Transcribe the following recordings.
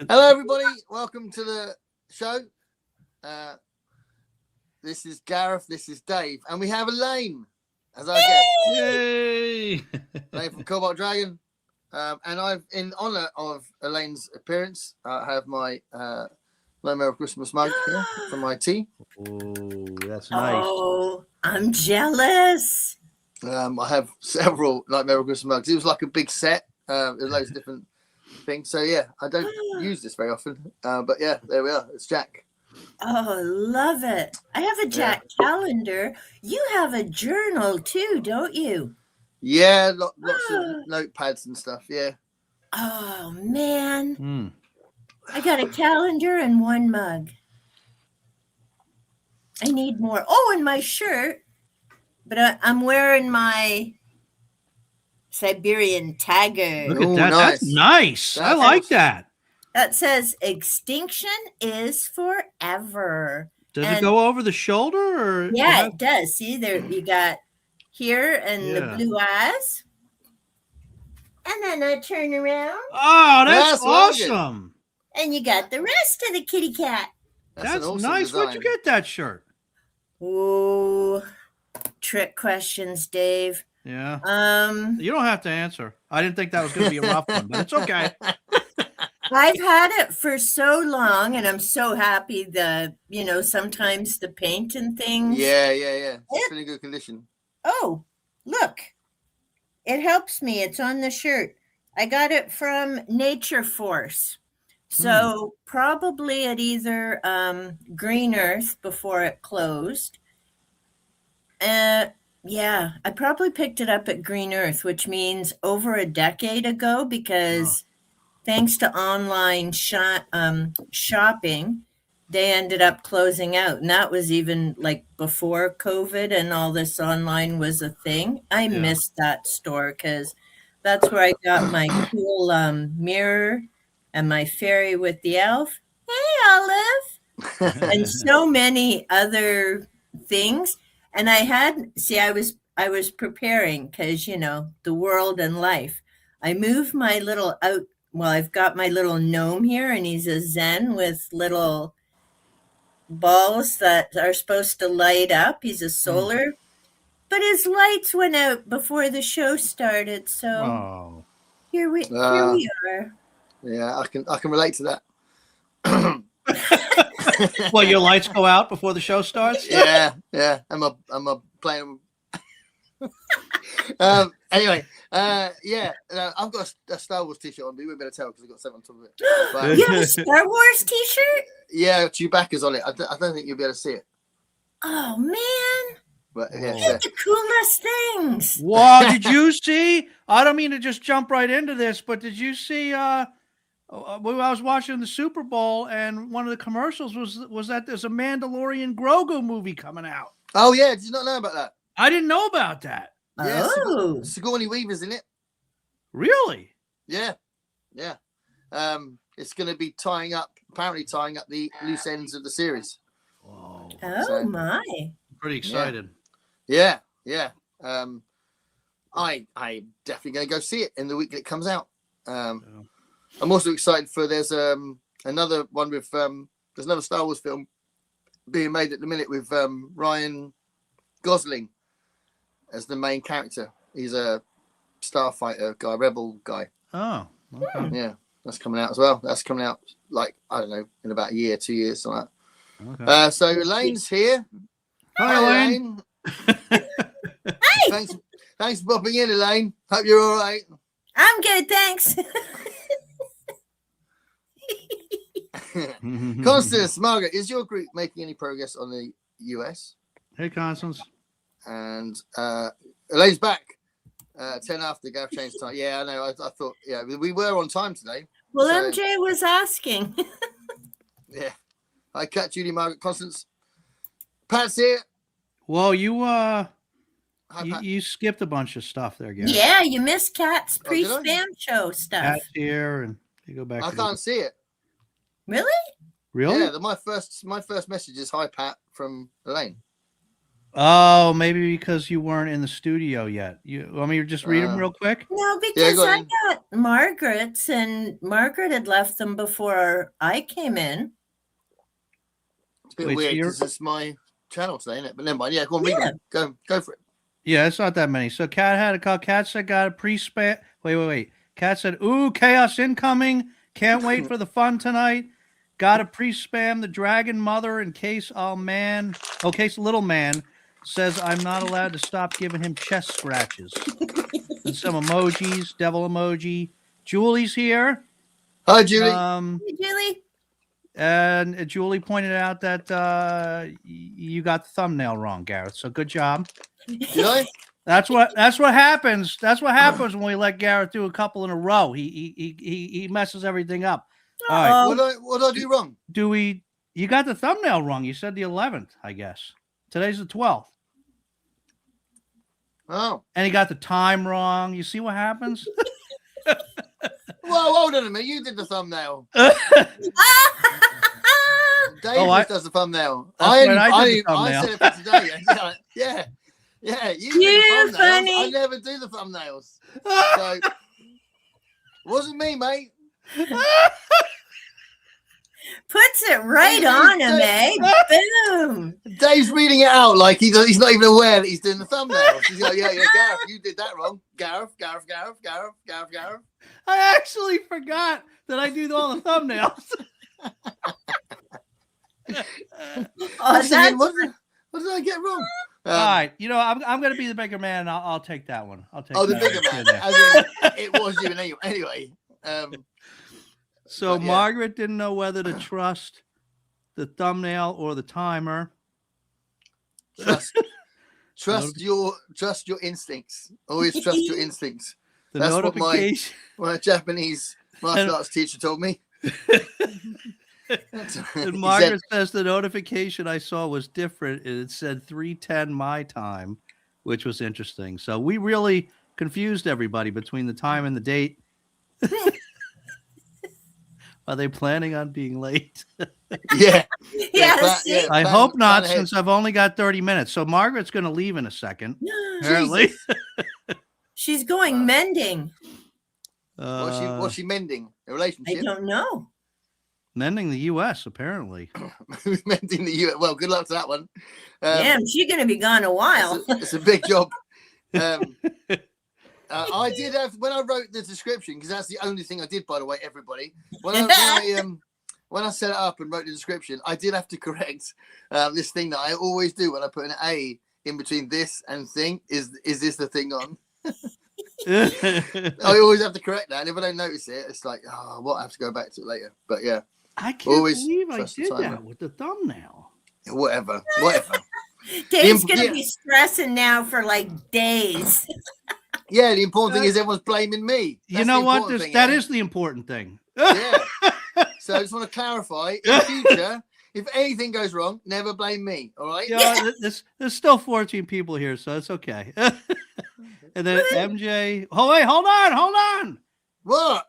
Hello, everybody. Welcome to the show. This is Gareth. This is Dave, and we have Elaine as our guest. Yay! Elaine from Cobaltdragon. And I've, in honor of Elaine's appearance, I have my Merry Christmas mug here for my tea. Oh, that's nice. Oh, I'm jealous. I have several Merry Christmas mugs. It was like a big set. There's loads of different things. So yeah, I don't use this very often. But yeah, there we are. It's Jack. Oh, love it. I have a Jack calendar. You have a journal too, don't you? Yeah, lots of notepads and stuff. Yeah. Oh, man. I got a calendar and one mug. I need more. Oh, and my shirt. But I'm wearing my Siberian tiger. Look at that. Nice. That's nice. I like that. That says extinction is forever. Does it go over the shoulder? Or Yeah, it does. See, there you got here and the blue eyes. And then I turn around. Oh, that's awesome. And you got the rest of the kitty cat. That's awesome nice. design. Where'd you get that shirt? Oh, trick questions, Dave. Yeah. You don't have to answer. I didn't think that was going to be a rough one, but it's okay. I've had it for so long, and I'm so happy that, sometimes the paint and things. Yeah. It's in good condition. Oh, look. It helps me. It's on the shirt. I got it from Nature Force. So probably at either Green Earth before it closed. Yeah, I probably picked it up at Green Earth, which means over a decade ago, because thanks to online shopping, they ended up closing out. And that was even like before COVID and all this online was a thing. I missed that store because that's where I got my cool mirror and my fairy with the elf. Hey, Olive. And so many other things. And I was preparing because, the world and life. I moved my little I've got my little gnome here, and he's a Zen with little balls that are supposed to light up. He's a solar, but his lights went out before the show started. So here we are. Yeah, I can relate to that. Well, your lights go out before the show starts? Yeah. I'm a playing. Anyway, I've got a Star Wars t-shirt on, but you wouldn't better tell because I've got something on top of it. But, you have a Star Wars t-shirt? Yeah, Chewbacca's on it. I don't think you'll be able to see it. Oh, man. But You have the coolest things. Wow, did you see? I don't mean to just jump right into this, but did you see? I was watching the Super Bowl, and one of the commercials was that there's a Mandalorian Grogu movie coming out. Oh yeah, did you not know about that? I didn't know about that. Yeah, Sigourney Weaver's in it. Really? Yeah. It's going to be tying up the loose ends of the series. Whoa. Oh my! Pretty excited. Yeah. I'm definitely going to go see it in the week that it comes out. I'm also excited for there's another one with there's another Star Wars film being made at the minute with Ryan Gosling as the main character. He's a starfighter guy, rebel guy. Oh, okay. Yeah, that's coming out as well. That's coming out I don't know, in about a year, 2 years, something like that. Okay. So Elaine's here. Hi, Elaine. Hi. Thanks for popping in, Elaine. Hope you're all right. I'm good, thanks. Constance, Margaret, is your group making any progress on the US? Hey, Constance. And Elaine's back. 10 after Gav changed time. Yeah, I know. I thought, we were on time today. Well, so, MJ was asking. Yeah. Hi, Kat, Judy, Margaret, Constance. Pat's here. Well, you skipped a bunch of stuff there, Gary. Yeah, you missed Kat's pre-spam show stuff. Kat's here, and you go back. I can't see it. Really? Really? Yeah. My first message is hi, Pat, from Elaine. Oh, maybe because you weren't in the studio yet. You want me to just read them real quick? No, Yeah, because go I on. got Margaret's, and Margaret had left them before I came in. It's a bit Wait, so weird you're- because it's my channel today, isn't it? But never mind. Yeah, go on, read Yeah. them. Go for it. Yeah, it's not that many. So Kat had a call. Kat said got a pre-spam. Wait. Kat said, ooh, chaos incoming. Can't wait for the fun tonight. Got a pre-spam the dragon mother in case case little man says I'm not allowed to stop giving him chest scratches. And some emojis, devil emoji. Julie's here. Hi, Julie. Hey, Julie. And Julie pointed out that you got the thumbnail wrong, Gareth. So good job. Did I? That's what happens. That's what happens when we let Gareth do a couple in a row. He messes everything up. All right. What did I do wrong? You got the thumbnail wrong. You said the 11th, I guess. Today's the 12th. Oh. And he got the time wrong. You see what happens? Well, hold on a minute. You did the thumbnail. Dave does the thumbnail. I did the thumbnail. I said it for today. Yeah. You did the thumbnails. Funny. I never do the thumbnails. So wasn't me, mate. Puts it right on him, eh? Boom. Dave's reading it out like he's not even aware that he's doing the thumbnails. He's like, yeah, Gareth, you did that wrong. Gareth. I actually forgot that I do all the thumbnails. What did I get wrong? All right, I'm going to be the bigger man. I'll take that one. I'll take. The that bigger one. man. As in, it was you anyway. So Margaret didn't know whether to trust the thumbnail or the timer. Trust your instincts. Always trust your instincts. The That's notification. what my Japanese martial arts teacher told me. And Margaret says the notification I saw was different. It said 3:10 my time, which was interesting. So we really confused everybody between the time and the date. Are they planning on being late? Yeah. I hope not, since I've only got 30 minutes. So Margaret's going to leave in a second. Apparently. She's going mending. What's she mending? A relationship? I don't know. Mending the U.S. apparently. Mending the U.S. Well, good luck to that one. Damn, she's going to be gone a while. It's a big job. I did have, when I wrote the description, because that's the only thing I did, by the way, everybody. When I set it up and wrote the description, I did have to correct this thing that I always do when I put an A in between this and thing. Is this the thing on? I always have to correct that, and if I don't notice it, it's like, oh, what? I have to go back to it later. But yeah, I can't believe I did that with the thumbnail. Whatever. Dave's gonna be stressing now for like days. Yeah, the important thing is everyone's blaming me. That's you know what? That is the important thing. Yeah. So I just want to clarify, in future, if anything goes wrong, never blame me. All right? Yeah, there's still 14 people here, so it's okay. And then MJ. Oh, wait, hold on. What?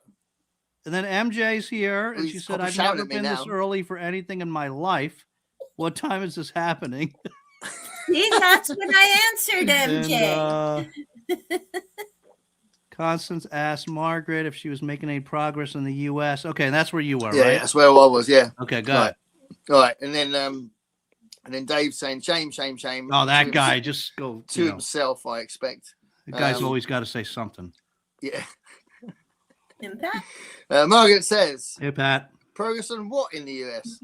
And then MJ's here, and she said, I've never been this early for anything in my life. What time is this happening? See, that's when I answered MJ. And, Constance asked Margaret if she was making any progress in the U.S. Okay, and that's where you were, right? Yeah, that's where I was, yeah. Okay, good. All right. And then Dave saying, shame. Oh, that guy, just go. To himself, I expect. The guy's always got to say something. Yeah. Impact? Margaret says, hey, Pat. Progress on what in the U.S.?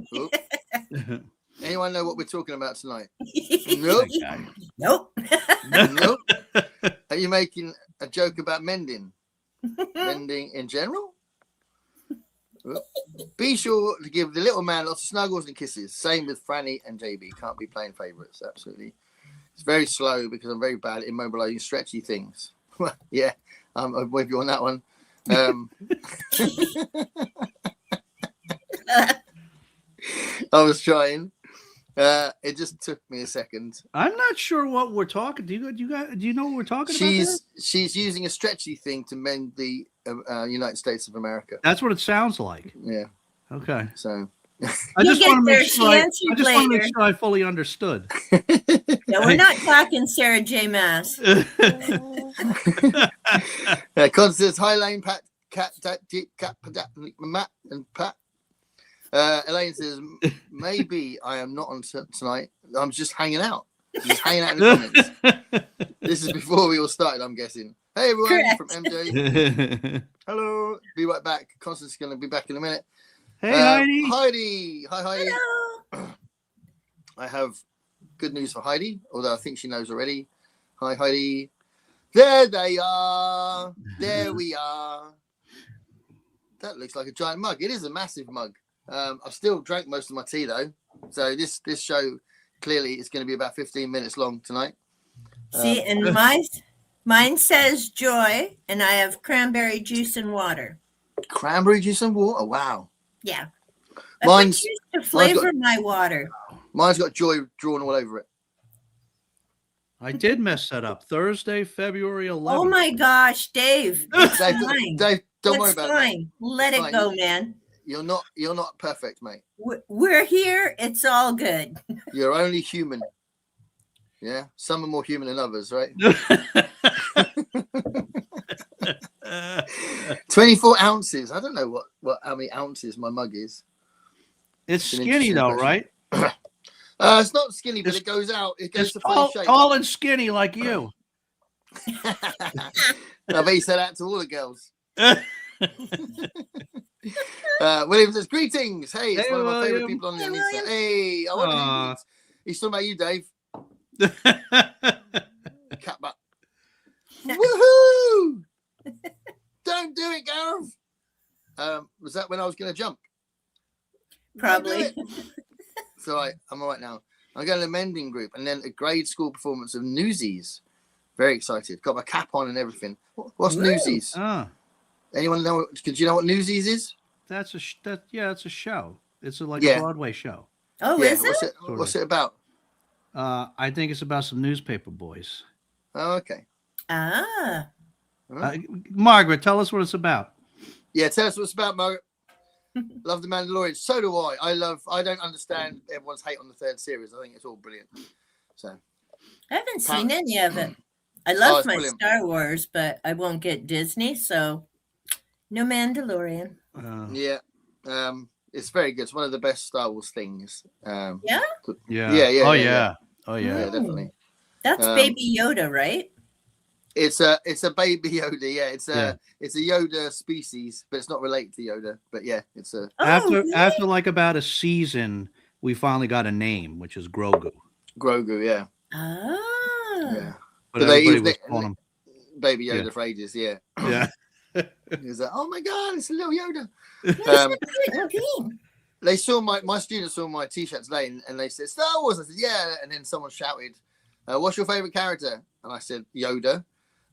Anyone know what we're talking about tonight? Nope. Nope. Nope. Are you making a joke about mending? Mending in general? Be sure to give the little man lots of snuggles and kisses. Same with Franny and JB. Can't be playing favourites. Absolutely. It's very slow because I'm very bad at immobilizing stretchy things. Yeah, I'm with you on that one. I was trying. It just took me a second. I'm not sure what we're talking. Do you know what we're talking about? She's using a stretchy thing to mend the United States of America. That's what it sounds like. Yeah. Okay. So I just want to make sure. I answered just want to later. make sure I fully understood. No, we're not talking Sarah J. Maas. Constance, hi Elaine, Pat, Cat, Matt, and Pat. Elaine says, maybe I am not on tonight. I'm just hanging out. Just hanging out in the comments. This is before we all started, I'm guessing. Hey everyone, Correct. from MJ. Hello. Be right back. Constance is going to be back in a minute. Hey, Heidi. Heidi. Hi, Heidi. Hello. I have good news for Heidi, although I think she knows already. Hi, Heidi. There they are. There we are. That looks like a giant mug. It is a massive mug. I've still drank most of my tea, though. So this show clearly is going to be about 15 minutes long tonight. See, and mine says joy, and I have cranberry juice and water. Cranberry juice and water. Wow. Yeah. Mine's to flavor my water. Mine's got joy drawn all over it. I did mess that up. Thursday, February 11th. Oh my gosh, Dave. It's Dave, fine. Dave, don't worry about it. Fine. Let it go, man. You're not perfect, mate. We're here. It's all good. You're only human. Yeah, some are more human than others, right? 24 ounces. I don't know how many ounces my mug is. It's skinny though, right? It's not skinny, but it goes out. It goes to funny shape. Tall and skinny like you. I bet you said that to all the girls. William says, greetings. Hey, it's one of my favorite people on the internet. Hey, I want to he's talking about you, Dave. Cat butt. Woohoo! Don't do it, Gareth. Was that when I was going to jump? Probably. It's all right. I'm all right now. I'm going to the mending group and then a grade school performance of Newsies. Very excited. Got my cap on and everything. What's Newsies? Anyone know? Do you know what Newsies is? It's a show. It's a Broadway show. Oh, yeah. Is it? What's it about? I think it's about some newspaper boys. Oh, okay. Margaret, tell us what it's about. Yeah, tell us what it's about, Margaret. Love the Mandalorian. So do I. I don't understand everyone's hate on the third series. I think it's all brilliant. So I haven't seen any of it. I love my brilliant. Star Wars, but I won't get Disney, so no Mandalorian. Yeah. It's very good. It's one of the best Star Wars things. Yeah? Yeah. Oh, yeah. Yeah, definitely. That's Baby Yoda, right? It's a baby Yoda. Yeah, it's a Yoda species, but it's not related to Yoda. But yeah, it's a after like about a season, we finally got a name, which is Grogu. Grogu, yeah. Yeah. But they was calling him Baby Yoda for ages. Yeah. Yeah. He's like, oh my god, it's a little Yoda. Yeah. They saw my students saw my t-shirt today, and they said Star Wars. I said yeah, and then someone shouted, "What's your favorite character?" And I said Yoda.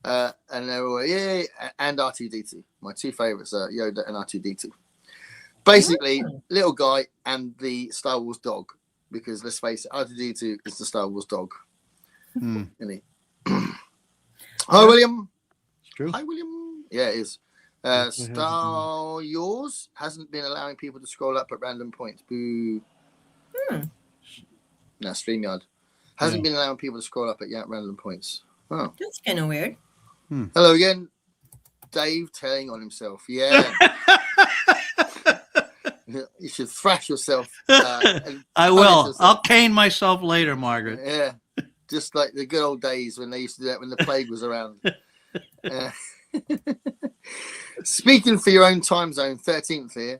And they were yeah, and R2D2. My two favorites are Yoda and R2D2. Basically, little guy and the Star Wars dog. Because let's face it, R2D2 is the Star Wars dog. Isn't he? Hi, William. It's true. Hi, William. Yeah, it is. Star Yours hasn't been allowing people to scroll up at random points. Boo. No, StreamYard hasn't been allowing people to scroll up at random points. Oh, That's kind of weird. Hello again, Dave telling on himself. Yeah. You should thrash yourself. I will. Yourself. I'll cane myself later, Margaret. Yeah. Just like the good old days when they used to do that when the plague was around. Speaking for your own time zone, 13th here.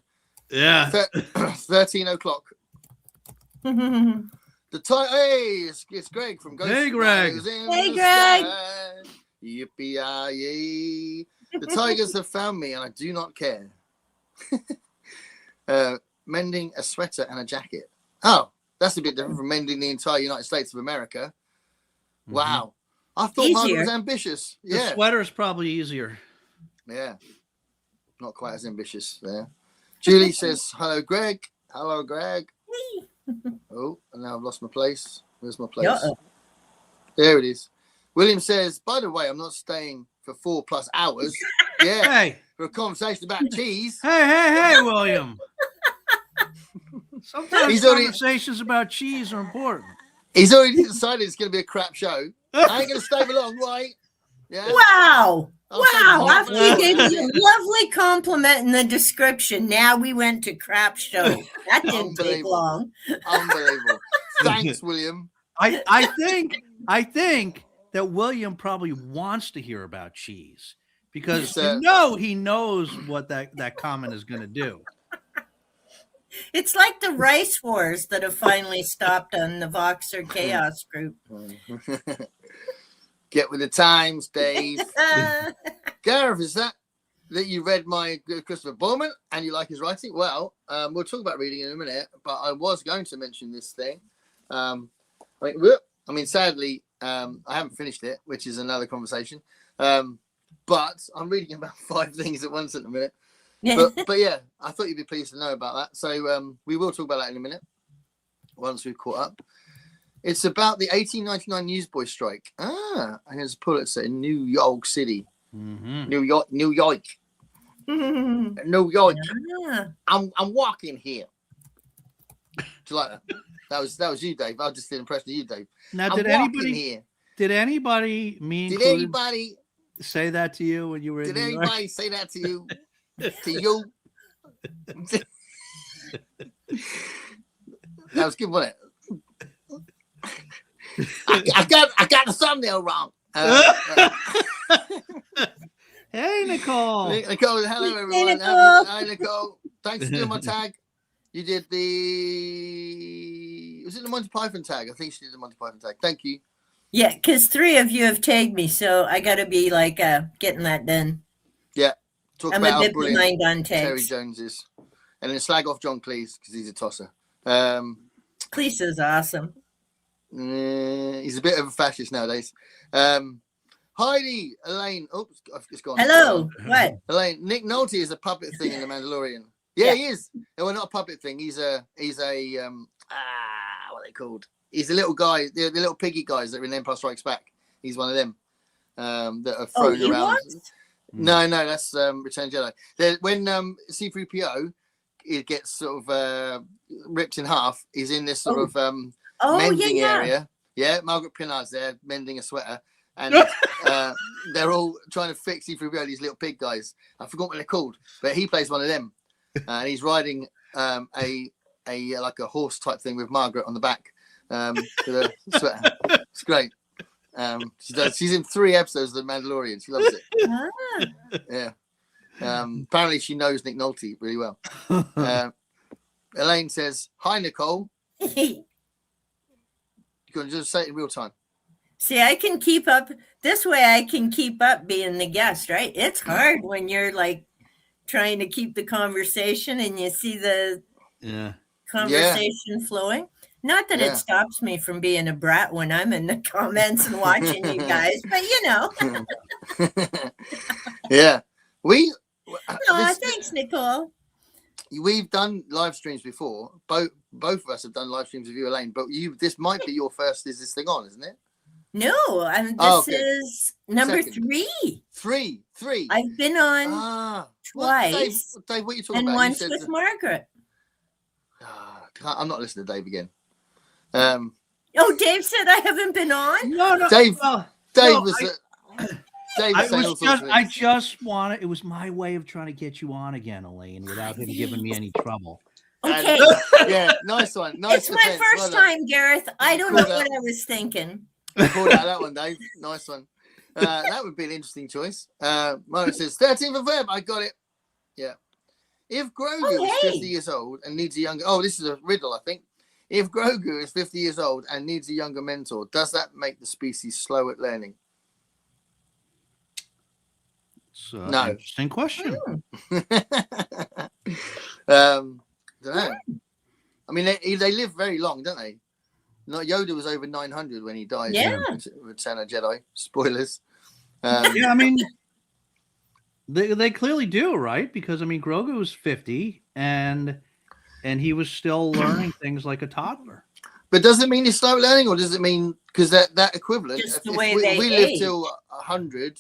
Yeah. 13 o'clock. The time. Hey, it's Greg from Ghost. Hey, Greg. Hey, Greg. Yippee-yi-yi. The tigers have found me, and I do not care. Mending a sweater and a jacket. Oh, that's a bit different from mending the entire United States of America. Wow. I thought Margaret was ambitious. The Yeah. sweater is probably easier. Yeah. Not quite as ambitious there. Julie says, hello, Greg. Hello, Greg. Oh, and now I've lost my place. Where's my place? There it is. William says, by the way, I'm not staying for 4+ hours. Yeah. Hey. For a conversation about cheese. Hey, William. Sometimes He's already- conversations about cheese are important. He's already decided it's going to be a crap show. I ain't going to stay for long, right? Yeah. Wow. I'll say Wow. half After an you hour, gave that's me a it. lovely compliment in the description, now we went to crap show. That didn't take Unbelievable. long. Unbelievable. Thanks, William. I think that William probably wants to hear about cheese because he knows what that comment is going to do. It's like the rice wars that have finally stopped on the Voxer Chaos group. Get with the times, Dave. Gareth, is that you read my Christopher Bowman and you like his writing? Well, we'll talk about reading in a minute, but I was going to mention this thing. I mean, sadly, I haven't finished it, which is another conversation. But I'm reading about 5 things at once at the minute. But yeah, I thought you'd be pleased to know about that. So we will talk about that in a minute once we've caught up. It's about the 1899 Newsboy strike. And there's a Pulitzer in New York City. Mm-hmm. New York. Yeah. I'm walking here. Do you like that? That was you, Dave. I just did an impression of you, Dave. Now, I'm did walking here. anybody, me Did included, anybody say that to you when you were in Did New York? anybody say that to you? To you? That was good, wasn't it? I got the thumbnail wrong. Hey, Nicole. Nicole, hello everyone. Hey, Nicole. Hi, Nicole. Thanks for doing my tag. You did was it the Monty Python tag? I think she did the Monty Python tag. Thank you. Yeah, because 3 of you have tagged me, so I got to be like getting that done. Yeah. Talk I'm about a how bit brilliant behind on Terry tags. Jones is. And then slag off John Cleese because he's a tosser. Cleese is awesome. He's a bit of a fascist nowadays. Heidi, Elaine. Oops, it's gone. Hello. What? Elaine, Nick Nolte is a puppet thing in The Mandalorian. Yeah, he is. No, well, not a puppet thing. He's a what are they called? He's a little guy, the little piggy guys that are in Empire Strikes Back. He's one of them that are thrown around. No, that's Return of the Jedi. When C-3PO it gets sort of ripped in half, he's in this sort of mending area. Yeah, Margaret Pinard's there mending a sweater. And they're all trying to fix C-3PO, these little pig guys. I forgot what they're called, but he plays one of them. And he's riding a like a horse type thing with Margaret on the back with a sweater. It's great. She's in 3 episodes of The Mandalorian. She loves it. Yeah. Apparently she knows Nick Nolte really well. Elaine says, "Hi, Nicole." You can just say it in real time. See, I can keep up this way. I can keep up being the guest, right? It's hard when you're like trying to keep the conversation and you see the conversation flowing. Not that it stops me from being a brat when I'm in the comments and watching you guys, but you know. Yeah. Thanks, Nicole. We've done live streams before. Both of us have done live streams with you, Elaine, but this might be your first Is This Thing On, isn't it? No, this is number 3. 3. I've been on twice. Dave, what are you talking and about? once with Margaret. I'm not listening to Dave again. Dave said I haven't been on? No. Dave I just wanted, it was my way of trying to get you on again, Elaine, without him giving me any trouble. Okay. Yeah, nice one. Nice. It's my first time, Gareth. I don't know what I was thinking. Called out that one, Dave. Nice one. That would be an interesting choice. Margaret says 13th of Feb. I got it. Yeah. If Grogu is 50 years old and needs a younger... Oh, this is a riddle, I think. If Grogu is 50 years old and needs a younger mentor, does that make the species slow at learning? It's an interesting question. Don't know. I mean, they live very long, don't they? Yoda was over 900 when he died. Yeah. Return of Jedi. Spoilers. Yeah, I mean, they clearly do, right? Because I mean, Grogu was 50 and he was still learning things like a toddler. But does it mean he's slow at learning, or does it mean because that equivalent? Just if the way we they live age. till 100,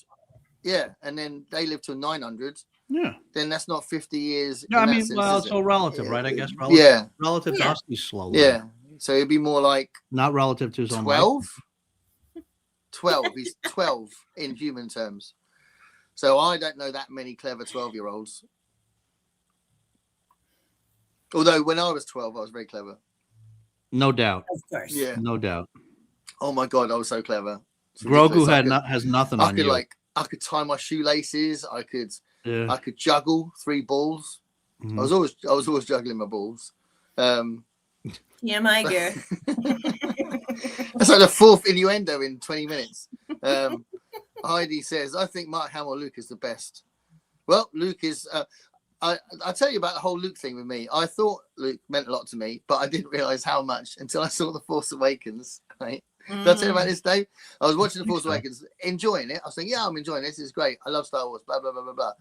yeah, and then they live till 900, Yeah. then that's not 50 years. No, I in that mean, sense, well, is it's it? all relative, right? I guess relative, Yeah, relative to Yeah. us, he's slow. yeah. So it'd be more like Not relative to his own life. 12. He's 12 in human terms. So I don't know that many clever 12-year-olds. Although when I was 12, I was very clever. No doubt. Of course. Yeah. No doubt. Oh my God, I was so clever. It's Grogu ridiculous. has nothing I on could you. I could tie my shoelaces. I Yeah. could juggle 3 balls. Mhm. I was always juggling my balls. TMI, Gareth. That's like the 4th innuendo in 20 minutes. Heidi says, I think Mark Hamill Luke is the best. Well, Luke is. I'll tell you about the whole Luke thing with me. I thought Luke meant a lot to me, but I didn't realize how much until I saw The Force Awakens. Right? Did I tell you about this, Dave? I was watching The Force Awakens, enjoying it. I was saying, yeah, I'm enjoying this. It's great. I love Star Wars, blah, blah, blah, blah, blah.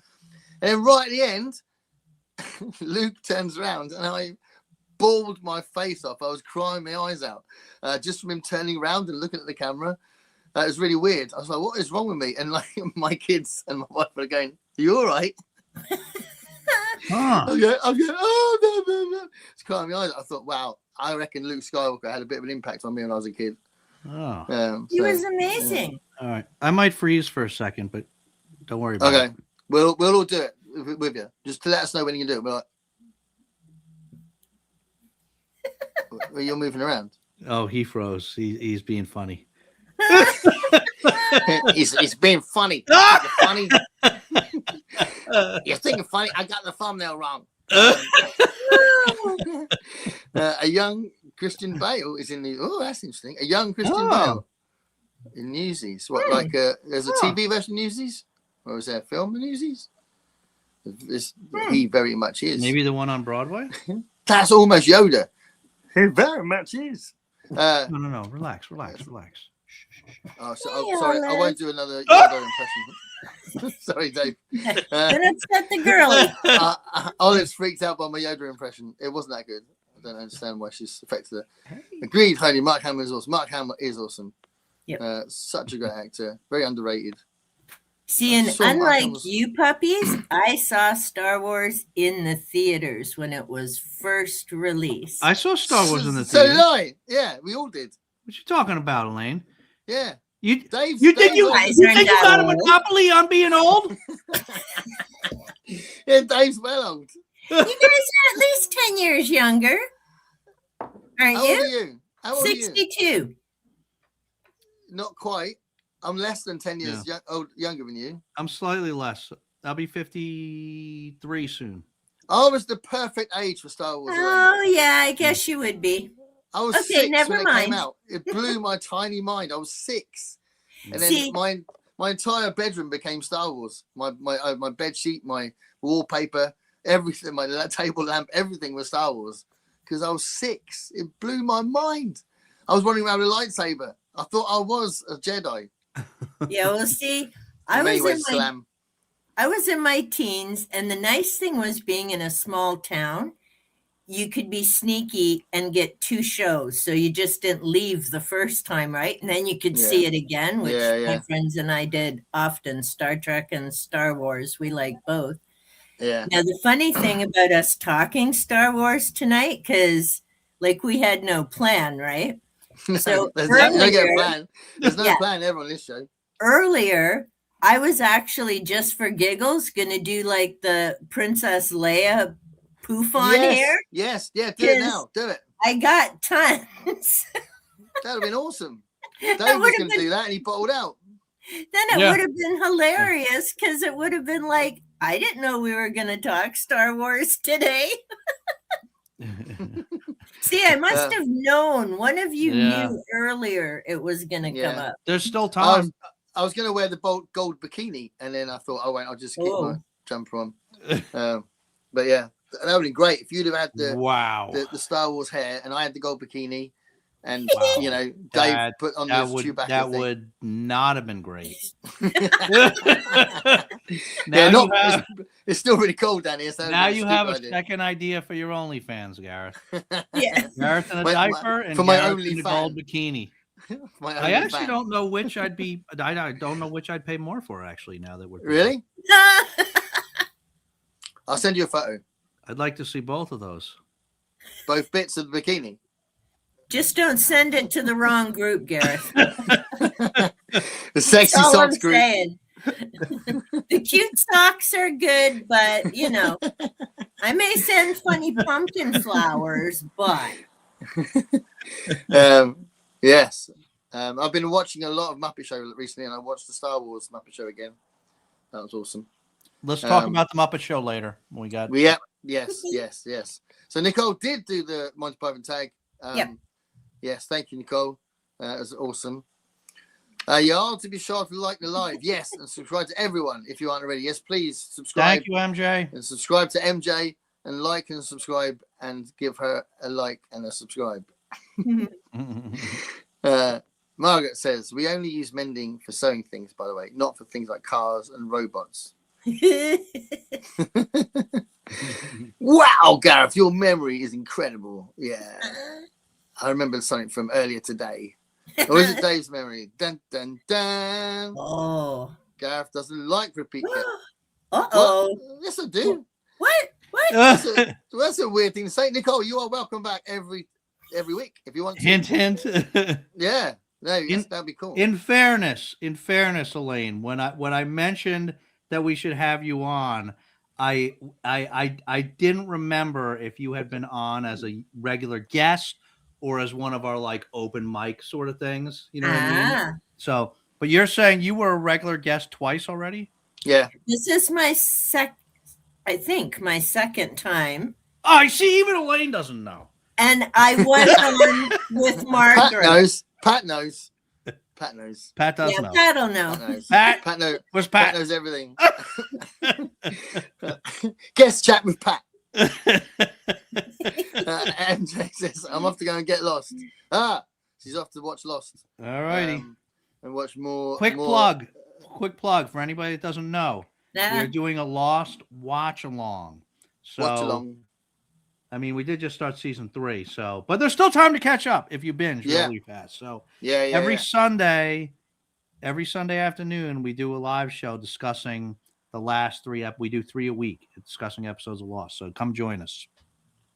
And then right at the end, Luke turns around and I bawled my face off. I was crying my eyes out just from him turning around and looking at the camera. That was really weird. I was like, what is wrong with me? And like my kids and my wife were going, are you all right? Huh. I'm going, oh, no. It's crying my eyes. I thought, wow, I reckon Luke Skywalker had a bit of an impact on me when I was a kid. Oh. He was amazing. All right. I might freeze for a second, but don't worry about it. Okay. We'll all do it with you. Just to let us know when you can do it. We're like, well, you're moving around. Oh, he froze. He's being funny. He's being funny. Funny. You're thinking funny. I got the thumbnail wrong. A young Christian Bale is in the. Oh, that's interesting. A young Christian Bale in Newsies. What, like there's a TV version of Newsies, or is there a film of Newsies? He very much is. Maybe the one on Broadway? That's almost Yoda. He very much is. No. Relax. Oh, sorry. I won't do another Yoda impression. Sorry, Dave. Don't upset the girlie. Olive's freaked out by my Yoda impression. It wasn't that good. I don't understand why she's affected it. Agreed, Heidi. Mark Hamill is awesome. Mark Hamill is awesome. Yep. Such a great actor. Very underrated. See, and unlike you puppies, I saw Star Wars in the theaters when it was first released. I saw Star Wars in the So theater. did I. Yeah, we all did. What you talking about, Elaine? Yeah. You Dave, think you guys are think you got a old. monopoly on being old? Yeah, Dave's well old. You guys are at least 10 years younger, aren't How old are you? you? How old are you? 62. Not quite. I'm less than 10 years younger than you. I'm slightly less. I'll be 53 soon. I was the perfect age for Star Wars. Oh, yeah, I guess you would be. I was Okay, 6 never when it mind. came out. It blew my tiny mind. I was 6, and then See- my entire bedroom became Star Wars. My bed sheet, my wallpaper, everything, my table lamp, everything was Star Wars. Because I was 6, it blew my mind. I was running around with a lightsaber. I thought I was a Jedi. Yeah, well, see, I was in my teens, and the nice thing was being in a small town, you could be sneaky and get 2 shows. So you just didn't leave the first time, right? And then you could see it again, which my friends and I did often. Star Trek and Star Wars, we like both. Yeah. Now, the funny thing about us talking Star Wars tonight, because like we had no plan, right? So there's earlier, no plan. There's no plan ever on this show. Earlier, I was actually just for giggles going to do like the Princess Leia poof on here. Yes, yeah, do it now. Do it. I got tons. That would have been awesome. Dave was going to do that and he bottled out. Then it would have been hilarious because it would have been like, I didn't know we were going to talk Star Wars today. See, I must have known. One of you knew earlier it was going to come up. There's still time. I was going to wear the gold bikini, and then I thought, oh, wait, I'll just keep my jumper on. But yeah, that would have been great if you'd have had the Star Wars hair, and I had the gold bikini, and you know, Dave put on the Chewbacca that thing. would not have been great. It's still really cold down here. So now you have a second idea for your OnlyFans, Gareth. Yeah, Gareth in a diaper and for my Gareth only in a gold bikini. I actually don't know which I'd be. I don't know which I'd pay more for. Actually, now that we're really. I'll send you a photo. I'd like to see both of those. Both bits of the bikini. Just don't send it to the wrong group, Gareth. The sexy That's all I'm socks group. saying. The cute socks are good, but I may send funny pumpkin flowers, but yes. I've been watching a lot of Muppet Show recently, and I watched the Star Wars Muppet Show again. That was awesome. Let's talk about the Muppet Show later. When we got Yes. So Nicole did do the Monty Python tag. Yes, thank you, Nicole. It was awesome. You are to be sure to like the live. Yes, and subscribe to everyone if you aren't already. Yes, please subscribe. Thank you, MJ. And subscribe to MJ and like and subscribe and give her a like and a subscribe. Margaret says, we only use mending for sewing things, by the way, not for things like cars and robots. Wow, Gareth, your memory is incredible. Yeah. I remember something from earlier today. Or is it Dave's memory? Dun, dun, dun. Oh. Gareth doesn't like repeat. Uh-oh. Yes, I do. What? That's a weird thing to say. Nicole, you are welcome back every week if you want to. Hint. Yeah. No, yes, that'd be cool. In fairness, Elaine, when I mentioned that we should have you on, I didn't remember if you had been on as a regular guest or as one of our like open mic sort of things. You know what I mean? So, but you're saying you were a regular guest twice already? Yeah. This is my second time. Oh, I see. Even Elaine doesn't know. And I was on with Margaret. Pat knows. Pat does know. Pat don't know. Pat knows. Pat knows everything. Guest chat with Pat. MJ says, I'm off to go and get lost. She's off to watch Lost. All righty. And watch more. Quick plug for anybody that doesn't know. We're doing a Lost watch along. So, watch along. I mean, we did just start season 3, but there's still time to catch up if you binge really fast. So every Sunday afternoon, we do a live show discussing the last 3 we do 3 a week, discussing episodes of Lost. So come join us.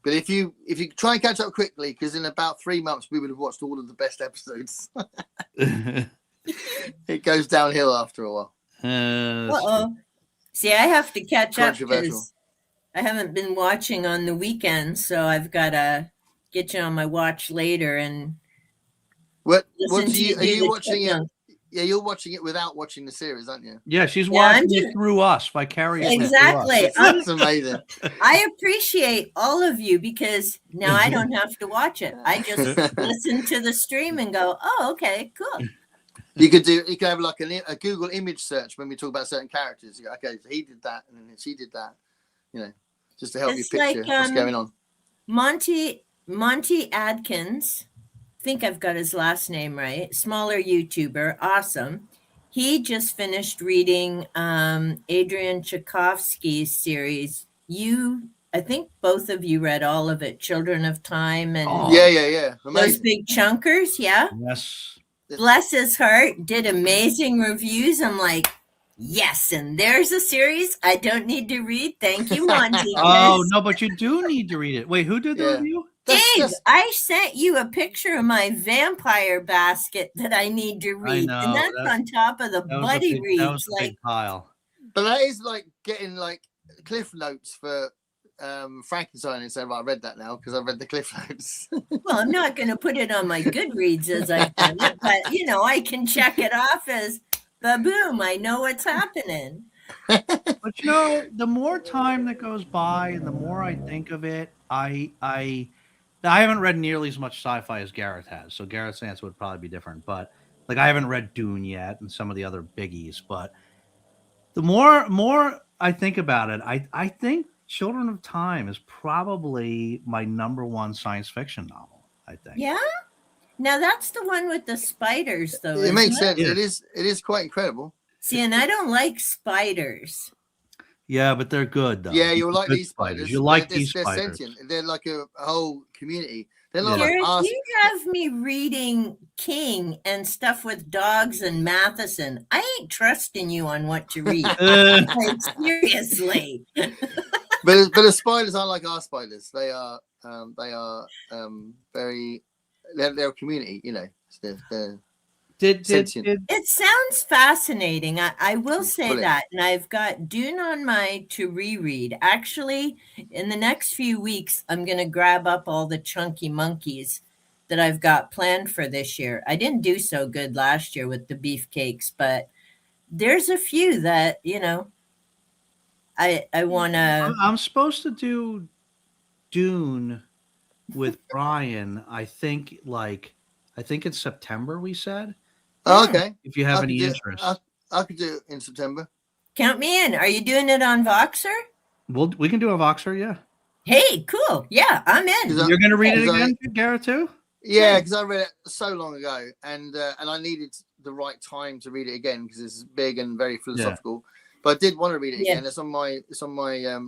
But if you try and catch up quickly, because in about 3 months we would have watched all of the best episodes. It goes downhill after a while. See, I have to catch up because I haven't been watching on the weekends, so I've got to get you on my watch later. And are you watching it? Yeah, you're watching it without watching the series, aren't you? Yeah, she's watching it through us, vicariously. Exactly. That's amazing. I appreciate all of you because now I don't have to watch it. I just listen to the stream and go, oh, okay, cool. You could have like a Google image search when we talk about certain characters. You go, okay, so he did that and then she did that. You know, just to help you picture what's going on. Monty Adkins, I think I've got his last name right. Smaller YouTuber, awesome. He just finished reading Adrian Tchaikovsky's series. I think both of you read all of it, Children of Time and yeah. Amazing. Those Big Chunkers, yeah. Yes. Bless his heart, did amazing reviews. I'm like, yes, and there's a series I don't need to read. Thank you, Monty. Oh, no, but you do need to read it. Wait, who did the review? Dave, I sent you a picture of my vampire basket that I need to read. I know, and that's on top of the buddy reads. That was a big pile. But that is like getting like cliff notes for Frankenstein and say, well, I read that now because I read the cliff notes. Well, I'm not going to put it on my Goodreads as I've done it, but I can check it off as boom. I know what's happening. But the more time that goes by and the more I think of it, I haven't read nearly as much sci-fi as Gareth has. So Gareth's answer would probably be different. But like I haven't read Dune yet and some of the other biggies. But the more I think about it, I think Children of Time is probably my number 1 science fiction novel, I think. Yeah? Now that's the one with the spiders, though. It makes sense. It is quite incredible. See, and I don't like spiders. Yeah, but they're good, though. Yeah, you'll like these spiders. You like these spiders. They're sentient. They're like a whole community. They're not Gareth, like us. you have me reading King and stuff with dogs and Matheson. I ain't trusting you on what to read. Like, seriously. but the spiders aren't like our spiders. They are very. They're a community, you know. They're sentient. It sounds fascinating. I will It's say brilliant. that. And I've got Dune on my to reread. Actually, in the next few weeks, I'm going to grab up all the chunky monkeys that I've got planned for this year. I didn't do so good last year with the beefcakes, but there's a few that, I want to. I'm supposed to do Dune with Brian. I think it's September. We said. Oh, okay. If you have I any could interest, I could do it in September. Count me in. Are you doing it on Voxer? we can do a Voxer. Yeah. Hey, cool. Yeah, I'm in. You're going to read it 'cause again, Garrett, too? Yeah, because I read it so long ago, and I needed the right time to read it again because it's big and very philosophical. But I did want to read it again. It's on my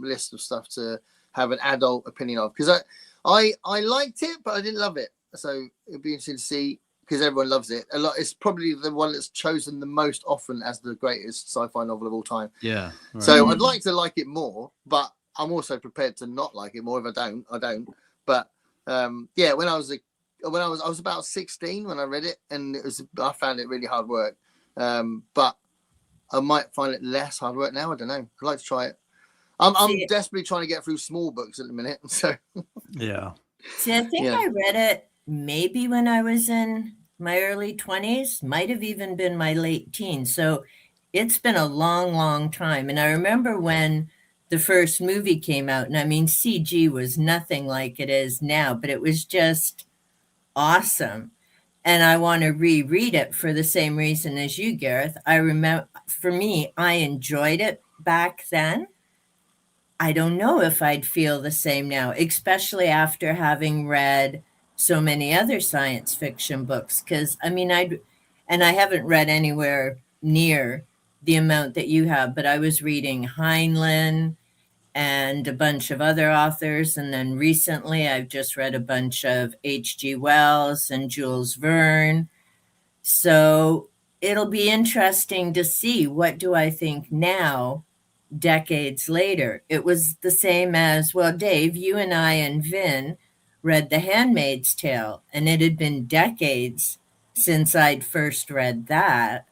list of stuff to have an adult opinion of, because I liked it, but I didn't love it. So it'd be interesting to see, because everyone loves it a lot. It's probably the one that's chosen the most often as the greatest sci-fi novel of all time. Yeah. Right. So I'd like to like it more, but I'm also prepared to not like it more. If I don't. But yeah, when I was about 16 when I read it, and I found it really hard work. But I might find it less hard work now. I don't know. I'd like to try it. I'm desperately trying to get through small books at the minute. So yeah. See, I think I read it maybe when I was in my early 20s, might have even been my late teens. So it's been a long, long time. And I remember when the first movie came out, and I mean, CG was nothing like it is now, but it was just awesome. And I want to reread it for the same reason as you, Gareth. I remember, for me, I enjoyed it back then. I don't know if I'd feel the same now, especially after having read so many other science fiction books. Because, I mean, I haven't read anywhere near the amount that you have, but I was reading Heinlein and a bunch of other authors. And then recently I've just read a bunch of H.G. Wells and Jules Verne. So it'll be interesting to see, what do I think now, decades later. It was the same as, well, Dave, you and I and Vin read The Handmaid's Tale, and it had been decades since I'd first read that.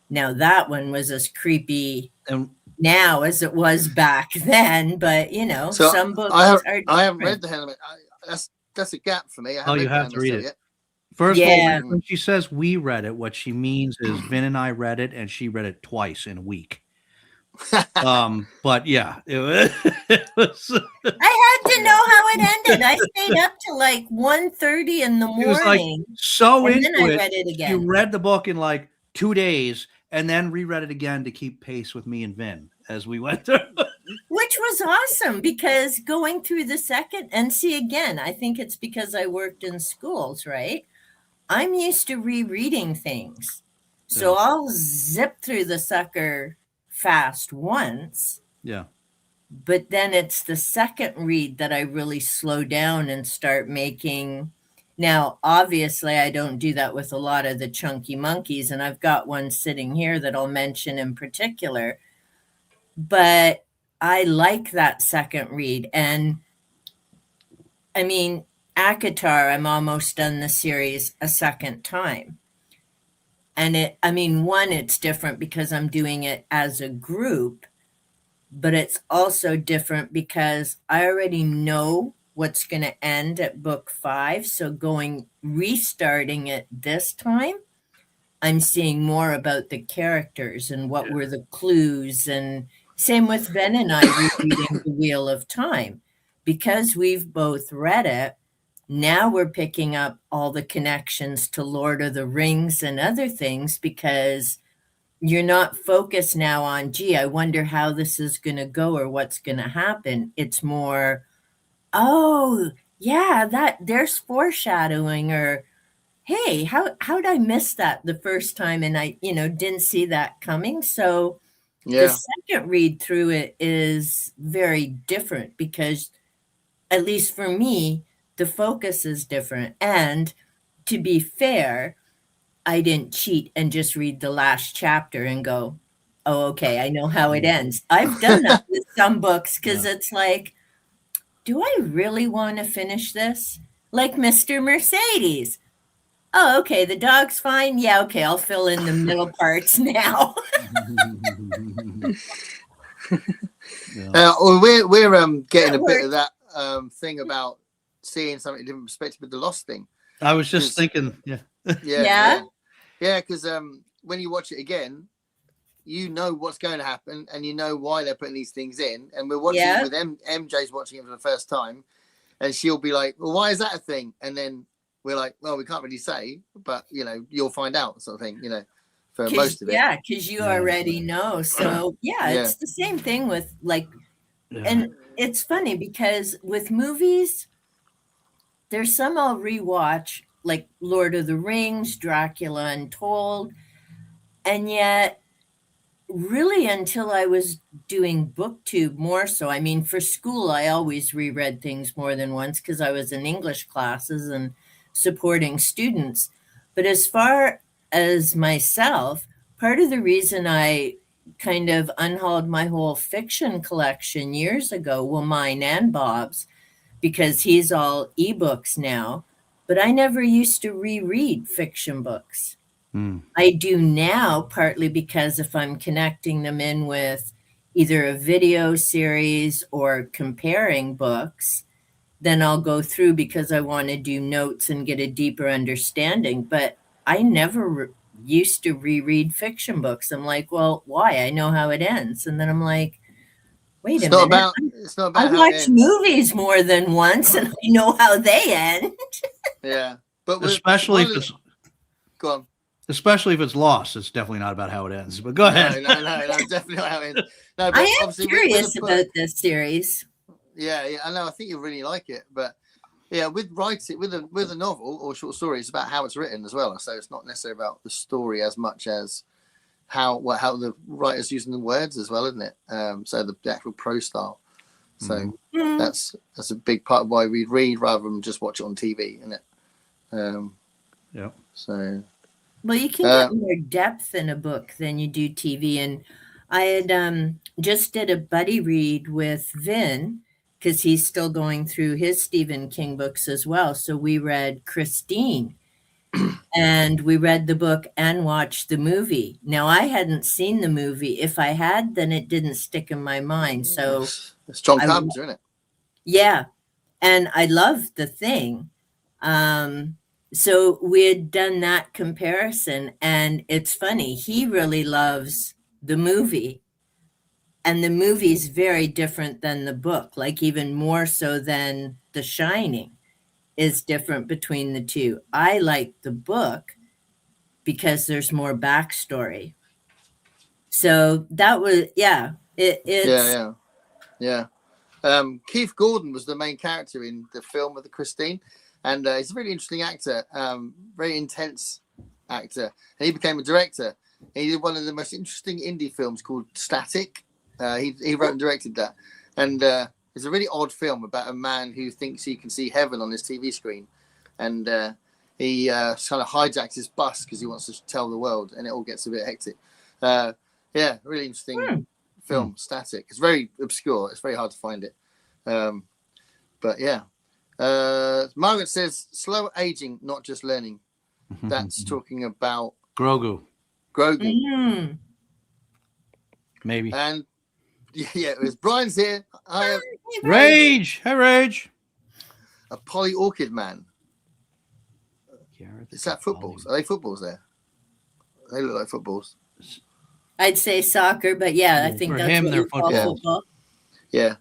Now that one was as creepy now as it was back then, but so some books I haven't read The Handmaid's. That's a gap for me. You have to read it yet. First of all, when she says we read it, what she means is Vin and I read it, and she read it twice in a week. But yeah, it was I had to know how it ended. I stayed up till like 1:30 in the morning. It was like so and into then I it. read it again. You read the book in like 2 days and then reread it again to keep pace with me and Vin as we went through. Which was awesome, because going through the second, and see, again, I think it's because I worked in schools, right? I'm used to rereading things. So I'll zip through the sucker fast once. Yeah. But then it's the second read that I really slow down and start making. Now, obviously, I don't do that with a lot of the chunky monkeys, and I've got one sitting here that I'll mention in particular. But I like that second read. And I mean, ACOTAR, I'm almost done the series a second time. And it's different because I'm doing it as a group, but it's also different because I already know what's going to end at book 5. So restarting it this time, I'm seeing more about the characters and what were the clues. And same with Ben and I rereading The Wheel of Time. Because we've both read it, now we're picking up all the connections to Lord of the Rings and other things, because you're not focused now on, gee, I wonder how this is going to go or what's going to happen. It's more, oh, yeah, there's foreshadowing, or, hey, how'd I miss that the first time and I, didn't see that coming. So the second read through it is very different because, at least for me, the focus is different. And to be fair, I didn't cheat and just read the last chapter and go, oh, okay, I know how it ends. I've done that with some books because it's like, do I really want to finish this? Like Mr. Mercedes. Oh, okay, the dog's fine. Yeah, okay, I'll fill in the middle parts now. We're getting That a bit works. of that thing about seeing something different perspective with the Lost thing. I was just thinking, Yeah? Because when you watch it again, you know what's going to happen and you know why they're putting these things in. And we're watching it with MJ's watching it for the first time, and she'll be like, well, why is that a thing? And then we're like, well, we can't really say, but you know, you'll find out, sort of thing, you know, for most of it. Yeah, because you already know. So it's the same thing with like, and it's funny because with movies, there's some I'll rewatch, like Lord of the Rings, Dracula Untold, and yet really until I was doing booktube more so. I mean, for school, I always reread things more than once because I was in English classes and supporting students. But as far as myself, part of the reason I kind of unhauled my whole fiction collection years ago, well, mine and Bob's, because he's all ebooks now, but I never used to reread fiction books. I do now, partly because if I'm connecting them in with either a video series or comparing books, then I'll go through because I want to do notes and get a deeper understanding. But I never used to reread fiction books. I'm like, well, why? I know how it ends. And then I'm like, wait a minute. It's not I about watch movies more than once and I know how they end. Yeah. But especially if it's go on. Especially if it's Lost, it's definitely not about how it ends. But go ahead. No, definitely not how it ends. No, but I am curious about this series. Yeah, I know. I think you really like it, but yeah, with writing, with a novel or short story, it's about how it's written as well. So it's not necessarily about the story as much as how the writer's using the words as well, isn't it? So the actual prose style. So that's a big part of why we read rather than just watch it on TV, isn't it? Yeah. So. Well, you can get more depth in a book than you do TV. And I had just did a buddy read with Vin because he's still going through his Stephen King books as well. So we read Christine and we read the book and watched the movie. Now, I hadn't seen the movie. If I had, then it didn't stick in my mind. So it's John Carpenter, isn't it? Yeah. And I love The Thing. So we had done that comparison, and it's funny. He really loves the movie, and the movie's very different than the book, like even more so than The Shining is different between the two. I like the book because there's more backstory. So that was, it's yeah. Keith Gordon was the main character in the film of the Christine. And he's a really interesting actor, very intense actor. And he became a director. He did one of the most interesting indie films called Static. He wrote and directed that. And it's a really odd film about a man who thinks he can see heaven on his TV screen. And he kind of hijacks his bus because he wants to tell the world. And it all gets a bit hectic. Really interesting film, Static. It's very obscure. It's very hard to find it. But yeah. Margaret says slow aging, not just learning. That's talking about Grogu. Maybe. And it was Brian's here. Rage. Hey, Rage. A Polly Orchid man. Is that footballs? Are they footballs there? They look like footballs. I'd say soccer, but yeah, I think for that's him, what they're you call football. Yeah.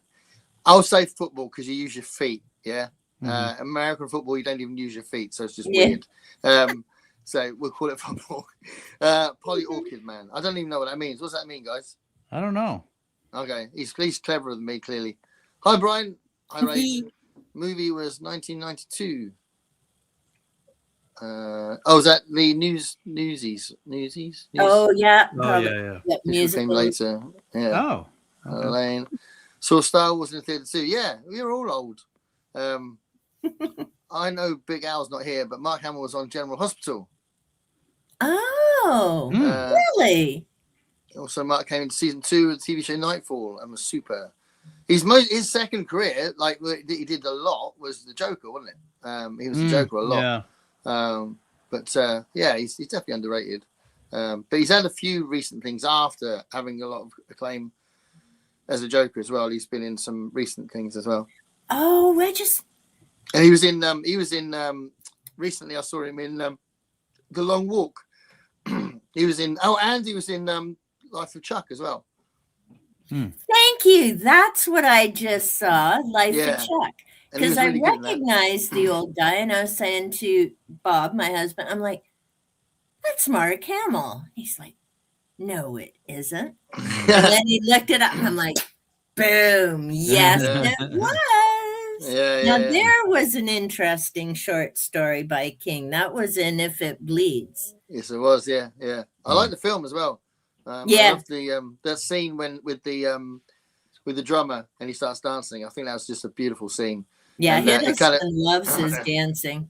I'll say football because you use your feet. Yeah. American football, you don't even use your feet, so it's just weird. So we'll call it football. Polly Orchid man. I don't even know what that means. What's that mean, guys? I don't know. Okay, he's cleverer than me, clearly. Hi, Brian. Hi, Ray. Movie was 1992. Is that the Newsies? Oh yeah. Music came later. Yeah. Okay. Elaine. Saw Star Wars in the theatre too. Yeah, we're all old. I know Big Al's not here, but Mark Hamill was on General Hospital. Oh, really? Also, Mark came into season 2 of the TV show Nightfall and was super. His second career, like he did a lot, was the Joker, wasn't it? He was the Joker a lot. Yeah. But yeah, he's definitely underrated. But he's had a few recent things after having a lot of acclaim as a Joker as well. He's been in some recent things as well. Oh, and he was in recently I saw him in The Long Walk. he was in Life of Chuck as well. Thank you. That's what I just saw, Life of Chuck. Because really I recognized the old guy, and I was saying to Bob, my husband, I'm like, that's Mark Hamill. He's like, no, it isn't. And then he looked it up, and I'm like, boom, yes, it was. Now, there was an interesting short story by King. That was in If It Bleeds. Yes, it was, yeah. I like the film as well. I love that scene with the drummer and he starts dancing. I think that was just a beautiful scene. Yeah, Hiddleston loves his dancing.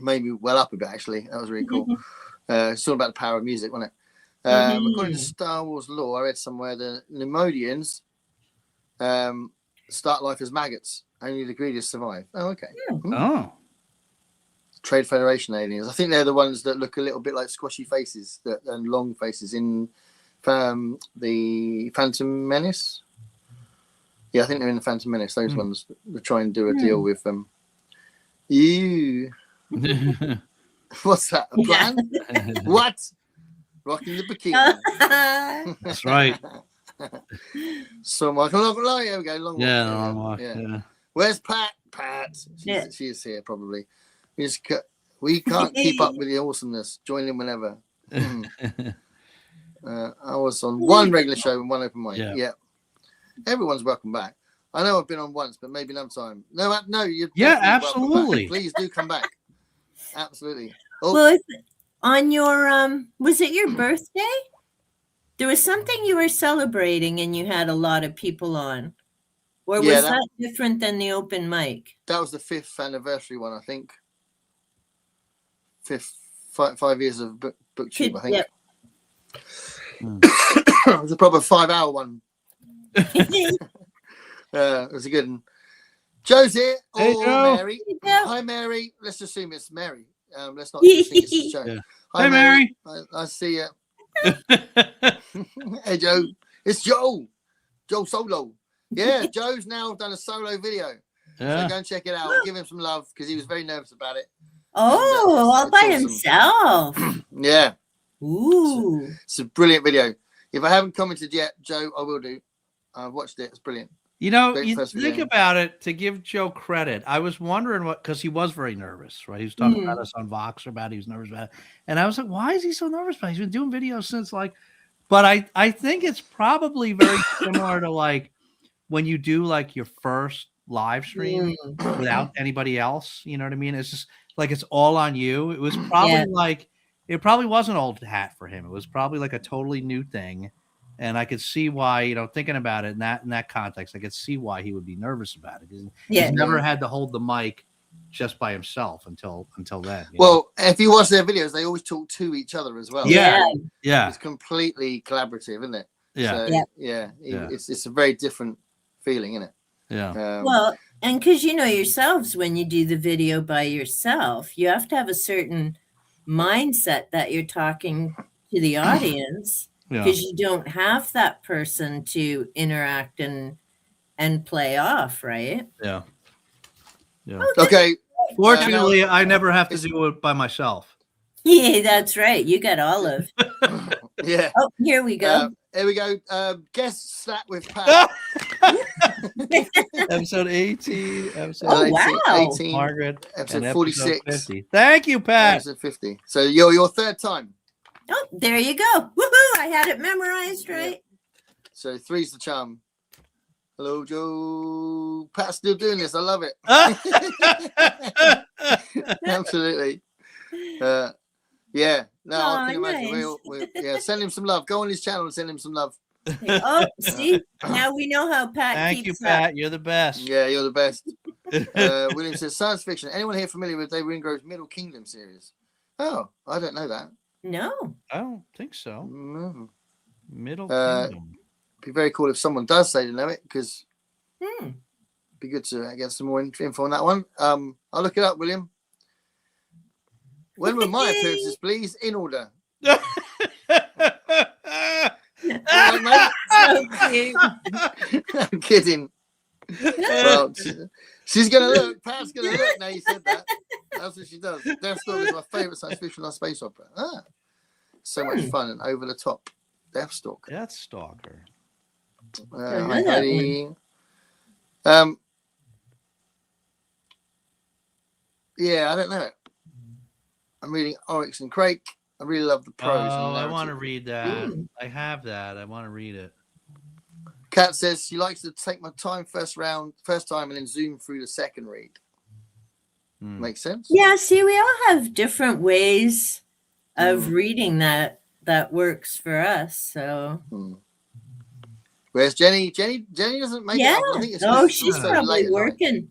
Made me well up a bit, actually. That was really cool. It's all about the power of music, wasn't it? According to Star Wars lore, I read somewhere the Nemodians start life as maggots. Only the greediest survive. Oh, okay. Oh. Trade Federation aliens. I think they're the ones that look a little bit like squashy faces and long faces in the Phantom Menace. Yeah, I think they're in the Phantom Menace. Those ones that try and do a deal with them. Ew. What's that? A plan? What? Rocking the bikini. That's right. So Michael, here we go. Long walk. Yeah. Where's Pat? Pat. She's here probably. We can't keep up with the awesomeness. Join in whenever. I was on one regular show and one open mic. Yeah. Everyone's welcome back. I know I've been on once, but maybe another time. No, you're absolutely. Please do come back. Absolutely. Oh. Well, on your was it your birthday? There was something you were celebrating and you had a lot of people on. Or was that different than the open mic? That was the 5th anniversary one, I think. 5 years of BookTube, I think. Yep. It was a proper 5-hour one. It was a good one. Joe's here. Hey, Joe. Mary. Hi, Mary. Let's assume it's Mary. Let's not think it's Joe. Yeah. Hi, Hey, Mary. I see you. Hey, Joe. It's Joe. Joe Solo. Yeah, Joe's now done a solo video. Yeah. So go and check it out. Give him some love because he was very nervous about it. Oh, all by himself. Yeah. Ooh. It's a brilliant video. If I haven't commented yet, Joe, I will do. I've watched it. It's brilliant. You know, you think about it, to give Joe credit. I was wondering because he was very nervous, right? He was talking about us on Vox about it. He was nervous about it. And I was like, why is he so nervous about it? He's been doing videos since but I think it's probably very similar to when you do your first live stream without anybody else. You know what I mean? It's just it's all on you. It was probably it probably wasn't old hat for him. It was probably a totally new thing. And I could see why, thinking about it in that context, I could see why he would be nervous about it. He's never had to hold the mic just by himself until then. Well, if you watch their videos, they always talk to each other as well. Yeah. It's completely collaborative, isn't it? Yeah. So, it's a very different feeling, isn't it? Yeah. Well, and because yourselves, when you do the video by yourself, you have to have a certain mindset that you're talking to the audience. Because you don't have that person to interact and play off, right? Yeah. Okay. Fortunately, I never have to do it by myself. Yeah, that's right. You got Olive. Yeah. Oh, here we go. Here we go. Guest stat with Pat. Episode 18. Oh, wow. 18. Margaret. Episode 46. 50. Thank you, Pat. Episode 50. So your third time. Oh, there you go. Woohoo! I had it memorized, right? So 3's the charm. Hello, Joe. Pat's still doing this. I love it. Absolutely. Yeah. No, I can imagine. Nice. Send him some love. Go on his channel and send him some love. Oh, see? Now we know how Pat Thank keeps you, Pat. up. You're the best. Yeah, you're the best. William says, science fiction. Anyone here familiar with David Wingrove's Middle Kingdom series? Oh, I don't know that. No. I don't think so. No. Middle Kingdom. Be very cool if someone does say they know it, because Hmm. it'd be good to get some more info on that one. I'll look it up, William. When were my appearances, please? In order. All right, mate. So cute. I'm kidding. Well, she's going to look. Pat's going to look now you said that. That's what she does. Deathstalker is my favourite science fiction and space opera. So much fun and over the top. Deathstalker. Deathstalker. Yeah, I don't know. I'm reading Oryx and Crake. I really love the prose. Oh, and I want to narrative. read that. I have that. I want to read it. Kat says she likes to take my time first time, and then zoom through the second read. Makes sense? Yeah, see, we all have different ways of reading that works for us. So Whereas Jenny doesn't make it up. I think it's she's so probably late at night. working.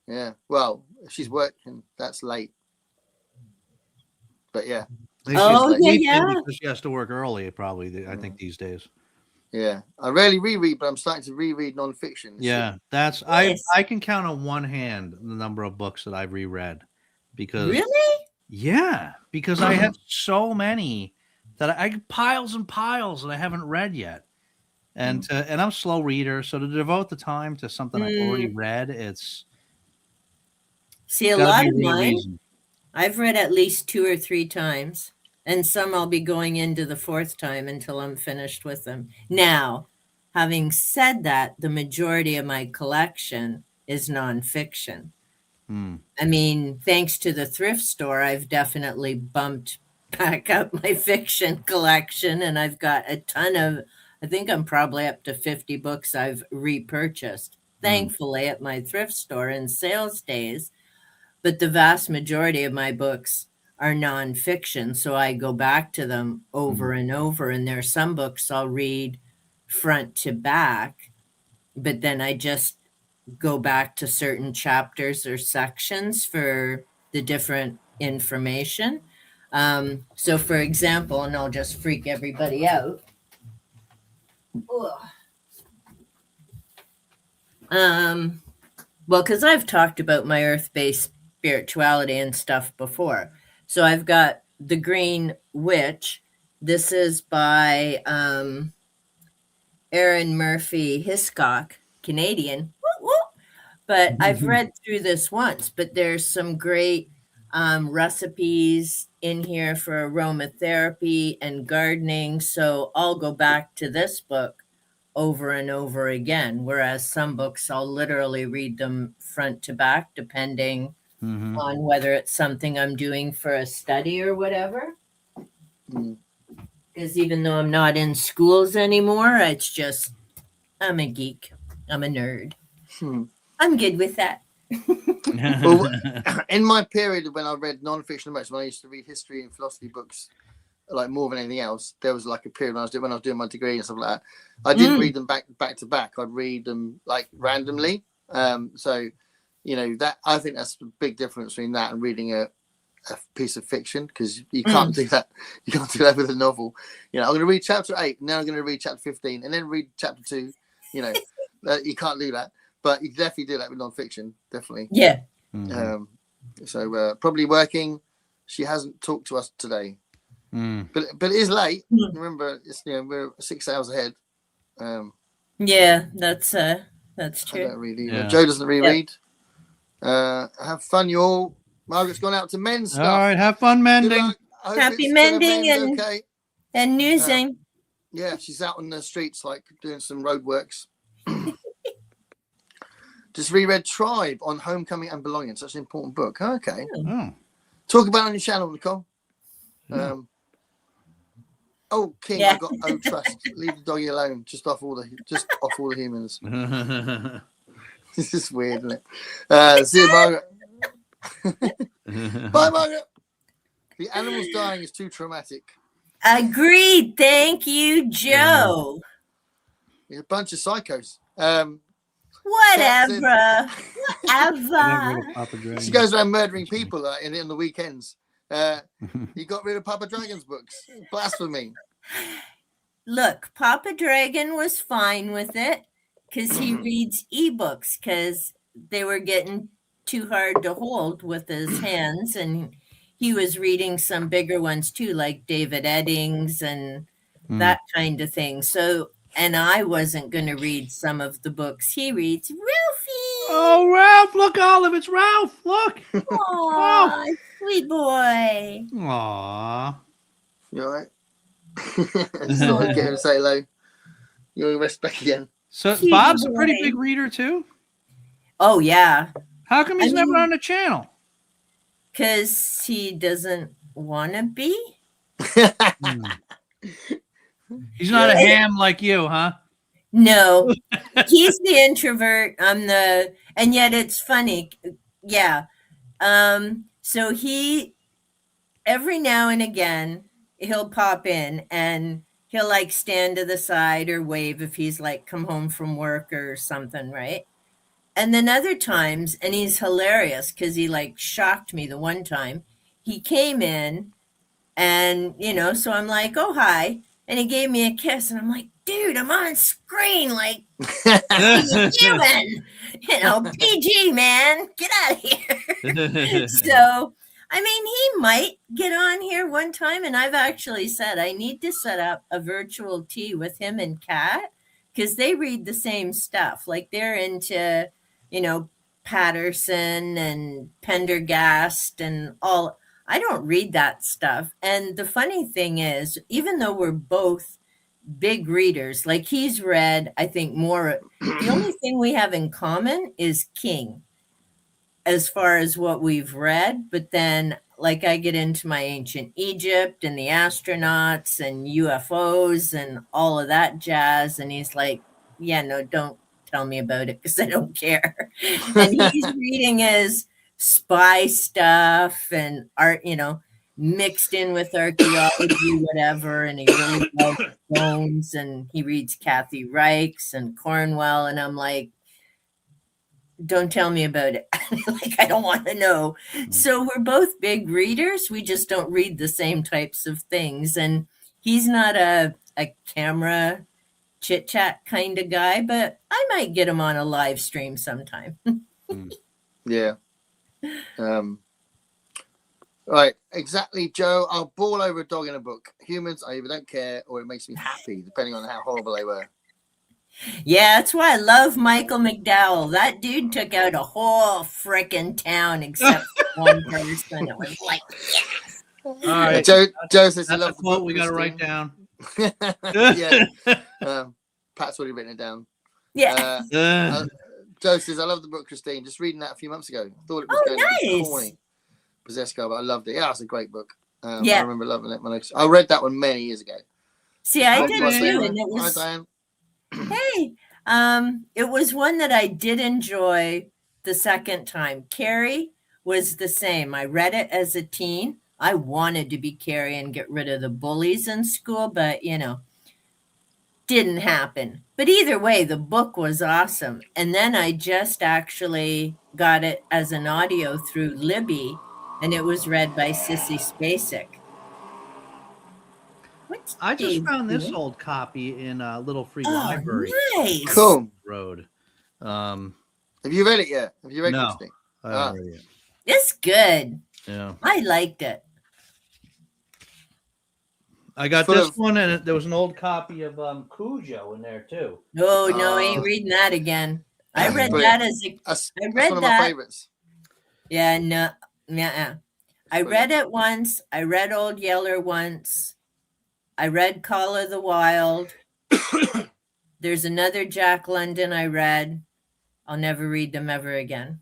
Yeah. Well, if she's working, that's late. But yeah. Oh, yeah. Because she has to work early, probably, I think, these days. Yeah. I rarely reread, but I'm starting to reread nonfiction. Yeah, that's I can count on one hand the number of books that I've reread. Because because I have so many that I piles and piles that I haven't read yet. And and I'm a slow reader, so to devote the time to something I've already read, it's a lot of mine I've read at least 2 or 3 times, and some I'll be going into the 4th time until I'm finished with them. Now, having said that, the majority of my collection is nonfiction. I mean, thanks to the thrift store, I've definitely bumped back up my fiction collection, and I've got a ton of, I think I'm probably up to 50 books I've repurchased, thankfully, at my thrift store in sales days. But the vast majority of my books are nonfiction, so I go back to them over and over. And there are some books I'll read front to back, but then I just go back to certain chapters or sections for the different information. So, for example, and I'll just freak everybody out. Well, because I've talked about my earth-based spirituality and stuff before. So I've got The Green Witch. This is by Erin Murphy Hiscock, Canadian. But I've read through this once, but there's some great recipes in here for aromatherapy and gardening. So I'll go back to this book over and over again, whereas some books I'll literally read them front to back, depending on whether it's something I'm doing for a study or whatever. Because even though I'm not in schools anymore, it's just, I'm a geek. I'm a nerd. I'm good with that. Well, in my period when I read nonfiction books, when I used to read history and philosophy books, like more than anything else, there was like a period when I was doing my degree and stuff like that. I didn't read them back to back. I'd read them like randomly. So, you know, that I think that's a big difference between that and reading a piece of fiction, because you can't do that. You can't do that with a novel. You know, I'm going to read chapter 8, and then I'm going to read chapter 15, and then read chapter 2. You know, you can't do that. But you definitely do that with nonfiction. Definitely. Yeah. So probably working. She hasn't talked to us today. But it is late. Remember, it's we're 6 hours ahead. Yeah, that's true. I don't read either. Joe doesn't reread. Have fun, you all. Margaret's gone out to mend stuff. All right, have fun mending. Happy mending and newsing. Yeah, she's out on the streets, like doing some road works. Just reread Tribe on Homecoming and Belonging. Such an important book. Okay. Talk about it on your channel, Nicole. King, I got trust. Leave the doggy alone. Just off all the humans. This is weird, isn't it? See you, Margaret. Bye, Margaret. The animals dying is too traumatic. Agreed. Thank you, Joe. You're a bunch of psychos. Whatever. She goes around murdering people in the weekends. You got rid of Papa Dragon's books. Blasphemy. look, Papa Dragon was fine with it because he reads ebooks because they were getting too hard to hold with his hands. And he was reading some bigger ones too, like David Eddings and that kind of thing. So, and I wasn't going to read some of the books he reads. Ralphie! Oh, Ralph! Look, Olive, it's Ralph. Look. Aw, sweet boy. Aw. You all right? It's not like getting to say hello. You're rest back again. So Cutie Bob's a boy. pretty big reader too. Oh, yeah. How come he's I never mean- on the channel? Because he doesn't want to be. He's not a ham like you, huh? No, he's the introvert. I'm the, and yet it's funny. Yeah. So he, every now and again, he'll pop in and he'll like stand to the side or wave if he's like come home from work or something, right? And then other times, and he's hilarious because he like shocked me the one time. He came in and, you know, so I'm like, oh, hi. And he gave me a kiss. And I'm like, dude, I'm on screen. Like, what are you doing? You know, PG, man, get out of here. So, I mean, he might get on here one time. And I've actually said I need to set up a virtual tea with him and Kat because they read the same stuff. Like, they're into, you know, Patterson and Pendergast and all. I don't read that stuff. And the funny thing is, even though we're both big readers, like he's read, I think, more. The only thing we have in common is King as far as what we've read. But then, like, I get into my ancient Egypt and the astronauts and UFOs and all of that jazz. And he's like, yeah, no, don't tell me about it because I don't care. And he's reading his spy stuff and art, you know, mixed in with archaeology, whatever. And he really loves bones and he reads Kathy Reichs and Cornwell. And I'm like, don't tell me about it. Like, I don't want to know. So we're both big readers. We just don't read the same types of things. And he's not a camera chit chat kind of guy, but I might get him on a live stream sometime. Yeah. Right, exactly, Joe. I'll bawl over a dog in a book. Humans, I either don't care or it makes me happy, depending on how horrible they were. Yeah, that's why I love Michael McDowell. That dude took out a whole frickin' town except for one person. It was like, yes. All right. Joe says he That's a loves the quote book. we got to write down. Yeah. Pat's already written it down. Yeah. Joe says, I love the book, Christine. Just reading that a few months ago. I thought it was going to be corny. Possessed Girl, but I loved it. Yeah, it's a great book. I remember loving it. I read that one many years ago. See, I did Hi, too. Diane. And it was, Hi, Diane. hey, it was one that I did enjoy the second time. Carrie was the same. I read it as a teen. I wanted to be Carrie and get rid of the bullies in school, but, you know, didn't happen. But either way, the book was awesome. And then I just actually got it as an audio through Libby, and it was read by Sissy Spacek. I just found this old copy in a little free library. Nice. Cool. Road. Have you read it yet? Have you read No. Christine? I haven't read it yet. It's good. Yeah. I liked it. I got Full this of- one, and there was an old copy of Cujo in there too. No, I ain't reading that again. I read Brilliant. that as a That's read one of that. my favorites. Yeah, no, nuh-uh. I read it once. I read Old Yeller once. I read Call of the Wild. There's another Jack London I read. I'll never read them ever again.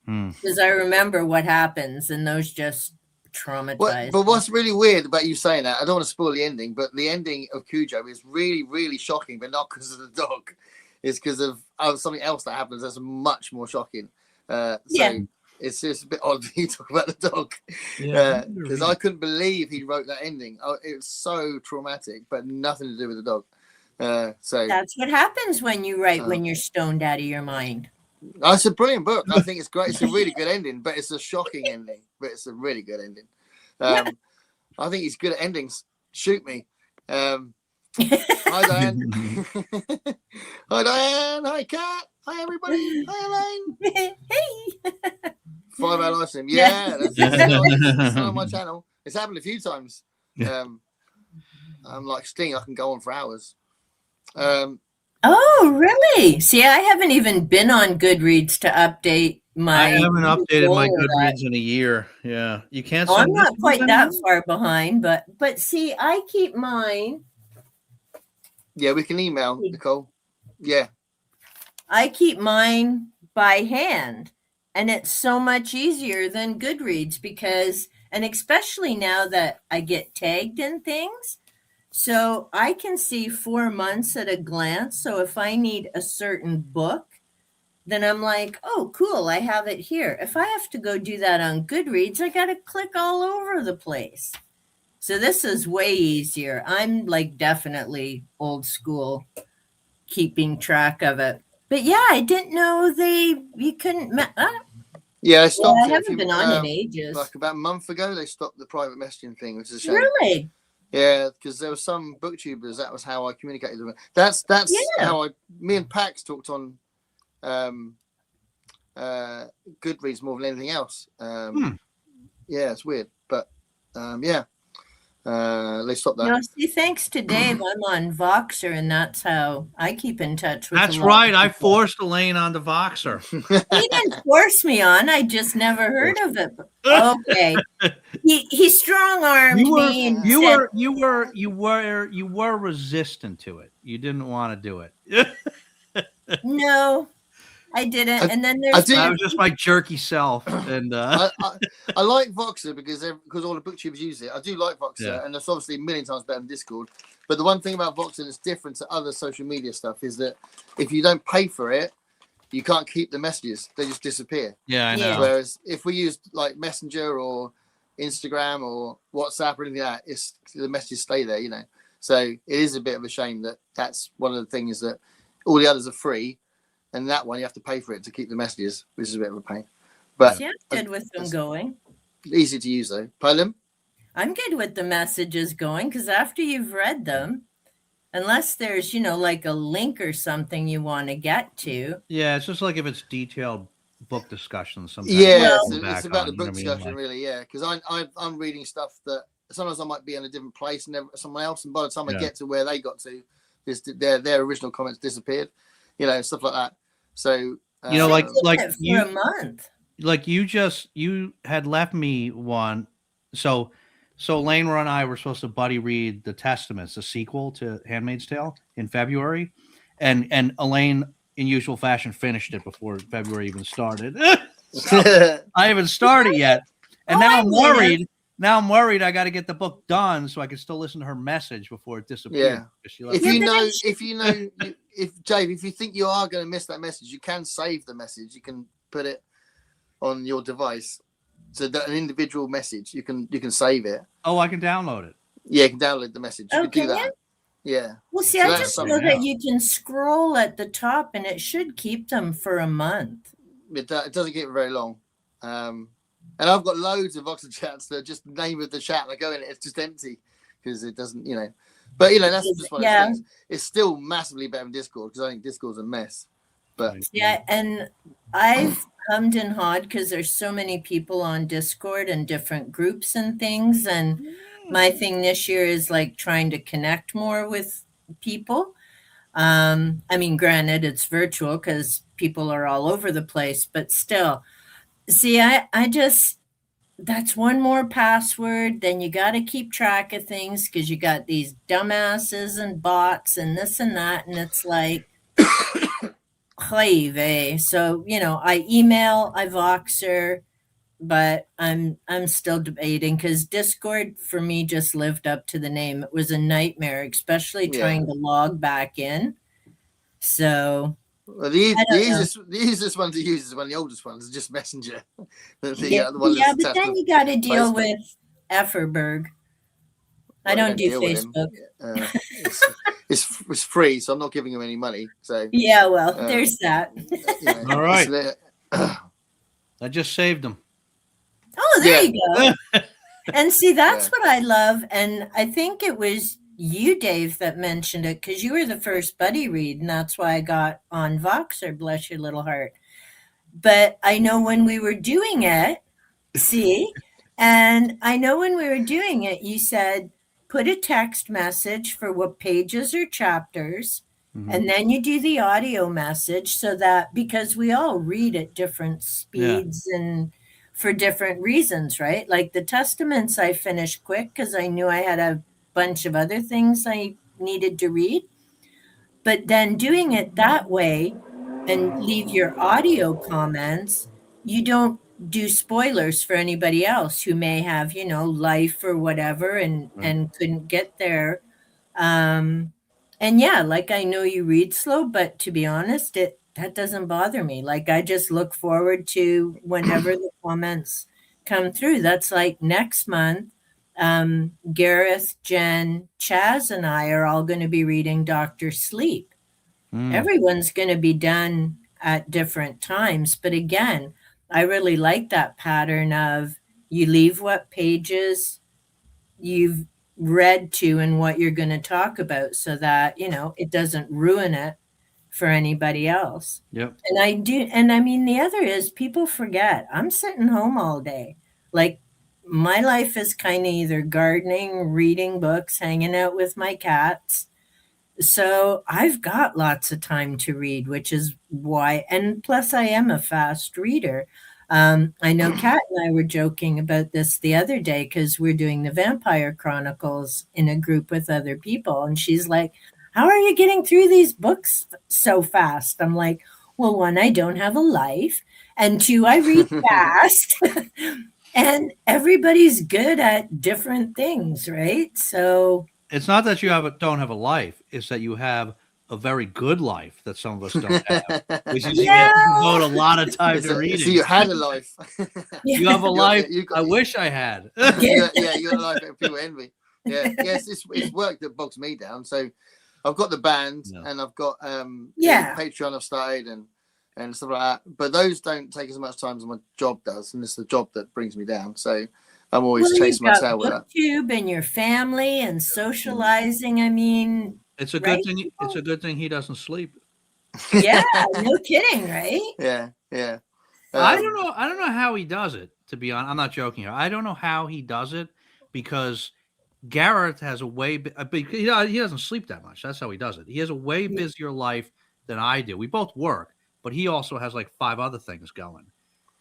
Because I remember what happens, and those just traumatized. But what's really weird about you saying that, I don't want to spoil the ending, but the ending of Cujo is really, really shocking, but not because of the dog. It's because of something else that happens that's much more shocking. It's just a bit odd that you talk about the dog. Because I couldn't believe he wrote that ending. It was so traumatic, but nothing to do with the dog. So that's what happens when you write when you're stoned out of your mind. It's a brilliant book. I think it's great. It's a really good ending, but it's a shocking ending. But it's a really good ending. I think he's good at endings. Shoot me. Hi, Diane. Hi, Diane. Hi, Kat. Hi, everybody. Hi, Elaine. Hey. 5-hour live stream. Yeah. Yeah, it's not on my channel. It's happened a few times. I'm like Sting. I can go on for hours. Oh, really? See, I haven't even been on Goodreads to update my. I haven't updated my goal of that. Goodreads in a year. Yeah, you can't. Oh, I'm send not this quite one that anymore? far behind, but see, I keep mine. Yeah, we can email Nicole. Yeah. I keep mine by hand, and it's so much easier than Goodreads because, and especially now that I get tagged in things, so I can see 4 months at a glance. So if I need a certain book, then I'm like, oh, cool, I have it here. If I have to go do that on Goodreads, I got to click all over the place. So this is way easier. I'm like definitely old school keeping track of it. But yeah, I didn't know you couldn't. Yeah, I stopped I it. haven't been on in ages. Like about a month ago, they stopped the private messaging thing, which is a shame. Really? Yeah, because there were some booktubers. That was how I communicated with them. That's how me and Pax talked on Goodreads more than anything else. Yeah, it's weird, but yeah, they stopped that. No, see, thanks to Dave, I'm on Voxer, and that's how I keep in touch with. That's right. I forced Elaine on the Voxer. He didn't force me on. I just never heard of it. Okay, he strong armed me. And you were resistant to it. You didn't want to do it. No, I didn't. And then there's I was just my jerky self. And I like Voxer because all the booktubers use it. I do like Voxer, Yeah. and it's obviously a million times better than Discord. But the one thing about Voxer that's different to other social media stuff is that if you don't pay for it, you can't keep the messages. They just disappear. Yeah, I know. Whereas if we use like Messenger or Instagram or WhatsApp or anything like that, the messages stay there, you know. So it is a bit of a shame that that's one of the things that all the others are free, and that one you have to pay for it to keep the messages, which is a bit of a pain. But yeah, I'm good with them going. Easy to use though. Pardon? I'm good with the messages going because after you've read them, unless there's, like a link or something you want to get to. Yeah, it's just like if it's detailed book discussions. Sometimes it's about the book discussion, really. Yeah, because I'm reading stuff that sometimes I might be in a different place and someone else, and by the time I get to where they got to, their original comments disappeared. Stuff like that. So like you for a month. Like you had left me one. So Elaine and I were supposed to buddy read the Testaments, the sequel to Handmaid's Tale, in February, and Elaine, in usual fashion, finished it before February even started. So I haven't started yet, and now I'm worried. Now I'm worried I got to get the book done so I can still listen to her message before it disappears. Yeah. If you think you are going to miss that message, you can save the message. You can put it on your device. So that an individual message, you can save it. Oh, I can download it. Yeah, you can download the message. You can do that. Yeah. Well, see, I just know that you can scroll at the top and it should keep them for a month. It doesn't keep it very long. And I've got loads of Voxer chats that just the name of the chat. I go in, it's just empty because it doesn't, But that's just one of the things. It's still massively better than Discord because I think Discord's a mess. But yeah, and I've hummed and hawed because there's so many people on Discord and different groups and things. And my thing this year is like trying to connect more with people. I mean, granted, it's virtual because people are all over the place, but still. See, I just, that's one more password. Then you got to keep track of things because you got these dumbasses and bots and this and that. And it's like, so, I email, I Voxer, but I'm still debating because Discord for me just lived up to the name. It was a nightmare, especially trying to log back in. So. Well, the easiest one to use is one of the oldest ones, is just Messenger. But then you got to deal with Efferberg. I don't do Facebook. It's free, so I'm not giving him any money. So there's that. All right, I just saved them. Oh, there you go. And see, that's what I love, and I think it was you, Dave, that mentioned it because you were the first buddy read, and that's why I got on Voxer, bless your little heart. But I know when we were doing it, see, and I know when we were doing it, you said put a text message for what pages or chapters, and then you do the audio message so that because we all read at different speeds and for different reasons, right? Like the Testaments, I finished quick because I knew I had a bunch of other things I needed to read. But then doing it that way and leave your audio comments, you don't do spoilers for anybody else who may have, life or whatever and couldn't get there. And yeah, like I know you read slow, but to be honest, that doesn't bother me. Like I just look forward to whenever the comments come through. That's like next month. Gareth, Jen, Chaz, and I are all going to be reading Doctor Sleep. Everyone's going to be done at different times. But again, I really like that pattern of you leave what pages you've read to and what you're going to talk about so that, it doesn't ruin it for anybody else. Yep. And I do. And I mean, the other is people forget I'm sitting home all day. Like my life is kind of either gardening, reading books, hanging out with my cats. So I've got lots of time to read, which is why, and plus I am a fast reader. I know Kat and I were joking about this the other day because we're doing the Vampire Chronicles in a group with other people. And she's like, how are you getting through these books so fast? I'm like, well, one, I don't have a life. And two, I read fast. And everybody's good at different things, right? So it's not that you don't have a life. It's that you have a very good life that some of us don't have. Which is you devote a lot of time to reading. So you had a life. You have a life. I wish I had. You got a life that people envy. Yeah. Yes, it's work that bogs me down. So I've got the band and I've got Patreon I've started and stuff like that. But those don't take as much time as my job does, and it's the job that brings me down. So I'm always chasing my tail with that. YouTube and your family and socializing. I mean, it's a good thing. It's a good thing he doesn't sleep. Yeah, no kidding, right? Yeah. I don't know how he does it. To be honest, I'm not joking here. I don't know how he does it because Garrett has a way. He doesn't sleep that much. That's how he does it. He has a way busier life than I do. We both work, but he also has like 5 other things going,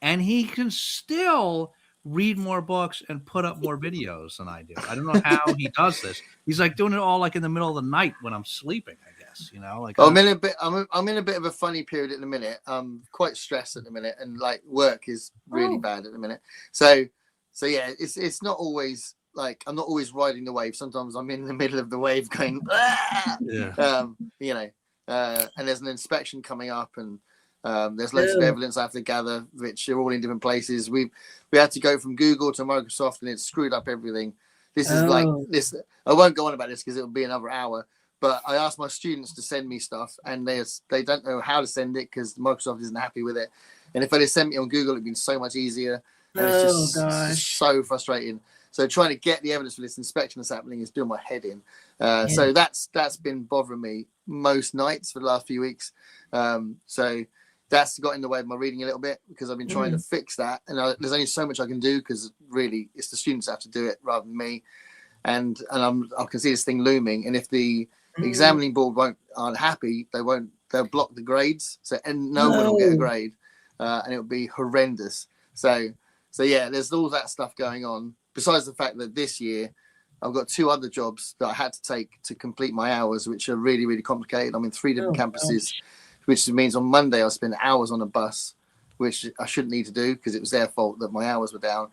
and he can still read more books and put up more videos than I do. I don't know how he does this. He's like doing it all like in the middle of the night when I'm sleeping, I guess, like I'm in a bit of a funny period at the minute. I'm quite stressed at the minute and like work is really bad at the minute. So yeah, it's not always like I'm not always riding the wave. Sometimes I'm in the middle of the wave going and there's an inspection coming up and there's loads of evidence I have to gather, which are all in different places. We had to go from Google to Microsoft, and it screwed up everything. This is like this. I won't go on about this because it'll be another hour. But I asked my students to send me stuff, and they don't know how to send it because Microsoft isn't happy with it. And if they'd sent me on Google, it'd been so much easier. And it's just so frustrating. So trying to get the evidence for this inspection that's happening is doing my head in. So that's been bothering me most nights for the last few weeks. So that's got in the way of my reading a little bit because I've been trying to fix that. And there's only so much I can do because really it's the students that have to do it rather than me. And I can see this thing looming. And if the examining board aren't happy, they'll block the grades. And no one will get a grade. And it'll be horrendous. So yeah, there's all that stuff going on. Besides the fact that this year I've got 2 other jobs that I had to take to complete my hours, which are really, really complicated. I'm in 3 different campuses. Which means on Monday I'll spend hours on a bus, which I shouldn't need to do because it was their fault that my hours were down.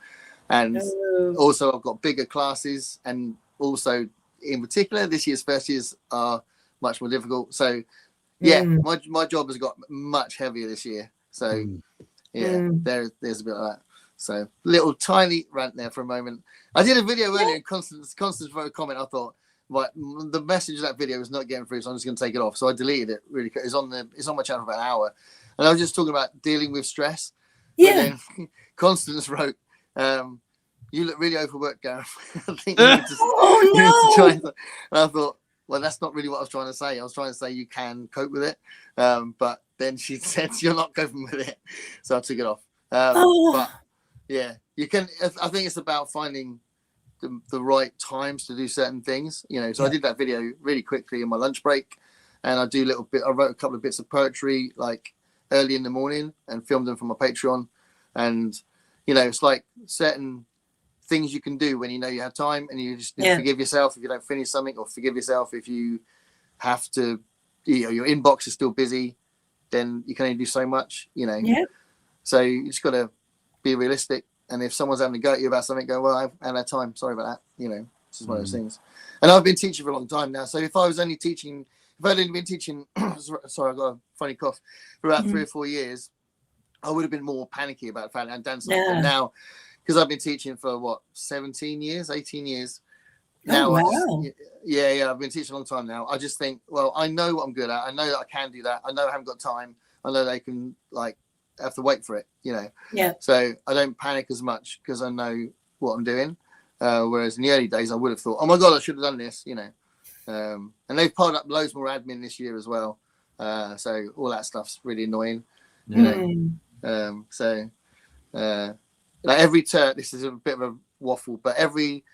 And also I've got bigger classes, and also in particular this year's first years are much more difficult. So yeah, my job has got much heavier this year. So there's a bit of that. So little tiny rant there for a moment. I did a video earlier and Constance wrote a comment. I thought, right, the message of that video is not getting through, so I'm just going to take it off. So I deleted it really quick. It's on my channel for about an hour. And I was just talking about dealing with stress. Yeah. But then Constance wrote, you look really overworked, Gareth. I think you need to, Oh you need to try. no! And I thought, well, that's not really what I was trying to say. I was trying to say you can cope with it. But then she said you're not coping with it, so I took it off. Oh. But yeah, you can. I think it's about finding the right times to do certain things. You know, so I did that video really quickly in my lunch break, and I wrote a couple of bits of poetry like early in the morning and filmed them for my Patreon. And you know, it's like certain things you can do when you know you have time, and you just need to forgive yourself if you don't finish something, or forgive yourself if you have to, you know, your inbox is still busy, then you can only do so much, you know. So you just got to be realistic, and if someone's having to go at you about something, go, well, I've had time, sorry about that, you know. It's just one of those things. And I've been teaching for a long time now, so if I'd only been teaching sorry, I've got a funny cough, for about 3 or 4 years, I would have been more panicky about the fact that I'd done something. But now, because I've been teaching for what, 18 years now. Wow. I've been teaching a long time now. I just think, well, I know what I'm good at. I know that I can do that. I know I haven't got time. I know they can like have to wait for it, you know. So I don't panic as much because I know what I'm doing. Whereas in the early days, I would have thought, oh my god, I should have done this, you know. And they've piled up loads more admin this year as well. So all that stuff's really annoying, you know. Like every term, this is a bit of a waffle, but every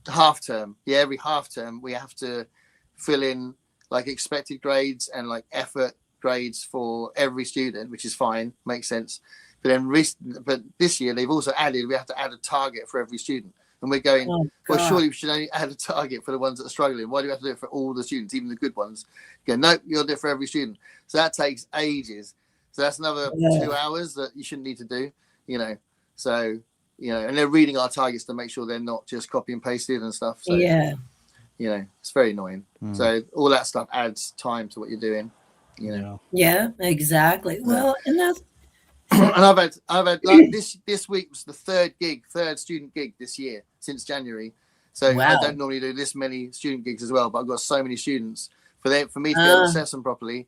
half term, we have to fill in like expected grades and like effort grades for every student, which is fine, makes sense. But this year they've also added, we have to add a target for every student, and we're going, well, surely we should only add a target for the ones that are struggling. Why do we have to do it for all the students, even the good ones? Go, no, you'll do it for every student. So that takes ages. So that's another 2 hours that you shouldn't need to do, you know. So, you know, and they're reading our targets to make sure they're not just copy and pasted and stuff. So, you know, it's very annoying. So all that stuff adds time to what you're doing, you know. Yeah, exactly. Well, and that's and I've had like, this week was the third student gig this year since January. So I don't normally do this many student gigs as well, but I've got so many students for me to be able to assess them properly.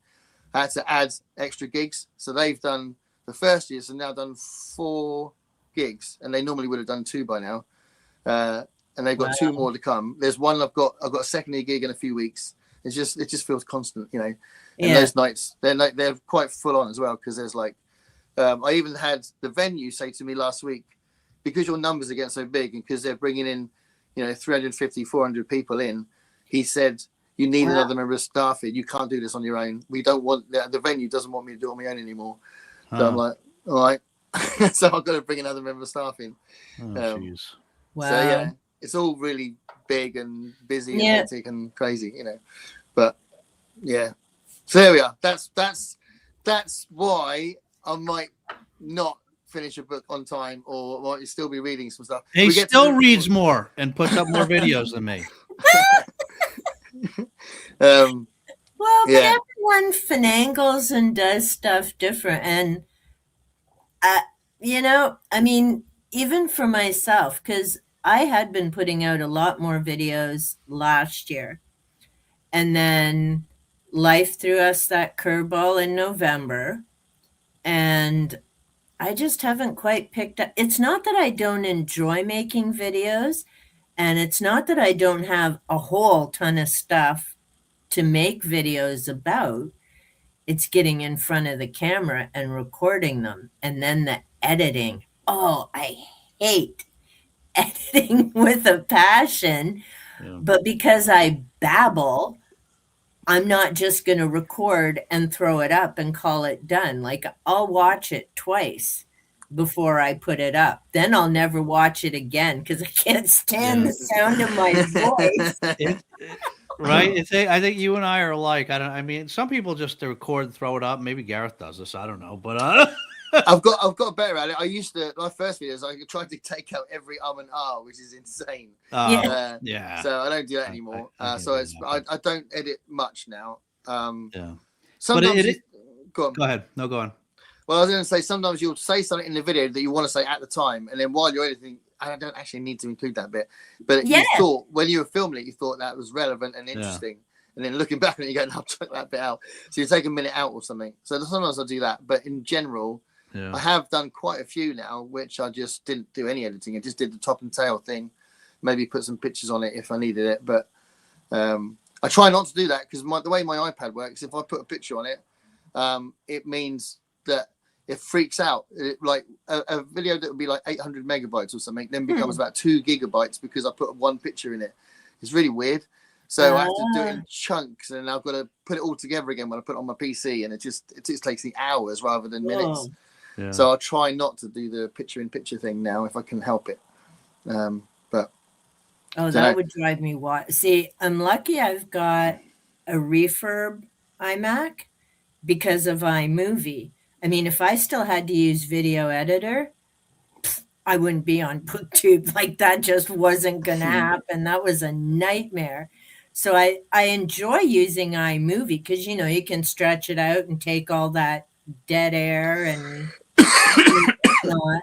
I had to add extra gigs. So they've done the first years and now done 4 gigs, and they normally would have done 2 by now. And they've got 2 more to come. There's one I've got a second year gig in a few weeks. It just feels constant, you know. And those nights they're quite full on as well, because there's like I even had the venue say to me last week, because your numbers are getting so big and because they're bringing in, you know, 350, 400 people in, he said, you need another member of staff in. You can't do this on your own. We don't want the venue doesn't want me to do it on my own anymore. So I'm like, all right. So I've got to bring another member of staff in. Wow. So yeah, it's all really big and busy and hectic and crazy, you know. But yeah, so there we are. That's why I might not finish a book on time, or might still be reading some stuff. He still reads more and puts up more videos than me. Well, but everyone finagles and does stuff different. And, you know, I mean, even for myself, because I had been putting out a lot more videos last year. And then life threw us that curveball in November. And I just haven't quite picked up. It's not that I don't enjoy making videos. And it's not that I don't have a whole ton of stuff to make videos about. It's getting in front of the camera and recording them. And then the editing. Oh, I hate editing with a passion. But because I babble, I'm not just going to record and throw it up and call it done. Like, I'll watch it twice before I put it up. Then I'll never watch it again because I can't stand the sound of my voice. Right? I think you and I are alike. I mean, some people just record and throw it up. Maybe Gareth does this. I don't know, but I've got better at it. I used to, my first videos, I tried to take out every and which is insane. So I don't do that anymore. So I don't edit much now. Sometimes go ahead. No, go on. Well, I was going to say, sometimes you'll say something in the video that you want to say at the time, and then while you're editing, I don't actually need to include that bit. But you thought, when you were filming it, you thought that was relevant and interesting. And then looking back on it, you go, no, I took that bit out. So you take a minute out or something. So sometimes I'll do that. But in general, I have done quite a few now, which I just didn't do any editing. I just did the top and tail thing, maybe put some pictures on it if I needed it. But I try not to do that because the way my iPad works, if I put a picture on it, it means that it freaks out. Like a video that would be like 800 megabytes or something, then becomes about 2 gigabytes because I put one picture in it. It's really weird. So I have to do it in chunks, and I've got to put it all together again when I put it on my PC, and it just takes me hours rather than minutes. Yeah. So I'll try not to do the picture-in-picture thing now if I can help it. But that would drive me wild. See, I'm lucky I've got a refurb iMac because of iMovie. I mean, if I still had to use video editor, I wouldn't be on BookTube. Like, that just wasn't going to happen. That was a nightmare. So I enjoy using iMovie because, you know, you can stretch it out and take all that dead air and whatnot.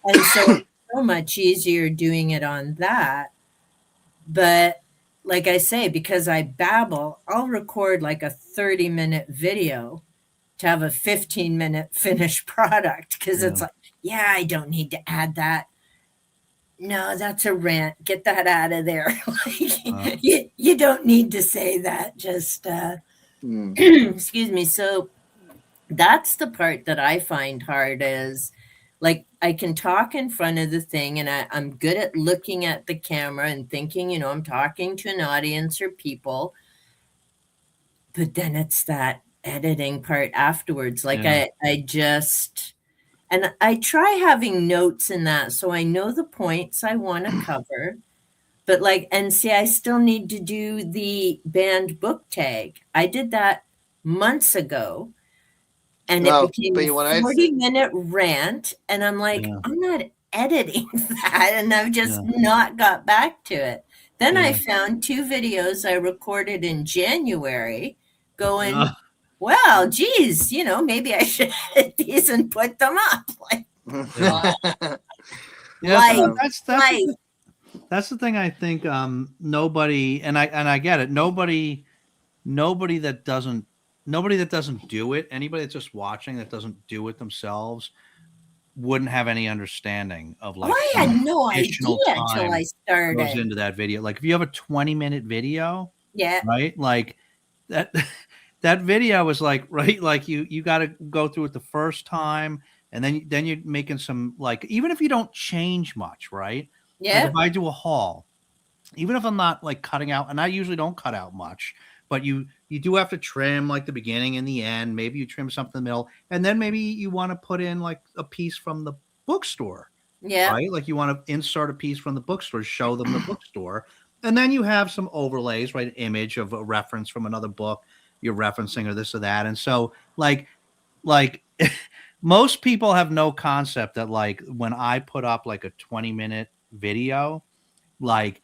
And so it's so much easier doing it on that. But like I say, because I babble, I'll record like a 30-minute video to have a 15-minute finished product because it's like, I don't need to add that. No, that's a rant. Get that out of there. You don't need to say that. Just excuse me. So that's the part that I find hard is like I can talk in front of the thing and I'm good at looking at the camera and thinking, you know, I'm talking to an audience or people. But then it's that editing part afterwards. Like I just... And I try having notes in that so I know the points I want to cover. But like, and see, I still need to do the banned book tag. I did that months ago. And it became a 40-minute rant. And I'm like, I'm not editing that. And I've just not got back to it. Then I found 2 videos I recorded in January going... Well, geez, you know, maybe I should edit these and put them up. Like, that's the thing. I think nobody, and I get it. Nobody that doesn't do it. Anybody that's just watching that doesn't do it themselves wouldn't have any understanding of like. I had no idea until I started. Goes into that video. Like if you have a 20-minute video, right, like that. That video was like, right, like you got to go through it the first time, and then you're making some, like, even if you don't change much, right? Yeah. Like if I do a haul, even if I'm not like cutting out, and I usually don't cut out much, but you do have to trim like the beginning and the end. Maybe you trim something in the middle, and then maybe you want to put in like a piece from the bookstore. Yeah. Right? Like you want to insert a piece from the bookstore, show them the bookstore, and then you have some overlays, right? An image of a reference from another book you're referencing or this or that. And so like most people have no concept that like when I put up like a 20-minute video, like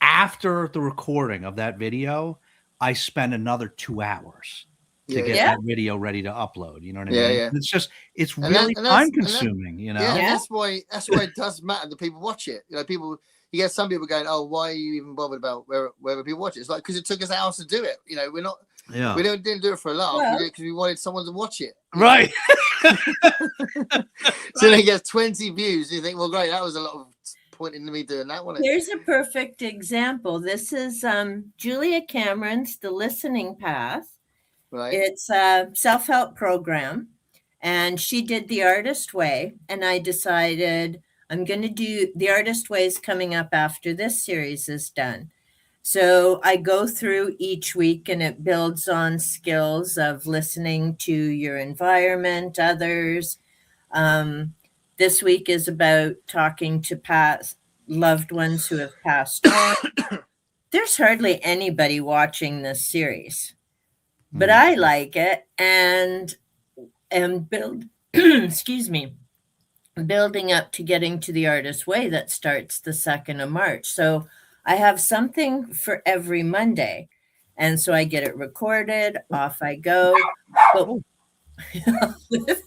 after the recording of that video, I spend another 2 hours to get that video ready to upload. You know what I mean? Yeah. It's really time consuming, you know? Yeah, that's why it does matter that people watch it. You know, you get some people going, oh, why are you even bothered about whether people watch it? It's like, because it took us hours to do it. You know, we didn't do it for a laugh. We did it because we wanted someone to watch it. Right. So then it gets 20 views. You think, well, great, that was a lot of pointing to me doing that one. Here's a perfect example. This is Julia Cameron's The Listening Path. Right. It's a self-help program, and she did The Artist Way, and I decided I'm going to do The Artist Way is coming up after this series is done. So I go through each week and it builds on skills of listening to your environment, others. This week is about talking to past loved ones who have passed on. There's hardly anybody watching this series, but I like it and excuse me, building up to getting to The Artist Way that starts the 2nd of March. So I have something for every Monday. And so I get it recorded, off I go. But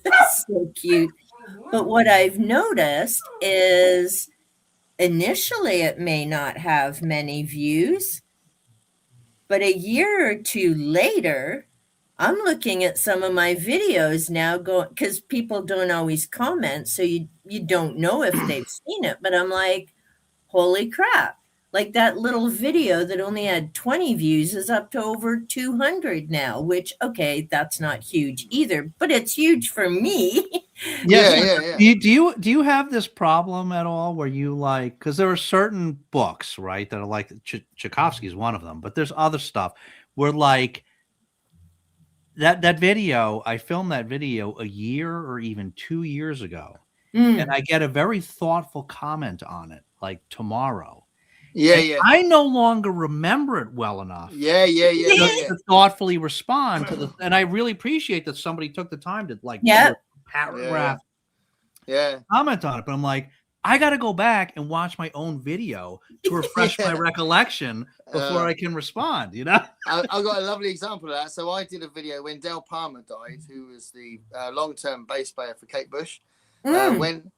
that's so cute. But what I've noticed is initially it may not have many views, but a year or 2 later, I'm looking at some of my videos now because people don't always comment, so you don't know if they've seen it, but I'm like, holy crap. Like that little video that only had 20 views is up to over 200 now, which, okay, that's not huge either, but it's huge for me. Yeah. Do you have this problem at all where you like, because there are certain books, right, that are like Tchaikovsky is one of them, but there's other stuff where like that video, I filmed that video a year or even 2 years ago, and I get a very thoughtful comment on it like tomorrow. Yeah. I no longer remember it well enough. Yeah. To thoughtfully respond to the, and I really appreciate that somebody took the time to like do a paragraph comment on it. But I'm like, I got to go back and watch my own video to refresh my recollection before I can respond. You know, I've got a lovely example of that. So I did a video when Del Palmer died, who was the long-term bass player for Kate Bush. When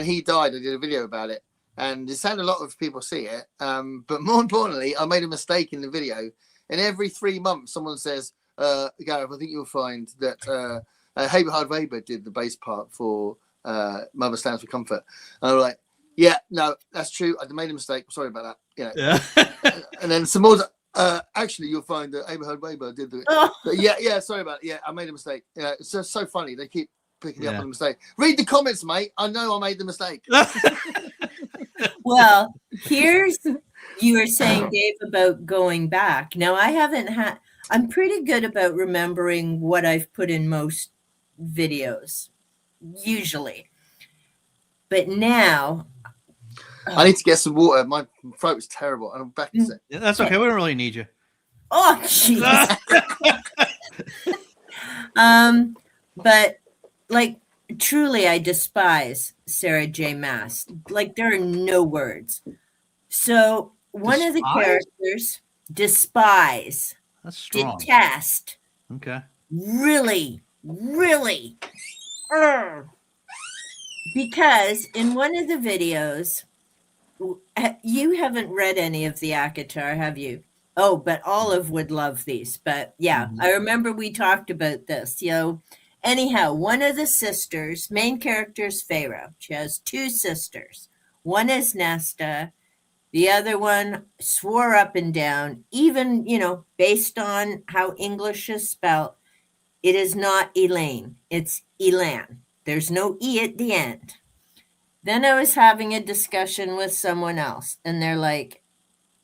he died, I did a video about it. And it's had a lot of people see it. But more importantly, I made a mistake in the video. And every 3 months, someone says, Gareth, I think you'll find that Haberhard Weber did the bass part for Mother Stands for Comfort. And I'm like, yeah, no, that's true. I made a mistake. Sorry about that. Yeah. And then some more, actually, you'll find that Haberhard Weber did the. Yeah, sorry about it. Yeah, I made a mistake. Yeah, it's just so funny. They keep picking up on the mistake. Read the comments, mate. I know I made the mistake. Well, you were saying, Dave, about going back. Now, I'm pretty good about remembering what I've put in most videos, usually. But now... I need to get some water. My throat is terrible. I'm back in a sec. Yeah, that's okay. We don't really need you. Oh, jeez. But, like, truly, I despise Sarah J. Maas. Like, there are no words. So one of the characters, despise. That's strong. Detest. Okay. Really. Because in one of the videos, you haven't read any of the ACOTAR, have you? Oh, but Olive would love these. But yeah, I remember we talked about this, Anyhow, one of the sisters, main character is Feyre. She has 2 sisters. One is Nesta. The other one swore up and down, even, based on how English is spelled, it is not Elaine. It's Elaine. There's no E at the end. Then I was having a discussion with someone else, and they're like,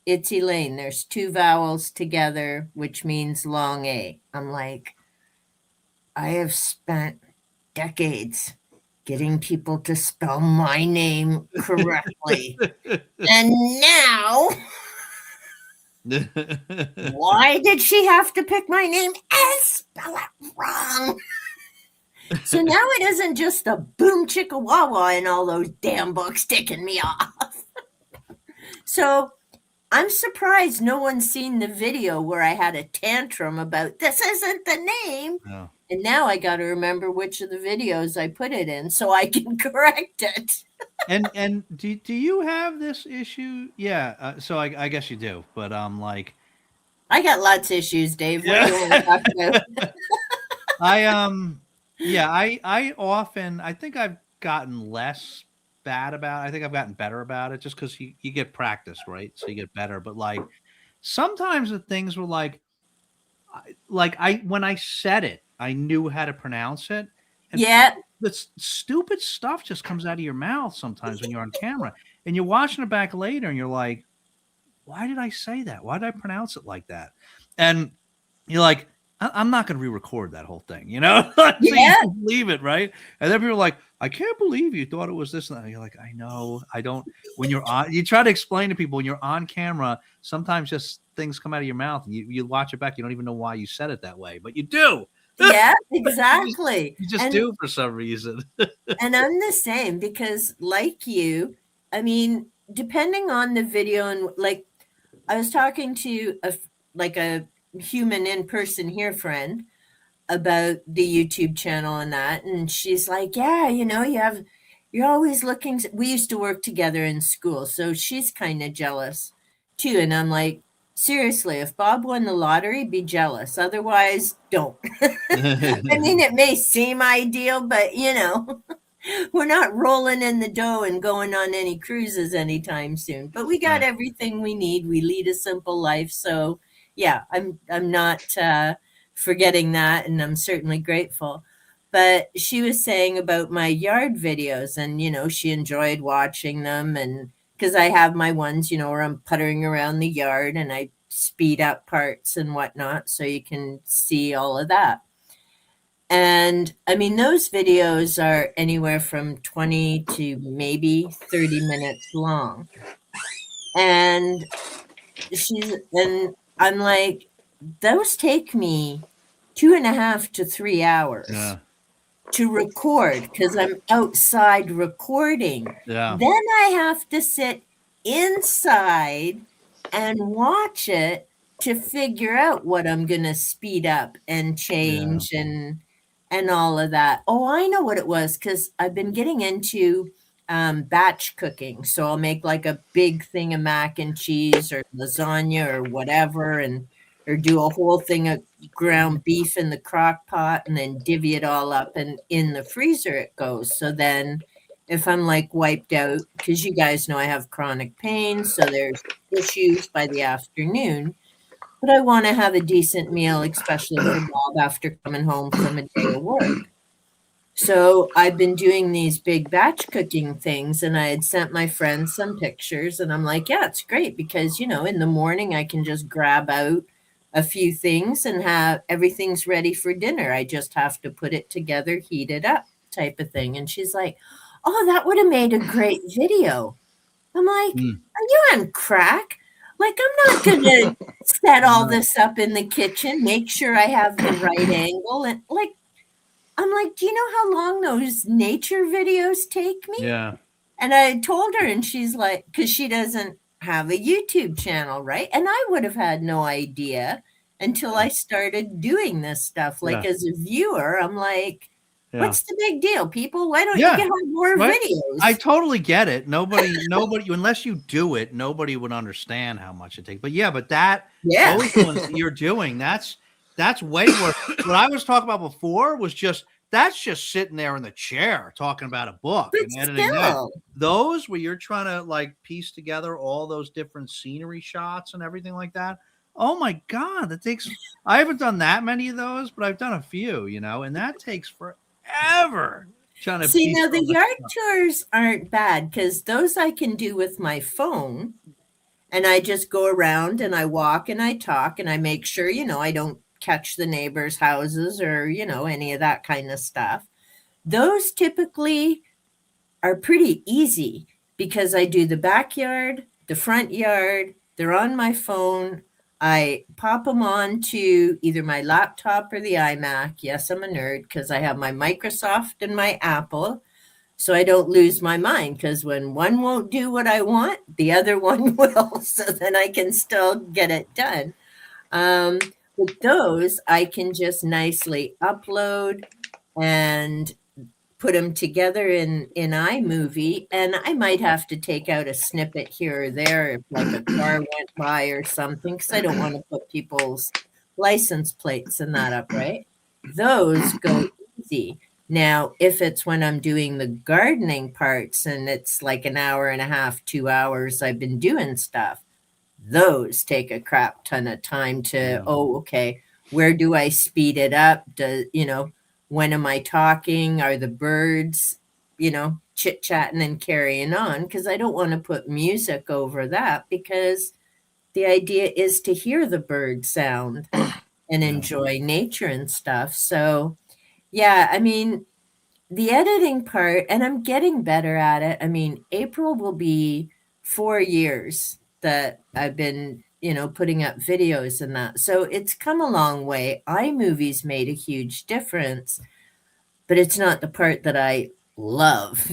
it's Elaine. There's 2 vowels together, which means long A. I'm like, I have spent decades getting people to spell my name correctly. And now, why did she have to pick my name and spell it wrong? So now it isn't just the boom chicka wawa in all those damn books ticking me off. So I'm surprised no one's seen the video where I had a tantrum about this isn't the name. No. And now I got to remember which of the videos I put it in so I can correct it. And do you have this issue? Yeah. So I guess you do. But like, I got lots of issues, Dave. What do you want to talk about? I often, I think I've gotten less bad about it. I think I've gotten better about it just because you get practice, right? So you get better. But like sometimes the things were like when I said it, I knew how to pronounce it. And the stupid stuff just comes out of your mouth sometimes when you're on camera and you're watching it back later and you're like, why did I say that? Why did I pronounce it like that? And you're like, I'm not going to re-record that whole thing, So you believe it, right? And then people are like, I can't believe you thought it was this and that. And you're like, I know, I don't. When you're on, you try to explain to people when you're on camera, sometimes just things come out of your mouth and you watch it back. You don't even know why you said it that way, but you do. Yeah, exactly. You just do for some reason. And I'm the same because like you, I mean, depending on the video and like I was talking to a human in-person here friend about the YouTube channel and that. And she's like, yeah, you're always looking. We used to work together in school. So she's kind of jealous too. And I'm like, seriously, if Bob won the lottery, be jealous. Otherwise, don't. I mean, it may seem ideal, but we're not rolling in the dough and going on any cruises anytime soon. But we got Right. everything we need. We lead a simple life, so yeah, I'm not forgetting that, and I'm certainly grateful. But she was saying about my yard videos, and she enjoyed watching them, and because I have my ones, where I'm puttering around the yard and I speed up parts and whatnot, so you can see all of that. And I mean, those videos are anywhere from 20 to maybe 30 minutes long. And I'm like, those take me 2.5 to 3 hours Yeah. to record because I'm outside recording. Yeah. Then I have to sit inside and watch it to figure out what I'm going to speed up and change and all of that. Oh, I know what it was because I've been getting into batch cooking. So I'll make like a big thing of mac and cheese or lasagna or whatever, or do a whole thing of ground beef in the crock pot and then divvy it all up, and in the freezer it goes. So then if I'm like wiped out, because you guys know I have chronic pain, so there's issues by the afternoon, but I want to have a decent meal, especially for Bob after coming home from a day of work. So I've been doing these big batch cooking things, and I had sent my friends some pictures, and I'm like, yeah, it's great because, in the morning I can just grab out a few things and have everything's ready for dinner. I just have to put it together, heat it up type of thing. And she's like, oh, that would have made a great video. I'm like, are you on crack? Like, I'm not going to set all this up in the kitchen, make sure I have the right angle. And I'm like, do you know how long those nature videos take me? Yeah. And I told her, and she's like, because she doesn't have a YouTube channel, right? And I would have had no idea until I started doing this stuff. Like, as a viewer, I'm like, what's the big deal, people? Why don't you have more videos? I totally get it. Nobody, unless you do it, nobody would understand how much it takes. But those ones that you're doing, that's way worse. What I was talking about before was that's just sitting there in the chair talking about a book and editing that. Those where you're trying to like piece together all those different scenery shots and everything like that. Oh my God, I haven't done that many of those, but I've done a few, and that takes forever. See, now the yard tours aren't bad because those I can do with my phone, and I just go around and I walk and I talk and I make sure, I don't catch the neighbors' houses or, any of that kind of stuff. Those typically are pretty easy because I do the backyard, the front yard, they're on my phone. I pop them on to either my laptop or the iMac. Yes, I'm a nerd because I have my Microsoft and my Apple. So I don't lose my mind because when one won't do what I want, the other one will. So then I can still get it done. With those, I can just nicely upload and put them together in iMovie, and I might have to take out a snippet here or there if like a car went by or something, because I don't want to put people's license plates and that up, right? Those go easy. Now, if it's when I'm doing the gardening parts and it's like an hour and a half, 2 hours I've been doing stuff, those take a crap ton of time to, okay, where do I speed it up? When am I talking? Are the birds, chit-chatting and carrying on? Because I don't want to put music over that because the idea is to hear the bird sound and enjoy nature and stuff. So, yeah, I mean, the editing part, and I'm getting better at it. I mean, April will be 4 years that I've been, putting up videos and that. So it's come a long way. iMovie's made a huge difference, but it's not the part that I love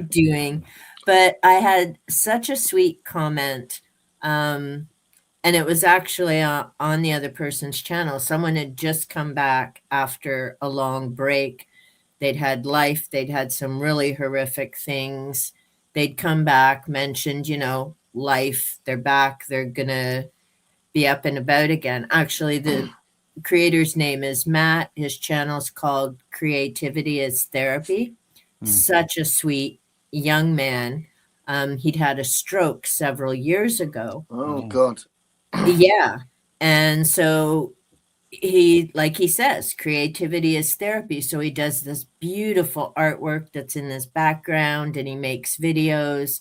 doing. But I had such a sweet comment. And it was actually on the other person's channel. Someone had just come back after a long break. They'd had life. They'd had some really horrific things. They'd come back, mentioned, life. They're back. They're going to be up and about again. Actually, the creator's name is Matt. His channel's called Creativity is Therapy. Such a sweet young man. He'd had a stroke several years ago. Oh God. Yeah. And so he, like he says, creativity is therapy. So he does this beautiful artwork that's in this background, and he makes videos.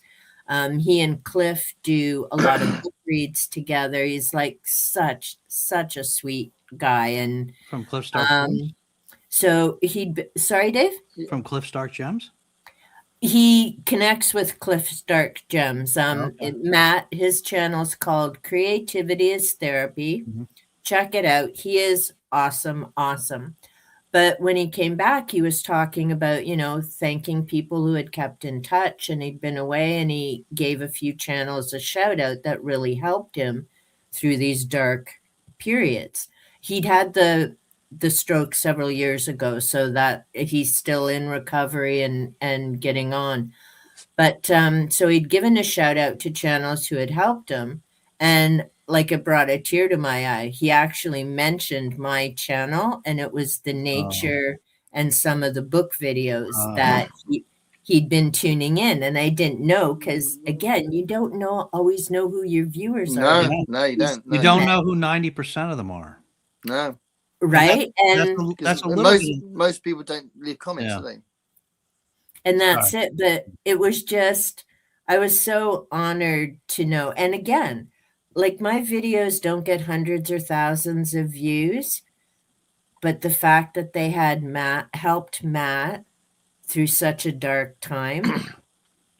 He and Cliff do a lot of book reads together. He's like such a sweet guy. And From Cliff Stark Gems? So sorry, Dave? From Cliff Stark Gems? He connects with Cliff Stark Gems. Okay. Matt, his channel's called Creativity is Therapy. Check it out. He is awesome. But when he came back, he was talking about, thanking people who had kept in touch, and he'd been away, and he gave a few channels a shout out that really helped him through these dark periods. He'd had the stroke several years ago, so that he's still in recovery and getting on. But so he'd given a shout out to channels who had helped him, and like it brought a tear to my eye. He actually mentioned my channel, and it was the nature and some of the book videos that he'd been tuning in, and I didn't know, because again, you don't always know who your viewers are. No, you don't. You don't know who 90% of them are. No. Right? That's a little most people don't leave comments, do they? And that's it. But it was just, I was so honored to know. And again, like, my videos don't get hundreds or thousands of views, but the fact that they had helped Matt through such a dark time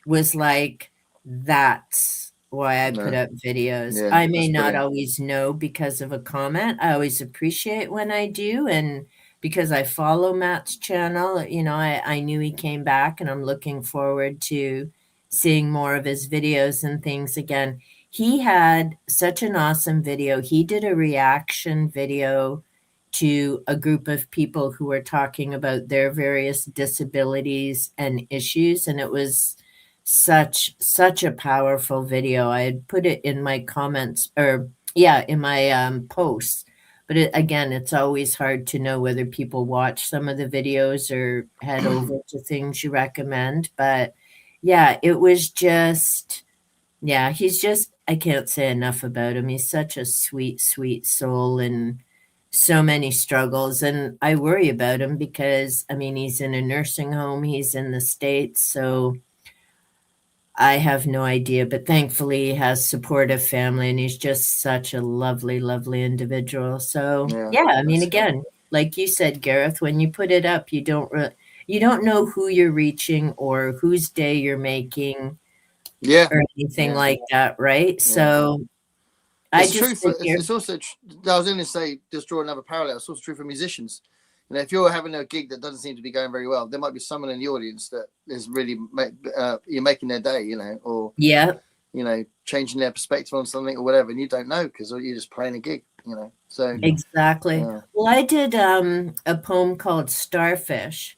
was like, that's why I put up videos. Yeah, I may not brilliant. always know because of a comment. I always appreciate when I do. And because I follow Matt's channel, I knew he came back, and I'm looking forward to seeing more of his videos and things again. He had such an awesome video. He did a reaction video to a group of people who were talking about their various disabilities and issues, and it was such a powerful video. I had put it in my comments, in my posts. But again, it's always hard to know whether people watch some of the videos or head over to things you recommend. But yeah, it was just, he's just, I can't say enough about him. He's such a sweet soul, and so many struggles. And I worry about him because, he's in a nursing home. He's in the States. So I have no idea, but thankfully he has supportive family, and he's just such a lovely individual. So again, like you said, Gareth, when you put it up, you don't know who you're reaching or whose day you're making, or anything like that, right? So it's also. I was going to say, just draw another parallel. It's also true for musicians. If you're having a gig that doesn't seem to be going very well, there might be someone in the audience that is really you're making their day, or changing their perspective on something or whatever, and you don't know because you're just playing a gig, So exactly. Well, I did a poem called Starfish,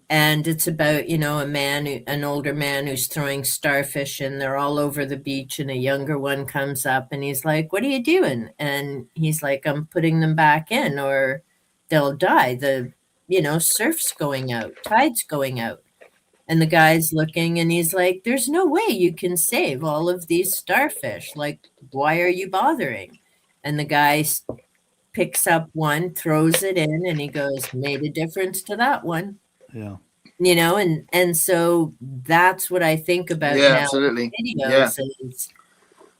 and it's about an older man who's throwing starfish, and they're all over the beach, and a younger one comes up, and he's like, "What are you doing?" And he's like, "I'm putting them back in, or they'll die. The surf's going out, tide's going out." And the guy's looking, and he's like, "There's no way you can save all of these starfish. Like, why are you bothering?" And the guy picks up one, throws it in, and he goes, "Made a difference to that one." Yeah. And so that's what I think about now. Absolutely. Videos is,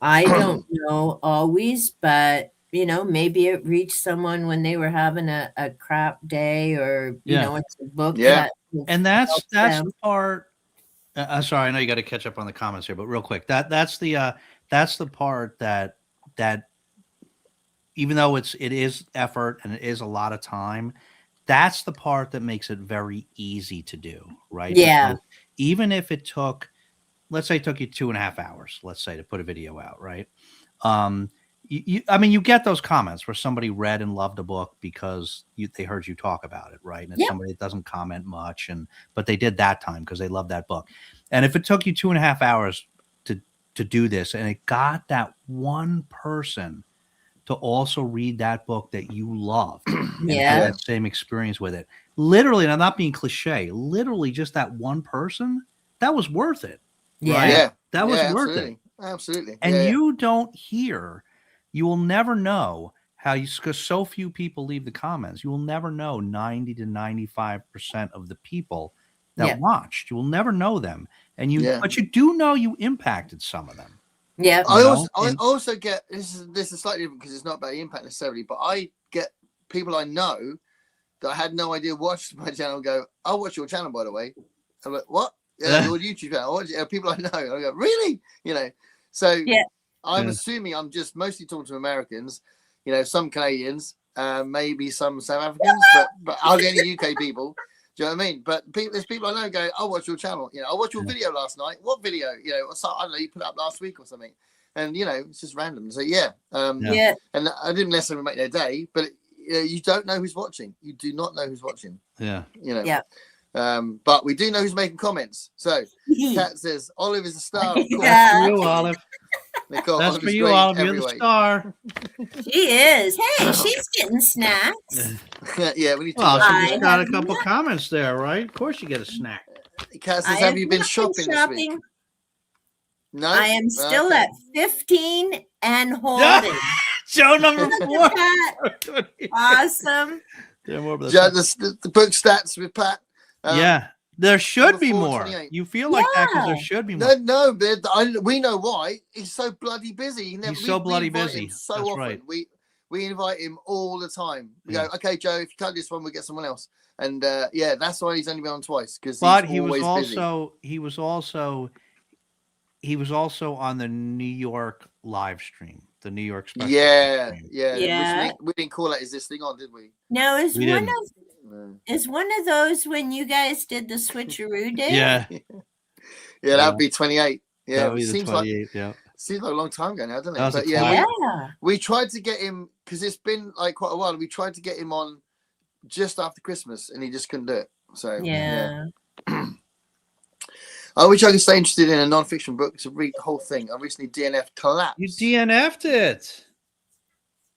I don't know always, but maybe it reached someone when they were having a crap day, or it's a book that, and that's the part. Sorry, I know you got to catch up on the comments here, but real quick, that's the part that even though it is effort and it is a lot of time, that's the part that makes it very easy to do, right? Yeah. Because even if it took, let's say, it took you 2.5 hours, let's say, to put a video out, right? You get those comments where somebody read and loved a book because they heard you talk about it, right? And it's somebody that doesn't comment much, but they did that time because they love that book. And if it took you 2.5 hours to do this, and it got that one person to also read that book that you loved and Yeah. have that same experience with it. Literally, and I'm not being cliche, literally just that one person, that was worth it. Yeah. Right? Yeah. That was Yeah, worth absolutely. it. Absolutely. And yeah. you don't hear, you will never know how you, because so few people leave the comments, you will never know 90 to 95% of the people that Yeah. watched. You will never know them. And Yeah. but you do know you impacted some of them. Yeah. I know? also get this is slightly different because it's not about the impact necessarily, but I get people I know that I had no idea watched my channel go, I'll watch your channel, by the way. I'm like, what? Yeah, your YouTube channel. People I know. I go, really? You know, so Yeah. I'm assuming I'm just mostly talking to Americans, you know, some Canadians, maybe some South Africans, but hardly any UK people. Do you know what I mean? But there's people I know go, I'll watch your channel. You know, I watched your video last night. What video? You know, I don't know, you put up last week or something. And, you know, it's just random. So, yeah. Yeah. And I didn't necessarily make their day, but you don't know who's watching. You do not know who's watching. Yeah. You know. Yeah. But we do know who's making comments. So Kat says Olive is a star. Of course. That's for you, Olive. Nicole, That's Olive for is you, great Olive. every You're the way. star. She is. Hey, she's getting snacks. Yeah, we need to. Well, I she just got a have couple not. comments there, right? Of course you get a snack. Kat I says, have you been not shopping this week? No, I am still Okay. at 15 and holding. Show number Look 4. at that. Awesome. Yeah, more about Yeah, that. the book stats with Pat. Yeah, there should number be 4, more. 28. You feel like that because there Yeah. should be more. No, we know why. He's so bloody busy. He's so bloody invite busy. him so That's often. right. We invite him all the time. We Yeah. go, okay, Joe, if you can't do this one, we'll get someone else. And yeah, that's why he's only been on twice because But he's always busy. he was also on the New York live stream, the New York special. Yeah, live stream. yeah. Yeah. Which we didn't call that. Is this thing on? Did we? Now is We one didn't. of No. is one of those when you guys did the switcheroo day? Yeah, Yeah, that'd be 28. that Yeah, would be it the seems like 28. Yeah, a long time ago now, doesn't it? That was But a yeah, classic. Yeah. we tried to get him because it's been like quite a while. We tried to get him on just after Christmas, and he just couldn't do it. So Yeah. I wish I could stay interested in a non-fiction book to read the whole thing. I recently DNF collapsed. You DNF'd it.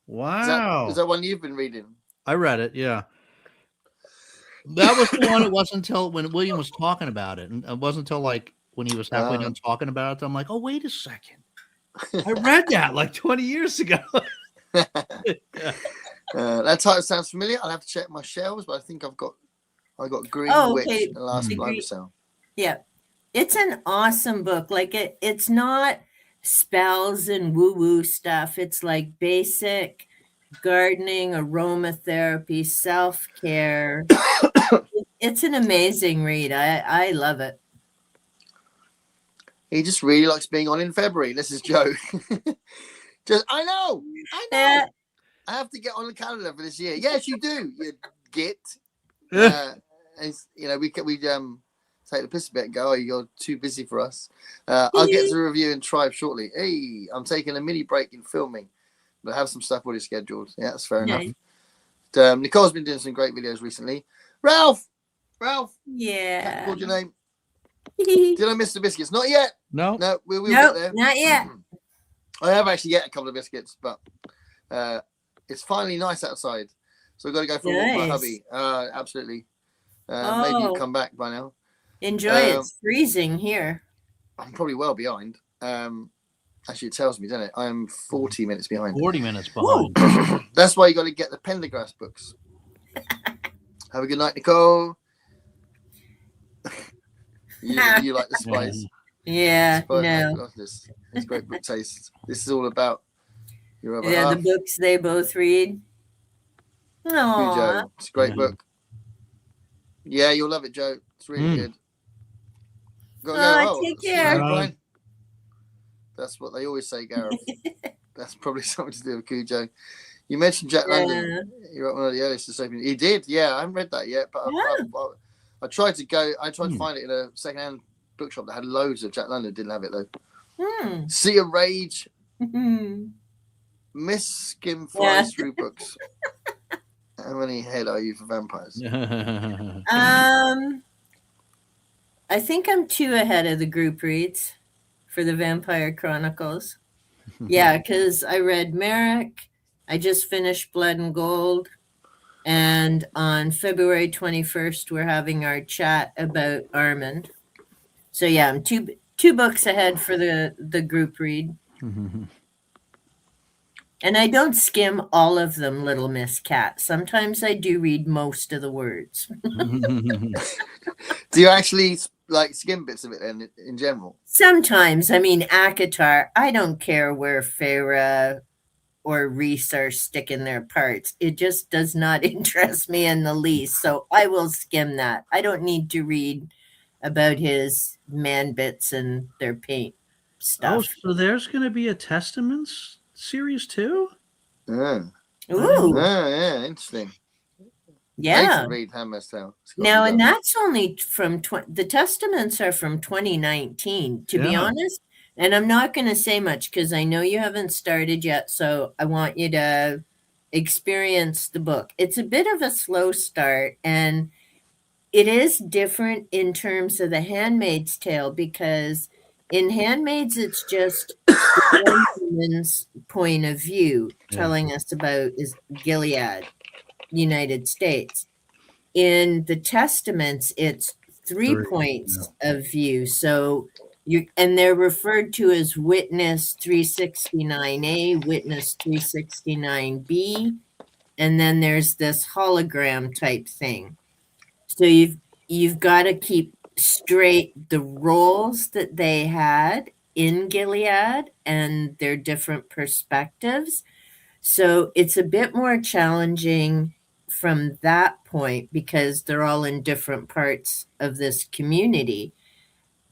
Wow. Is that one you've been reading? I read it. Yeah. That was the one. It wasn't until when William was talking about it, and it wasn't until like when he was halfway done talking about it. I'm like, oh, wait a second. I read that like 20 years ago. That title sounds familiar. I'll have to check my shelves, but I think I got Green Witch okay. in the last The library Green- sale. Yeah. It's an awesome book. Like it's not spells and woo-woo stuff. It's like basic gardening, aromatherapy, self-care. It's an amazing read. I love it. He just really likes being on in February. This is Joe. I know. I have to get on the calendar for this year. Yes, you do. You git. You know, we take the piss a bit and go, oh, you're too busy for us. I'll get to review and Tribe shortly. Hey, I'm taking a mini break in filming, but I have some stuff already scheduled. Yeah, that's fair enough. Nicole's been doing some great videos recently. Ralph, Yeah. called your name. Did I miss the biscuits? Not yet. No. No, we'll Nope, get there. not yet. I have actually get a couple of biscuits, but it's finally nice outside, so I've got to go for a walk with my Nice. hubby. Absolutely. Maybe you come back by now. Enjoy. It's freezing here. I'm probably well behind. Actually, it tells me, doesn't it? I'm 40 minutes behind. 40 minutes behind. That's why you got to get the Pendergrass books. Have a good night, Nicole. you like the spice? Yeah. Spice, No. It's great book taste. This is all about your other Yeah, half. the books they both read. Aww. Joe. It's a great book. Yeah, you'll love it, Joe. It's really good. Take care. Brian. That's what they always say, Gareth. That's probably something to do with Cujo. You mentioned Jack London. You're one of the earliest to open. He did, yeah. I haven't read that yet, but I tried to find it in a secondhand bookshop that had loads of Jack London. Didn't have it though. Sea of Rage. Miss Skim flies through books. How many head are you for vampires? I think I'm 2 ahead of the group reads for the Vampire Chronicles. Yeah, because I read Merrick, I just finished Blood and Gold. And on February 21st, we're having our chat about Armand. So yeah, I'm two books ahead for the group read. And I don't skim all of them, Little Miss Cat. Sometimes I do read most of the words. Do you actually like skim bits of it then in general? Sometimes. I mean, ACOTAR, I don't care where Farah or Reese are sticking their parts. It just does not interest me in the least. So I will skim that. I don't need to read about his man bits and their paint Oh, stuff. so there's going to be a Testaments series too? Yeah. Ooh. Yeah, interesting. Yeah. To read Handmaid's Tale. Now, and that's only from the Testaments are from 2019, to be honest. And I'm not going to say much because I know you haven't started yet. So I want you to experience the book. It's a bit of a slow start, and it is different in terms of the Handmaid's Tale, because in Handmaids, it's just one woman's point of view telling us about is Gilead, United States. In the Testaments, it's three points of view. So and they're referred to as Witness 369A, Witness 369B, and then there's this hologram type thing. So you've got to keep straight the roles that they had in Gilead and their different perspectives. So it's a bit more challenging from that point because they're all in different parts of this community.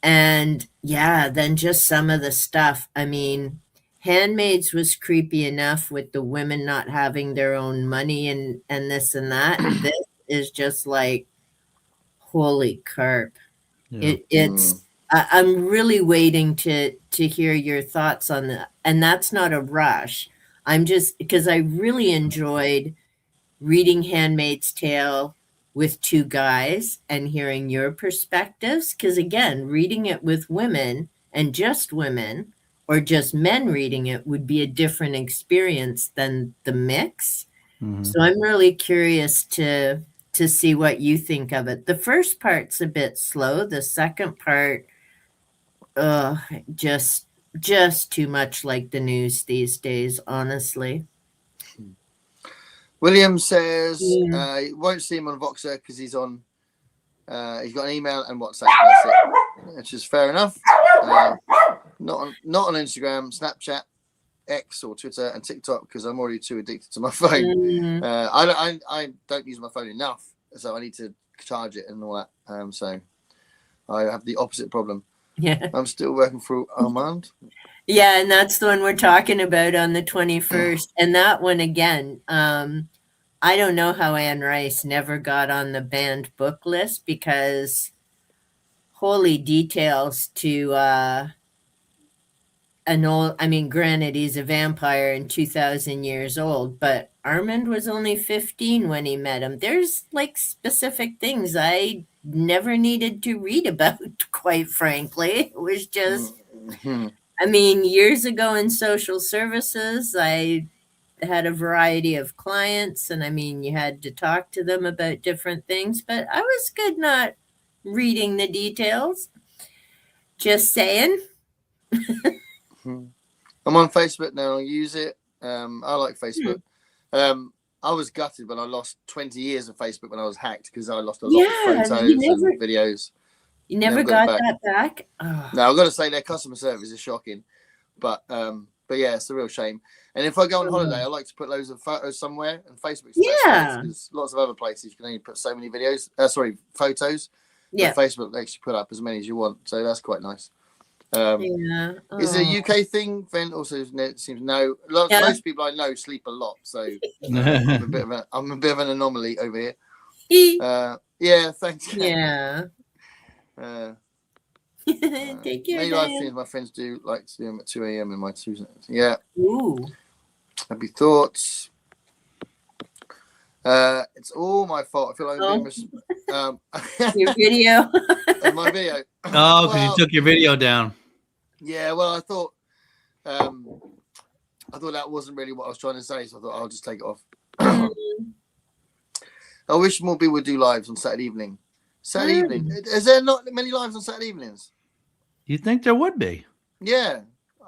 And yeah, then just some of the stuff. I mean, Handmaids was creepy enough with the women not having their own money and this and that. This is just like, holy carp. I'm really waiting to hear your thoughts on that. And that's not a rush. I'm just because I really enjoyed reading Handmaid's Tale with two guys and hearing your perspectives. Because again, reading it with women and just women or just men reading it would be a different experience than the mix. So I'm really curious to see what you think of it. The first part's a bit slow. The second part, just too much like the news these days, honestly. William says you won't see him on Voxer because he's on. He's got an email and WhatsApp. That's it, which is fair enough. Not on Instagram, Snapchat, X, or Twitter and TikTok because I'm already too addicted to my phone. I don't use my phone enough, so I need to charge it and all that. So I have the opposite problem. Yeah, I'm still working through Armand. Yeah, and that's the one we're talking about on the 21st. And that one again, I don't know how Anne Rice never got on the banned book list because holy details to an old, I mean, granted, he's a vampire and 2,000 years old, but Armand was only 15 when he met him. There's like specific things I never needed to read about, quite frankly. It was just, I mean, years ago in social services, I had a variety of clients, and I mean, you had to talk to them about different things, but I was good not reading the details. Just saying. I'm on Facebook now. I use it. I like Facebook. I was gutted when I lost 20 years of Facebook when I was hacked because I lost a lot of photos and videos. You never got that back? Oh. No, I've got to say their customer service is shocking. But yeah, it's a real shame. And if I go on holiday, I like to put loads of photos somewhere, and Facebook's because lots of other places you can only put so many photos. Yeah. But Facebook lets you put up as many as you want, so that's quite nice. Is it a UK thing? Then also seems no. Most people I know sleep a lot, so I'm a bit of an anomaly over here. Yeah, thanks. Yeah. Take care. Many live things my friends do like to do them at 2 a.m. in my Tuesday. Yeah. Ooh. Happy thoughts. It's all my fault. I feel like I'm being your video. My video. Oh, because you took your video down. Yeah, well, I thought I thought that wasn't really what I was trying to say, so I thought I'll just take it off. Mm. I wish more people would do lives on Saturday evening. Saturday evening. Is there not many lives on Saturday evenings? You think there would be? Yeah,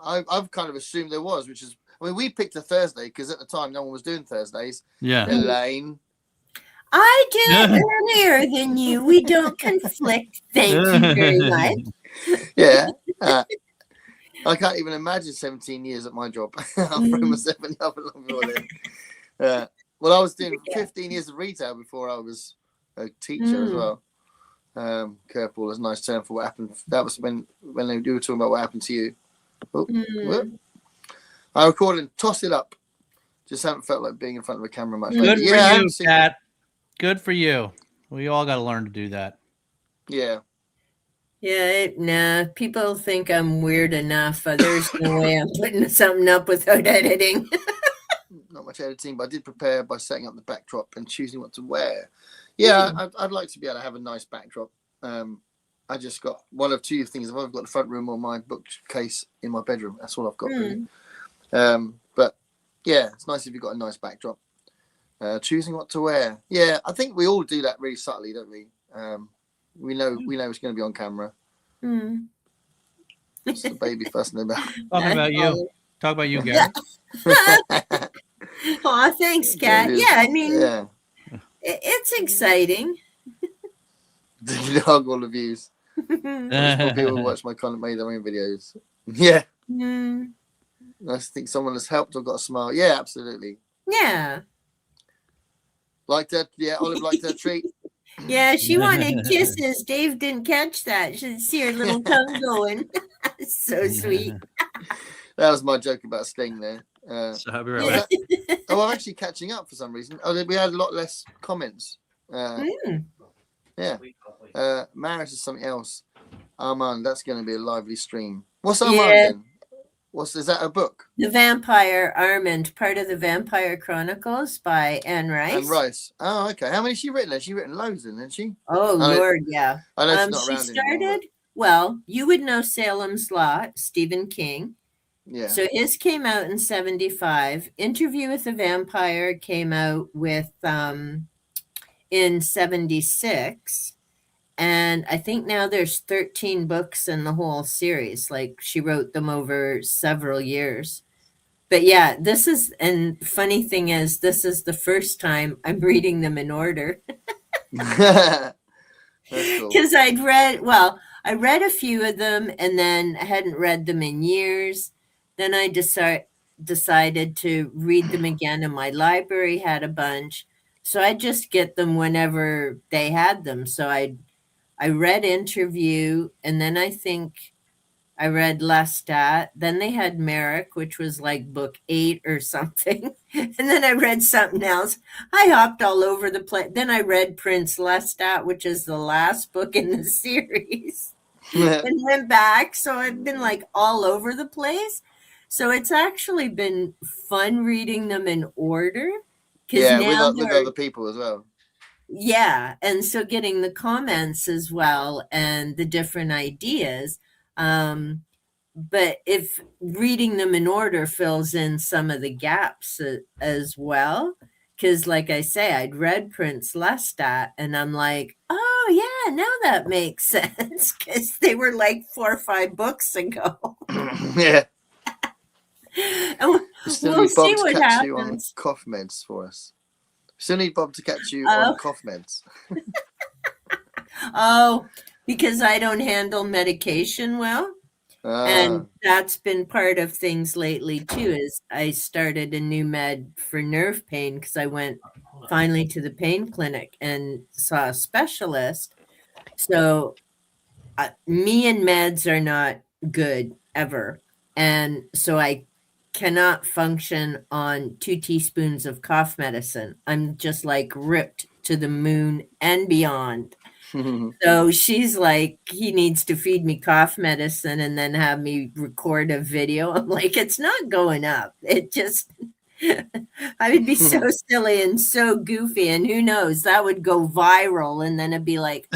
I've kind of assumed there was, which is, I mean, we picked a Thursday because at the time no one was doing Thursdays. Yeah. Elaine. I do it earlier than you. We don't conflict. Thank you very much. Yeah. I can't even imagine 17 years at my job. I'll throw myself in the oven long before then. Well, I was doing 15 years of retail before I was a teacher as well. Curveball is a nice term for what happened. That was when they were talking about what happened to you. Oh, I recorded and toss it up. Just haven't felt like being in front of a camera much. Good for you, Kat. Good for you. We all got to learn to do that. Yeah. Yeah, nah. People think I'm weird enough. There's no way I'm putting something up without editing. Not much editing, but I did prepare by setting up the backdrop and choosing what to wear. Yeah, I'd like to be able to have a nice backdrop. I just got one of two things. I've got the front room or my bookcase in my bedroom. That's all I've got. Really. But yeah, it's nice if you've got a nice backdrop. Choosing what to wear. Yeah, I think we all do that really subtly, don't we? We know it's going to be on camera. It's the baby fussing about. Talking about you. Talk about you, Gary. Aw, thanks, Kat. Yeah, I mean, it's exciting. Dog all the views. People watch my content, made their own videos. Yeah. I think someone has helped or got a smile. Yeah, absolutely. Yeah. Liked her. Yeah, Olive liked her treat. Yeah, she wanted kisses. Dave didn't catch that. You should see her little tongue going. So sweet. That was my joke about Sting there. So I'll be right back. I'm actually catching up for some reason. We had a lot less comments. Yeah. Marriage is something else. Armand, that's going to be a lively stream. What's Armand then? Is that a book? The Vampire Armand, part of the Vampire Chronicles by Anne Rice. Anne Rice. Oh, okay. How many has she written? Has she written loads then, hasn't she? Oh, Lord, yeah. I know she's not she around started, anymore, well, you would know Salem's Lot, Stephen King. Yeah. So his came out in 75. Interview with the Vampire came out with in 76. And I think now there's 13 books in the whole series. Like she wrote them over several years. But yeah, and funny thing is, this is the first time I'm reading them in order. That's cool. Because I read a few of them and then I hadn't read them in years. Then I decided to read them again, and my library had a bunch. So I just get them whenever they had them. So I read Interview, and then I think I read Lestat. Then they had Merrick, which was like book 8 or something. And then I read something else. I hopped all over the place. Then I read Prince Lestat, which is the last book in the series, and went back. So I've been like all over the place. So it's actually been fun reading them in order. Yeah, with other people as well. Yeah, and so getting the comments as well and the different ideas. But if reading them in order fills in some of the gaps as well, because like I say, I'd read Prince Lestat and I'm like, oh yeah, now that makes sense, because they were like 4 or 5 books ago. Yeah. And we'll see what happens. You on cough meds for us. Still need Bob to catch you on cough meds. Oh, because I don't handle medication well. And that's been part of things lately too, is I started a new med for nerve pain because I went finally to the pain clinic and saw a specialist. So me and meds are not good ever. And so I cannot function on 2 teaspoons of cough medicine. I'm just like ripped to the moon and beyond. So she's like, he needs to feed me cough medicine and then have me record a video. I'm like, it's not going up. It just, I would be so silly and so goofy. And who knows, that would go viral. And then it'd be like,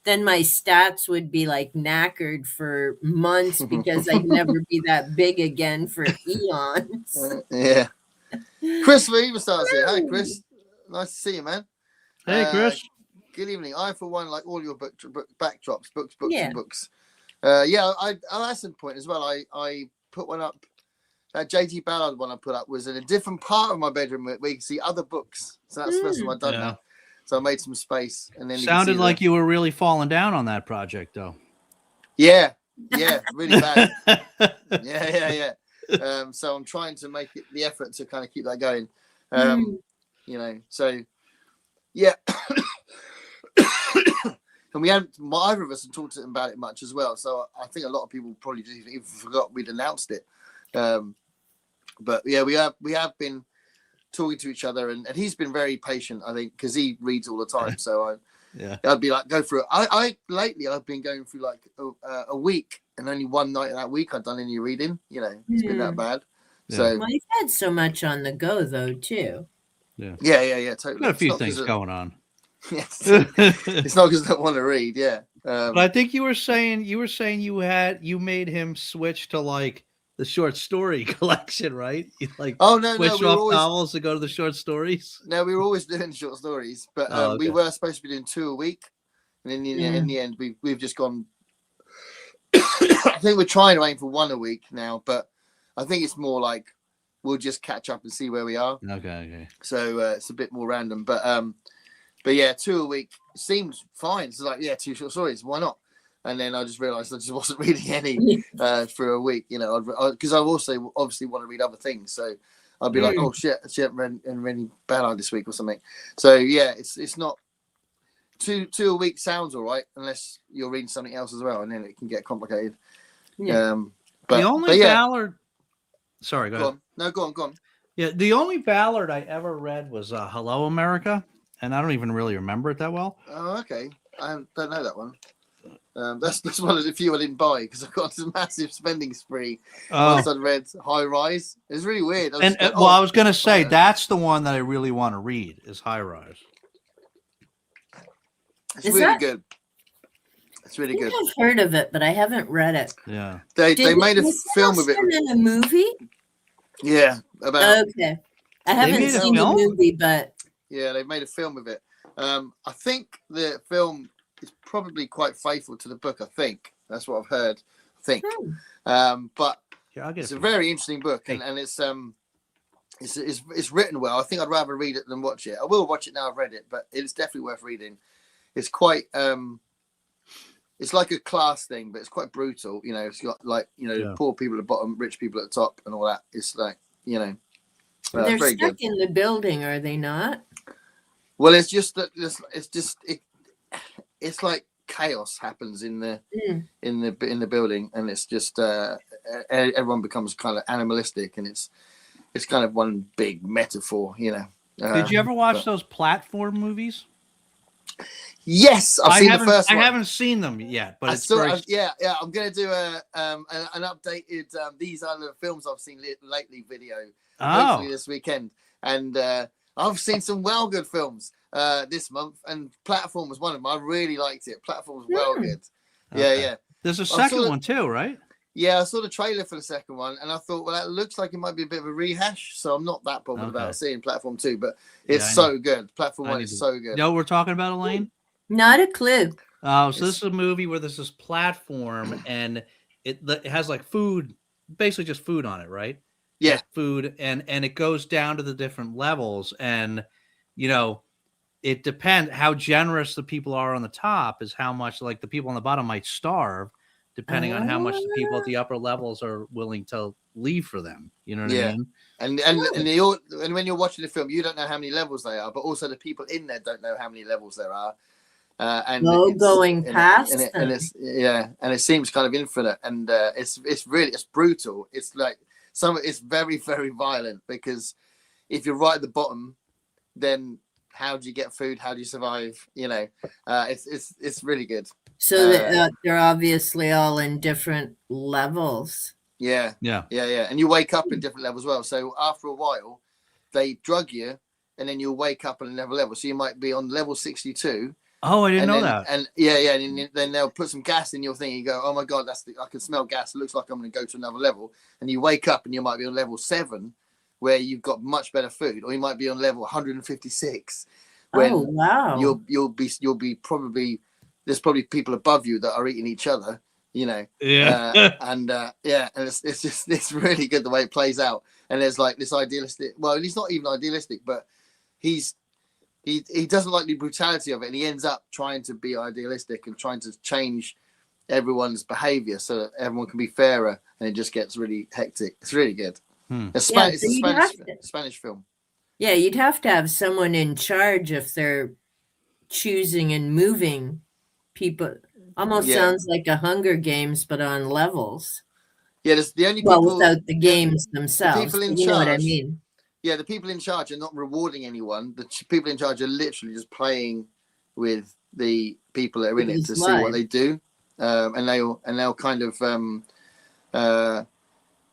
then my stats would be like knackered for months because I'd never be that big again for eons. Yeah. Christopher Evenstars here. Hi, Chris. Nice to see you, man. Hey, Chris. Good evening. I, for one, like all your book backdrops, books, Yeah. and books. That's the point as well. I put one up. That J.G. Ballard one I put up was in a different part of my bedroom where you can see other books. So that's the first time I've done that. So I made some space, and then Sounded like you were really falling down on that project, though. Yeah, really bad. yeah. So I'm trying to make it the effort to kind of keep that going. You know, so yeah. And we haven't, either of us have talked about it much as well. So I think a lot of people probably just even forgot we'd announced it. But yeah, we have been talking to each other, and he's been very patient, I think, because he reads all the time. So I'd be like, go through it. Lately I've been going through like a week, and only one night of that week I've done any reading. You know, it's been that bad. Yeah. So Well, you've had so much on the go though too. Yeah, totally. Got a few things going on. Yes. It's not because I don't want to read. Yeah. But I think you were saying you made him switch to like the short story collection, right? You like switch off novels to go to the short stories. No, we were always doing short stories, but we were supposed to be doing 2 a week, and in the end, we've just gone. I think we're trying to aim for 1 a week now, but I think it's more like we'll just catch up and see where we are. Okay. So it's a bit more random, but yeah, 2 a week seems fine. It's like 2 short stories, why not? And then I just realised I just wasn't reading any for a week, you know, because I also obviously want to read other things. So I'll be like, oh shit, I haven't read any Ballard this week or something. So yeah, it's not two a week sounds all right unless you're reading something else as well, and then it can get complicated. Yeah. But the only Ballard. Sorry, go ahead. No, go on. Yeah, the only Ballard I ever read was Hello America, and I don't even really remember it that well. Oh, okay. I don't know that one. That's one of the few I didn't buy because I got this massive spending spree once I'd read High Rise. It's really weird. I was going to say that's the one that I really want to read is High Rise. It's really good. It's really good. I've heard of it, but I haven't read it. Yeah, they made a film of it. In a movie? Yeah, okay. I haven't seen the movie, but yeah, they made a film of it. I think the film is probably quite faithful to the book. I think that's what I've heard. But it's a very interesting book, and it's written well. I think I'd rather read it than watch it. I will watch it now I've read it, but it's definitely worth reading. It's quite it's like a class thing, but it's quite brutal. You know, it's got like poor people at the bottom, rich people at the top, and all that. It's like they're very stuck in the building, are they not? Well, it's just that it's like chaos happens in the building, and it's just everyone becomes kind of animalistic, and it's kind of one big metaphor, you know. Did you ever watch those platform movies? Yes, I've seen the first one. I haven't seen them yet, but I'm going to do an updated these are the films I've seen lately video hopefully this weekend, and I've seen some well good films this month, and Platform was one of them. I really liked it. Platform was well good. Yeah. There's a second one too, right? Yeah, I saw the trailer for the second one, and I thought, well, that looks like it might be a bit of a rehash, so I'm not that bothered about seeing Platform 2, but it's so good. Platform 1 is so good. You know what we're talking about, Elaine? Not a clue. So this is a movie where there's this platform, and it has like food, basically just food on it, right? Yeah. Food, and it goes down to the different levels, and, you know, it depends how generous the people are on the top is how much, like, the people on the bottom might starve, depending on how much the people at the upper levels are willing to leave for them. You know what I mean? And when you're watching the film, you don't know how many levels they are, but also the people in there don't know how many levels there are. And going past and it seems kind of infinite, and it's brutal. It's like it's very, very violent, because if you're right at the bottom, then how do you get food? How do you survive? You know, it's really good. So they're obviously all in different levels. Yeah. And you wake up in different levels as well. So after a while, they drug you, and then you'll wake up on another level. So you might be on level 62, Oh, I didn't know then, that. And and then they'll put some gas in your thing. You go, oh my god, I can smell gas. It looks like I'm going to go to another level. And you wake up and you might be on level 7, where you've got much better food, or you might be on level 156. When Oh, wow. you'll be probably, there's probably people above you that are eating each other. Yeah. And it's really good the way it plays out. And there's like this idealistic. Well, he's not even idealistic, but he doesn't like the brutality of it, and he ends up trying to be idealistic and trying to change everyone's behavior so that everyone can be fairer, and it just gets really hectic. It's really good. It's a Spanish film. Yeah, you'd have to have someone in charge if they're choosing and moving people. Almost sounds like a Hunger Games, but on levels. Yeah, there's the only people, without the games themselves. The people in you charge, know what I mean? Yeah, the people in charge are not rewarding anyone. The people in charge are literally just playing with the people that are in it to see what they do, and they'll kind of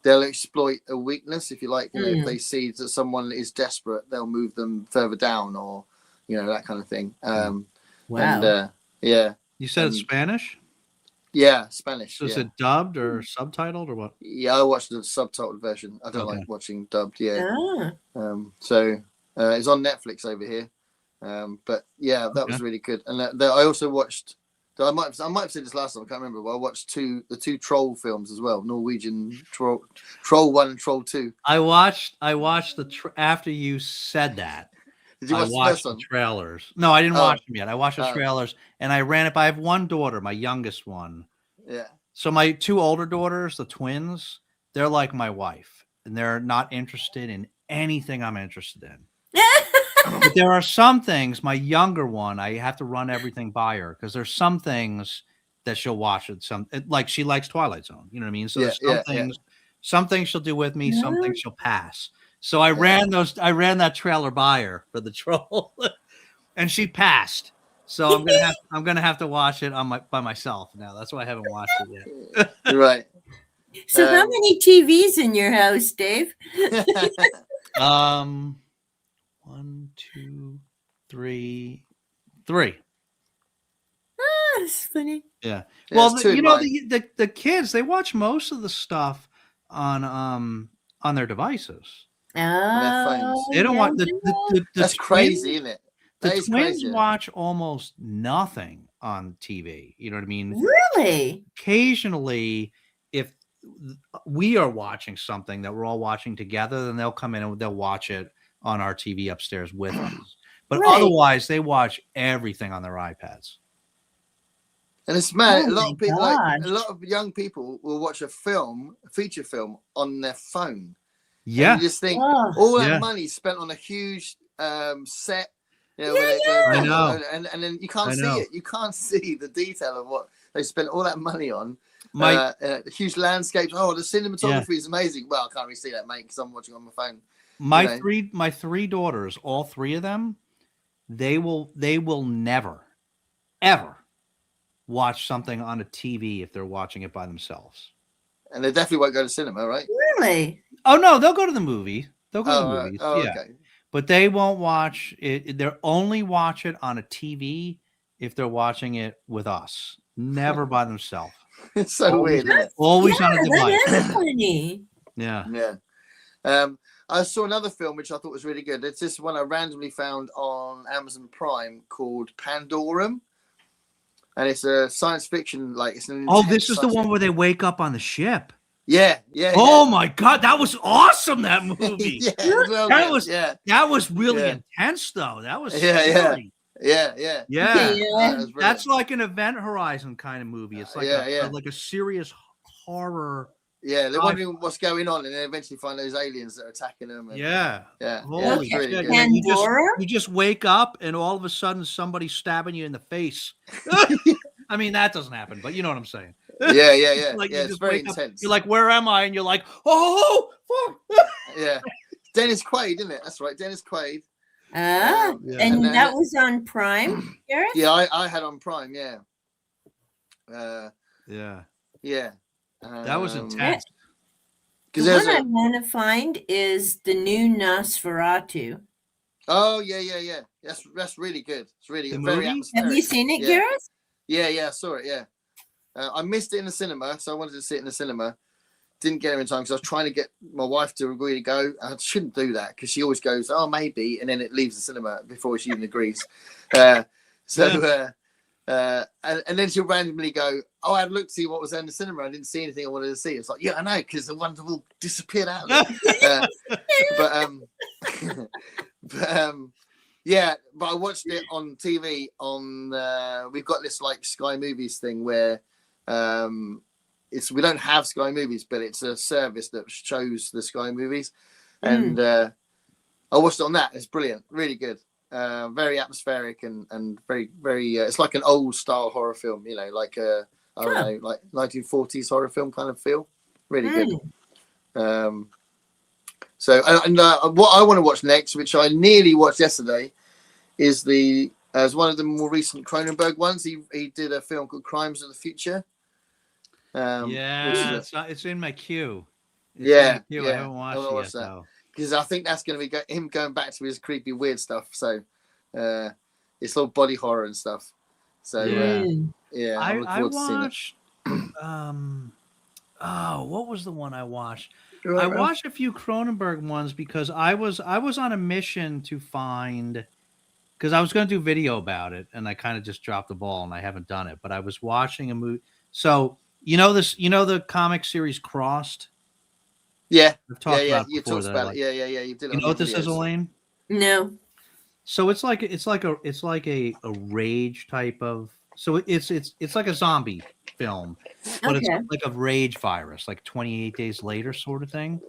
they'll exploit a weakness, if you like. If they see that someone is desperate, they'll move them further down, or that kind of thing. Wow. And yeah. You said it's Spanish? Yeah, Spanish. So is it dubbed or subtitled or what? Yeah, I watched the subtitled version. I don't like watching dubbed. Yeah. So it's on Netflix over here. But yeah, that was really good. And I also watched. I might have said this last time. I can't remember. But I watched the two Troll films as well. Norwegian Troll 1 and Troll 2. I watched after you said that. Did you watch I watched the trailers. No, I didn't watch them yet. I watched the trailers and I ran it. But I have one daughter, my youngest one. Yeah. So my 2 older daughters, the twins, they're like my wife, and they're not interested in anything I'm interested in. But there are some things. My younger one, I have to run everything by her because there's some things that she'll watch. Like she likes Twilight Zone. You know what I mean? So there's some things she'll do with me, some things she'll pass. So I ran that trailer by her for the Troll, and she passed. So I'm gonna have to watch it by myself now. That's why I haven't watched it yet. Right. So how many TVs in your house, Dave? 1, 2, 3. That's funny. Yeah. Well, the kids, they watch most of the stuff on their devices. Their phones. They don't want that's crazy, isn't it? The twins watch almost nothing on TV. You know what I mean? Really? Occasionally, if we are watching something that we're all watching together, then they'll come in and they'll watch it on our TV upstairs with us. But otherwise, they watch everything on their iPads. And it's mad. A lot of people, a lot of young people, will watch a feature film on their phone. Yeah, and you just think all that money spent on a huge set. I know, and then you can't see it. You can't see the detail of what they spent all that money on. Huge landscapes. Oh, the cinematography is amazing. Well, I can't really see that, mate, because I'm watching on my phone. My three daughters, all 3 of them, they will never, ever watch something on a TV if they're watching it by themselves. And they definitely won't go to cinema, right? Really? Oh no, they'll go to the movie. They'll go to the movies. Oh, yeah. Okay. But they won't watch it. They'll only watch it on a TV if they're watching it with us. Never by themselves. It's so weird, isn't it? Always on a device. That is funny. Yeah. Yeah. I saw another film which I thought was really good. It's this one I randomly found on Amazon Prime called Pandorum. And it's a science fiction, this is the one where they wake up on the ship. Yeah. Oh my God, that was awesome! That movie. That was really intense, though. That was scary. Yeah. That's like an Event Horizon kind of movie. It's like like a serious horror. Yeah, they're wondering what's going on, and they eventually find those aliens that are attacking them. And, Holy shit. Really you just wake up, and all of a sudden, somebody's stabbing you in the face. I mean, that doesn't happen, but you know what I'm saying. Yeah. Like, it's very intense. You're like, where am I? And you're like, oh, fuck. Yeah. Dennis Quaid, isn't it? That's right, Dennis Quaid. And that was on Prime, Gareth? Yeah, I had on Prime, yeah. Yeah. That was intense. The one I want to find is the new Nosferatu. Oh yeah. That's really good. It's really The very movie? atmospheric. Have you seen it, Yeah. Gareth? Yeah, I saw it. Yeah, I missed it in the cinema, so I wanted to see it in the cinema. Didn't get her in time because I was trying to get my wife to agree to go. I shouldn't do that because she always goes, "Oh, maybe," and then it leaves the cinema before she even agrees. And then she'll randomly go, "Oh, I had looked to see what was in the cinema. I didn't see anything I wanted to see." It's like, yeah, I know, because the ones have all disappeared out of there. Yeah, but I watched it on TV on. We've got this like Sky Movies thing where we don't have Sky Movies, but it's a service that shows the Sky Movies, and I watched it on that. It's brilliant, really good, very atmospheric and very very. It's like an old style horror film, like I don't know, like 1940s horror film kind of feel. Really good. So what I want to watch next, which I nearly watched yesterday, is as one of the more recent Cronenberg ones. He did a film called Crimes of the Future. It's in my queue. Yeah. I haven't watched it yet, though. Because I think that's going to be him going back to his creepy, weird stuff. So it's all body horror and stuff. So yeah, I'm looking forward to seeing it. What was the one I watched? I watched a few Cronenberg ones because I was on a mission to find, because I was going to do video about it and I kind of just dropped the ball and I haven't done it. But I was watching a movie. So the comic series Crossed. Yeah, I've talked about it you before. talked about it. Yeah. You did. You know what this is, Elaine? No. So it's like a rage type of. So it's like a zombie film, but it's like a rage virus, like 28 days later sort of thing.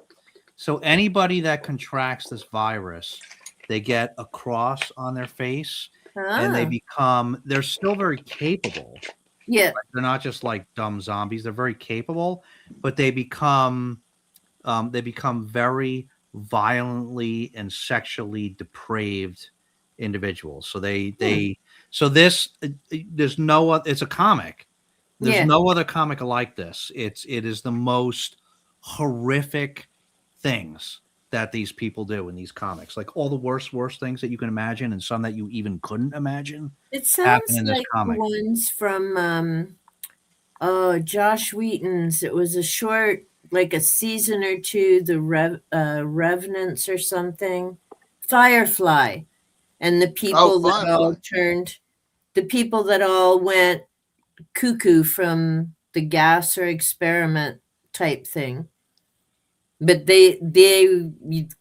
So anybody that contracts this virus, they get a cross on their face, and they're still very capable. Yeah. Like, they're not just like dumb zombies. They're very capable, but they become very violently and sexually depraved individuals. So there's no, it's a comic. There's no other comic like this. It is the most horrific things that these people do in these comics, like all the worst things that you can imagine, and some that you even couldn't imagine. It sounds like ones from Josh Wheaton's. It was a short, like a season or two, the Revenants or something. Firefly, and the people that all went cuckoo from the gas or experiment type thing. But they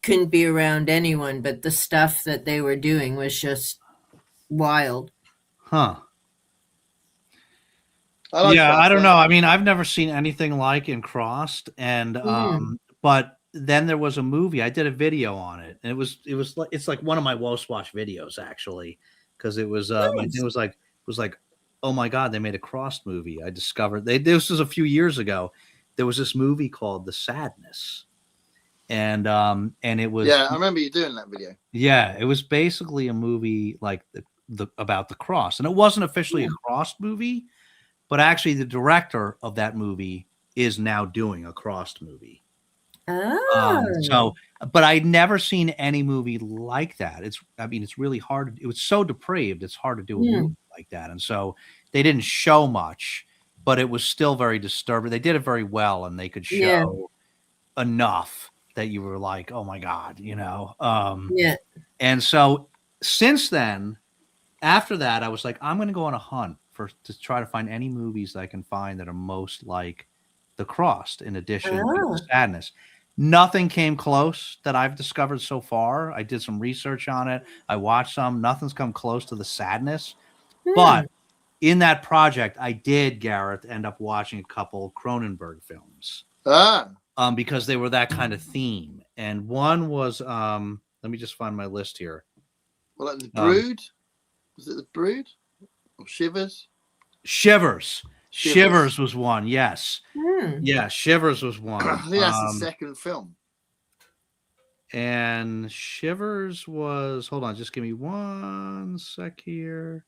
couldn't be around anyone, but the stuff that they were doing was just wild. Huh. I don't know. I mean, I've never seen anything like in Crossed, and but then there was a movie. I did a video on it, and it's like one of my most watched videos actually, because it was it was like, oh my God, they made a Crossed movie. I discovered this was a few years ago. There was this movie called The Sadness, and it was I remember you doing that video. Yeah, it was basically a movie like the about the cross, and it wasn't officially a Crossed movie, but actually the director of that movie is now doing a Crossed movie. But I'd never seen any movie like that. It's really hard. It was so depraved. It's hard to do a movie like that, and so they didn't show much. But it was still very disturbing. They did it very well, and they could show enough that you were like, "Oh my God," And so since then, after that, I was like, I'm going to go on a hunt to try to find any movies that I can find that are most like The Crossed. In addition to The Sadness, nothing came close that I've discovered so far. I did some research on it. I watched some. Nothing's come close to The Sadness, but in that project, I did, Gareth, end up watching a couple Cronenberg films. Because they were that kind of theme. And one was, let me just find my list here. Well, like The Brood? Was it The Brood? Or Shivers? Shivers was one, yes. Yeah, Shivers was one. I think that's the second film. And Shivers was, hold on, just give me one sec here.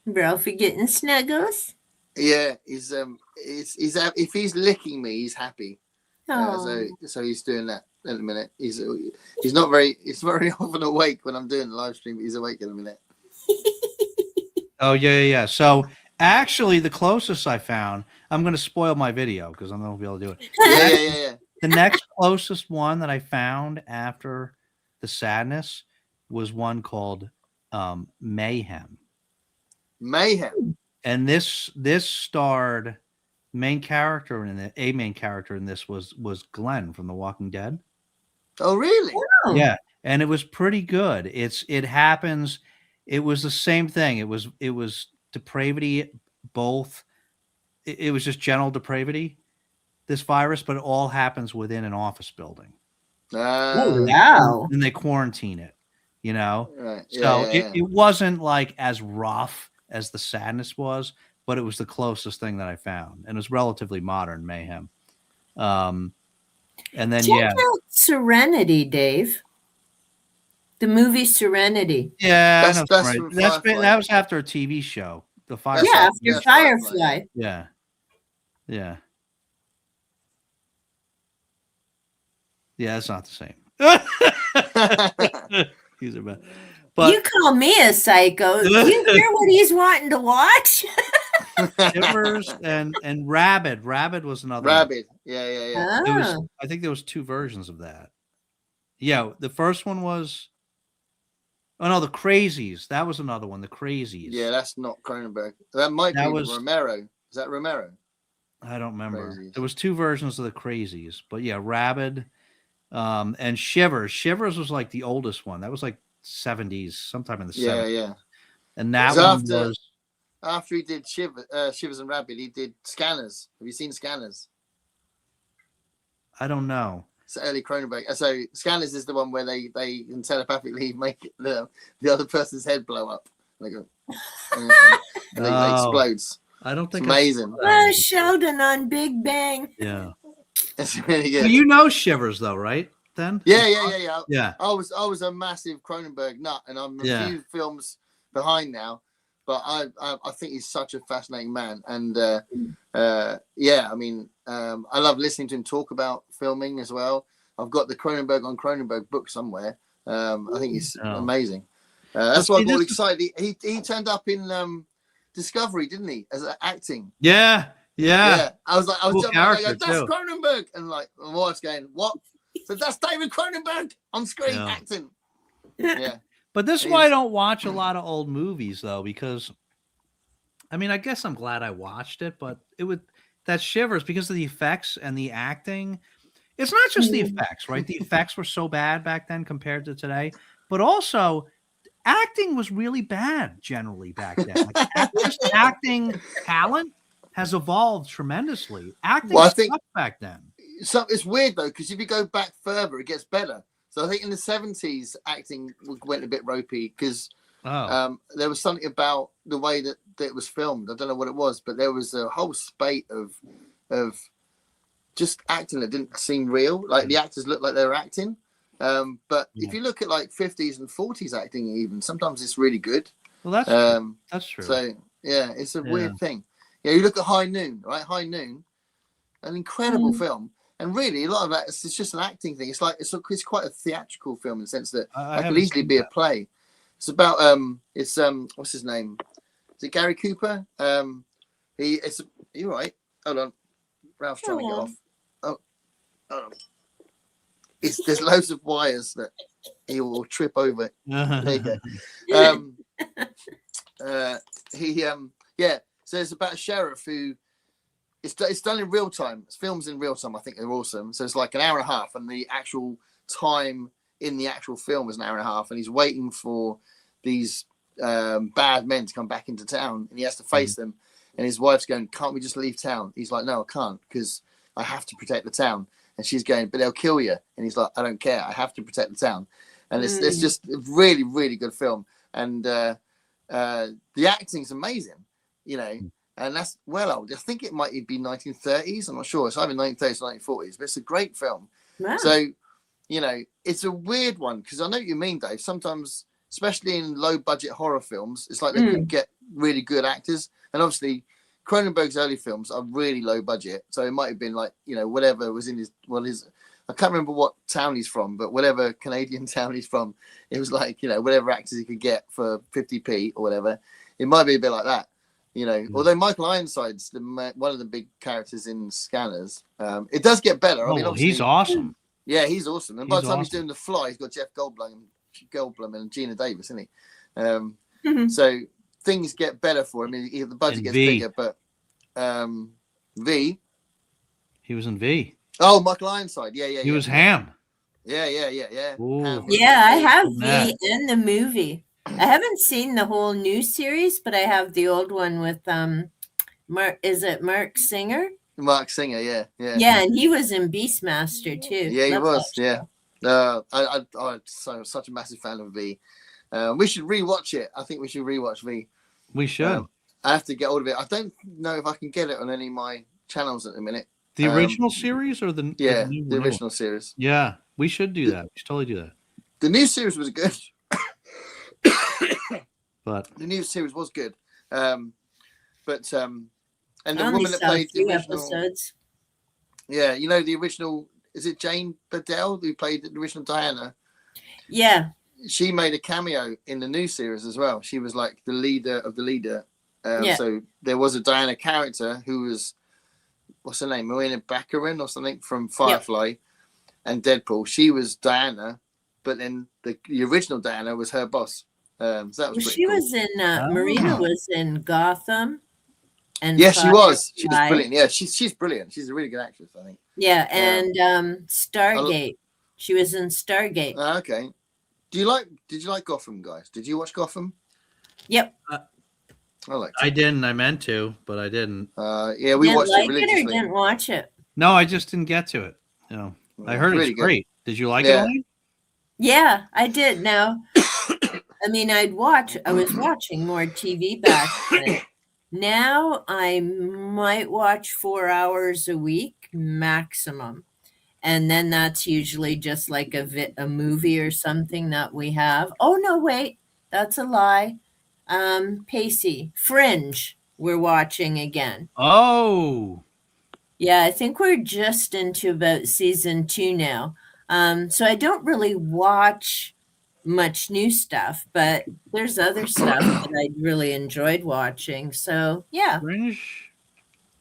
Ralphie getting snuggles. Yeah, he's if he's licking me, he's happy. So he's doing that in a minute. He's not very often awake when I'm doing the live stream, but he's awake in a minute. Oh yeah. So actually, the closest I found, I'm going to spoil my video because I'm not going to be able to do it. Yeah. The next closest one that I found after the sadness was one called Mayhem. Mayhem. And this starred main character in it. A main character in this was Glenn from The Walking Dead. Oh really? Oh. Yeah, and it was pretty good. It happens. It was the same thing. It was depravity, both. It was just general depravity, this virus, but it all happens within an office building. Oh wow! And they quarantine it, you know. Right. So it wasn't like as rough as the sadness was, but it was the closest thing that I found, and it was relatively modern Mayhem. And then Check out Serenity, Dave. The movie Serenity. Yeah, that's that was after a TV show. The Firefly. Yeah, after Firefly. Yeah. Yeah, it's not the same. These are bad. But you call me a psycho. Do you hear what he's wanting to watch? Shivers and Rabid. Rabid was another Rabid. Yeah. Oh. I think there was 2 versions of that. Yeah, the first one was The Crazies. That was another one. The Crazies. Yeah, that's not Cronenberg. That might be Romero. Is that Romero? I don't remember. Crazies. There was 2 versions of The Crazies, but yeah, Rabid, and Shivers. Shivers was like the oldest one. That was like 70s, sometime in the 70s. Yeah. And that one was after he did Shivers and Rabid, he did Scanners. Have you seen Scanners? I don't know. It's early Cronenberg. So Scanners is the one where they can telepathically make the other person's head blow up. They go, and it explodes. I don't think it's amazing. Sheldon on Big Bang. Yeah, it's really good. Well, you know Shivers though, right? Then yeah. I was a massive Cronenberg nut, and I'm a few films behind now, but I think he's such a fascinating man, and I mean, I love listening to him talk about filming as well. I've got the Cronenberg on Cronenberg book somewhere. I think he's amazing. That's why I got excited. He turned up in Discovery, didn't he, as acting? Yeah. I was cool jumping. I go, that's Cronenberg, and like my wife's going, what? So that's David Cronenberg on screen acting. Yeah. But this is why I don't watch a lot of old movies though, because I mean, I guess I'm glad I watched it, but that Shivers because of the effects and the acting. It's not just the effects, right? The effects were so bad back then compared to today, but also acting was really bad generally back then. Like, acting talent has evolved tremendously. Acting sucked back then. So it's weird though, because if you go back further, it gets better. So I think in the 70s, acting went a bit ropey because there was something about the way that it was filmed. I don't know what it was, but there was a whole spate of just acting that didn't seem real. Like the actors looked like they were acting. But if you look at like 50s and 40s acting, even sometimes it's really good. Well, that's true. That's true. So yeah, it's a weird thing. Yeah, you look at High Noon, right? High Noon, an incredible film. And really, a lot of that is just an acting thing. It's like it's quite a theatrical film in the sense that it could easily be a play. It's about what's his name? Is it Gary Cooper? You're right. Hold on, Ralph's trying to get off. Oh, hold on. There's loads of wires that he will trip over. There you go. So it's about a sheriff who. It's done in real time. It's films in real time. I think they're awesome. So it's like an hour and a half, and the actual time in the actual film is an hour and a half. And he's waiting for these bad men to come back into town, and he has to face them. And his wife's going, "Can't we just leave town?" He's like, "No, I can't because I have to protect the town." And she's going, "But they'll kill you." And he's like, "I don't care. I have to protect the town." And it's just a really, really good film. And the acting's amazing, you know. And that's well old. I think it might be 1930s. I'm not sure. It's either 1930s or 1940s, but it's a great film. Wow. So, you know, it's a weird one because I know what you mean, Dave. Sometimes, especially in low budget horror films, it's like they could get really good actors. And obviously, Cronenberg's early films are really low budget, so it might have been like, you know, whatever was in his I can't remember what town he's from, but whatever Canadian town he's from, it was like, you know, whatever actors he could get for 50p or whatever. It might be a bit like that, you know. Although Michael Ironside's one of the big characters in Scanners. It does get better. I mean, he's awesome. Yeah, he's awesome. And by the time he's awesome. doing The Fly, he's got Jeff Goldblum and Gina Davis, isn't he? So things get better for him. The budget gets bigger, but V. He was in V. Oh, Michael Ironside. Yeah. He was Ham. Yeah. Ooh. Yeah, I have V in the movie. I haven't seen the whole new series, but I have the old one with is it Mark Singer? Mark Singer, yeah. Yeah, and he was in Beastmaster too. Yeah, he was. Yeah. I'm such a massive fan of V. We should rewatch it. I think we should rewatch V. We should. I have to get hold of it. I don't know if I can get it on any of my channels at the minute. The original series or the original series. Yeah, we should do that. We should totally do that. The new series was good. But the new series was good. And the woman that played the original episodes. Yeah, you know the original, is it Jane Bedell who played the original Diana? Yeah. She made a cameo in the new series as well. She was like the leader of the leader. So there was a Diana character who was, what's her name? Marina Baccarin or something from Firefly and Deadpool. She was Diana, but then the original Diana was her boss. So that was pretty cool. Was in Marina was in Gotham. And yeah, she was. She was brilliant. Yeah, she's brilliant. She's a really good actress, I think. Yeah, and Stargate. She was in Stargate. Okay. Did you like Gotham, guys? Did you watch Gotham? Yep. I didn't. I meant to, but I didn't. Yeah, we watched it religiously. Or didn't watch it? No, I just didn't get to it. No, I heard it's great. Did you like it, Elaine? Yeah, I did. Now, I mean, I was watching more TV back then. Now I might watch 4 hours a week maximum. And then that's usually just like a movie or something that we have. Oh, no, wait, that's a lie. Pacey, Fringe, we're watching again. Oh. Yeah, I think we're just into about season 2 now. So I don't really watch much new stuff, but there's other stuff that I really enjoyed watching. So, yeah.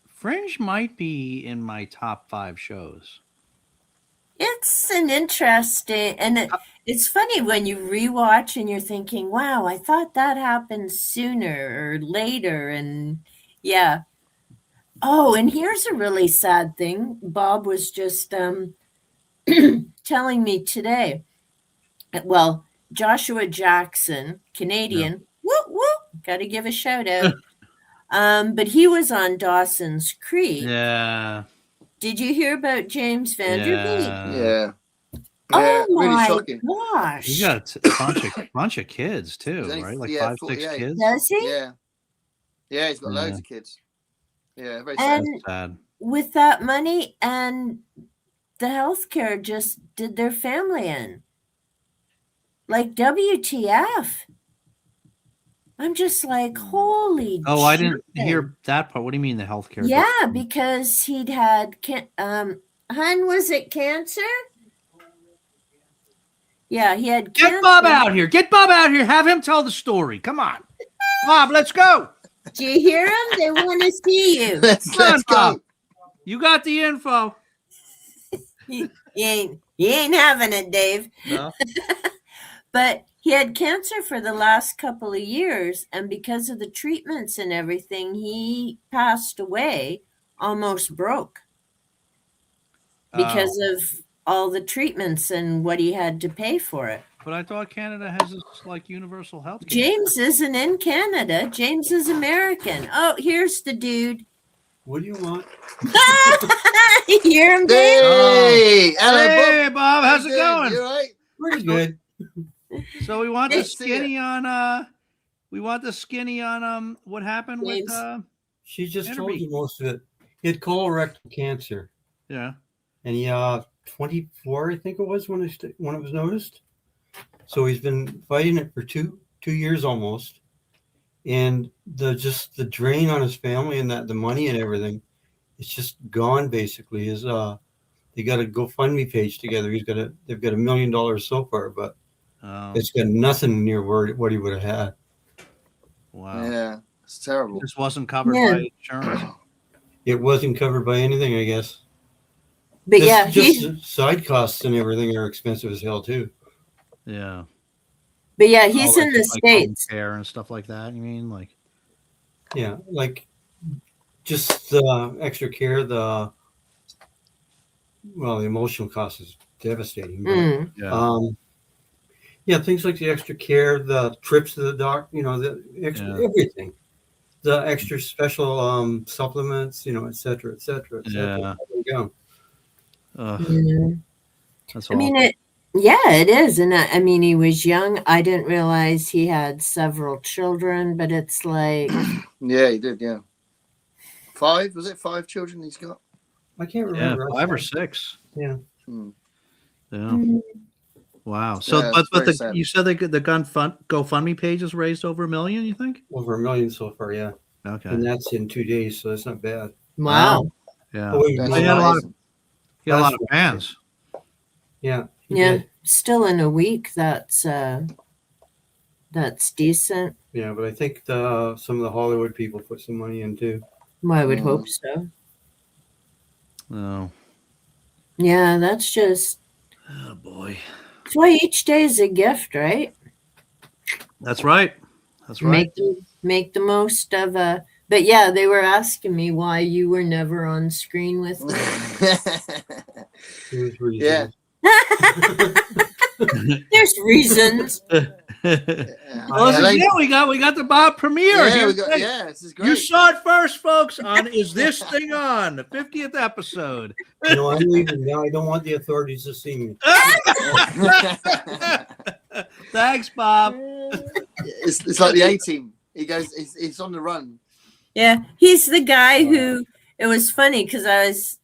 Fringe might be in my top 5 shows. It's an interesting, and it's funny when you rewatch and you're thinking, wow, I thought that happened sooner or later. And yeah. Oh, and here's a really sad thing. Bob was just telling me today. Well, Joshua Jackson, Canadian, got to give a shout out. But he was on Dawson's Creek. Yeah. Did you hear about James Vanderbeek? Yeah. Oh really my shocking. gosh! He got a bunch of kids too, right? Like 5, 6 kids. Does he? Yeah, he's got loads of kids. Yeah, very sad. With that money and the healthcare just did their family in. Like WTF? I'm just like, holy. Oh, I didn't hear that part. What do you mean the healthcare? Yeah, because he'd had, hun, was it cancer? Yeah, he had cancer. Get Bob out here. Get Bob out here. Have him tell the story. Come on. Bob, let's go. Do you hear him? They want to see you. Let's go. Bob. You got the info. You ain't having it, Dave. No. But he had cancer for the last couple of years, and because of the treatments and everything, he passed away almost broke because of all the treatments and what he had to pay for it. But I thought Canada has this like universal health care. James isn't in Canada. James is American. Oh, here's the dude. What do you want? You hear him, Dave? Hey, hey, Bob, how's it going? You all right? Pretty good. So we want the skinny on what happened James. with She just told you most of it. He had colorectal cancer. Yeah. And he 24, I think it was when it was noticed. So he's been fighting it for two years almost. and the drain on his family and the money and everything, it's just gone basically. They got a GoFundMe page together. They've got $1 million so far, but it's got nothing near what he would have had. Wow. Yeah, it's terrible. This wasn't covered by insurance. It wasn't covered by anything, I guess. But just side costs and everything are expensive as hell too. Yeah. But yeah, he's in the States. Care and stuff like that. You mean like? Yeah, like just the extra care. The emotional cost is devastating. But, yeah, things like the extra care, the trips to the doctor, the extra everything, the extra special supplements, et cetera, et cetera, et cetera. Yeah. That's awful. It is. And I mean, he was young. I didn't realize he had several children, but it's like. Yeah, he did. Yeah. 5? Was it 5 children he's got? I can't remember. 5 or 6. Yeah. Yeah. Wow. So, you said the GoFundMe page has raised over $1 million, you think? Over $1 million so far, yeah. Okay. And that's in 2 days, so that's not bad. Wow. Yeah. Oh, he had a lot of fans. Yeah. Yeah. Still in a week, that's decent. Yeah, but I think some of the Hollywood people put some money in too. Well, I would hope so. Oh. Yeah, that's just. Oh boy. That's why each day is a gift, right? That's right. That's right. Make the most of a. But yeah, they were asking me why you were never on screen with me. There's reasons. Yeah. There's reasons. We got the Bob premiere. This is great. You saw it first, folks. On Is This Thing On? The 50th episode. No, I'm leaving now. I don't want the authorities to see me. Thanks, Bob. It's like the A-Team. He goes. He's on the run. Yeah, he's the guy who. It was funny because I was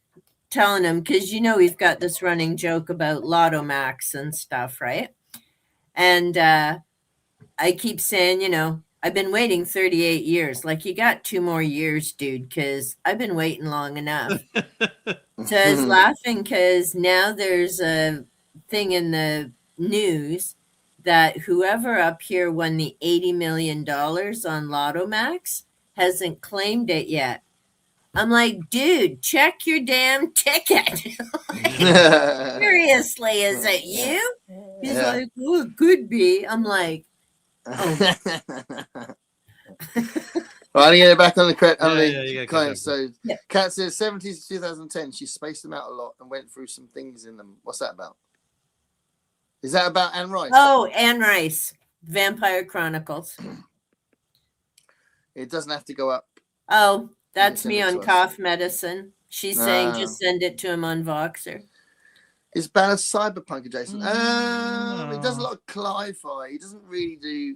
telling him because we've got this running joke about Lotto Max and stuff, right? And I keep saying, I've been waiting 38 years. Like, you got 2 more years, dude, because I've been waiting long enough. So I was laughing because now there's a thing in the news that whoever up here won the $80 million on Lotto Max hasn't claimed it yet. I'm like, dude, check your damn ticket. Seriously, is it you? He's like, well, it could be. I'm like, oh. Well, I need to get back on the client. So, yeah. Kat says 70s to 2010. She spaced them out a lot and went through some things in them. What's that about? Is that about Anne Rice? Oh, Anne Rice, Vampire Chronicles. It doesn't have to go up. Oh, that's me on cough medicine. She's saying just send it to him on Voxer. It's about cyberpunk adjacent. He does a lot of cli-fi. He doesn't really do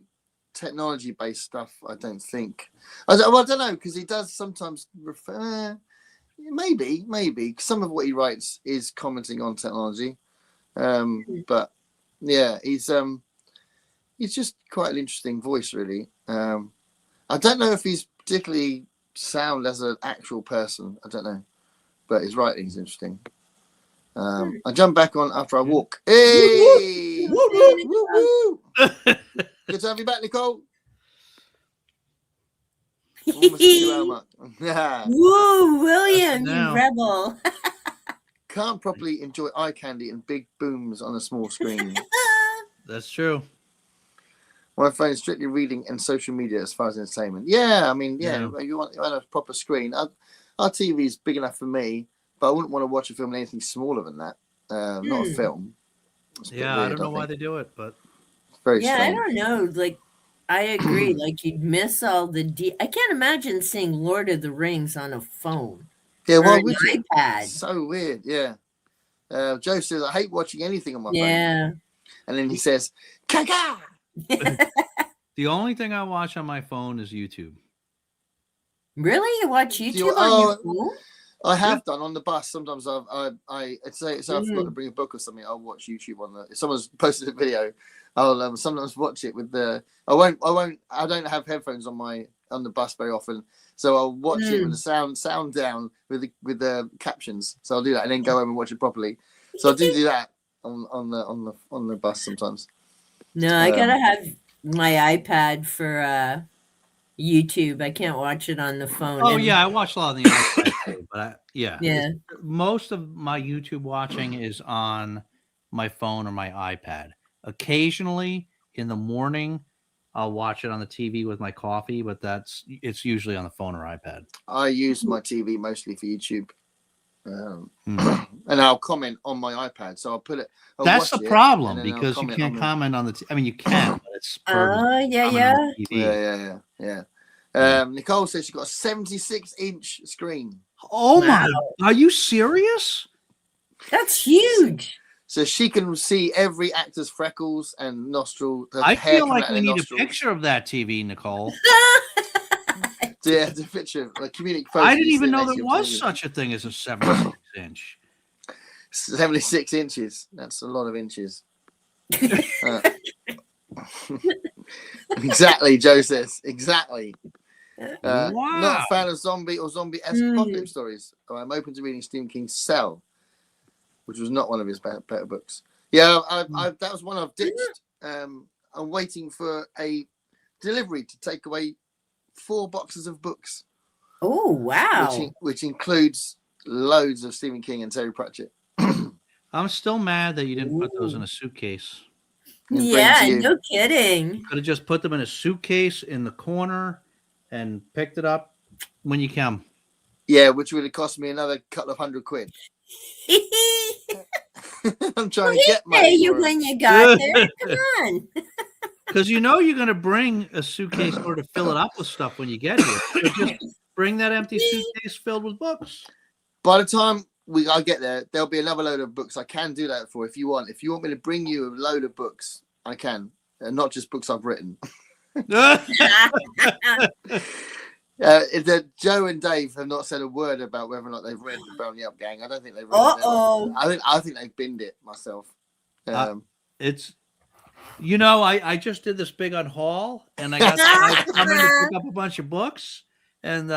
technology-based stuff, I don't think. I don't know, because he does sometimes refer. Maybe. Some of what he writes is commenting on technology. But yeah, he's just quite an interesting voice, really. I don't know if he's particularly sound as an actual person. I don't know, but his writing's interesting. I jump back on after I walk. Hey, woo, woo, woo, woo. Good to have you back, Nicole. Woo, William, you rebel. Can't properly enjoy eye candy and big booms on a small screen. That's true. My phone is strictly reading and social media as far as entertainment. Yeah, I mean, you want a proper screen. Our TV is big enough for me, but I wouldn't want to watch a film in anything smaller than that. Not a film. Yeah, I don't know why they do it, but it's very strange. I don't know. Like, I agree. Like, you'd miss all the I can't imagine seeing Lord of the Rings on a phone. Yeah, well, would you? iPad. So weird. Yeah. Joe says, I hate watching anything on my phone. Yeah. And then he says, Kaka! The only thing I watch on my phone is YouTube. Really? You watch YouTube on your phone? I have done on the bus. Sometimes I'd say I forgot to bring a book or something. I'll watch YouTube on the. If someone's posted a video, I'll sometimes watch it with the. I don't have headphones on the bus very often, so I'll watch it with the sound down with the captions. So I'll do that and then go home and watch it properly. So I do that on the bus sometimes. No, I gotta have my iPad for YouTube. I can't watch it on the phone. Oh yeah, I watch a lot on the iPad too, but yeah. Most of my YouTube watching is on my phone or my iPad. Occasionally in the morning, I'll watch it on the TV with my coffee, but it's usually on the phone or iPad. I use my TV mostly for YouTube. And I'll comment on my iPad, so I'll put it. That's the problem because you can't comment on the. I mean, you can, but it's. Yeah. Nicole says she got a 76-inch screen. Oh my! Are you serious? That's huge. So she can see every actor's freckles and nostril. I feel like we need a picture of that TV, Nicole. Yeah, the picture, like community. I didn't even know there was such a thing as a 76-inch. 76 inches. That's a lot of inches. Exactly, Joe says. Exactly. Wow. Not a fan of zombie or zombie-esque apocalypse stories. I'm open to reading Stephen King's Cell, which was not one of his better books. Yeah, that was one I've ditched. I'm waiting for a delivery to take away 4 boxes of books. Oh wow! Which includes loads of Stephen King and Terry Pratchett. I'm still mad that you didn't put those in a suitcase. Yeah, no kidding. You could have just put them in a suitcase in the corner and picked it up when you come. Yeah, which would have cost me another couple of £100. I'm trying to get money. You when you got there. Come on. Because you're going to bring a suitcase in order to fill it up with stuff when you get here. So just bring that empty suitcase filled with books. By the time I get there, there'll be another load of books. I can do that if you want. If you want me to bring you a load of books, I can. Not just books I've written. Joe and Dave have not said a word about whether or not they've read the Brownie Up Gang. I don't think they've read it. I think they've binned it myself. It's... I just did this big unhaul, and I come in to pick up a bunch of books, and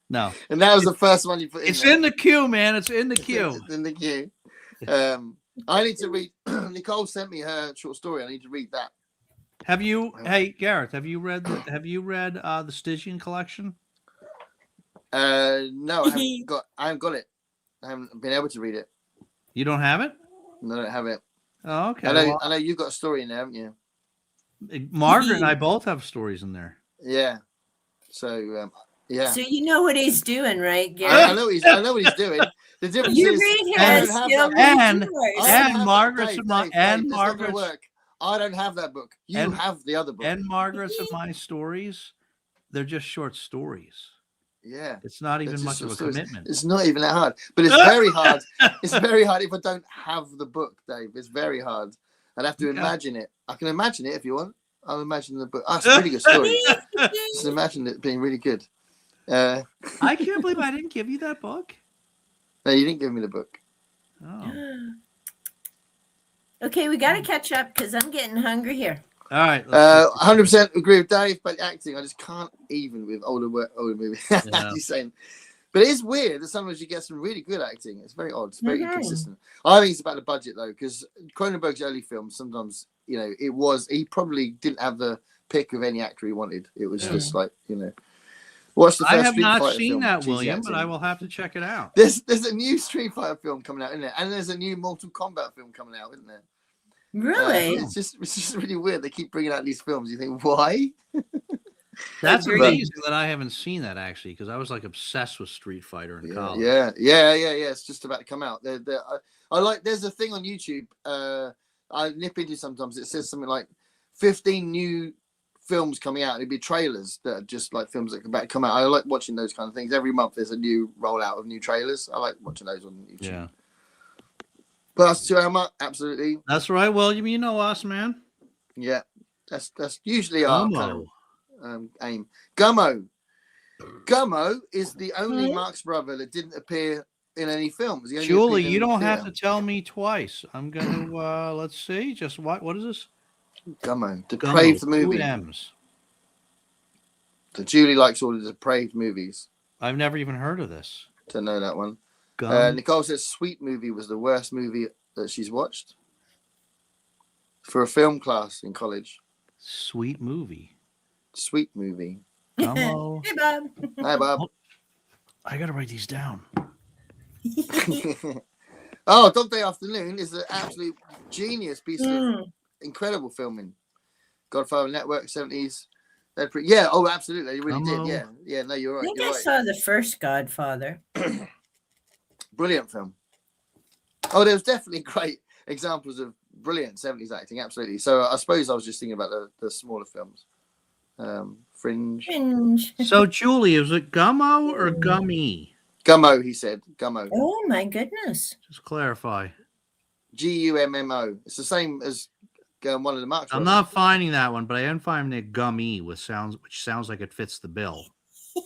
no. And that was the first one you put in. It's in the queue, man. It's in the queue. It's in the queue. I need to read. Nicole sent me her short story. I need to read that. Have you? Hey, Gareth, have you read the Stygian collection? No, I haven't got it. I haven't been able to read it. You don't have it? No, I don't have it. Oh, okay. I know you've got a story in there, haven't you? Margaret and I both have stories in there. Yeah. So yeah. So you know what he's doing, right, Gareth? I know what he's doing. The difference you is read his and Margaret's work. I don't have that book. You have the other book. And Margaret's and my stories, they're just short stories. Yeah. It's not even much of a commitment. It's not even that hard. But it's very hard. It's very hard if I don't have the book, Dave. It's very hard. I'd have to imagine it. I can imagine it if you want. I'll imagine the book. Oh, it's a really good story. Just imagine it being really good. I can't believe I didn't give you that book. No, you didn't give me the book. Oh. Okay, we got to catch up because I'm getting hungry here. All right. 100% agree with Dave, but acting, I just can't even with older movies. Yeah. He's saying. But it is weird that sometimes you get some really good acting. It's very odd. It's very inconsistent. I think it's about the budget, though, because Cronenberg's early films, sometimes, he probably didn't have the pick of any actor he wanted. It was just like, Watch the first I have Street not Fighter seen film. that, Cheesy William, acting. but I will have to check it out. There's a new Street Fighter film coming out, isn't there? And there's a new Mortal Kombat film coming out, isn't there? Really? It's just really weird. They keep bringing out these films. You think, why? That's amazing that I haven't seen that, actually, because I was like obsessed with Street Fighter in college. Yeah. It's just about to come out. I like. There's a thing on YouTube. I nip into sometimes. It says something like 15 new films coming out. It'd be trailers that are just like films that are about to come out. I like watching those kind of things. Every month there's a new rollout of new trailers. I like watching those on YouTube. Yeah. But that's 2 hour, absolutely. That's right, William. You know us, man. Yeah, that's usually our Gummo. kind of, aim. Gummo. Gummo is the only Hmm? Marx brother that didn't appear in any films. He only Julie, appeared you in don't have to theatre. tell me twice. I'm gonna let's see. Just what is this? Gummo, Gummo, depraved two movie. M's. So Julie likes all the depraved movies. I've never even heard of this. To know that one. Gum. Nicole says Sweet Movie was the worst movie that she's watched for a film class in college. Sweet movie. Sweet Movie. Gummo. Hey, Bob. Hi, Bob. I gotta write these down. Oh, Dog Day Afternoon is an absolute genius piece of Hmm. incredible filming. Godfather Network, 70s. They're pretty, yeah, oh, absolutely. They really did. Gummo. Yeah. Yeah, no, you're I right. think You're I right. saw the first Godfather. Brilliant film. Oh, there was definitely great examples of brilliant 70s acting. Absolutely. So I suppose I was just thinking about the smaller films. Fringe. Cringe. So Julie, is it Gummo or Gummy? Gummo, he said. Gummo. Oh my goodness. Just clarify. Gummo. It's the same as one of the Marx I'm brothers. not finding that one, but I am finding it Gummy, which sounds like it fits the bill.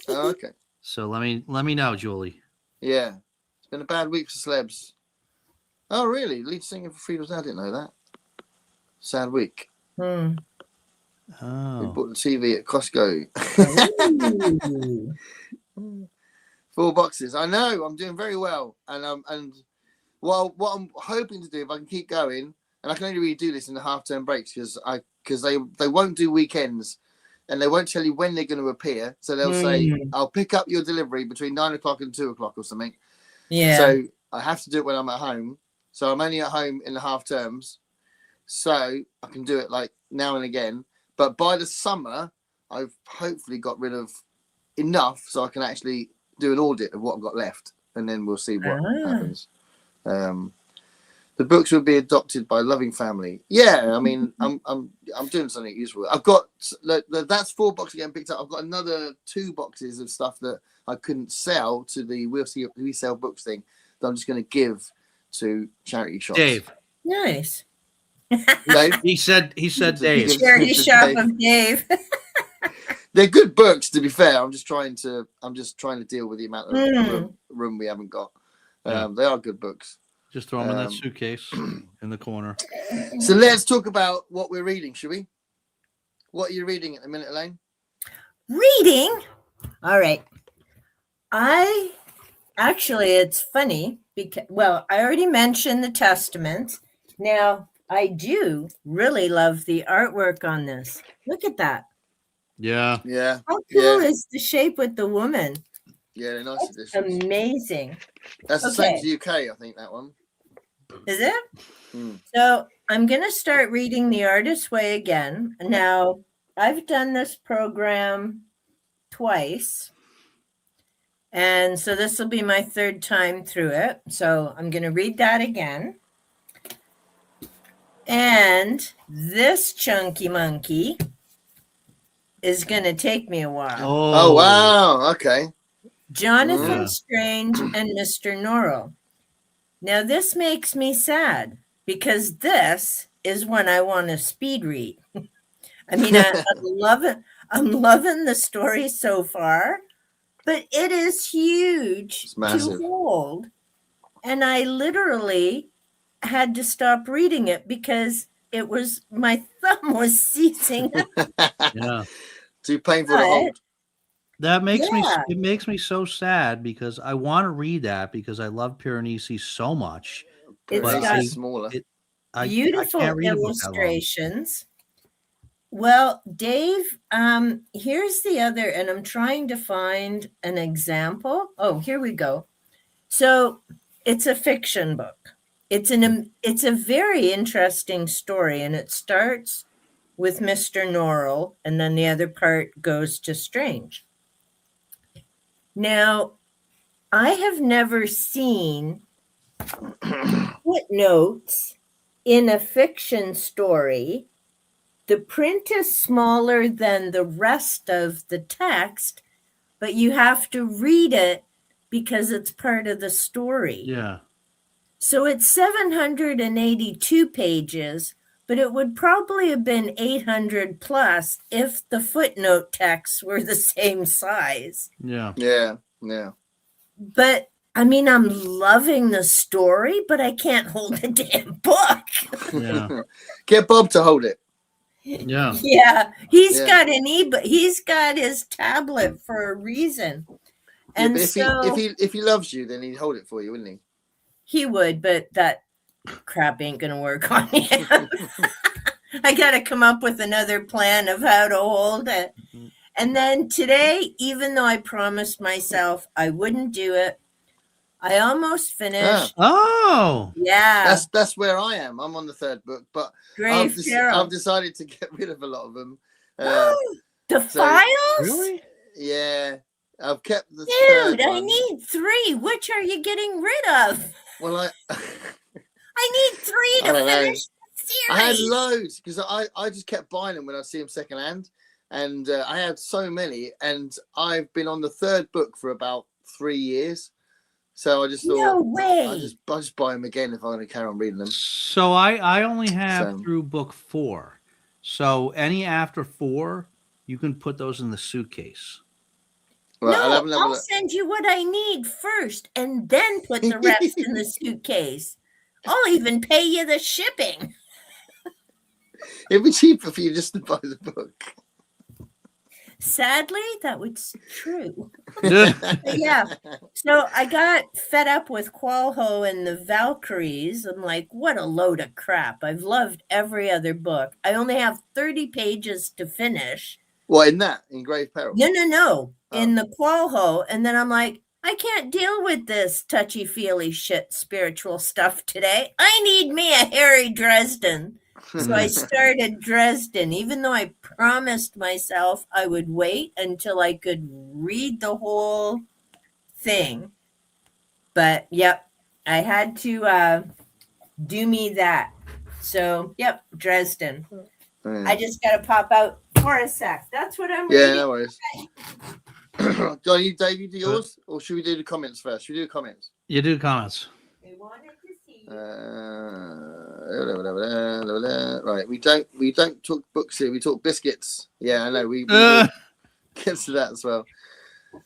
Oh, okay. So let me know, Julie. Yeah. It's been a bad week for celebs. Oh, really? Lead singer for Freedom's Now? I didn't know that. Sad week. Hmm. We Oh, bought the TV at Costco. Ooh. 4 boxes. I know. I'm doing very well. And what I'm hoping to do, if I can keep going, and I can only really do this in the half-term breaks because they won't do weekends, and they won't tell you when they're going to appear. So they'll say, "I'll pick up your delivery between 9 o'clock and 2 o'clock or something." Yeah. So I have to do it when I'm at home. So I'm only at home in the half terms. So I can do it like now and again. But by the summer, I've hopefully got rid of enough so I can actually do an audit of what I've got left. And then we'll see what happens. The books will be adopted by loving family. Yeah, I mean, I'm doing something useful. I've got that's 4 boxes getting picked up. I've got another 2 boxes of stuff that I couldn't sell to the we sell books thing that I'm just going to give to charity shops. Dave. Nice. Dave? He said Dave. Charity shop of Dave. They're good books, to be fair. I'm just trying to deal with the amount of room we haven't got. They are good books. Just throw them in that suitcase in the corner. So let's talk about what we're reading, shall we? What are you reading at the minute, Elaine? Reading? All right. It's funny because, well, I already mentioned the Testament. Now, I do really love the artwork on this. Look at that. Yeah. Yeah. How cool is the shape with the woman? Yeah, they're nice editions. Amazing. That's the same as the UK, I think, that one. Is it? So I'm going to start reading The Artist's Way again. Now, I've done this program twice. And so this will be my 3rd time through it. So I'm going to read that again. And this chunky monkey is going to take me a while. Oh wow. Okay. Jonathan Strange and Mr. Norrell. Now, this makes me sad because this is one I want to speed read. I mean, I'm loving the story so far, but it is huge to hold. And I literally had to stop reading it because my thumb was seizing. Yeah. Too painful to hold. That makes it makes me so sad because I want to read that because I love Piranesi so much. It's got smaller. Beautiful illustrations. Well, Dave, here's the other, and I'm trying to find an example. Oh, here we go. So it's a fiction book. It's a very interesting story, and it starts with Mr. Norrell, and then the other part goes to Strange. Now, I have never seen footnotes in a fiction story. The print is smaller than the rest of the text, but you have to read it because it's part of the story. Yeah. So it's 782 pages, but it would probably have been 800 plus if the footnote texts were the same size. Yeah. Yeah. But I mean, I'm loving the story, but I can't hold the damn book. Yeah. Get Bob to hold it. Yeah. Yeah, he's Yeah. got he's got his tablet for a reason. Yeah, And but so if he loves you, then he'd hold it for you, wouldn't he? he would, but that crap ain't gonna work on him. I gotta come up with another plan of how to hold it. And then today, even though I promised myself I wouldn't do it, I almost finished. Oh. Yeah. That's where I am. I'm on the third book, but Grave I've decided to get rid of a lot of them. The files? Really? Yeah, I've kept the Dude, third I one. need 3. Which are you getting rid of? Well, I need 3 I to don't know. finish the series. I had loads because I just kept buying them when I see them secondhand, and I had so many, and I've been on the third book for about 3 years. So I just thought, No way. I just buy them again if I'm going to carry on reading them. So I only have So- through book 4. So any after 4, you can put those in the suitcase. Right, No, have I'll a- send you what I need first and then put the rest in the suitcase. I'll even pay you the shipping. It'd be cheaper for you just to buy the book. Sadly, that was true. Yeah. But yeah. So I got fed up with Qualho and the Valkyries. I'm like, what a load of crap. I've loved every other book. I only have 30 pages to finish. What, in Grave Peril? No. Oh. In the Qualho. And then I'm like, I can't deal with this touchy-feely shit spiritual stuff today. I need me a Harry Dresden. So I started Dresden, even though I promised myself I would wait until I could read the whole thing. But yep, I had to do me that. So yep, Dresden. Yeah. I just got to pop out for a sec. That's what I'm Yeah, reading. no worries. John, Dave, you do yours, or should we do the comments first? Should we do the comments? You do comments. We wanted to see. Right, we don't talk books here. We talk biscuits. Yeah, I know. We get to that as well.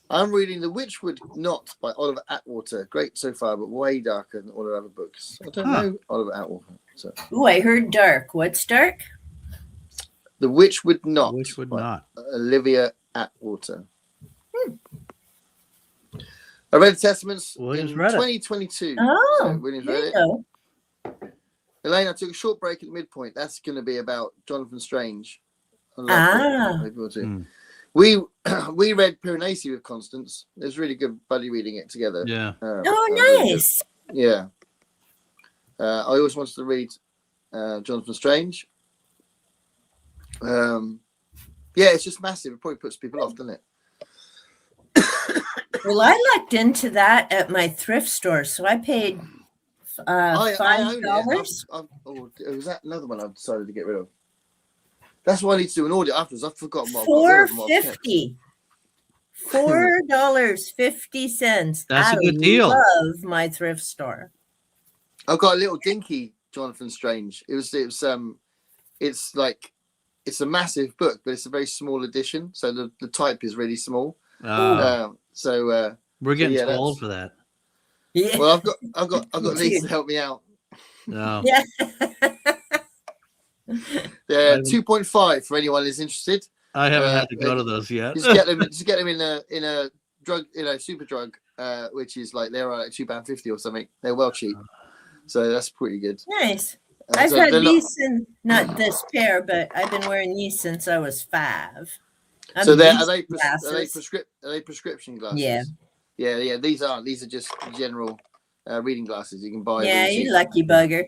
I'm reading The Witchwood Knot by Oliver Atwater. Great so far, but way darker than all the other books. I don't know Oliver Atwater. So. Ooh, I heard dark. What's dark? The Witchwood Knot. Witchwood by Knot. Olivia Atwater. I read Testaments Williams in read it. 2022. Oh, So Williams there read you it. go. Elaine, I took a short break at the midpoint. That's going to be about Jonathan Strange. I love Ah. it. Maybe we'll do. Mm. We read Piranesi with Constance. It was really good buddy reading it together. Yeah. Oh, really good. nice. Yeah. I always wanted to read Jonathan Strange. Yeah, it's just massive. It probably puts people off, doesn't it? Well, I looked into that at my thrift store, so I paid I own $5. it. Was that another one I've decided to get rid of? That's why I need to do an audit afterwards. I've forgotten what I've got rid of, what I've kept. $4.50. $4.50. That's a good deal. I love my thrift store. I've got a little dinky Jonathan Strange. It's like it's a massive book, but it's a very small edition, so the type is really small. We're getting yeah, too old for that. Yeah. Well, I've got Lisa to help me out. No. Yeah. They're 2.5 for anyone who's interested. I haven't had to go to those yet. Just get them in a drug, super drug, which is like they're like £2.50 or something. They're well cheap, so that's pretty good. Nice. I've so had they're these since, not this pair, but I've been wearing these since I was 5. So are they glasses. prescription glasses? Yeah. Yeah. These are just general reading glasses you can buy. Yeah, really you cheap. lucky bugger.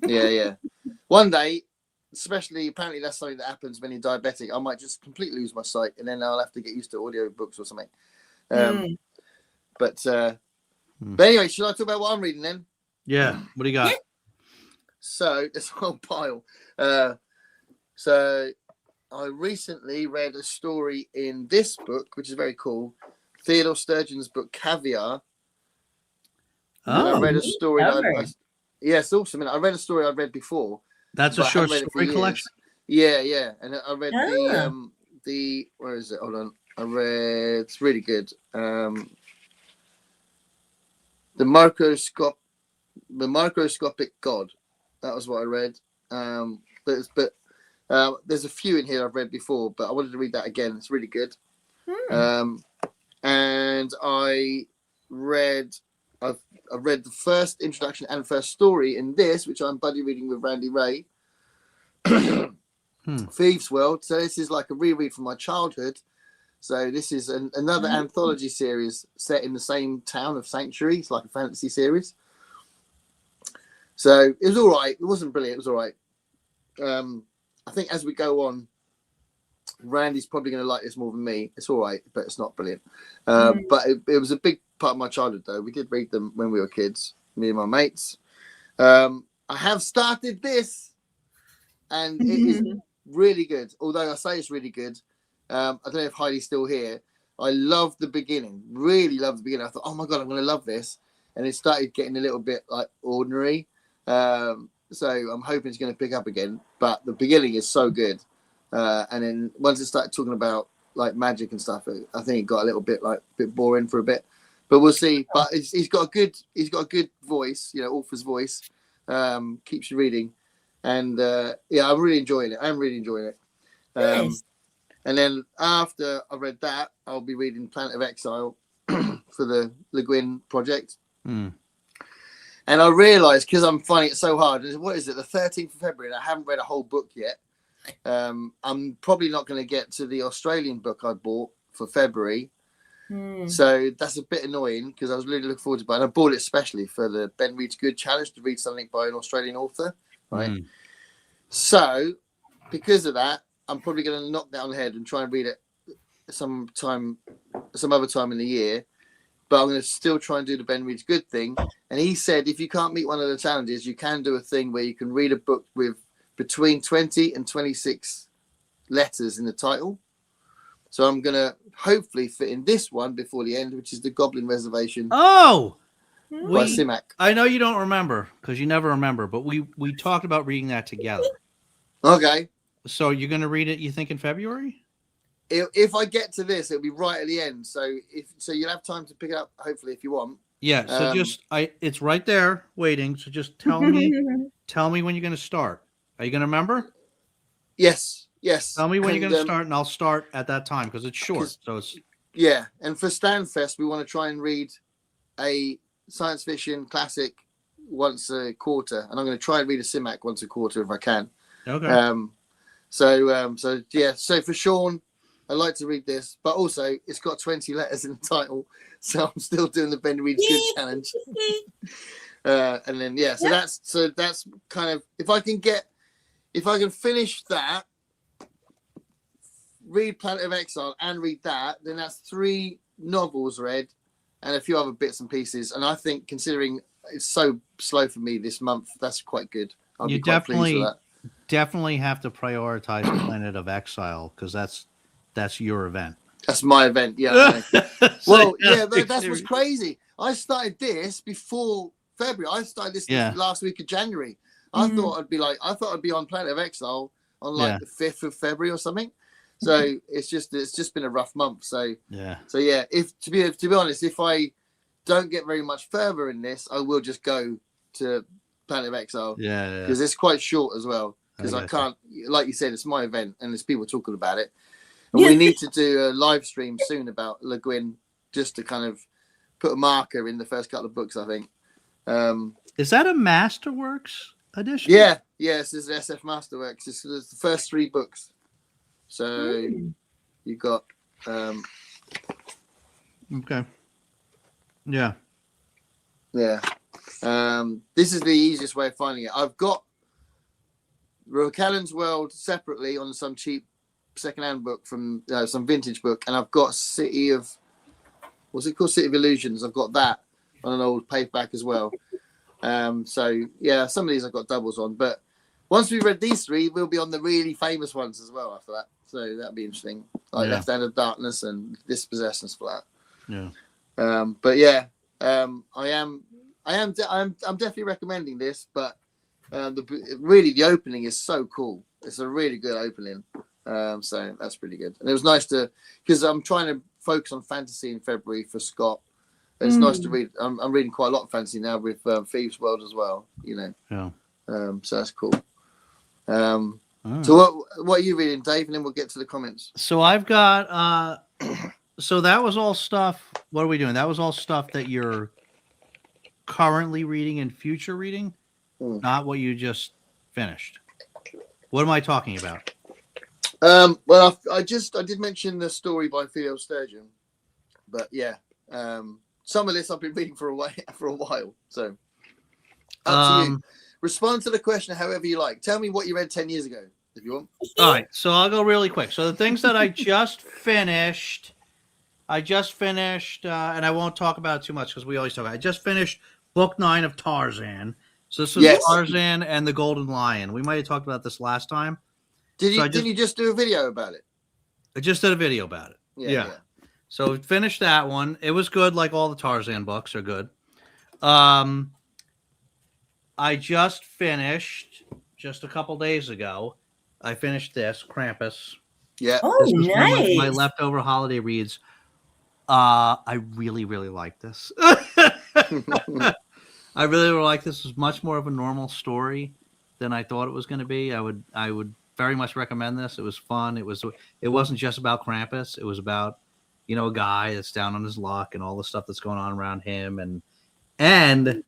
Yeah. One day, especially apparently that's something that happens when you're diabetic. I might just completely lose my sight, and then I'll have to get used to audio books or something. But anyway, should I talk about what I'm reading then? Yeah. What do you got? So it's a whole pile. So I recently read a story in this book, which is very cool. Theodore Sturgeon's book Caviar. And I read a story. Yeah, it's awesome. And I read a story I'd read before, That's a but I short haven't read it for story years. collection. Yeah, and I read Ah. the where is it? Hold on, I read. It's really good. The microscopic God. That was what I read. But there's a few in here I've read before, but I wanted to read that again. It's really good. And I've read the first introduction and first story in this, which I'm buddy reading with Randy Ray. Thieves World. So this is like a reread from my childhood. So this is another anthology series set in the same town of Sanctuary. It's like a fantasy series. So it was all right. It wasn't brilliant. It was all right. I think as we go on, Randy's probably going to like this more than me. It's all right, but it's not brilliant. But it was a big part of my childhood, though. We did read them when we were kids, me and my mates. I have started this, and it is really good. Although I say it's really good, I don't know if Heidi's still here. I love the beginning. Really love the beginning. I thought, oh my god, I'm going to love this, and it started getting a little bit like ordinary. So I'm hoping it's going to pick up again. But the beginning is so good. And then once it started talking about like magic and stuff, I think it got a little bit boring for a bit. But we'll see. But he's got a good voice, author's voice. Keeps you reading, and I'm really enjoying it. I'm really enjoying it. Nice. And then after I read that, I'll be reading Planet of Exile for the Le Guin project. And I realised, because I'm finding it so hard, what is it, the 13th of February, and I haven't read a whole book yet. I'm probably not going to get to the Australian book I bought for February. So that's a bit annoying, because I was really looking forward to it. And I bought it especially for the Ben Reads Good challenge, to read something by an Australian author. Right. So because of that, I'm probably going to knock that on the head and try and read it some other time in the year. But I'm going to still try and do the Ben Reads Good thing. And he said, if you can't meet one of the challenges, you can do a thing where you can read a book with between 20 and 26 letters in the title. So I'm going to hopefully fit in this one before the end, which is the Goblin Reservation. Oh, by Simak. I know you don't remember, because you never remember, but we talked about reading that together. Okay. So you're going to read it, you think, in February? If I get to this, it'll be right at the end. So you'll have time to pick it up, hopefully, if you want. Yeah. So it's right there waiting. So just tell me when you're going to start. Are you going to remember? Yes. Tell me when you're going to start, and I'll start at that time, because it's short. So it's And for Stanfest, we want to try and read a science fiction classic once a quarter, and I'm going to try and read a Simak once a quarter if I can. Okay. So for Sean, I like to read this, but also it's got 20 letters in the title, so I'm still doing the Ben Reads Good challenge. And then that's kind of, if I can finish that, read Planet of Exile and read that, then that's 3 novels read and a few other bits and pieces. And I think, considering it's so slow for me this month, that's quite good. I'll be quite pleased with that. Definitely have to prioritize Planet of Exile, because that's your event. That's my event, yeah. Well, yeah, that's what's crazy. I started this before February. I started this last week of January. I thought I'd be on Planet of Exile on the 5th of February or something. So it's just been a rough month. So if to be honest, if I don't get very much further in this, I will just go to Planet of Exile. Because it's quite short as well. Because I can't, like you said, it's my event and there's people talking about it. And we need to do a live stream soon about Le Guin, just to kind of put a marker in the first couple of books, I think. Is that a Masterworks edition? Yeah, this is SF Masterworks. It's the first 3 books. So you got okay. Yeah. This is the easiest way of finding it. I've got Rokellan's World separately on some cheap secondhand book from some vintage book, and I've got City of Illusions. I've got that on an old paperback as well. So yeah, some of these I've got doubles on, but once we've read these 3, we'll be on the really famous ones as well after that. So that'll be interesting, like Left Hand of Darkness and Dispossessed and stuff like that. But yeah, I'm definitely recommending this, but Really, the opening is so cool. It's a really good opening. So that's pretty good. And it was nice because I'm trying to focus on fantasy in February for Scott. And it's nice to read. I'm reading quite a lot of fantasy now with Thieves World as well. Yeah. So that's cool. So what are you reading, Dave? And then we'll get to the comments. So I've got so that was all stuff. What are we doing? That was all stuff that you're currently reading and future reading, not what you just finished. What am I talking about? Well, I did mention the story by Theo Sturgeon, but yeah, some of this I've been reading for a while. So up to you. Respond to the question however you like. Tell me what you read 10 years ago, if you want. All right, so I'll go really quick. So the things that I just finished, and I won't talk about it too much because we always talk about it. I just finished book 9 of Tarzan. So this was Tarzan and the Golden Lion. We might have talked about this last time. Did you just do a video about it? I just did a video about it. Yeah. So we finished that one. It was good, like all the Tarzan books are good. I just finished, just a couple days ago, I finished this, Krampus. Yeah. Oh, this was nice. one of my leftover holiday reads. I really, really like this. I really like this. It was much more of a normal story than I thought it was going to be. I would very much recommend this. It was fun. It wasn't just about Krampus. It was about, a guy that's down on his luck and all the stuff that's going on around him and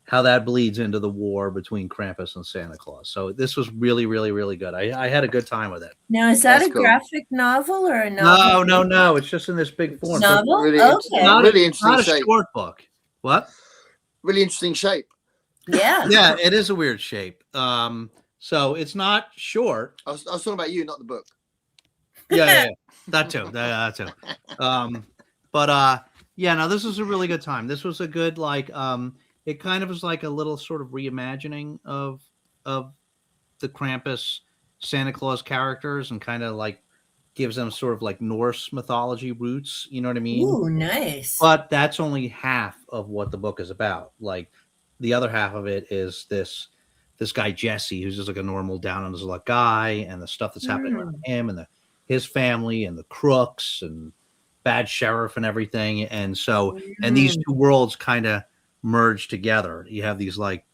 how that bleeds into the war between Krampus and Santa Claus. So this was really, really, really good. I had a good time with it. Now, is that a graphic novel or a novel? No. It's just in this big form. Novel? Really, Okay. Really interesting not a shape. short book. What? Really interesting shape. Yeah. Yeah, it is a weird shape. So it's not short. I was talking about you, not the book. Yeah. That too. That too. No, this was a really good time. This was a good, it kind of was like a little sort of reimagining of the Krampus Santa Claus characters and kind of like gives them sort of like Norse mythology roots. You know what I mean? Ooh, nice. But that's only half of what the book is about. Like the other half of it is this guy Jesse, who's just like a normal down on his luck guy, and the stuff that's happening around him and his family and the crooks and bad sheriff and everything. And so, and these two worlds kind of merge together. You have these like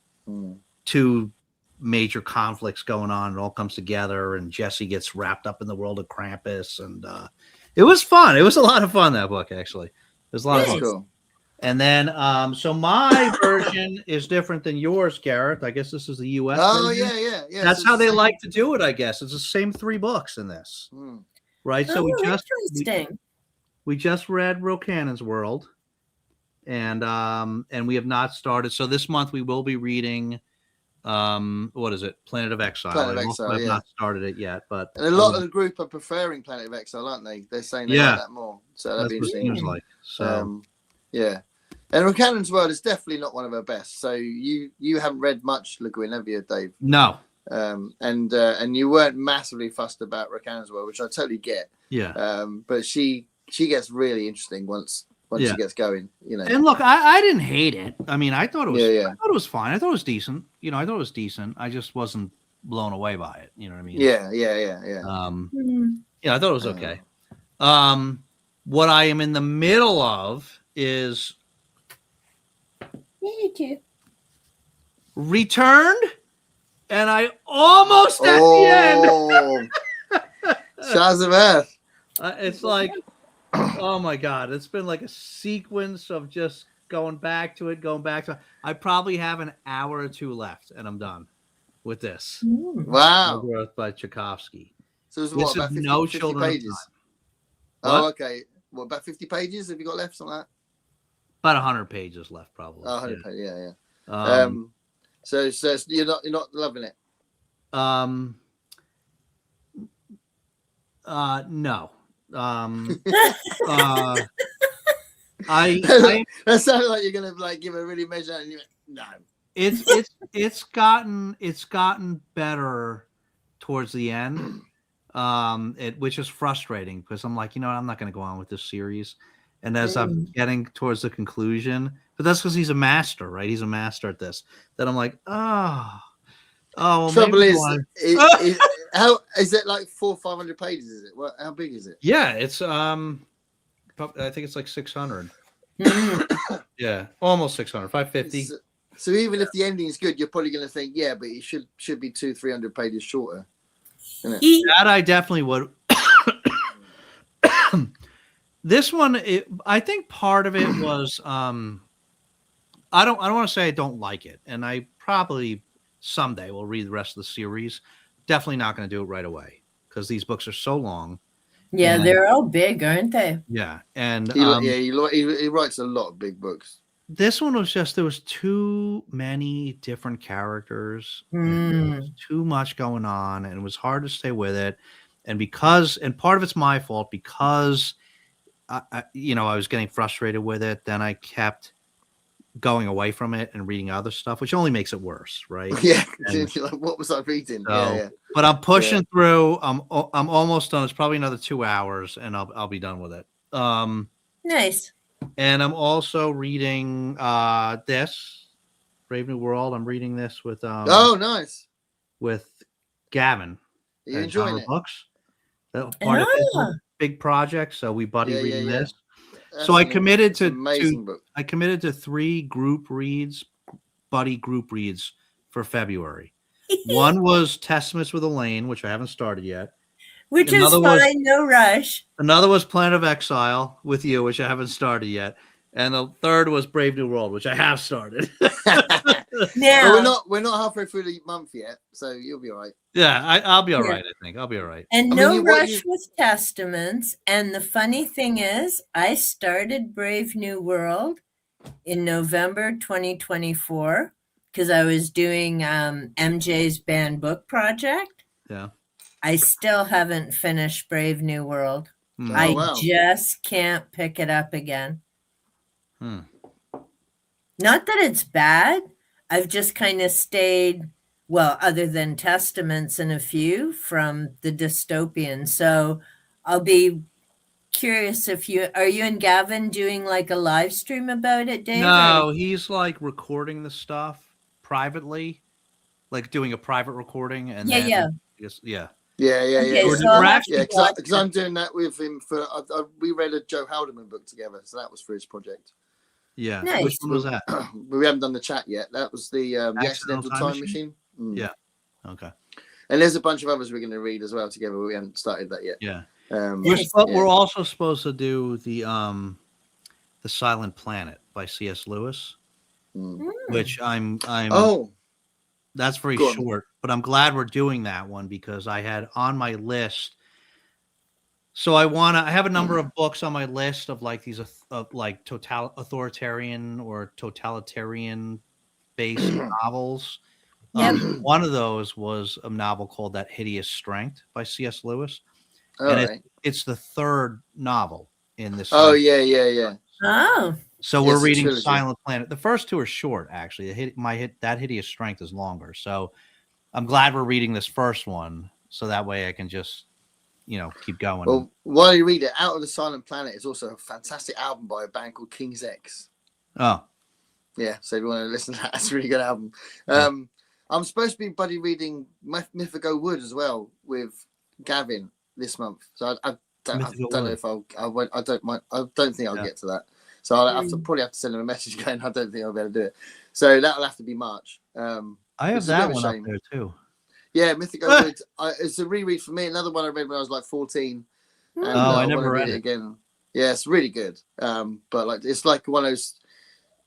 two major conflicts going on. It all comes together, and Jesse gets wrapped up in the world of Krampus, and it was fun. It was a lot of fun, that book, actually. It was a lot of fun. Cool. And then, so my version is different than yours, Gareth. I guess this is the U.S. version. Yeah. That's how they like to do it, I guess. It's the same 3 books in this, right? So we just read Rocannon's World, and we have not started. So this month we will be reading, what is it? Planet of Exile. Planet of Exile. I've not started it yet, but and a lot of the group are preferring Planet of Exile, aren't they? They're saying they like that more. So that'd be interesting. Seems like. So yeah. And Rocannon's World is definitely not one of her best. So you haven't read much Le Guin, have you, Dave? No. And you weren't massively fussed about Rocannon's World, which I totally get. Yeah. But she gets really interesting once she gets going, And look, I didn't hate it. I mean, I thought it was I thought it was fine. I thought it was decent. I thought it was decent. I just wasn't blown away by it. You know what I mean? Yeah. Yeah, I thought it was okay. What I am in the middle of is Returned, and I almost at the end. Shards of Earth. It's like, oh my God, it's been like a sequence of just going back to it. I probably have an hour or 2 left, and I'm done with this. Wow. Growth by Tchaikovsky. So this is what, about 50 pages? What? Oh, okay. What, about 50 pages have you got left, something like that? About 100 pages left, probably. 100 pages, yeah. So you're not loving it? No. I that sounded like you're gonna give a really measure and you no. It's gotten better towards the end. Which is frustrating because I'm like, I'm not gonna go on with this series. And as I'm getting towards the conclusion, but that's because he's a master, right? He's a master at this. Then I'm like, Oh, well, Trouble maybe is, one- how is it like 400 or 500 pages? Is it? What? How big is it? yeah, it's I think it's like 600. Mm. Yeah, almost 600, 550. So even if the ending is good, you're probably going to think, yeah, but it should be 200-300 pages shorter. Isn't it? That I definitely would. This one, I think part of it was I don't want to say I don't like it, and I probably someday will read the rest of the series. Definitely not going to do it right away because these books are so long. Yeah, And- they're all big, aren't they? Yeah, and He writes a lot of big books. this one was just there was too many different characters, and there was too much going on, and it was hard to stay with it. And part of it's my fault because I was getting frustrated with it. Then I kept going away from it and reading other stuff, which only makes it worse, right? Yeah. And Like, what was I reading? so- Yeah. But I'm pushing through. I'm almost done. It's probably another 2 hours, and I'll be done with it. Nice. And I'm also reading this Brave New World. I'm reading this with Oh, nice. with Gavin. Are you at enjoying Genre it? Books. Part of his Ah. big project. So we buddy reading Yeah. this. That's So I an committed to amazing book. I committed to 3 group reads, buddy group reads for February. One was Testaments with Elaine, which I haven't started yet. Which is Another fine, was- no rush. Another was Planet of Exile with you, which I haven't started yet. And the third was Brave New World, which I have started. Now, Well, we're not halfway through the month yet, so you'll be all right. Yeah, I'll be all Yeah. right, I think. I'll be all right. and I no mean, what rush you- with Testaments. And the funny thing is, I started Brave New World in November 2024 because I was doing MJ's band book project. Yeah. I still haven't finished Brave New World. Hmm. I wow. just can't pick it up again. Hmm. Not that it's bad. I've just kind of stayed, well, other than Testaments and a few from the dystopian. So I'll be curious if you and Gavin doing like a live stream about it, Dave? No, he's like recording the stuff privately, like doing a private recording, and Yeah, then yeah. yeah. Yeah. Okay, We're so I'll have actually- to Yeah, watch because I'm doing that with him we read a Joe Haldeman book together, so that was for his project. Yeah. Nice. Which one was that? But we haven't done the chat yet. That was the Accidental Accidental Time Time Machine. Yeah. Okay. And there's a bunch of others we're going to read as well together, but we haven't started that yet. Yeah. Yes. We're also supposed to do the Silent Planet by C.S. Lewis, Mm. which I'm Oh, that's very Go on. short, but I'm glad we're doing that one because I had on my list. So I have a number of books on my list of like these of like authoritarian or totalitarian based novels. Yep. One of those was a novel called That Hideous Strength by C.S. Lewis. all And right. It's the third novel in this. Oh, series. yeah. Oh, So Yes, we're it's reading trilogy. Silent Planet. The first 2 are short, actually. That Hideous Strength is longer. So I'm glad we're reading this first one, so that way I can just, keep going. Well, while you read it, Out of the Silent Planet is also a fantastic album by a band called King's X. Oh, Yeah, so if you want to listen to that, it's a really good album. I'm supposed to be buddy reading Mythico Wood as well with Gavin this month. So I don't know if I don't mind. I don't think I'll get to that. So I'll probably have to send him a message going, I don't think I'll be able to do it. So that'll have to be March. I Which have is a bit that of a one up shame. there too. Yeah, Mythico Wood. It's a reread for me. Another one I read when I was like 14. And, I wanna never read read it. again. Yeah, it's really good. But like it's like one of those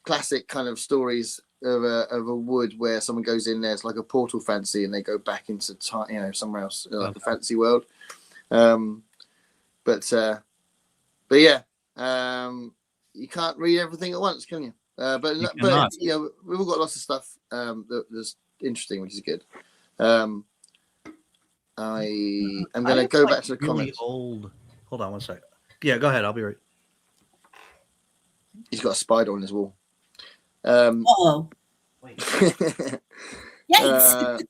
classic kind of stories of a wood where someone goes in there. It's like a portal fantasy, and they go back into time, somewhere else, like the fantasy world. But yeah, you can't read everything at once, can you? But cannot. we've all got lots of stuff that's interesting, which is good. I'm going to go back to the really comments. old. Hold on one second. Yeah, go ahead. I'll be right. He's got a spider on his wall. oh, Wait. yikes!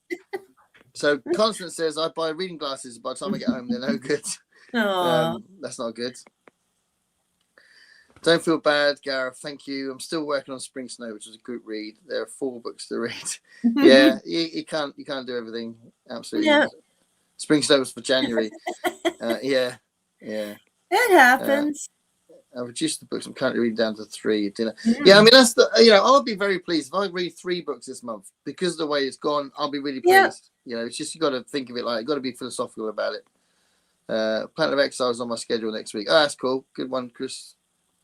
So Constance says, I buy reading glasses. By the time I get home, they're no good. Aw. That's not good. Don't feel bad, Gareth. Thank you. I'm still working on Spring Snow, which is a good read. There are 4 books to read. Yeah, you can't do everything. Absolutely. Yeah. Spring Snow was for January. Yeah. It happens. I reduced the books. I'm currently reading down to 3. Dinner. Mm. Yeah, I mean that's the. I'll be very pleased if I read 3 books this month because of the way it's gone. I'll be really pleased. Yeah. It's just you got to think of it like you got to be philosophical about it. Planet of Exile is on my schedule next week. Oh, that's cool. Good one, Chris.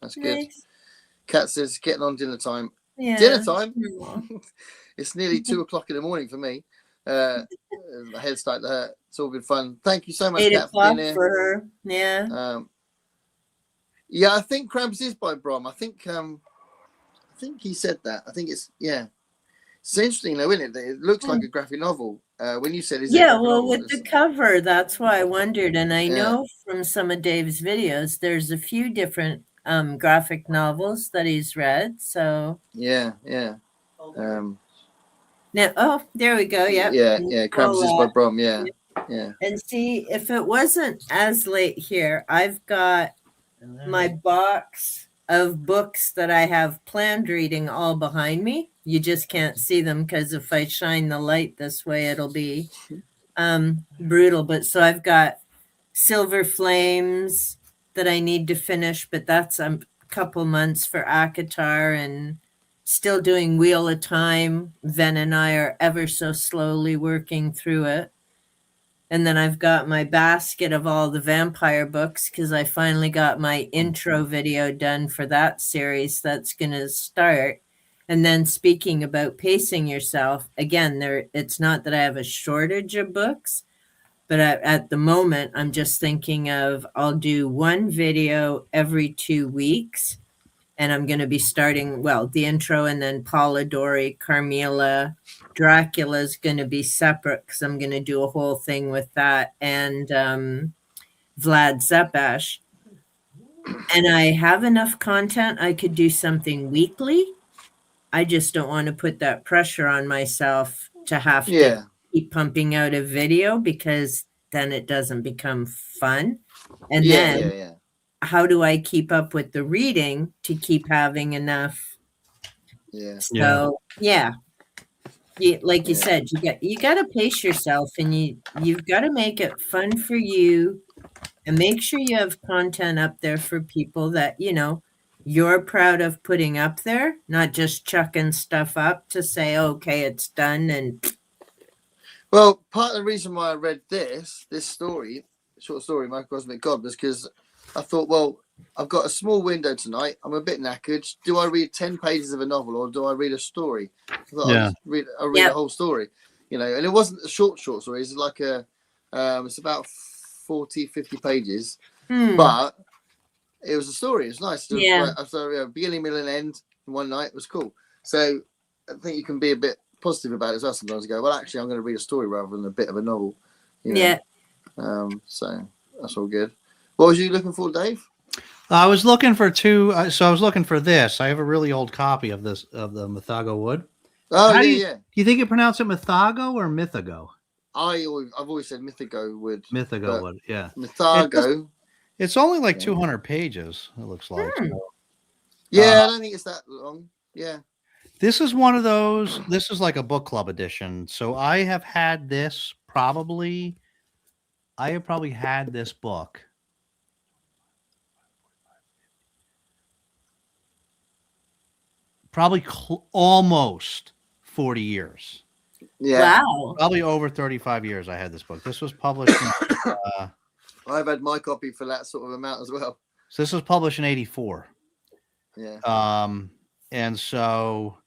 That's good. Nice. Kat says getting on dinner time. Yeah. Dinner time. Cool. It's nearly 2:00 in the morning for me. My head's starting to hurt. It's all been fun. Thank you so much, 8 Kat, for o'clock being here. for her. Yeah. Yeah, I think Krampus is by Brom. I think he said that. I think it's It's interesting though, isn't it? It looks like a graphic novel. When you said, "Is it?" Yeah, well, with the cover, that's why I wondered. And I Yeah. know from some of Dave's videos, there's a few different graphic novels that he's read. So Yeah. now, there we go. Yep. Yeah. Krampus is by Brom. Yeah. And see, if it wasn't as late here, I've got my box of books that I have planned reading all behind me. You just can't see them because if I shine the light this way, it'll be brutal. But so I've got Silver Flames that I need to finish, but that's a couple months for Akatar, and still doing Wheel of Time. Ven and I are ever so slowly working through it. And then I've got my basket of all the vampire books because I finally got my intro video done for that series that's going to start. And then speaking about pacing yourself, again, it's not that I have a shortage of books, but at the moment, I'm just thinking of I'll do 1 video every 2 weeks. And I'm going to be starting, the intro, and then Polidori, Carmilla, Dracula's going to be separate because I'm going to do a whole thing with that, and Vlad Zepesh. And I have enough content. I could do something weekly. I just don't want to put that pressure on myself to have to keep pumping out a video because then it doesn't become fun. And then how do I keep up with the reading to keep having enough? Yeah. So like you said, you got to pace yourself, and you've got to make it fun for you, and make sure you have content up there for people that you're proud of putting up there, not just chucking stuff up to say, okay, it's done. And well, part of the reason why I read this short story, My Cosmic God, was because I thought, well, I've got a small window tonight. I'm a bit knackered. Do I read 10 pages of a novel or do I read a story? I thought I'll read a whole story, and it wasn't a short story. It's like it's about 40, 50 pages, but it was a story. It was nice. Beginning, middle, and end in one night. It was cool. So I think you can be a bit positive about it as well. Sometimes you go, well, actually, I'm going to read a story rather than a bit of a novel. So that's all good. What was you looking for, Dave? I was looking for 2. So I was looking for this. I have a really old copy of the Mythago Wood. Oh, do you think you pronounce it Mythago or Mythago? I've always said Mythago Wood. Mythago Wood, yeah. Mythago. It's only like 200 pages, it looks like. Yeah, I don't think it's that long. Yeah. This is one of those. This is like a book club edition. So I have had this probably. I have probably had this book probably almost 40 years. Yeah. Wow. Probably over 35 years I had this book. This was published in, I've had my copy for that sort of amount as well. So this was published in 1984. Yeah. And so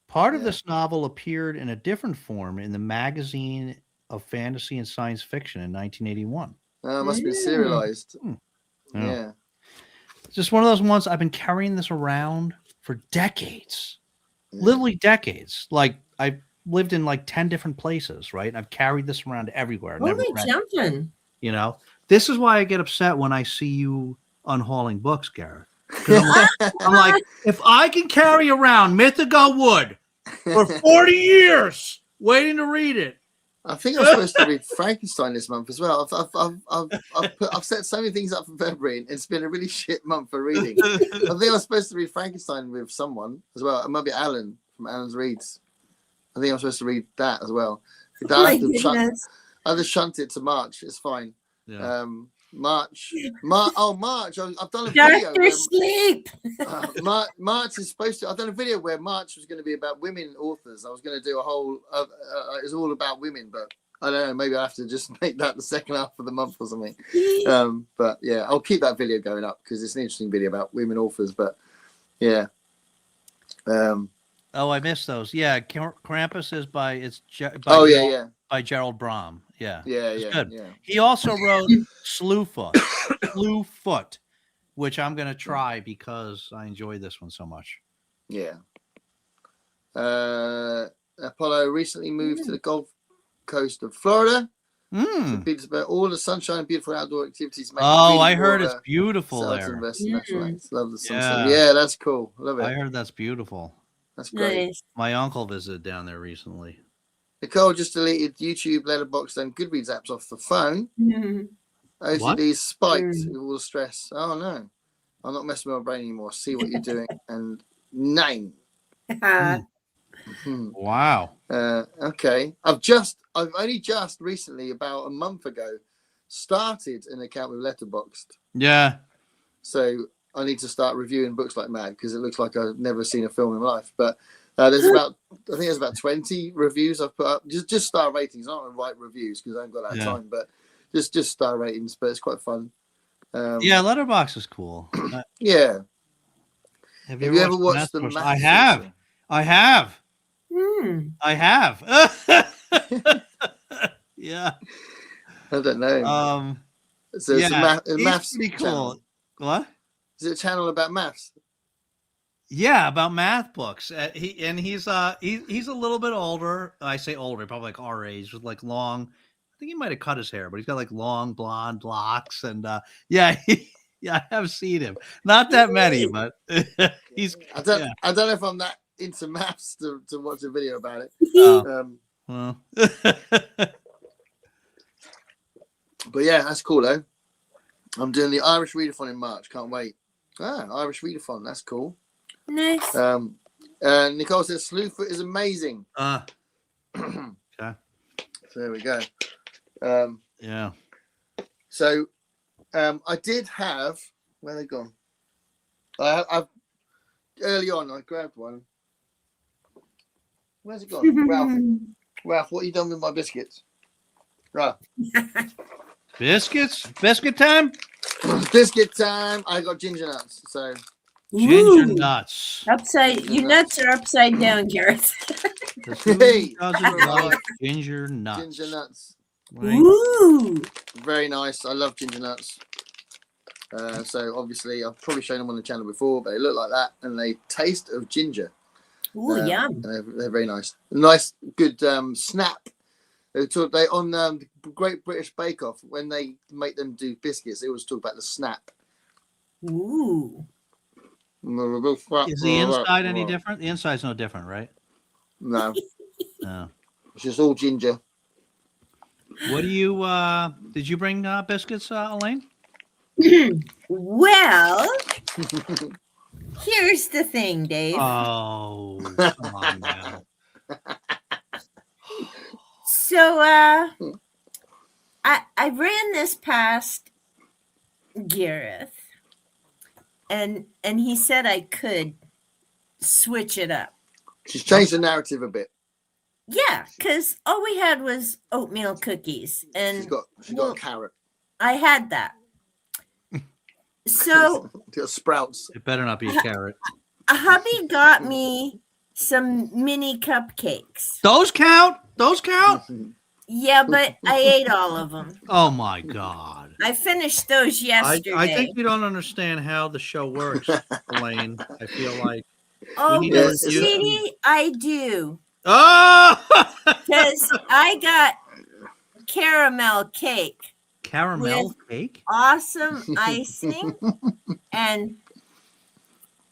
part of this novel appeared in a different form in the Magazine of Fantasy and Science Fiction in 1981. Must have been serialized. Yeah. It's just one of those ones I've been carrying this around for decades. Literally decades. Like I've lived in like 10 different places, right? I've carried this around everywhere. Holy jumping. This is why I get upset when I see you unhauling books, Gareth. I'm like, if I can carry around Mythago Wood for 40 years waiting to read it, I think I'm supposed to read Frankenstein this month as well. I've set so many things up for February, and it's been a really shit month for reading. I think I'm supposed to read Frankenstein with someone as well. It might be Alan from Alan's Reads. I think I'm supposed to read that as well. Oh my goodness. I just shunt it to March. It's fine. Yeah. March. March. I've done a Doctor video. Sleep. March is supposed to. I've done a video where March was going to be about women authors. I was going to do a whole. It's all about women, but I don't know. Maybe I have to just make that the second half of the month or something. But yeah, I'll keep that video going up because it's an interesting video about women authors. But yeah. Oh, I missed those. Yeah, Krampus is by by Gerald Brom. Yeah, good. Yeah. He also wrote Slewfoot, which I'm going to try because I enjoyed this one so much. Yeah. Apollo recently moved to the Gulf Coast of Florida. It's about all the sunshine and beautiful outdoor activities. I heard it's beautiful there. Love the sunset. Yeah, that's cool. Love it. I heard that's beautiful. That's great. Nice. My uncle visited down there recently. Nicole just deleted YouTube, Letterboxd, and Goodreads apps off the phone. OCD spiked with all the stress. Oh no, I'm not messing with my brain anymore. See what you're doing and name. Wow. Okay. I've only just recently, about a month ago, started an account with Letterboxd. Yeah. So I need to start reviewing books like mad because it looks like I've never seen a film in my life. But there's about 20 reviews I've put up. Just star ratings. I don't want to write reviews because I haven't got that time. But just star ratings. But it's quite fun. Letterboxd is cool. Yeah. Have you ever watched the? I have. Yeah. I don't know. So it's a maths pretty cool. Channel. What? Is it a channel about maths? Yeah, about math books. He's a little bit older. I say older, probably like our age, with like long. I think he might have cut his hair, but he's got like long blonde locks, and I have seen him. Not that many, but he's. I don't know if I'm that into maths to watch a video about it. But yeah, that's cool though. I'm doing the Irish Readathon in March. Can't wait. Irish Readathon. That's cool. Nice. Nicole says Slewfoot is amazing. Okay. So there we go. Yeah. So I did have. Where are they gone? I've early on I grabbed one. Where's it gone? Ralph, what have you done with my biscuits? Right. Biscuits? Biscuit time? Biscuit time. I got ginger nuts. So ginger nuts. Your nuts are upside down, Gareth. Hey. Ginger nuts. Ginger nuts. Ooh. Very nice. I love ginger nuts. So obviously I've probably shown them on the channel before, but they look like that and they taste of ginger. Ooh, yum. They're very nice. Nice, good snap. They on the Great British Bake Off, when they make them do biscuits, they always talk about the snap. Ooh. Is the inside any different? The inside's no different, right? No. No. It's just all ginger. What do you did you bring biscuits, Elaine? Well, here's the thing, Dave. Oh, come on now. So I ran this past Gareth, and he said I could switch it up. She's changed the narrative a bit. Yeah, because all we had was oatmeal cookies, and she got a carrot. I had that. So she got sprouts. It better not be a carrot. A hubby got me some mini cupcakes. Those count? Those count? Yeah, but I ate all of them. Oh my God. I finished those yesterday. I think you don't understand how the show works, Elaine. I feel like. Oh, sweetie, I do. Oh! Because I got caramel cake. Caramel cake? Awesome icing. And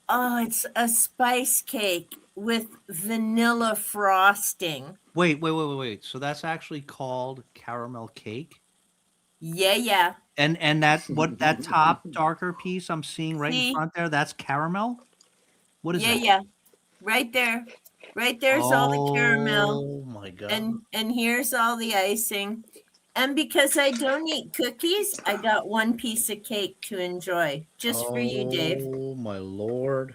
Oh, it's a spice cake with vanilla frosting. Wait. So that's actually called caramel cake? Yeah. And that top darker piece I'm seeing right in See? front there, that's caramel? What is that? Yeah. Right there. Right there's all the caramel. Oh my god. And here's all the icing. And because I don't eat cookies, I got one piece of cake to enjoy. Just for you, Dave. Oh my lord.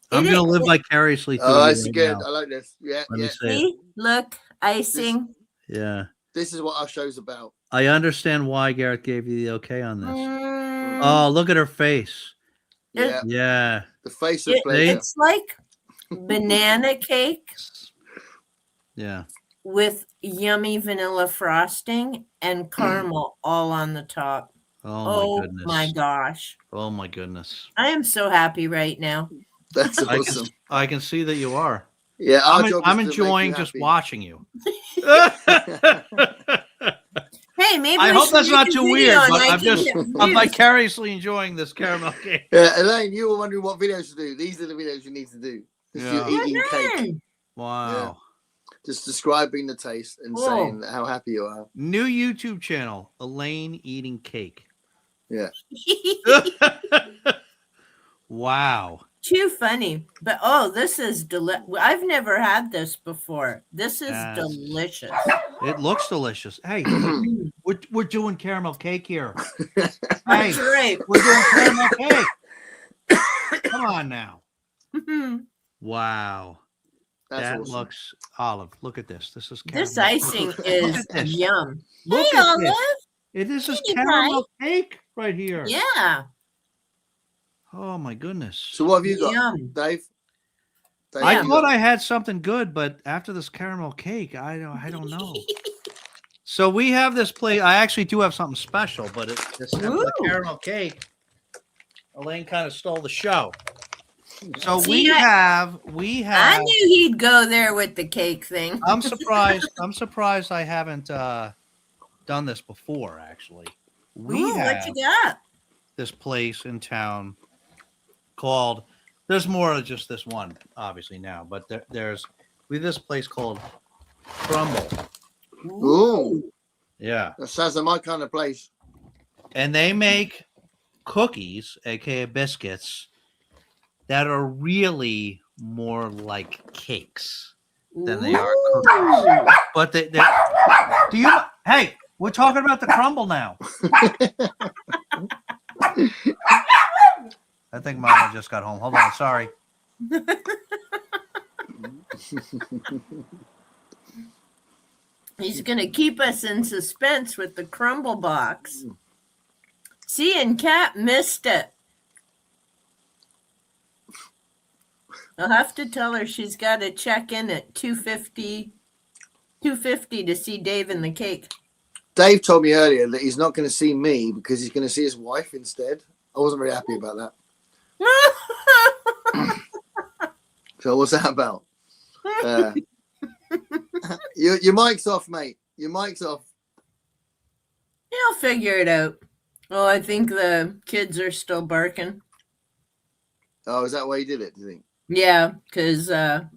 It I'm gonna is- live vicariously through Oh, you that's right good. now. I like this. Yeah, Let me yeah. see it. See? Look, icing. Yeah. This is what our show's about. I understand why Garrett gave you the okay on this. Mm, Oh, look at her face. Yeah, Yeah. the face of it- pleasure. it's like banana cake Yeah. with yummy vanilla frosting and caramel all on the top. Oh my goodness. My gosh. Oh my goodness. I am so happy right now. That's awesome. I can see that you are. Yeah, our job I'm is to make enjoying you just happy. watching you. Hey, maybe I we hope should that's make not a too video weird, and but I I'm can just get I'm views. vicariously enjoying this caramel cake. Yeah, Elaine, you were wondering what videos to do. These are the videos you need to do. Just Yeah. you eating cake, Mm. Wow. just describing the taste and Whoa. saying how happy you are. New YouTube channel, Elaine eating cake. Yeah. Wow. Too funny. But this is I've never had this before. This is Yes. delicious. It looks delicious. Hey, we're doing caramel cake here. Hey, That's right. we're doing caramel cake. Come on now. Wow. That's That awesome. looks Olive. Look at this. This is caramel. This icing is at this. yum. Look Hey, at Olive. this. This is Cutie caramel cake right here. Yeah. Oh my goodness. So what have you got, Yum. Dave? Dave, I what you thought got? I had something good, but after this caramel cake, I don't know. So we have this plate. I actually do have something special, but this the Ooh. caramel cake. Elaine kind of stole the show. So See, we I have. knew he'd go there with the cake thing. I'm surprised. I'm surprised I haven't done this before. Actually, we Ooh, have what you got? this place in town called. There's more than just this one, obviously now, but we have this place called Crumble. Ooh, Yeah, that sounds like my kind of place. and they make cookies, aka biscuits, that are really more like cakes than they are cookies. But they do you? Hey, we're talking about the crumble now. I think Mama just got home. Hold on, sorry. He's going to keep us in suspense with the crumble box. See, and Kat missed it. I'll have to tell her she's got to check in at 2:50 to see Dave and the cake. Dave told me earlier that he's not going to see me because he's going to see his wife instead. I wasn't very happy about that. So what's that about? Your mic's off, mate. Your mic's off. He'll figure it out. Oh, I think the kids are still barking. Oh, is that why you did it, do you think? Yeah, because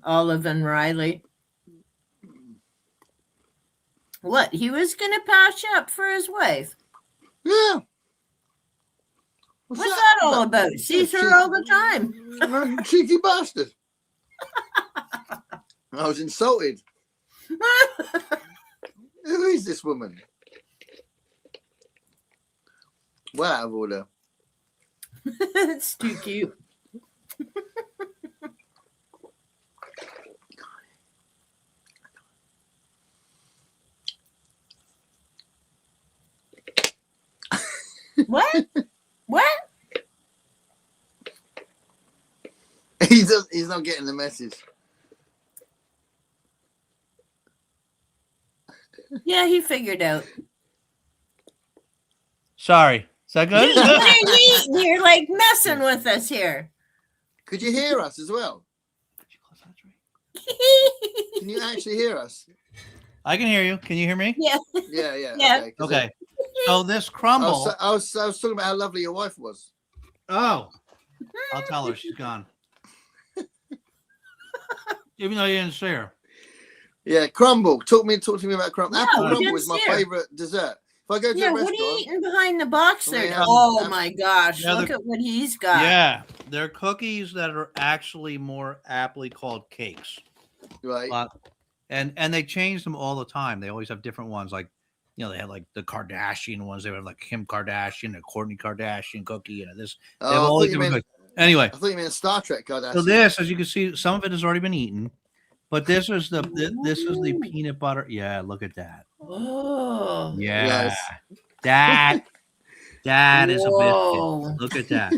Olive and Riley. What? He was going to patch up for his wife. Yeah. What's that all about? Sees her all the time. Cheeky bastard. I was insulted. Who is this woman? Well out of order. It's too cute. What? What? He's not getting the message. Yeah, he figured out. Sorry. Is that good? What are you eating? You're like messing with us here. Could you hear us as well? Can you actually hear us? I can hear you. Can you hear me? Yeah. Yeah. Yeah. Okay. So this crumble. I was talking about how lovely your wife was. Oh, I'll tell her she's gone. Even though you didn't see her. Yeah, crumble. Talk to me about crumble. No, Apple we crumble didn't is my see her. favorite dessert. If I go to Yeah, a what are you restaurant, eating behind the box Well, there? they have- Oh have- my gosh, Yeah, look at what he's got. Yeah, they're cookies that are actually more aptly called cakes. right? And they change them all the time. They always have different ones. Like, they have like the Kardashian ones. They have like Kim Kardashian, a Kourtney Kardashian cookie, and this. They have all these different cookies. Anyway, I thought you meant Star Trek Kardashian. so this, as you can see, some of it has already been eaten, but this is the peanut butter. Yeah, look at that. Oh, Yeah, Nice. that is a whoa. biscuit. Look at that.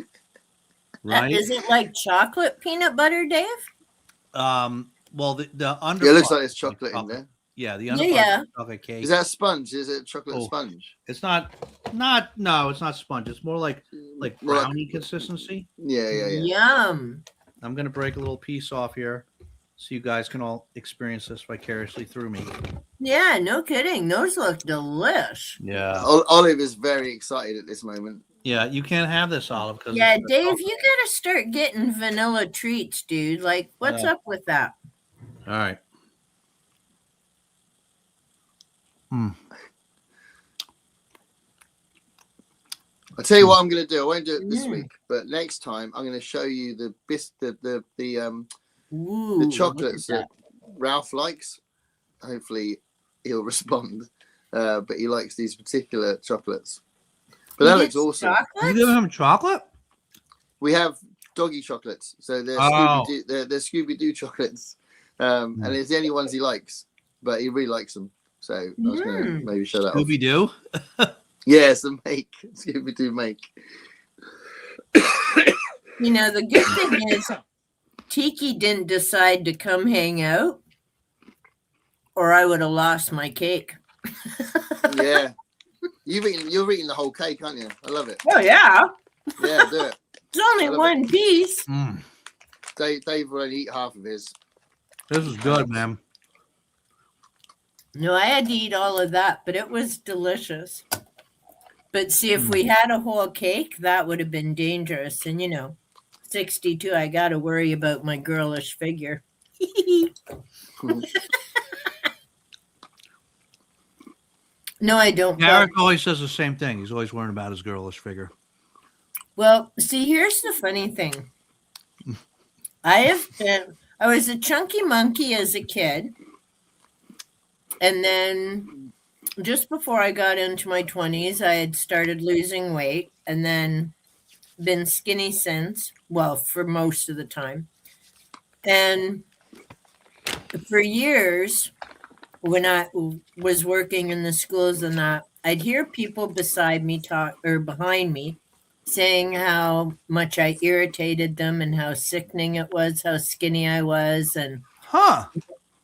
Right? Is it like chocolate peanut butter, Dave? Well, the under. Yeah, it looks like there's chocolate in there. Yeah, the Yeah, under yeah. chocolate cake. Is that a sponge? Is it a chocolate Oh. sponge? It's not. No, it's not sponge. It's more like Well, brownie consistency. Yeah. Yum. I'm gonna break a little piece off here, so you guys can all experience this vicariously through me. Yeah, no kidding. Those look delish. Yeah, Olive is very excited at this moment. yeah. You can't have this, Olive. Cause Yeah, Dave, you gotta start getting vanilla treats, dude. Like, what's Yeah. up with that? All right. I'll tell you what I'm going to do. I won't do it this Mm. week, but next time I'm going to show you the Ooh, the look chocolates at that Ralph likes. Hopefully he'll respond, but he likes these particular chocolates. But that looks awesome. You Chocolates? give him chocolate? We have doggy chocolates, so they're Oh. they're Scooby Doo chocolates, and it's the only ones he likes. But he really likes them, so I was going to maybe show that off. Scooby Doo. Yeah, it's a make Scooby Doo make. You know, the good thing is Tiki didn't decide to come hang out, or I would have lost my cake. Yeah, you're eating the whole cake, aren't you? I love it. Oh, yeah. Yeah, do it. It's only I love one piece. Dave will only eat half of his. This is good, man. No, I had to eat all of that, but it was delicious. But see, if we had a whole cake, that would have been dangerous. And 62, I got to worry about my girlish figure. No, I don't. Garrick always says the same thing. He's always worrying about his girlish figure. Well, see, here's the funny thing. I was a chunky monkey as a kid. And then just before I got into my 20s, I had started losing weight and then been skinny since, well, for most of the time. And for years, when I was working in the schools and that, I'd hear people beside me talk or behind me saying how much I irritated them and how sickening it was, how skinny I was, and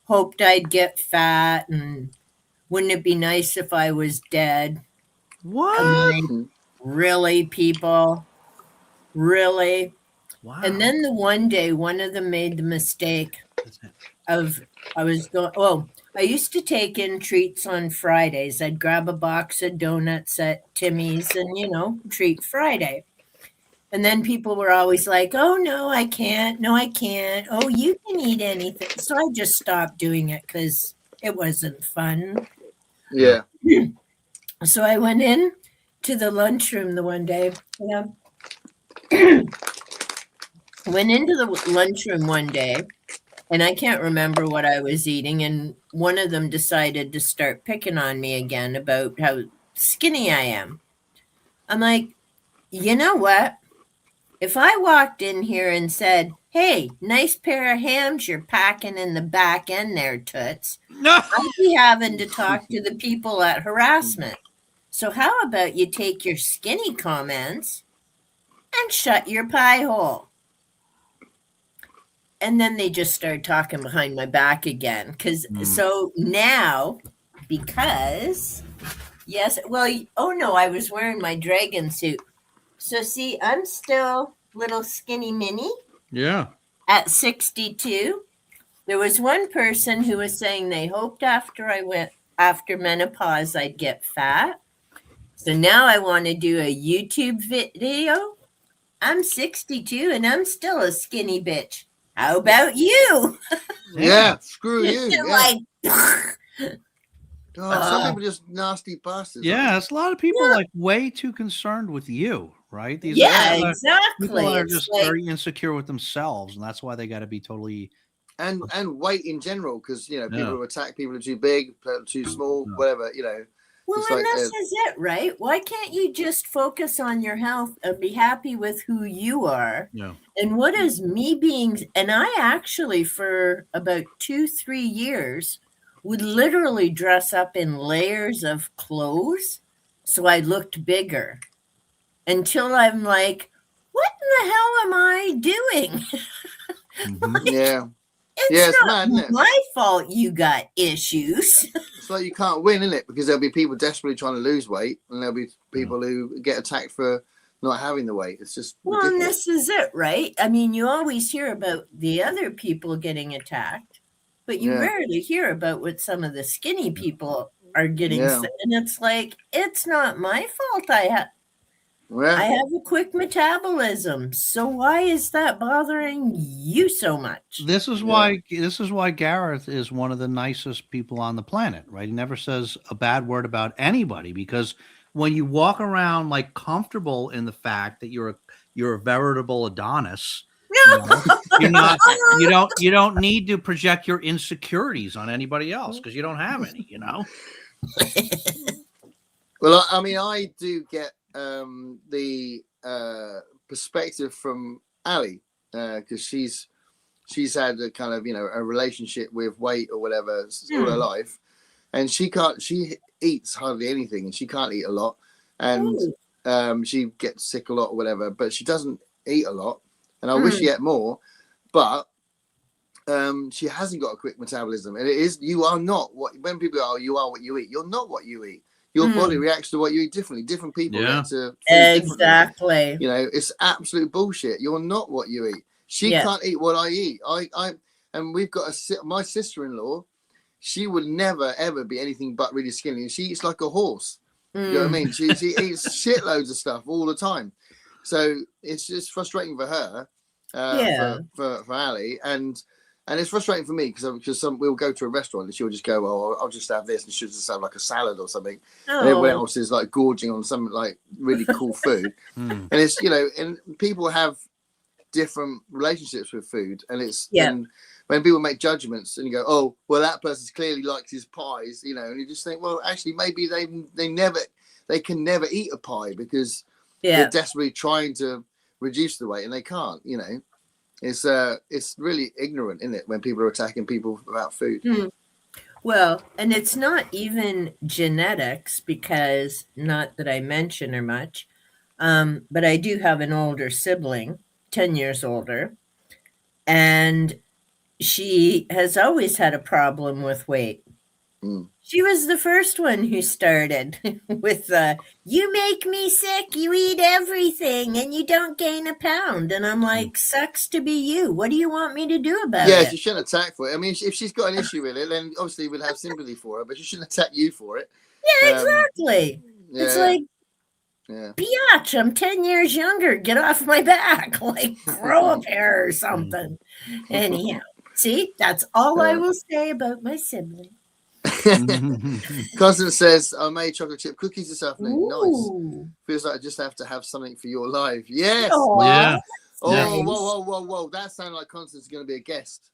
hoped I'd get fat, and wouldn't it be nice if I was dead? What? I'm like, really, people? Really? Wow. And then the one day, one of them made the mistake of, I used to take in treats on Fridays. I'd grab a box of donuts at Timmy's and, treat Friday. And then people were always like, oh, no, I can't. No, I can't. Oh, you can eat anything. So I just stopped doing it because it wasn't fun. Yeah. So I went in to the lunchroom the one day. Went into the lunchroom one day, and I can't remember what I was eating. And one of them decided to start picking on me again about how skinny I am. I'm like, you know what? If I walked in here and said, hey, nice pair of hams you're packing in the back end there, Toots, I'd be having to talk to the people at harassment. So how about you take your skinny comments and shut your pie hole? And then they just started talking behind my back again. So now, because, yes, well, oh no, I was wearing my dragon suit. So see, I'm still little skinny mini. Yeah. At 62. There was one person who was saying they hoped after menopause I'd get fat. So now I want to do a YouTube video. I'm 62 and I'm still a skinny bitch. How about you? Yeah, screw you. You're Yeah. like, Some people are just nasty bastards. Yeah, it's a lot of people like way too concerned with you, right? These yeah, people exactly. are It's just like, very insecure with themselves, and that's why they got to be totally. And weight in general, because you know people Yeah. who attack people are too big, too small, whatever. You know. well, It's and like, this is it, right? Why can't you just focus on your health and be happy with who you are? Yeah. And what is me being? And I actually, for about 2-3 years, would literally dress up in layers of clothes so I looked bigger until I'm like, what in the hell am I doing? Yeah. It's Yeah, it's not mad, isn't it? my fault you got issues. It's like you can't win, isn't it? Because there'll be people desperately trying to lose weight, and there'll be people who get attacked for not having the weight. It's just Well, and ridiculous. this is it, right? I mean, you always hear about the other people getting attacked, but you Yeah. rarely hear about what some of the skinny people are getting. Yeah. And it's like, it's not my fault. I Yeah. have a quick metabolism. So why is that bothering you so much? This is why Gareth is one of the nicest people on the planet, right? He never says a bad word about anybody, because when you walk around like comfortable in the fact that you're a veritable Adonis, you don't need to project your insecurities on anybody else, because you don't have any, you know. Well, I mean, I do get the perspective from Ali, because she's had a kind of, you know, a relationship with weight or whatever all her life, and she eats hardly anything, and she can't eat a lot, and she gets sick a lot or whatever, but she doesn't eat a lot, and I wish she ate more, but she hasn't got a quick metabolism, and it is, you are not what, when people go, oh, you are what you eat, you're not what you eat. Your body reacts to what you eat differently. Different people react to food exactly. You know, it's absolute bullshit. You're not what you eat. She can't eat what I eat. And we've got my sister-in-law. She would never ever be anything but really skinny. She eats like a horse. You know what I mean? She eats shitloads of stuff all the time. So it's just frustrating for her, for Ali, and it's frustrating for me because we'll go to a restaurant and she'll just go, "Oh, I'll just have this," and she'll just have like a salad or something, and everyone else is like gorging on some like really cool food. And it's, you know, and people have different relationships with food, and it's and when people make judgments and you go, "Oh, well, that person's clearly likes his pies," you know, and you just think, well, actually, maybe they can never eat a pie because they're desperately trying to reduce the weight and they can't, you know. It's really ignorant, isn't it, when people are attacking people about food? Well, and it's not even genetics, because not that I mention her much, but I do have an older sibling, 10 years older, and she has always had a problem with weight. She was the first one who started with, you make me sick, you eat everything, and you don't gain a pound. And I'm like, sucks to be you. What do you want me to do about it? Yeah, she shouldn't attack for it. I mean, if she's got an issue with it, then obviously we'll have sympathy for her, but she shouldn't attack you for it. Yeah, exactly. It's like, yeah, biatch, I'm 10 years younger. Get off my back. Like, grow a pair or something. Anyhow, see, that's all I will say about my sibling. Constance says, I made chocolate chip cookies this afternoon. Ooh. Nice. Feels like I just have to have something for your life. Yes. Aww, Yeah. Oh, nice. whoa. That sounded like Constance is going to be a guest.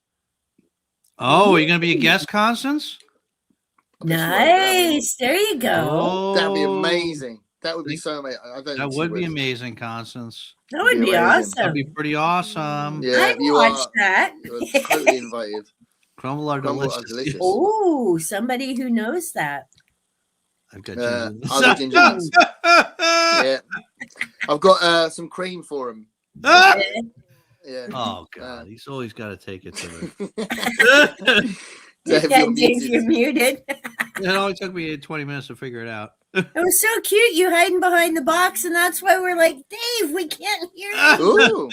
Oh, are you going to be a guest, Constance? Nice. There you go. Oh, That'd be amazing. That would be so amazing. That would be amazing, Constance. That would be awesome. That'd be pretty awesome. Yeah, I'd watch that. You're totally invited. Crumble are delicious. Oh, somebody who knows that. I've got other ginger nuts. Yeah, I've got some cream for him. Yeah. Oh God, he's always got to take it to the. Dave, you're muted. It only took me 20 minutes to figure it out. It was so cute. You hiding behind the box, and that's why we're like, Dave, we can't hear you. Ooh,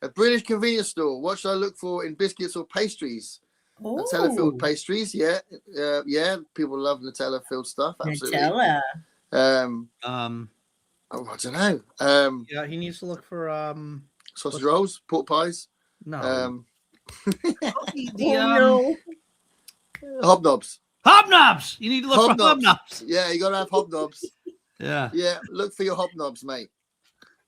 a British convenience store. What should I look for in biscuits or pastries? Nutella-filled Oh, pastries, yeah. People love Nutella-filled stuff, absolutely. Nutella. Um, Um, I don't know. yeah, he needs to look for Sausage rolls, pork pies, no. Oh no. hobnobs. Hobnobs. You need to look for Hobnobs. hobnobs. Yeah, you got to have hobnobs. Yeah. Yeah, look for your hobnobs, mate.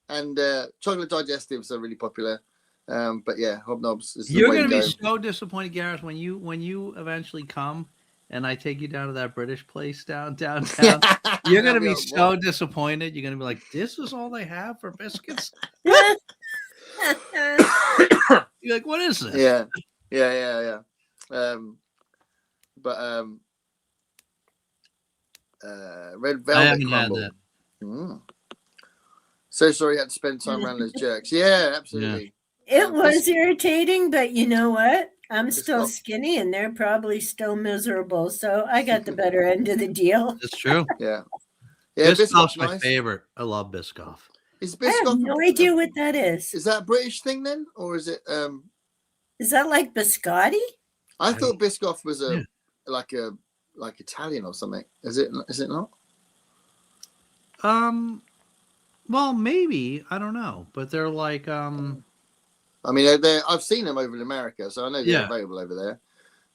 And chocolate digestives are really popular. But yeah, hobnobs is the You're way gonna to be go. so disappointed, Gareth, when you eventually come and I take you down to that British place downtown. You're gonna be so disappointed. You're gonna be like, "This is all they have for biscuits." You're like, "What is this?" Yeah. But red I velvet haven't crumble. had that. So sorry you had to spend time around those jerks. Yeah, absolutely. It was irritating, but you know what? I'm still Biscoff. skinny and they're probably still miserable. So I got the better end of the deal. That's true. Yeah. Biscoff's my nice. favorite. I love Biscoff. Is I have Biscoff no idea what that is. Is that a British thing then, or is it? Is that like biscotti? I thought Biscoff was like Italian or something. Is it? Is it not? Well, maybe I don't know, but they're like I mean, I've seen them over in America, so I know they're available over there.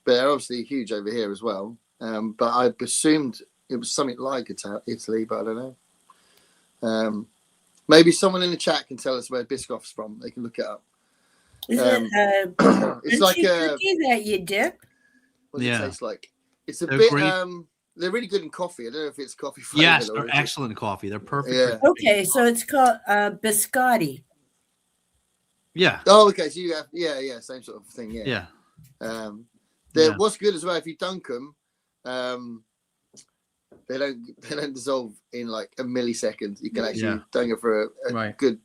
But they're obviously huge over here as well. But I assumed it was something like Italy, but I don't know. Maybe someone in the chat can tell us where Biscoff's from. They can look it up. Is it it's like a cookie that you dip? What does it taste like? It's a They're bit. great. They're really good in coffee. I don't know if it's coffee flavored. Yes, they're excellent coffee. They're perfect. Yeah. Okay, so it's called biscotti. Yeah. Oh, okay. So you have same sort of thing. Yeah. Yeah. What's good as well, if you dunk them, they don't dissolve in like a millisecond. You can actually dunk it for a good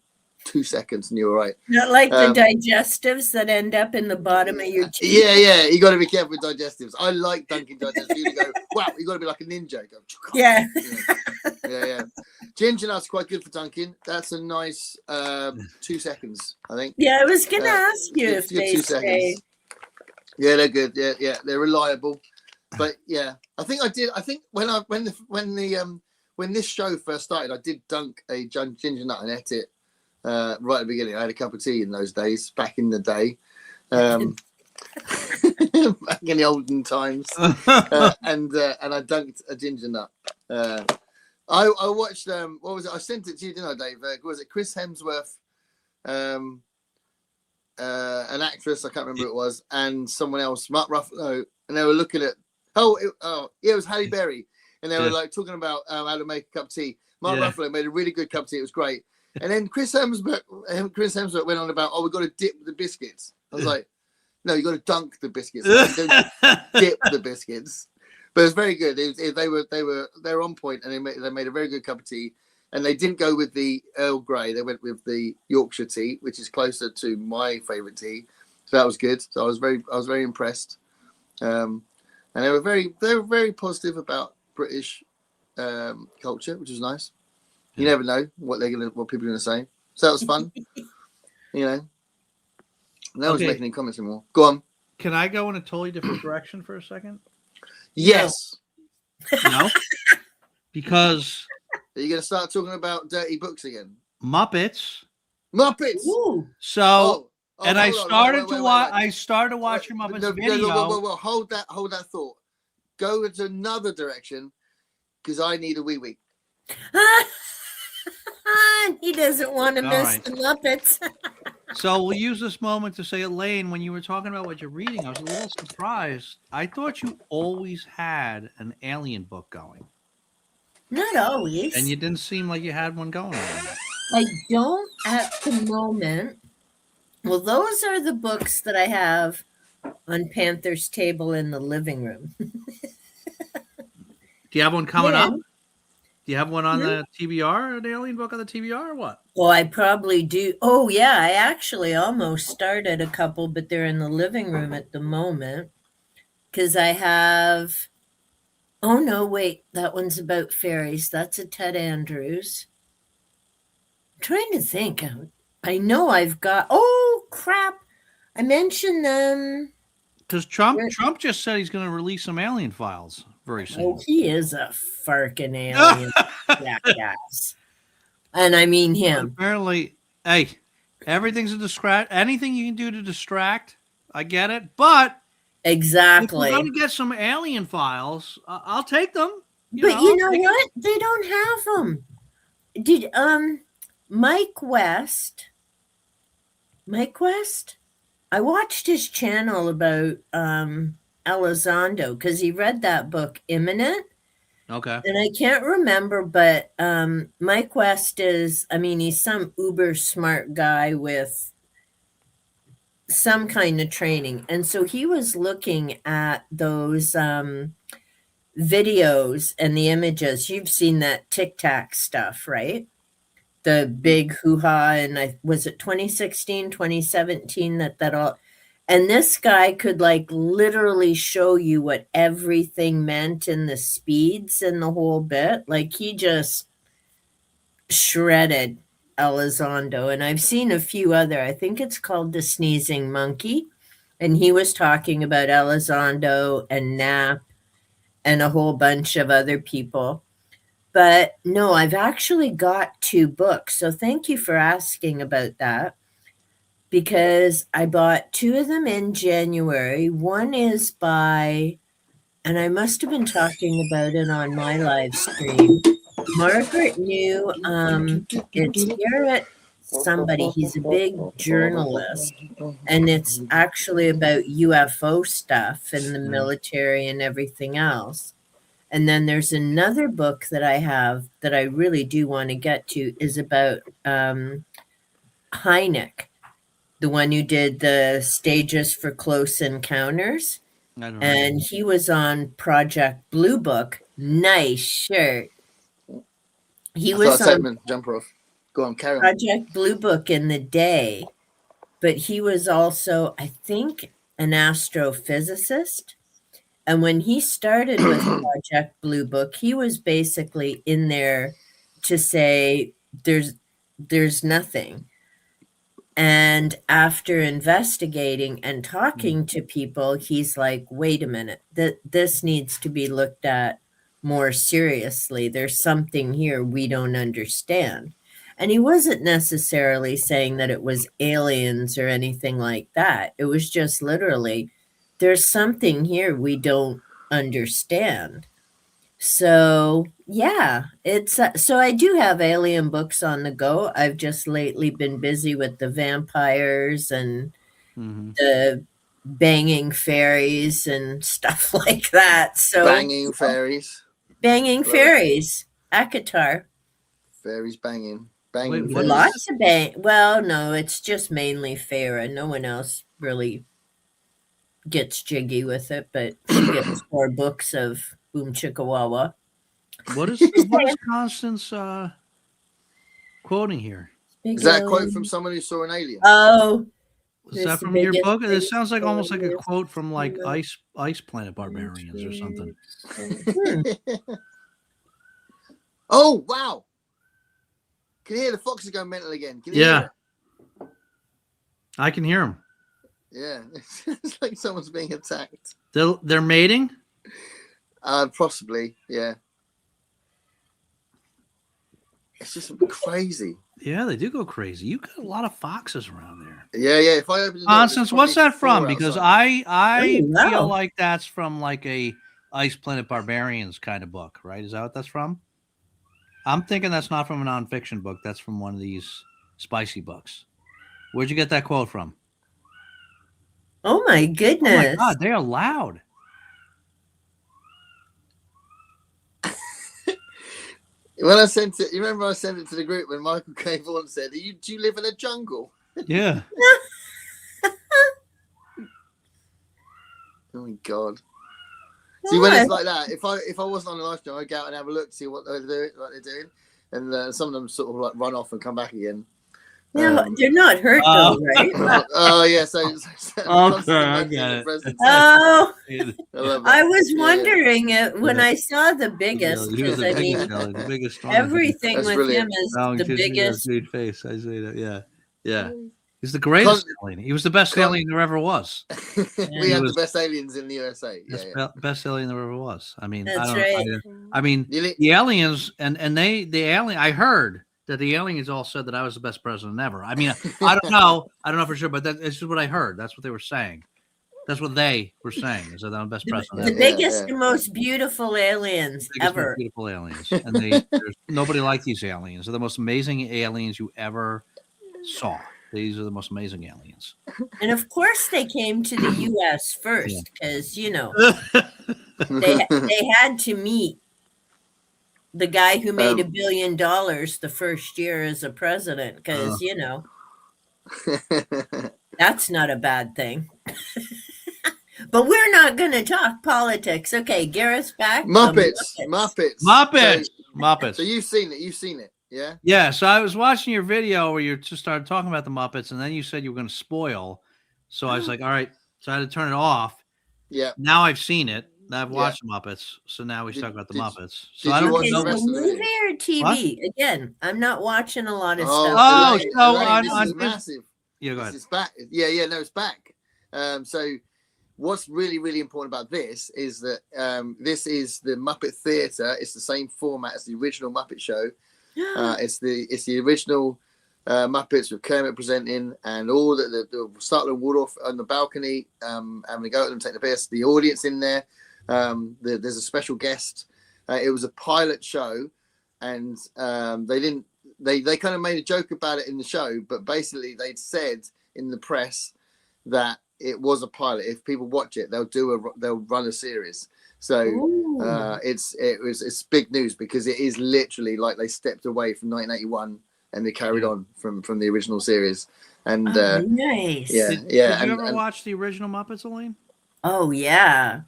2 seconds, and you're all right. Not like the digestives that end up in the bottom of your teeth. Yeah. You got to be careful with digestives. I like dunking digestives. You go, wow, you got to be like a ninja. Go, yeah. Ginger nuts quite good for dunking. That's a nice 2 seconds, I think. Yeah, I was gonna ask you if they 2 seconds. Yeah, they're good. Yeah, they're reliable. But yeah, I think when this show first started, I did dunk a ginger nut and ate it right at the beginning. I had a cup of tea in those days, back in the day, back in the olden times, and I dunked a ginger nut. I watched what was it? I sent it to you, didn't I, Dave? Was it Chris Hemsworth? An actress, I can't remember who it was, and someone else, Mark Ruffalo, and they were looking at it was Halle Berry, and they were like talking about how to make a cup of tea. Mark Ruffalo made a really good cup of tea. It was great. And then Chris Hemsworth went on about, we've got to dip the biscuits. I was like, no, you got to dunk the biscuits. Don't dip the biscuits. But it's very good. They were on point, and they made a very good cup of tea. And they didn't go with the Earl Grey. They went with the Yorkshire tea, which is closer to my favourite tea. So that was good. So I was very impressed. And they were very positive about British culture, which was nice. You never know what people are gonna say. So that was fun. No one's making any comments anymore. Go on. Can I go in a totally different direction for a second? Yes. No. Because are you gonna start talking about dirty books again? Muppets. Ooh. So and I started to watch. I started watching Muppets video. Well, hold that thought. Go into another direction, because I need a wee wee. He doesn't want to miss the Muppets. So we'll use this moment to say, Elaine, when you were talking about what you're reading, I was a little surprised. I thought you always had an alien book going. Not always. And you didn't seem like you had one going on. I don't at the moment. Well, those are the books that I have on Panther's table in the living room. Do you have one coming up? Do you have one on the TBR, an alien book on the TBR, or what? Well, I probably do. Oh, yeah. I actually almost started a couple, but they're in the living room at the moment. Because I have... Oh, no, wait. That one's about fairies. That's a Ted Andrews. I'm trying to think. I know I've got... Oh, crap. I mentioned them Because Trump just said he's going to release some alien files very soon. Oh, he is a farking alien jackass. And I mean him. Apparently, hey, everything's a distract. Anything you can do to distract, I get it. But exactly, if we're going to get some alien files, I'll take them. You know what? They don't have them. Did Mike West? I watched his channel about Elizondo because he read that book Imminent. Okay. And I can't remember, but Mike West is, I mean, he's some uber smart guy with some kind of training. And so he was looking at those videos and the images. You've seen that Tic Tac stuff, right? The big hoo-ha, and was it 2016, 2017 that all, and this guy could like literally show you what everything meant in the speeds and the whole bit. Like he just shredded Elizondo. And I've seen a few other, I think it's called The Sneezing Monkey, and he was talking about Elizondo and Knapp and a whole bunch of other people. But no, I've actually got 2 books. So thank you for asking about that, because I bought 2 of them in January. One is by, and I must have been talking about it on my live stream. Margaret knew it's Garrett somebody. He's a big journalist, and it's actually about UFO stuff and the military and everything else. And then there's another book that I have that I really do want to get to, is about Hynek, the one who did the stages for Close Encounters. And he was on Project Blue Book. Nice shirt. He was on jumper off. Go on, carry on. Project Blue Book in the day, but he was also, I think, an astrophysicist. And when he started with Project Blue Book, he was basically in there to say there's nothing. And after investigating and talking to people, he's like, wait a minute, this needs to be looked at more seriously. There's something here we don't understand. And he wasn't necessarily saying that it was aliens or anything like that. It was just literally, there's something here we don't understand. So yeah, it's so I do have alien books on the go. I've just lately been busy with the vampires and the banging fairies and stuff like that. So banging fairies, Akatar. Fairies banging. Lots of bang. Well, no, it's just mainly Farah. No one else really gets jiggy with it, but she gets 4 books of Boom Chickawawa. What is Constance quoting here? Is that a quote from someone who saw an alien? Oh, is that from your book? This sounds like almost like a quote from like Ice Planet Barbarians or something. Oh wow! Can you hear the foxes going mental again? Can you hear it? I can hear them. Yeah, it's like someone's being attacked. They're mating? Possibly, yeah. It's just crazy. Yeah, they do go crazy. You got a lot of foxes around there. Yeah. If I open the door, Constance, what's that from? Because I wow. feel like that's from like a Ice Planet Barbarians kind of book, right? Is that what that's from? I'm thinking that's not from a nonfiction book. That's from one of these spicy books. Where'd you get that quote from? Oh my goodness! Oh my God, they are loud. When I sent it, you remember I sent it to the group when Michael came on and said, do you live in a jungle? Yeah. Oh my God. See, when it's like that, if I wasn't on the live stream, I'd go out and have a look to see what they're doing, and some of them sort of like run off and come back again. No, they're not hurt though, right? Oh yeah, so okay, I get it. Oh, I was wondering it when I saw the biggest. Because I mean, the biggest everything That's with brilliant. him is the biggest. Face. I say that. Yeah. He's the greatest alien. He was the best alien there ever was. We have the best aliens in the USA. Best alien there ever was. I mean, That's I don't right. know. I mean, the aliens and the alien. I heard that the aliens all said that I was the best president ever. I mean, I don't know. I don't know for sure, but that's just what I heard. That's what they were saying. That's what they were saying. Is that I'm the best president The ever. biggest and most beautiful aliens ever. Beautiful aliens, and there's nobody like these aliens. They're the most amazing aliens you ever saw. These are the most amazing aliens. And of course, they came to the U.S. first because they had to meet the guy who made $1 billion the first year as a president because that's not a bad thing. But we're not going to talk politics. Okay, Gareth's back. Muppets. So you've seen it. Yeah. Yeah. So I was watching your video where you just started talking about the Muppets, and then you said you were going to spoil. So I was like, all right. So I had to turn it off. Yeah. Now I've seen it. Now I've watched the Muppets. So now we talk about the Muppets. So I don't know. Movie or TV? What? Again, I'm not watching a lot of stuff. Oh, Elaine, this is massive. Yeah, go ahead. It's back. Yeah. No, it's back. So what's really, really important about this is that this is the Muppet Theatre. It's the same format as the original Muppet Show. It's the original Muppets with Kermit presenting and all the Statler and Waldorf on the balcony having a go at them, take the piss. The audience in there. There's a special guest. It was a pilot show, and they kind of made a joke about it in the show, but basically they'd said in the press that it was a pilot. If people watch it, they'll run a series. So it's big news because it is literally like they stepped away from 1981 and they carried on from the original series. And nice. Did you ever watch the original Muppets, Elaine? Oh yeah.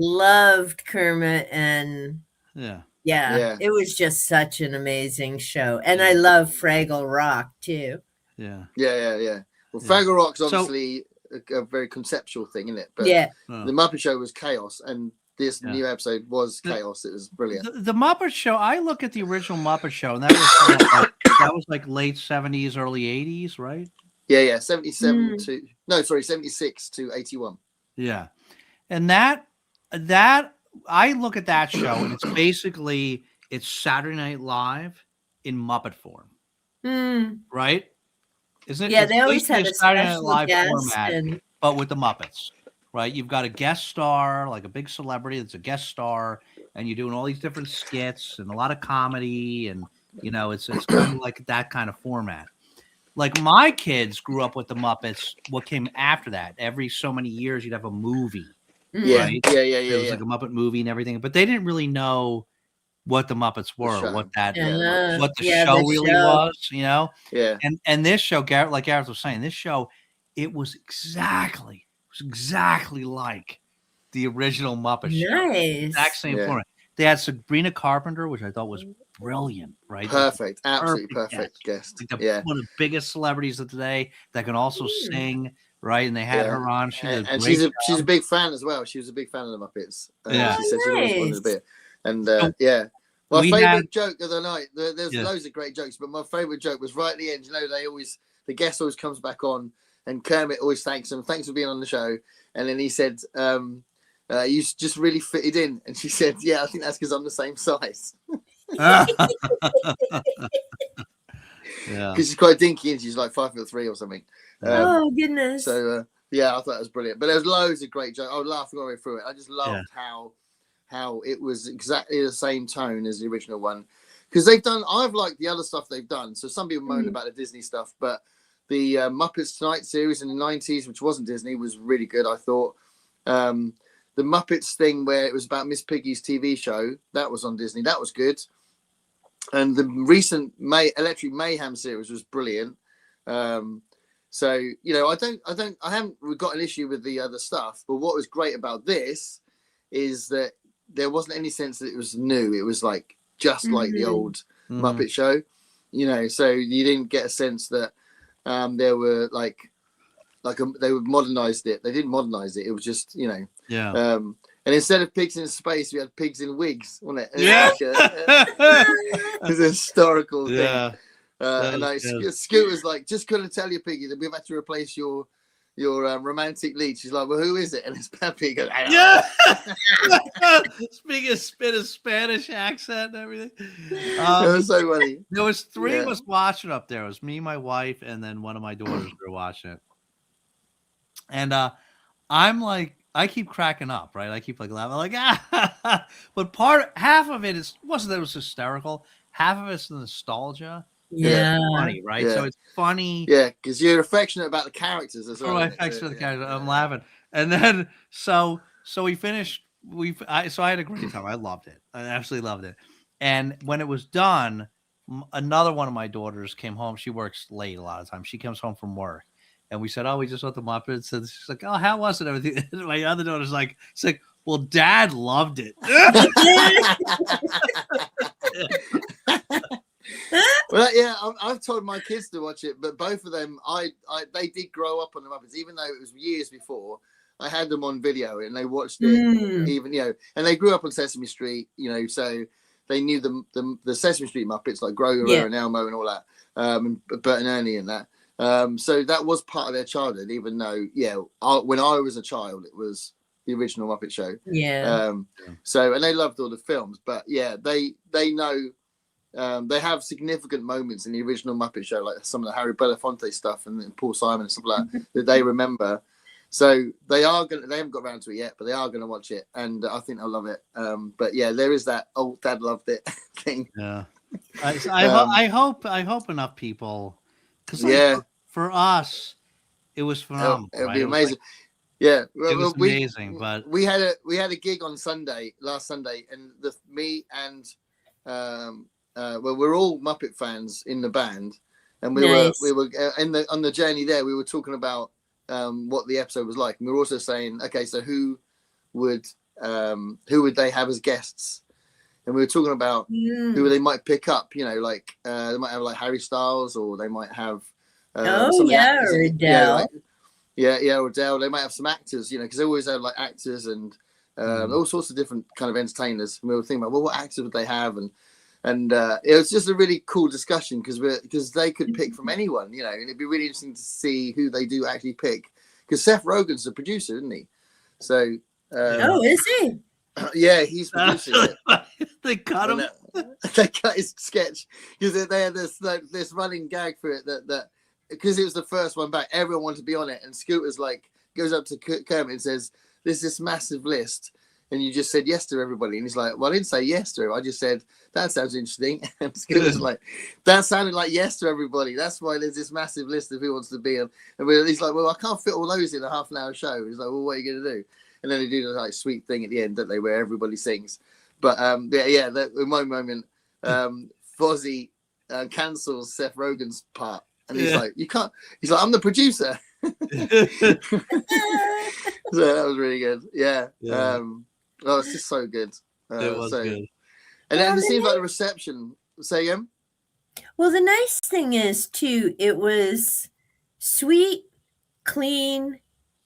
Loved Kermit and yeah. It was just such an amazing show, and I love Fraggle Rock too. Yeah. Well, Fraggle Rock's obviously a very conceptual thing, isn't it? But the Muppet Show was chaos, and this new episode was chaos. It was brilliant. The Muppet Show. I look at the original Muppet Show, and that was like late 70s, early 80s, right? Yeah. 76 to 81. Yeah, and that I look at that show, and it's basically Saturday Night Live in Muppet form, right? Isn't it? Yeah, they always had a Saturday Night special Live guest format, but with the Muppets, right? You've got a guest star, like a big celebrity that's a guest star, and you're doing all these different skits and a lot of comedy, and it's kind of like that kind of format. Like my kids grew up with the Muppets. What came after that? Every so many years, you'd have a movie. Right? Yeah. It was like a Muppet movie and everything, but they didn't really know what the Muppets were, what the show really was, Yeah. And this show, like Gareth was saying, this show, it was exactly like the original Muppet show. Nice. Exact same format. They had Sabrina Carpenter, which I thought was brilliant, right? Perfect. Absolutely perfect guest. Like one of the biggest celebrities of today that can also sing, right? And they had her on. She's a big fan as well. She was a big fan of the Muppets. She said she always wanted a bit. And my favorite joke of the night, there's loads of great jokes, but my favorite joke was right at the end. The guest always comes back on, and Kermit always thanks him. Thanks for being on the show. And then he said, you just really fitted in. And she said, yeah, I think that's because I'm the same size. Because she's quite dinky and she's like 5'3" or something. Oh goodness! So I thought that was brilliant. But there was loads of great jokes. I was laughing all the way through it. I just loved how it was exactly the same tone as the original one. Because I've liked the other stuff they've done. So some people moan about the Disney stuff, but the Muppets Tonight series in the 90s, which wasn't Disney, was really good. I thought the Muppets thing where it was about Miss Piggy's TV show, that was on Disney. That was good. And the recent Electric Mayhem series was brilliant. So I haven't got an issue with the other stuff. But what was great about this is that there wasn't any sense that it was new. It was like just like the old Muppet Show, So you didn't get a sense that there were they would modernized it. They didn't modernize it. It was just and instead of pigs in space, we had pigs in wigs, wasn't it? Yeah. It's a historical thing. And Scoot was like, just couldn't tell you, Piggy, that we've had to replace your romantic lead. She's like, well, who is it? And it's Peppy. Goes, Yeah. Speaking of Spanish accent and everything. It was so funny. There was three of us watching up there. It was me, my wife, and then one of my daughters were watching it. And I'm like, I keep cracking up, right? I keep like laughing, like but half of it wasn't that it was hysterical. Half of it's the nostalgia. Yeah, it's funny, right? Yeah. So it's funny. Yeah, because you're affectionate about the characters as well. My affection for the character. I'm laughing, and then so we finished. So I had a great time. I loved it. I absolutely loved it. And when it was done, another one of my daughters came home. She works late a lot of times. She comes home from work. And we said, oh, we just saw the Muppets. And she's like, oh, how was it? Everything. And my other daughter's like, well, Dad loved it. Well, yeah, I've told my kids to watch it, but both of them, they did grow up on the Muppets, even though it was years before. I had them on video, and they watched it, even and they grew up on Sesame Street, so they knew the Sesame Street Muppets like Grover and Elmo and all that, and Bert and Ernie and that. So that was part of their childhood, even though, when I was a child, it was the original Muppet Show. Yeah. So, and they loved all the films, but they know, they have significant moments in the original Muppet Show, like some of the Harry Belafonte stuff and Paul Simon and stuff like that they remember. So they haven't got around to it yet, but they are going to watch it, and I think they'll love it. But there is that old Dad loved it thing. Yeah. I hope enough people. Because for us, it was phenomenal. It would be amazing. It was amazing. But we had a gig on last Sunday, and me and we're all Muppet fans in the band, and we were on the journey there. We were talking about what the episode was like, and we were also saying, okay, so who would they have as guests? And we were talking about who they might pick up, like they might have like Harry Styles, or they might have or Adele. Or Adele. They might have some actors, because they always have like actors and all sorts of different kind of entertainers. And we were thinking about, well, what actors would they have? And it was just a really cool discussion because they could pick from anyone, and it'd be really interesting to see who they do actually pick. Because Seth Rogen's the producer, isn't he? So is he? Yeah, he's producing it. They cut him. They cut his sketch because they had this running gag for it that because it was the first one back, everyone wanted to be on it, and Scooter's like goes up to Kermit and says, "There's this massive list, and you just said yes to everybody." And he's like, "Well, I didn't say yes to him. I just said that sounds interesting." And Scooter's like, "That sounded like yes to everybody. That's why there's this massive list of who wants to be on." And he's like, "Well, I can't fit all those in a half-an-hour show." He's like, "Well, what are you gonna do?" And then they do the like sweet thing at the end, don't they, where everybody sings. But in one moment, Fozzie cancels Seth Rogen's part, and he's like, "You can't." He's like, "I'm the producer." So that was really good. It's just so good. It was good. And then it seems like the reception. Say again. Well, the nice thing is too, it was sweet, clean,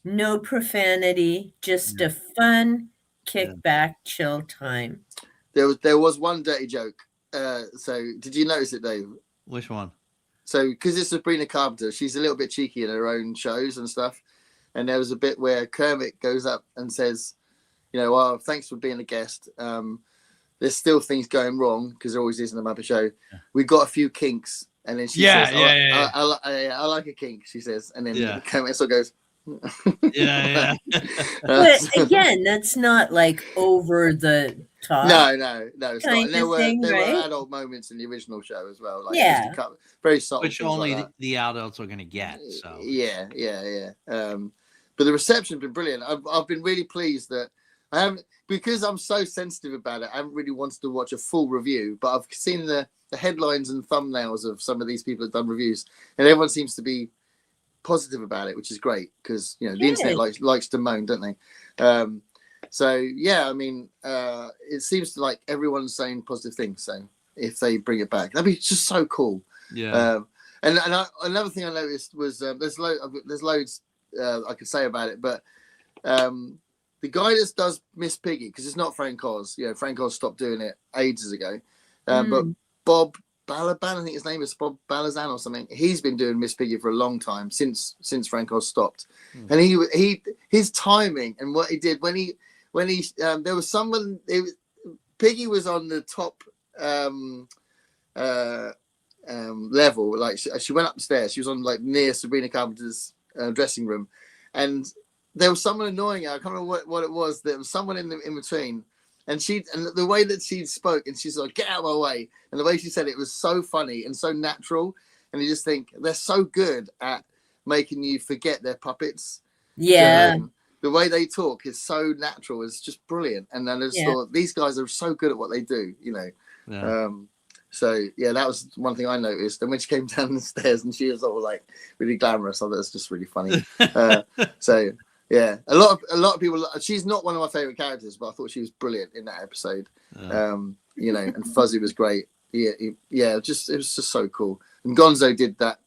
no profanity, just a fun kickback, chill time. There was one dirty joke. So did you notice it, Dave? Which one? So because it's Sabrina Carpenter, she's a little bit cheeky in her own shows and stuff. And there was a bit where Kermit goes up and says, "Well, thanks for being a guest. There's still things going wrong because there always is in the Muppet Show. We've got a few kinks." And then she says, I like a kink, she says. And then Kermit still goes, But again, that's not like over the top. No, it's not. And there were adult moments in the original show as well. Like very subtle. Which only the adults are going to get. So but the reception's been brilliant. I've been really pleased that I haven't, because I'm so sensitive about it. I haven't really wanted to watch a full review, but I've seen the headlines and thumbnails of some of these people that have done reviews, and everyone seems to be positive about it, which is great because the internet likes to moan, don't they? It seems like everyone's saying positive things. So if they bring it back, that'd be just so cool. Another thing I noticed was there's loads I could say about it, but the guy that does Miss Piggy, because it's not Frank Oz. Frank Oz stopped doing it ages ago. But Bob Balaban, I think his name is Bob Balazan or something. He's been doing Miss Piggy for a long time since Frank Oz stopped, and his timing and what he did when he there was someone. Piggy was on the top level, like she went upstairs. She was on like near Sabrina Carpenter's dressing room, and there was someone annoying her. I can't remember what it was. There was someone in between. And the way that she spoke, and she's like, "Get out of my way," and the way she said it was so funny and so natural. And you just think they're so good at making you forget they're puppets. Yeah. The way they talk is so natural. It's just brilliant. And then I just thought these guys are so good at what they do, you know. Yeah. So yeah, that was one thing I noticed. And when she came down the stairs and she was all like really glamorous, I thought it was just really funny. So. Yeah, a lot of people. She's not one of my favorite characters, but I thought she was brilliant in that episode. You know, and Fuzzy was great. It was just so cool. And Gonzo did that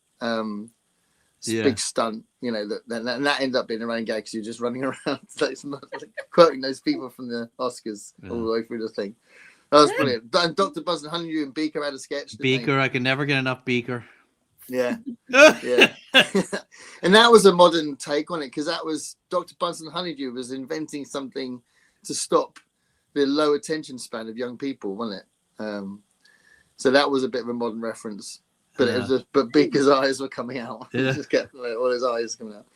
big stunt. You know that ended up being a running gag because you're just running around like, quoting those people from the Oscars all the way through the thing. That was brilliant. And Dr. Buzz and Honeydew and Beaker had a sketch. Beaker, I can never get enough Beaker. Yeah. And that was a modern take on it because that was Dr. Bunsen Honeydew was inventing something to stop the low attention span of young people, wasn't it? So that was a bit of a modern reference, but it was but Beaker's eyes were coming out. Just kept like, all his eyes coming out.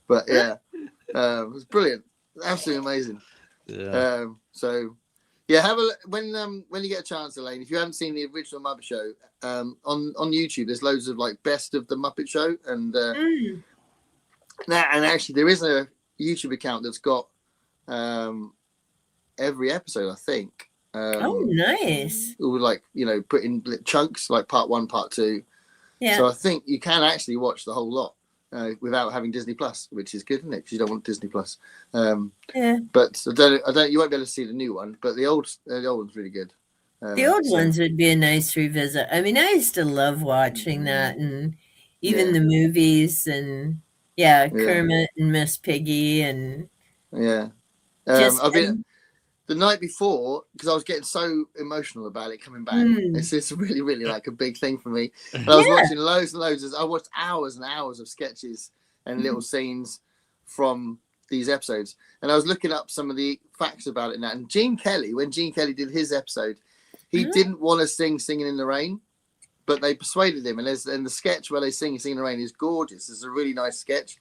But yeah, it was brilliant, absolutely amazing. So yeah, have a when you get a chance, Elaine. If you haven't seen the original Muppet Show, on YouTube, there's loads of like best of the Muppet Show, and and actually there is a YouTube account that's got every episode, I think. Oh, nice. It would like put in chunks like part 1, part 2. Yeah. So I think you can actually watch the whole lot without having Disney Plus, which is good, isn't it? Because you don't want Disney Plus. But I don't. You won't be able to see the new one, but the old one's really good. The old ones would be a nice revisit. I mean, I used to love watching that, and even the movies, and Kermit and Miss Piggy, and I've been the night before because I was getting so emotional about it coming back. It's really, really like a big thing for me. And I was watching loads and loads. I watched hours and hours of sketches and little scenes from these episodes, and I was looking up some of the facts about it now. And Gene Kelly, when Gene Kelly did his episode, he didn't want to sing Singing in the Rain, but they persuaded him. And the sketch where they sing Singing in the Rain is gorgeous. It's a really nice sketch,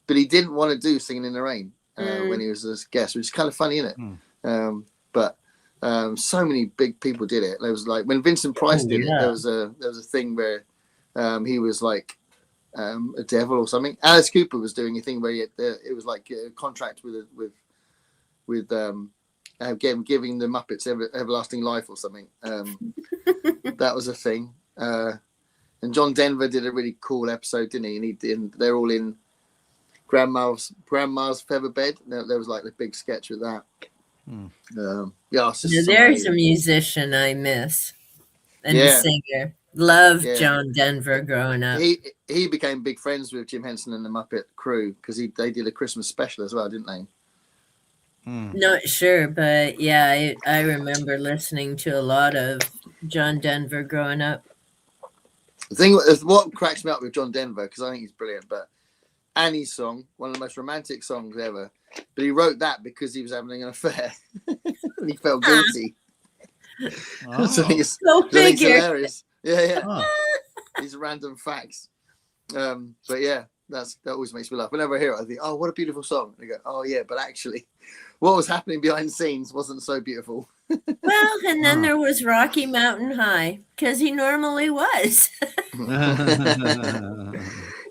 but he didn't want to do Singing in the Rain when he was a guest, which is kind of funny, isn't it? But so many big people did it. There was like when Vincent Price did it, there was a thing where he was like a devil or something. Alice Cooper was doing a thing where it was like a contract with giving the Muppets everlasting life or something. That was a thing. And John Denver did a really cool episode, didn't he? And they're all in Grandma's feather bed. There was like the big sketch with that. There's a musician I miss, and a singer. Loved John Denver growing up. He became big friends with Jim Henson and the Muppet crew because they did a Christmas special as well, didn't they? Not sure, but yeah, I remember listening to a lot of John Denver growing up. The thing is, what cracks me up with John Denver, because I think he's brilliant, but Annie's song, one of the most romantic songs ever, but he wrote that because he was having an affair and he felt guilty. So I think it's hilarious. These random facts. But yeah, that always makes me laugh. Whenever I hear it, I think, oh, what a beautiful song. And I go, oh yeah, but actually what was happening behind the scenes wasn't so beautiful. Well, and then there was Rocky Mountain High, because he normally was.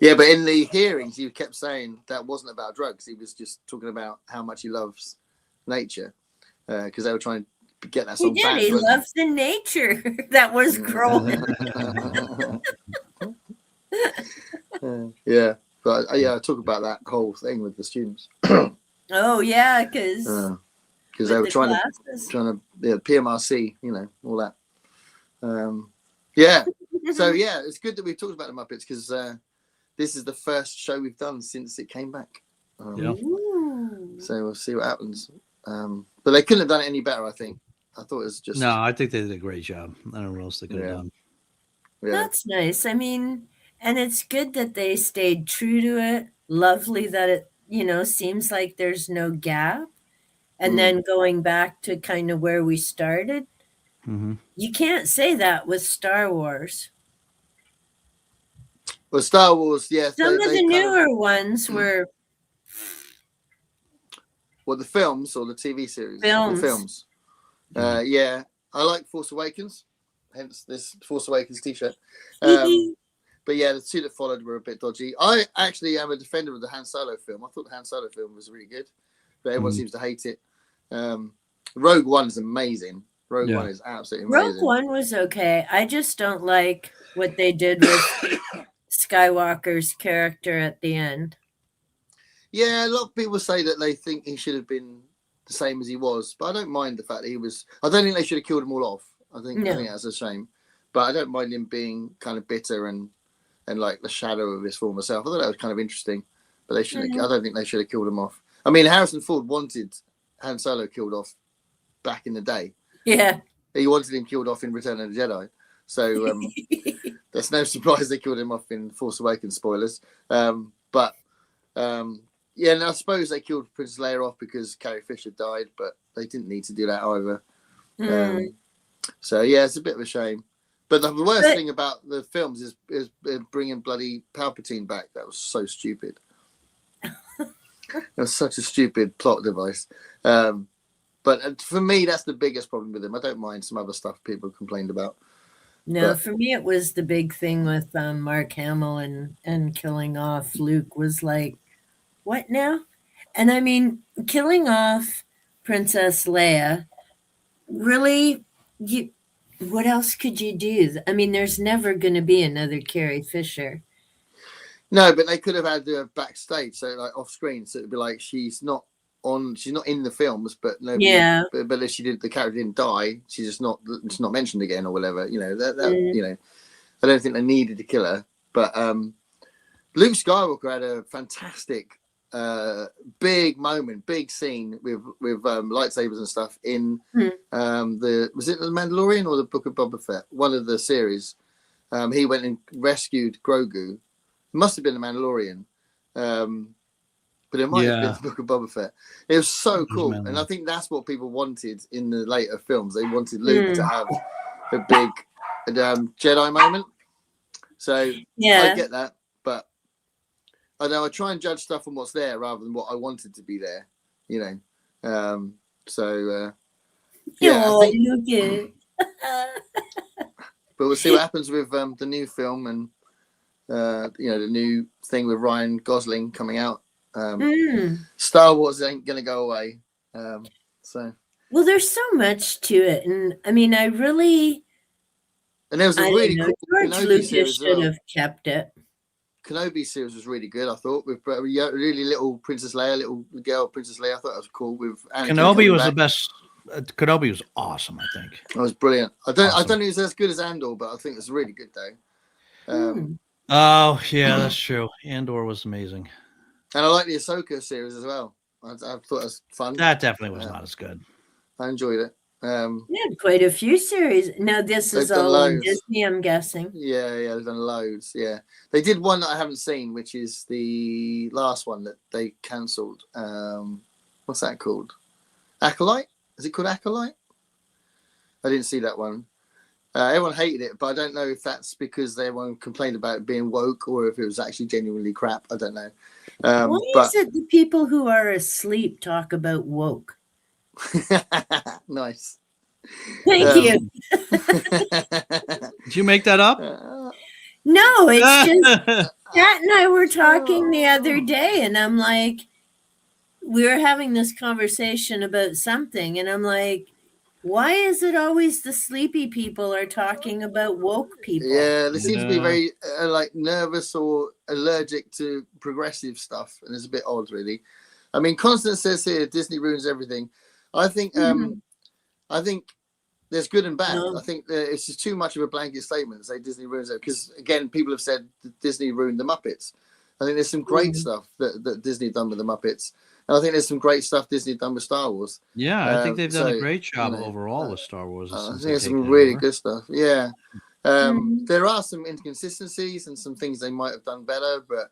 Yeah, but in the hearings, he kept saying that wasn't about drugs. He was just talking about how much he loves nature, because they were trying to get that song back. He loves the nature that was growing. But I talk about that whole thing with the students. Oh yeah, because they were trying to PMRC, all that. So yeah, it's good that we've talked about the Muppets because this is the first show we've done since it came back. So we'll see what happens. But they couldn't have done it any better, I think. I thought it was just. No, I think they did a great job. I don't know what else they could have done. Yeah. That's nice. I mean, and it's good that they stayed true to it. Lovely that it, seems like there's no gap. And then going back to kind of where we started, you can't say that with Star Wars. Well, Star Wars, yes. Some of they the kind newer ones were Well, the films or the TV series? films. The films. Yeah. I like Force Awakens, hence this Force Awakens t-shirt. But yeah, the two that followed were a bit dodgy. I actually am a defender of the Han Solo film. I thought the Han Solo film was really good, but everyone seems to hate it. Rogue One is amazing. Rogue One is absolutely amazing. Rogue One was okay. I just don't like what they did with Skywalker's character at the end. Yeah, a lot of people say that they think he should have been the same as he was, but I don't mind the fact that he was. I don't think they should have killed him all off. I think that's a shame, but I don't mind him being kind of bitter and like the shadow of his former self. I thought that was kind of interesting, but they shouldn't. I don't think they should have killed him off. I mean, Harrison Ford wanted Han Solo killed off back in the day. Yeah, he wanted him killed off in Return of the Jedi. So there's no surprise they killed him off in Force Awakens. Spoilers. But yeah, and I suppose they killed Princess Leia off because Carrie Fisher died, but they didn't need to do that either. So yeah, it's a bit of a shame. But the worst thing about the films is bringing bloody Palpatine back. That was so stupid. It was such a stupid plot device. But for me, that's the biggest problem with them. I don't mind some other stuff people complained about. No, for me, it was the big thing with Mark Hamill and killing off Luke was like, what now? And I mean, killing off Princess Leia, really, what else could you do? I mean, there's never going to be another Carrie Fisher. No, but they could have had her backstage, so like off screen, so it'd be like she's not in the films, but nobody, but if the character didn't die, she's just not mentioned again or whatever. You know, I don't think they needed to kill her. But Luke Skywalker had a fantastic big moment, big scene with lightsabers and stuff in was it The Mandalorian or the Book of Boba Fett? One of the series. He went and rescued Grogu. It must have been The Mandalorian. But it might have been the Book of Boba Fett. It was so cool. And I think that's what people wanted in the later films. They wanted Luke to have a big Jedi moment. So I get that. But I know I try and judge stuff on what's there rather than what I wanted to be there. You know. But we'll see what happens with the new film and the new thing with Ryan Gosling coming out. Star Wars ain't gonna go away. Well, there's so much to it, and I mean, and there was a really cool George Kenobi Lucas series should have kept it. Kenobi series was really good. I thought with really little Princess Leia, little girl Princess Leia. I thought that was cool. With Anakin Kenobi was the best. Kenobi was awesome. I think that was brilliant. I don't think it's as good as Andor, but I think it's really good though. Oh yeah, that's true. Andor was amazing. And I like the Ahsoka series as well. I thought it was fun. That definitely was not as good. I enjoyed it. Yeah, quite a few series. Now this is all on Disney, I'm guessing. Yeah, they've done loads. Yeah, they did one that I haven't seen, which is the last one that they cancelled. What's that called? Acolyte? Is it called Acolyte? I didn't see that one. Everyone hated it, but I don't know if that's because everyone complained about it being woke or if it was actually genuinely crap. I don't know. Why is it the people who are asleep talk about woke? Nice. Thank you. Did you make that up? No, it's just Kat and I were talking the other day, and I'm like, we were having this conversation about something, and I'm like, why is it always the sleepy people are talking about woke people? Yeah, they seem to be very like nervous or allergic to progressive stuff, and it's a bit odd, really. I mean, Constance says here Disney ruins everything. I think there's good and bad. I think it's just too much of a blanket statement to say Disney ruins it because again, people have said that Disney ruined the Muppets. I think there's some great stuff that Disney done with the Muppets. And I think there's some great stuff Disney done with Star Wars. Yeah, I think they've done a great job overall with Star Wars. I think there's some really good stuff. Yeah. There are some inconsistencies and some things they might have done better, but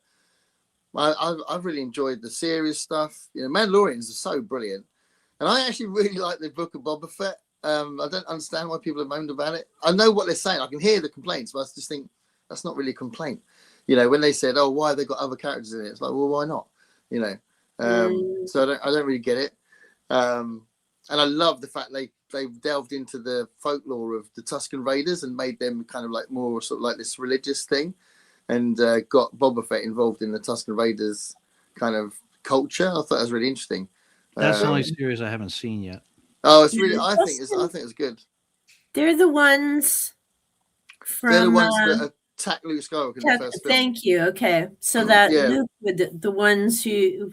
I've really enjoyed the series stuff. You know, Mandalorians are so brilliant, and I actually really like the Book of Boba Fett. I don't understand why people have moaned about it. I know what they're saying. I can hear the complaints, but I just think that's not really a complaint. You know, when they said, "Oh, why have they got other characters in it?" It's like, well, why not? You know, so I don't really get it. And I love the fact they delved into the folklore of the Tusken Raiders and made them kind of like more sort of like this religious thing, and got Boba Fett involved in the Tusken Raiders kind of culture. I thought that was really interesting. That's the only series I haven't seen yet. Oh, it's really. I think it's good. They're the ones from. They're the ones that attack Luke Skywalker in the first film. Thank you. Okay, so that Luke with the ones who,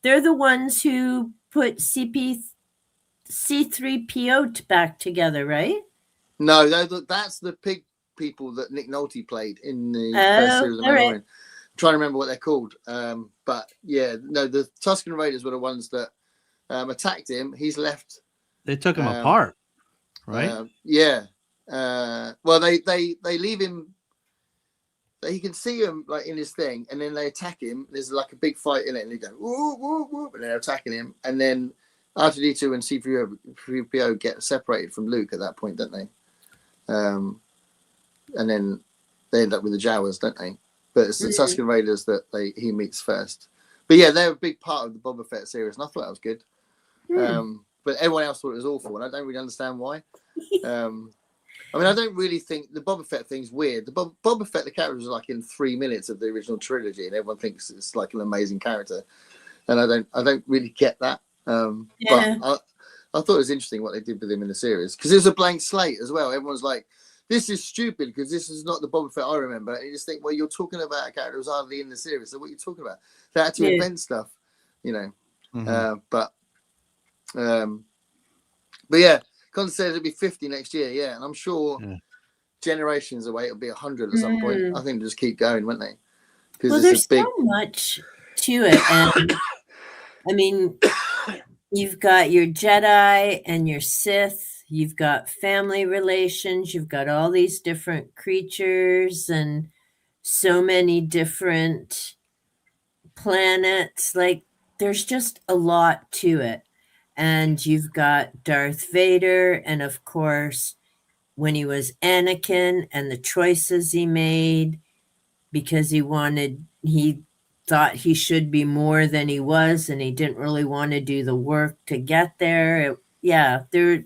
they're the ones who put C3PO back together, right? No, that's the pig people that Nick Nolte played in the first series of Mandalorian. I'm trying to remember what they're called. But yeah, no, the Tusken Raiders were the ones that attacked him. He's left. They took him apart, right? Yeah. Well, they leave him. He can see him like in his thing, and then they attack him. There's like a big fight in it, and they go whoop, whoop, whoop, and they're attacking him. And then R2-D2 and C3PO get separated from Luke at that point, don't they? And then they end up with the Jawas, don't they? But it's the Tusken Raiders that he meets first. But yeah, they're a big part of the Boba Fett series, and I thought that was good. But everyone else thought it was awful, and I don't really understand why. I mean, I don't really think the Boba Fett thing's weird. The Boba Fett, the character was like in 3 minutes of the original trilogy, and everyone thinks it's like an amazing character, and I don't really get that. But I thought it was interesting what they did with him in the series, because it was a blank slate as well. Everyone's like, this is stupid because this is not the Boba Fett I remember. And you just think, well, you're talking about a character who's hardly in the series, so what are you talking about? They had to invent stuff, you know. But yeah, Con said it'll be 50 next year, yeah, and I'm sure generations away it'll be 100 at some point. I think they'll just keep going, won't they? Well, there's so much to it, and I mean, you've got your Jedi and your Sith, you've got family relations, you've got all these different creatures and so many different planets. Like, there's just a lot to it. And you've got Darth Vader, and of course, when he was Anakin and the choices he made because he thought he should be more than he was, and he didn't really want to do the work to get there. There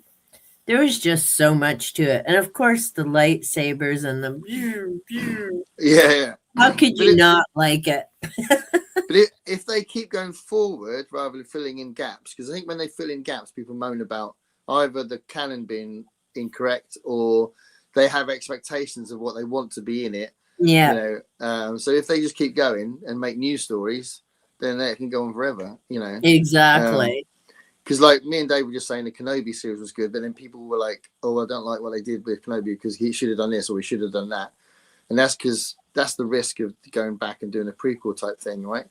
was just so much to it. And of course, the lightsabers and the How could you not like it? But if they keep going forward rather than filling in gaps, because I think when they fill in gaps, people moan about either the canon being incorrect or they have expectations of what they want to be in it. Yeah. You know, so if they just keep going and make new stories, then they can go on forever. You know. Exactly. Because like me and Dave were just saying the Kenobi series was good, but then people were like, "Oh, I don't like what they did with Kenobi because he should have done this or he should have done that," and that's because that's the risk of going back and doing a prequel type thing, right?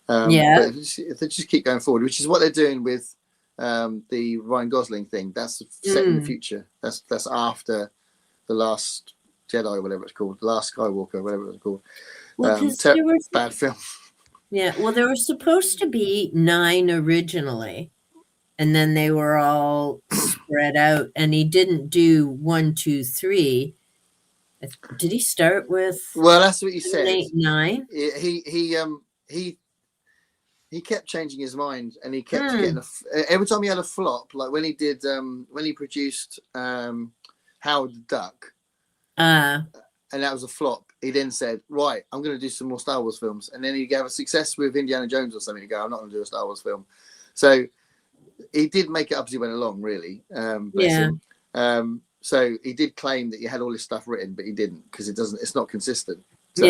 But if they just keep going forward, which is what they're doing with the Ryan Gosling thing, that's set in the future. That's after the Last Jedi, whatever it's called, the Last Skywalker, whatever it's called. Well, bad film. Yeah, well, there were supposed to be 9 originally, and then they were all spread out. And he didn't do 1, 2, 3. Did he start with? Well, that's what he said. 8, 9. He kept changing his mind, and he kept getting every time he had a flop. Like when he did when he produced Howard the Duck, and that was a flop. He then said, "Right, I'm going to do some more Star Wars films." And then he got a success with Indiana Jones or something. To go, I'm not going to do a Star Wars film. So he did make it up as he went along, really. So he did claim that he had all his stuff written, but he didn't because it's not consistent. So,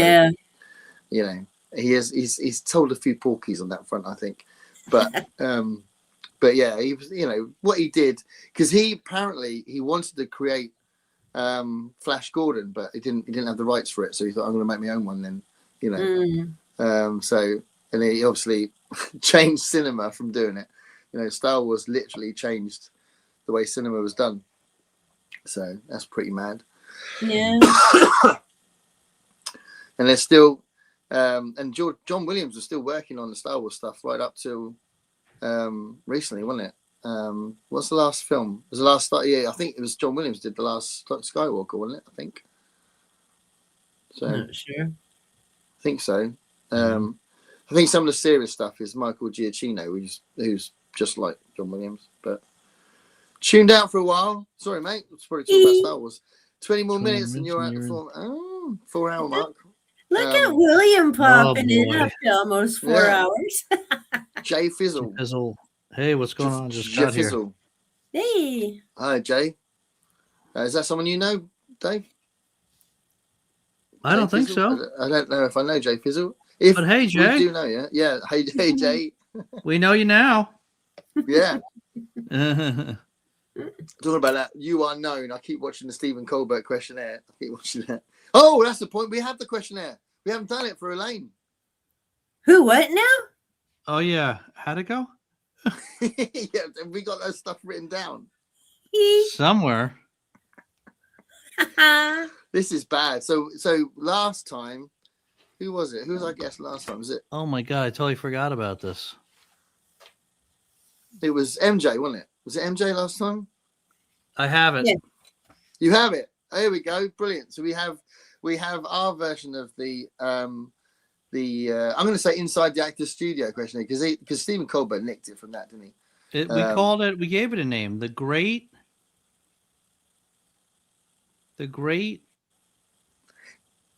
you know, he's told a few porkies on that front, I think. But yeah, he was, you know, what he did, because he wanted to create Flash Gordon, but he didn't have the rights for it, so he thought, I'm going to make my own one then, you know. So, and he obviously changed cinema from doing it. You know, Star Wars literally changed the way cinema was done. So that's pretty mad. Yeah. And they're still, and John Williams was still working on the Star Wars stuff right up till recently, wasn't it? What's the last film? It was the last start? Yeah, I think it was John Williams did the last Skywalker, wasn't it? I think. So Not sure. I think so. I think some of the serious stuff is Michael Giacchino, who's just like John Williams, but tuned out for a while. Sorry, mate. Let's probably talk about Star Wars. 20 more minutes and you're at the 4 hour mark. Look at William popping it boy. up to almost 4 hours. Jay Fizzle. Fizzle. Hey, what's going on? Just got here. Fizzle. Hey. Hi, Jay. Is that someone you know, Dave? I don't think Fizzle? so. I don't know if I know Jay Fizzle. But hey, Jay. We do know, yeah. Yeah. Hey, Jay. We know you now. Yeah. Talking about that, you are known. I keep watching the Stephen Colbert questionnaire. I keep watching that. Oh, that's the point. We have the questionnaire. We haven't done it for Elaine. Who, what now? Oh, yeah. How'd it go? Yeah, we got that stuff written down. Somewhere. This is bad. So last time, who was it? Who was our guest last time? Was it? Oh, my God. I totally forgot about this. It was MJ, wasn't it? Was it MJ last time? I have it. Yeah. You have it. There we go. Brilliant. So we have our version of the I'm going to say Inside the Actors Studio questionnaire because Stephen Colbert nicked it from that, didn't he? We gave it a name. The Great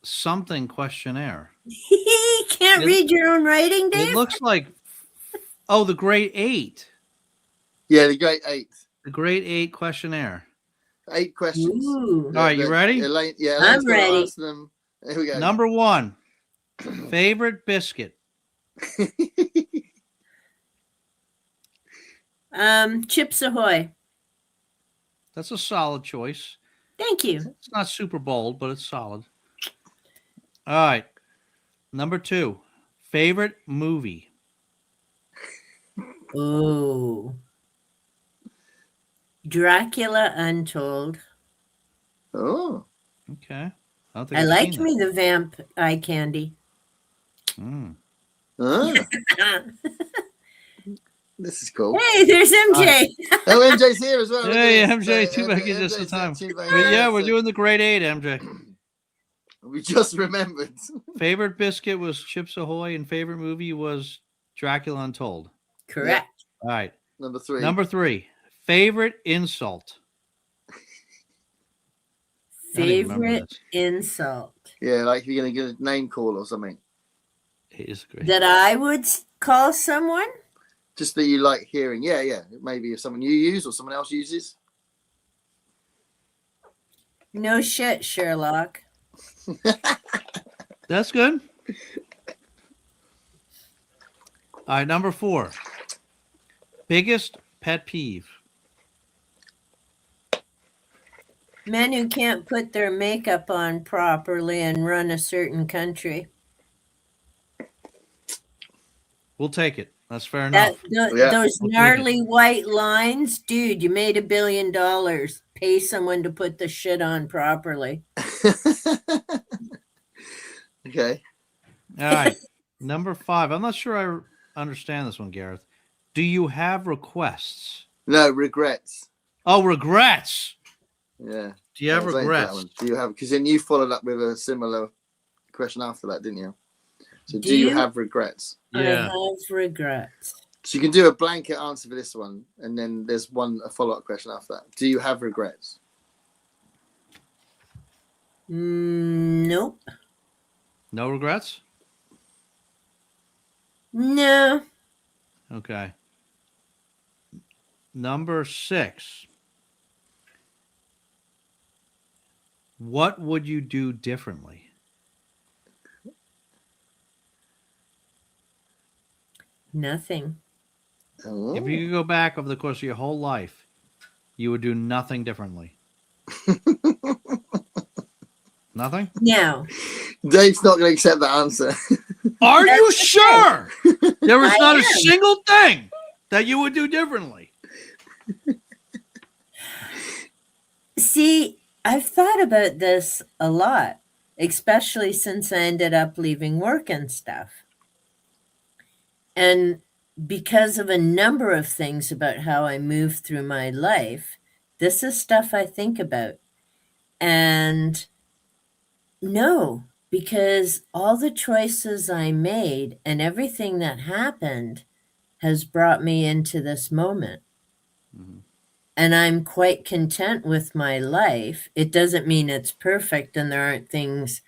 something questionnaire. Can't read your own writing, Dave? It looks like, the Great 8. Yeah, the Great 8. The Great 8 questionnaire. 8 questions. Ooh. All right, you ready? Elaine, I'm ready. Answer them. Here we go. Number 1, favorite biscuit. Chips Ahoy. That's a solid choice. Thank you. It's not super bold, but it's solid. All right. Number 2, favorite movie. Ooh. Dracula Untold. Oh. Okay. I I liked me the vamp eye candy. Mm. Ah, this is cool. Hey, there's MJ. Oh, MJ's here as well. Hey, Look at MJ, this. too bad you just the MJ's time. too bad. But yeah, we're doing the Great 8, MJ. We just remembered. Favorite biscuit was Chips Ahoy, and favorite movie was Dracula Untold. Correct. All right. Number 3. Number 3, favorite insult. I don't even remember Favorite this. insult Yeah, like if you're going to get a name call or something. It is great. that I would call someone? Just that you like hearing. Yeah. Maybe if someone you use or someone else uses. No shit, Sherlock. That's good. All right, number 4, biggest pet peeve. Men who can't put their makeup on properly and run a certain country. We'll take it. That's fair enough. Those We'll take gnarly white lines, dude, you made $1 billion. Pay someone to put the shit on properly. Okay. All right. Number 5. I'm not sure I understand this one, Gareth. Do you have requests? No, regrets. Oh, regrets. Yeah. Do you have I was waiting for that regrets? one. Do you have? Because then you followed up with a similar question after that, didn't you? So, do you have regrets? I Yeah. have regrets. So you can do a blanket answer for this one, and then there's a follow-up question after that. Do you have regrets? Nope. No regrets? No. Okay. Number 6. What would you do differently? Nothing. Oh. If you could go back over the course of your whole life, you would do nothing differently. Nothing? No. Dave's not going to accept that answer. Are you sure? There was I not a am. single thing that you would do differently. See, I've thought about this a lot, especially since I ended up leaving work and stuff. And because of a number of things about how I move through my life, this is stuff I think about. And no, because all the choices I made and everything that happened has brought me into this moment. Mhm. And I'm quite content with my life. It doesn't mean it's perfect and there aren't things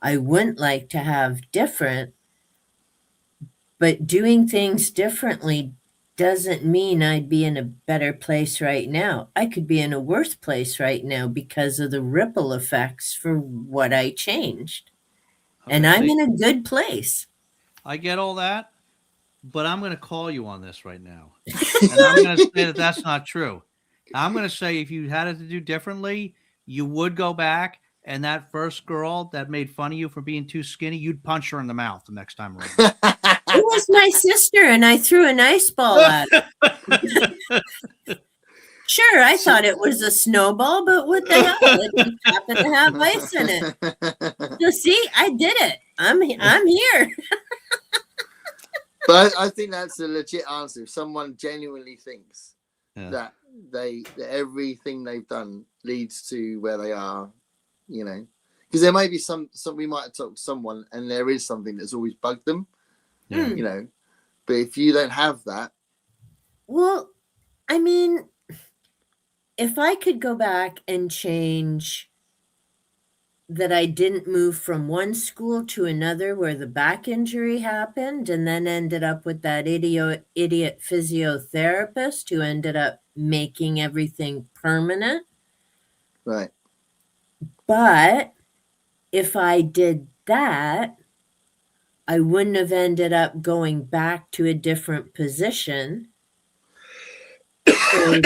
I wouldn't like to have different, but doing things differently doesn't mean I'd be in a better place right now. I could be in a worse place right now because of the ripple effects for what I changed. And Okay, I'm see, in a good place. I get all that, but I'm going to call you on this right now. And I'm going to say that that's not true. I'm going to say if you had it to do differently, you would go back, and that first girl that made fun of you for being too skinny, you'd punch her in the mouth the next time around. It was my sister, and I threw an ice ball at her. Sure, I thought it was a snowball, but what the hell? It just happened to have ice in it. So see, I did it. I'm here. But I think that's a legit answer. If someone genuinely thinks Yeah. that that everything they've done leads to where they are, you know, because there may be some we might have talked to someone and there is something that's always bugged them, Yeah. you know. But if you don't have that, Well, I mean, if I could go back and change that I didn't move from one school to another where the back injury happened and then ended up with that idiot physiotherapist who ended up making everything permanent. right? But if I did that, I wouldn't have ended up going back to a different position. Or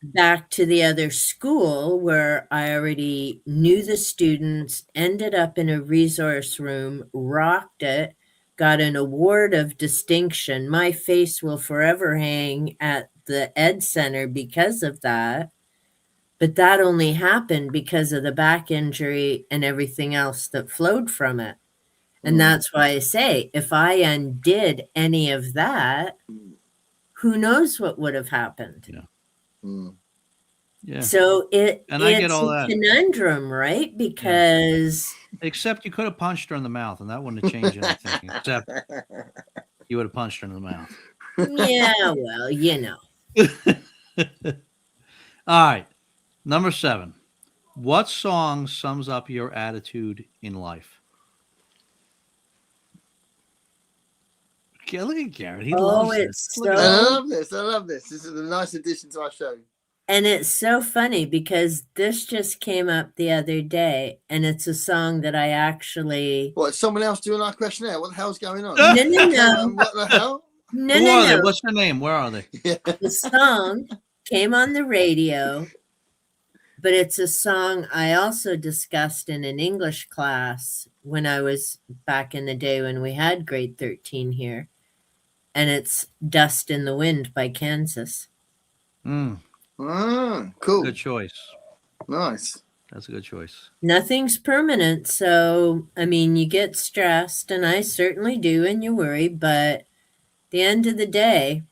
back to the other school where I already knew the students, ended up in a resource room, rocked it, got an award of distinction. My face will forever hang at the Ed Center because of that. But that only happened because of the back injury and everything else that flowed from it. And that's why I say, if I undid any of that, who knows what would have happened? Yeah. Mm. Yeah. So And I get it's all a that. conundrum, right? Because Except you could have punched her in the mouth, and that wouldn't have changed anything. Except you would have punched her in the mouth. yeah, well, you know. All right. Number 7. What song sums up your attitude in life? Okay, look at Garrett. He loves this. It's Look at I that. love this. I love this. This is a nice addition to our show. And it's so funny because this just came up the other day, and it's a song that I actually. What, is someone else doing our questionnaire? What the hell's going on? No. What the hell? No, Who are no, they? no. What's their name? Where are they? Yeah. The song came on the radio, but it's a song I also discussed in an English class when I was back in the day when we had grade 13 here. And it's Dust in the Wind by Kansas. Cool. Good choice. Nice. That's a good choice. Nothing's permanent. So, I mean, you get stressed, and I certainly do, and you worry, but at the end of the day,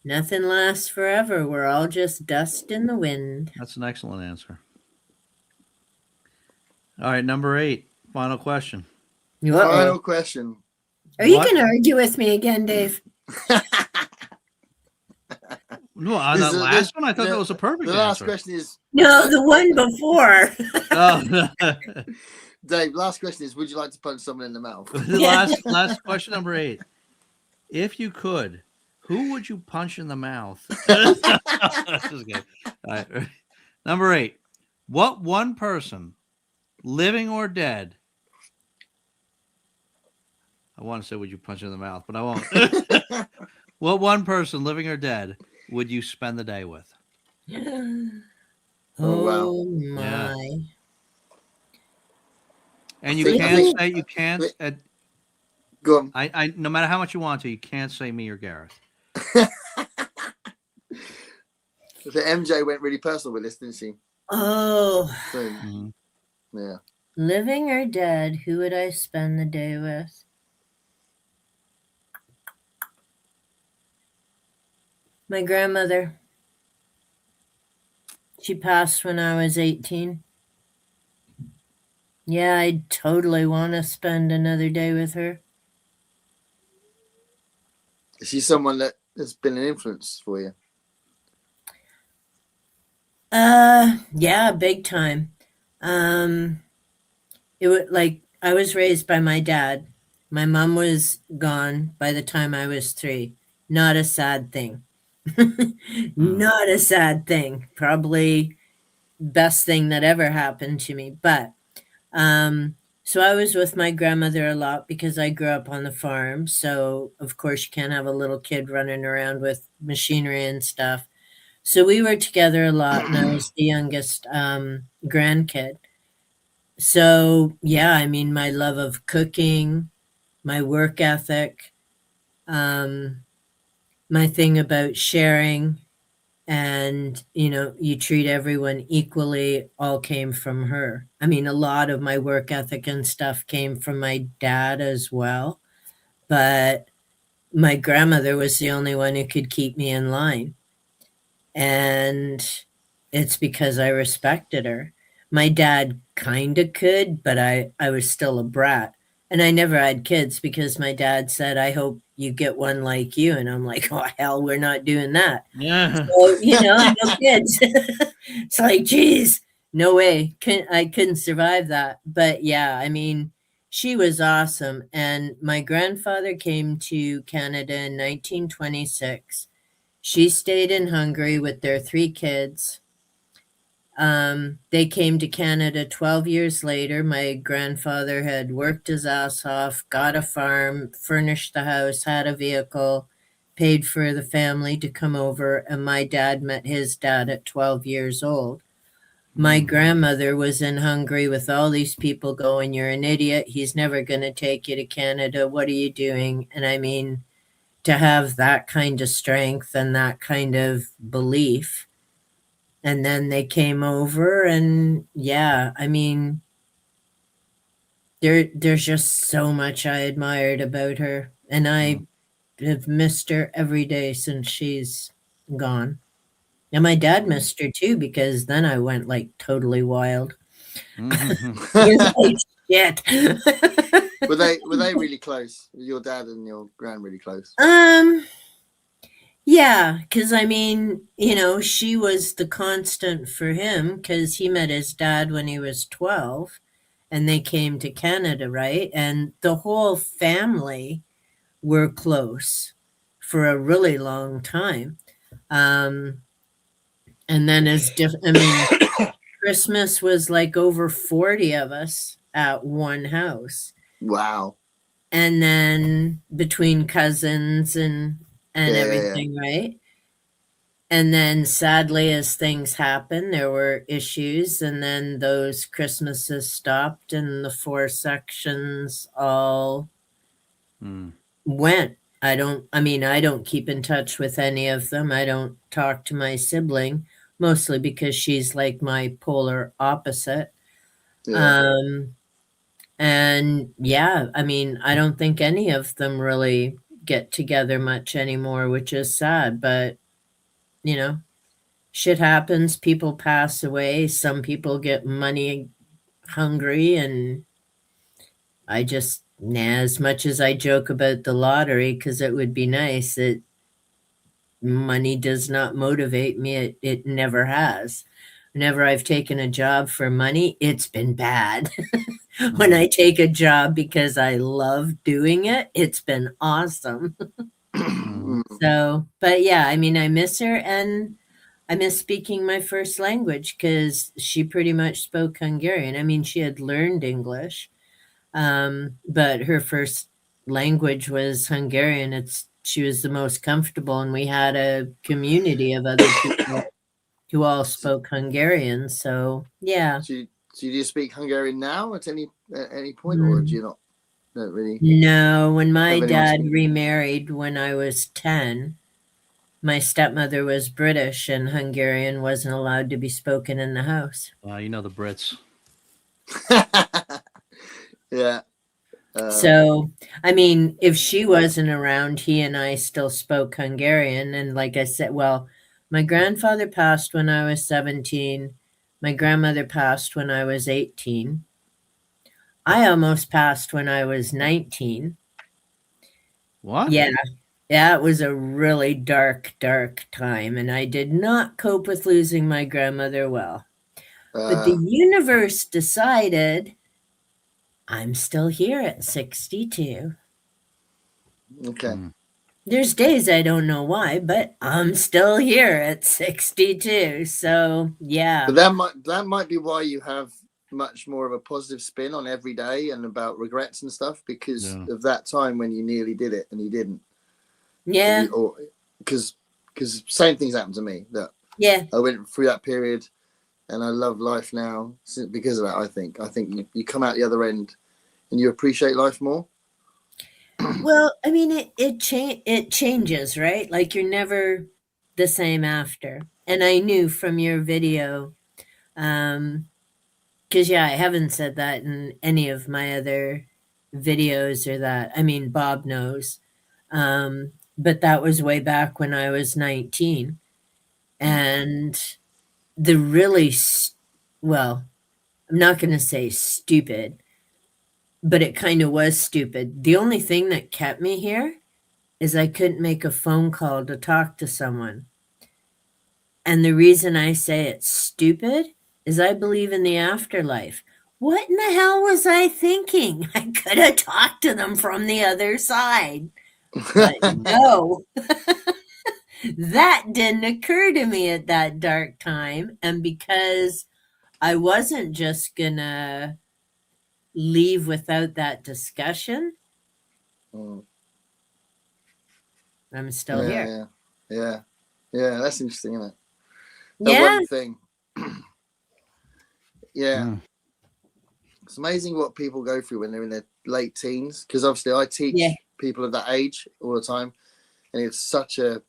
nothing lasts forever. We're all just dust in the wind. That's an excellent answer. All right, number 8. Final question. Final question. Are you going to argue with me again, Dave? No, on that last one, I thought that was a perfect The last answer. question is... No, the one before. Oh. Dave, last question is, would you like to punch someone in the mouth? last question, number 8. If you could, who would you punch in the mouth? Just kidding. All right. Number 8. What one person, living or dead, I want to say would you punch in the mouth, but I won't. What one person, living or dead, would you spend the day with? Oh my. Yeah. And you can't Go on. I no matter how much you want to, you can't say me or Gareth. The MJ went really personal with this, didn't she? Oh, So Mhm. yeah. living or dead, who would I spend the day with? My grandmother. She passed when I was 18. Yeah, I totally want to spend another day with her. Is she someone that has been an influence for you? Yeah, big time. It would like I was raised by my dad. My mom was gone by the time I was 3. Not a sad thing. Not a sad thing. Probably best thing that ever happened to me. But so I was with my grandmother a lot because I grew up on the farm. So of course you can't have a little kid running around with machinery and stuff. So we were together a lot, and I was the youngest grandkid. So yeah, I mean, my love of cooking, my work ethic, um, my thing about sharing, and you treat everyone equally, all came from her. I mean, a lot of my work ethic and stuff came from my dad as well, but my grandmother was the only one who could keep me in line. And it's because I respected her. My dad kind of could, but I was still a brat. And I never had kids because my dad said, I hope you get one like you. And I'm like, oh, hell, we're not doing that. Yeah. So, no kids. It's like, geez, no way. I couldn't survive that. But yeah, I mean, she was awesome. And my grandfather came to Canada in 1926. She stayed in Hungary with their 3 kids. They came to Canada 12 years later. My grandfather had worked his ass off, got a farm, furnished the house, had a vehicle, paid for the family to come over, and my dad met his dad at 12 years old. My grandmother was in Hungary with all these people going, you're an idiot. He's never going to take you to Canada. What are you doing? And I mean, to have that kind of strength and that kind of belief. And then they came over, and yeah, I mean, there's just so much I admired about her, and I have missed her every day since she's gone. And my dad missed her too, because then I went like totally wild. He was like, shit. Were they really close? Were your dad and your gran really close? Yeah, because I mean, she was the constant for him because he met his dad when he was 12 and they came to Canada, right? And the whole family were close for a really long time. Um, and then I mean, Christmas was like over 40 of us at one house. Wow. And then between cousins and Yeah. everything, right? And then sadly, as things happen, there were issues, and then those Christmases stopped, and the 4 sections all went. I don't keep in touch with any of them. I don't talk to my sibling, mostly because she's like my polar opposite. Yeah. And yeah, I mean, I don't think any of them really get together much anymore, which is sad, but you know, shit happens, people pass away, some people get money hungry, and I just, as much as I joke about the lottery, because it would be nice, money does not motivate me. It never has. Whenever I've taken a job for money, it's been bad. When I take a job because I love doing it, it's been awesome. So, but yeah, I mean, I miss her, and I miss speaking my first language because she pretty much spoke Hungarian. I mean, she had learned English, but her first language was Hungarian. She was the most comfortable, and we had a community of other people who all spoke Hungarian. So yeah. So do you speak Hungarian now at any point, or do you not really? No, when my Have anyone dad speak? remarried when I was 10, my stepmother was British and Hungarian wasn't allowed to be spoken in the house. You know the Brits. Yeah. So, I mean, if she wasn't around, he and I still spoke Hungarian. And like I said, well, my grandfather passed when I was 17. My grandmother passed when I was 18. I almost passed when I was 19. What? Yeah. Yeah, it was a really dark, dark time. And I did not cope with losing my grandmother well. But the universe decided I'm still here at 62. Okay. There's days I don't know why, but I'm still here at 62. So, yeah. But that might be why you have much more of a positive spin on every day and about regrets and stuff, because of that time when you nearly did it and you didn't. Yeah. Because same things happened to me. That I went through that period, and I love life now because of that. I think you come out the other end and you appreciate life more. Well, I mean, it changes, right? Like you're never the same after. And I knew from your video, because I haven't said that in any of my other videos or that. I mean, Bob knows. But that was way back when I was 19. And the really, well, I'm not going to say stupid, but it kind of was stupid. The only thing that kept me here is I couldn't make a phone call to talk to someone. And the reason I say it's stupid is I believe in the afterlife. What in the hell was I thinking? I could have talked to them from the other side. But no, that didn't occur to me at that dark time. And because I wasn't just going to leave without that discussion, I'm still here. Yeah. That's interesting, isn't it? One thing. It's amazing what people go through when they're in their late teens, because obviously I teach people of that age all the time, and it's such a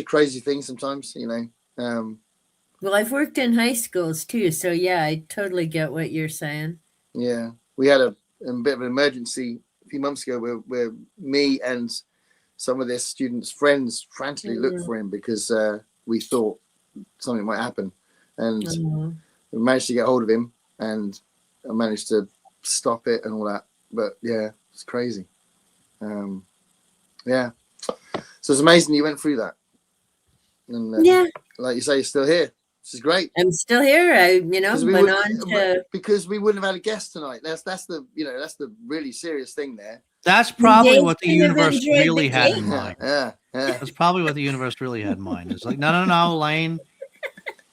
crazy thing sometimes, Well, I've worked in high schools too, so I totally get what you're saying. Yeah, we had a bit of an emergency a few months ago where me and some of their students' friends frantically looked for him because we thought something might happen, and we managed to get hold of him, and I managed to stop it and all that. But it's crazy. So it's amazing you went through that, and like you say, you're still here. This is great. I'm still here. I went on to, because we wouldn't have had a guest tonight. That's the that's the really serious thing there. That's probably what the universe really had in mind. Yeah. That's probably what the universe really had in mind. It's like, no, Elaine.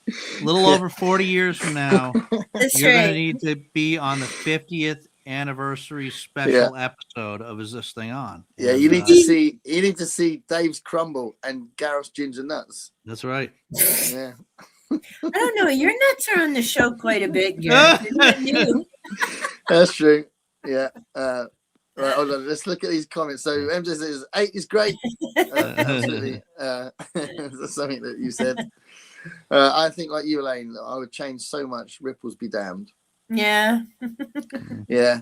A little over 40 years from now, you're going to need to be on the 50th anniversary special episode of Is This Thing On? Yeah, and, you need to see Dave's crumble and Gareth's ginger nuts. That's right. Yeah. I don't know. Your nuts are on the show quite a bit, Gareth. That's true. Yeah. Right, hold on. Let's look at these comments. So MJ says 8 is great. Absolutely. That's something that you said. I think like you, Elaine, I would change so much. Ripples be damned. Yeah. Yeah.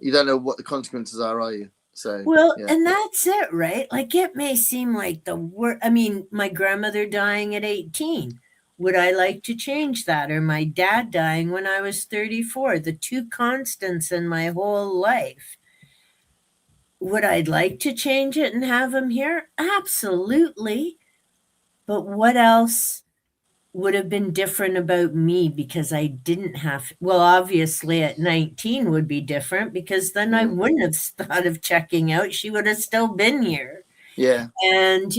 You don't know what the consequences are you? So and that's it, right? Like it may seem like the worst. I mean, my grandmother dying at 18. Would I like to change that? Or my dad dying when I was 34? The two constants in my whole life. Would I like to change it and have him here? Absolutely. But what else would have been different about me because I didn't have, well, obviously at 19 would be different because then I wouldn't have thought of checking out. She would have still been here. Yeah. And,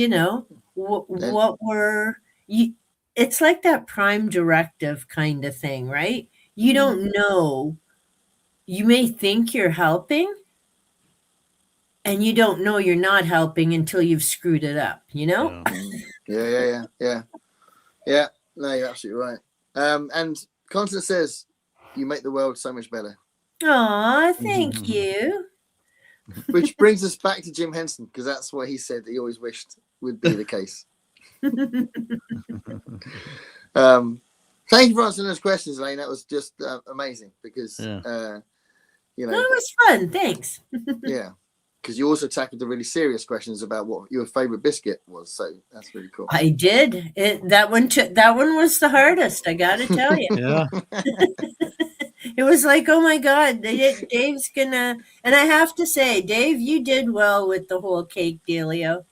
what were you? It's like that prime directive kind of thing, right? You don't know. You may think you're helping, and you don't know you're not helping until you've screwed it up, Yeah. No, you're absolutely right. And Constance says, you make the world so much better. Aw, thank you. Which brings us back to Jim Henson, because that's what he said that he always wished would be the case. Thank you for answering those questions, Elaine. That was just amazing because, you know, it was fun. Thanks. yeah, because you also tackled the really serious questions about what your favorite biscuit was. So that's really cool. I did. That one was the hardest. I got to tell you. Yeah. It was like, oh my God, Dave's gonna. And I have to say, Dave, you did well with the whole cake dealio.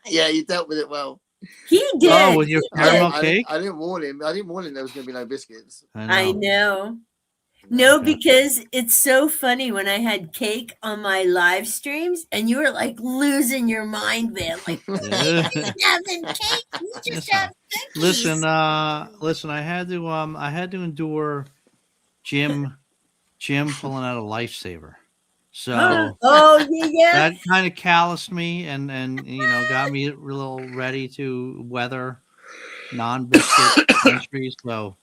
Yeah, you dealt with it well. He did. Oh, with your caramel cake? I didn't warn him. I didn't warn him there was going to be no biscuits. I know. No, because it's so funny when I had cake on my live streams and you were like losing your mind, man. Like, having cake, we just have cookies. Listen, I had to endure Jim pulling out a lifesaver. So yeah. that kind of calloused me and you know got me a little ready to weather non-biscuit countries. So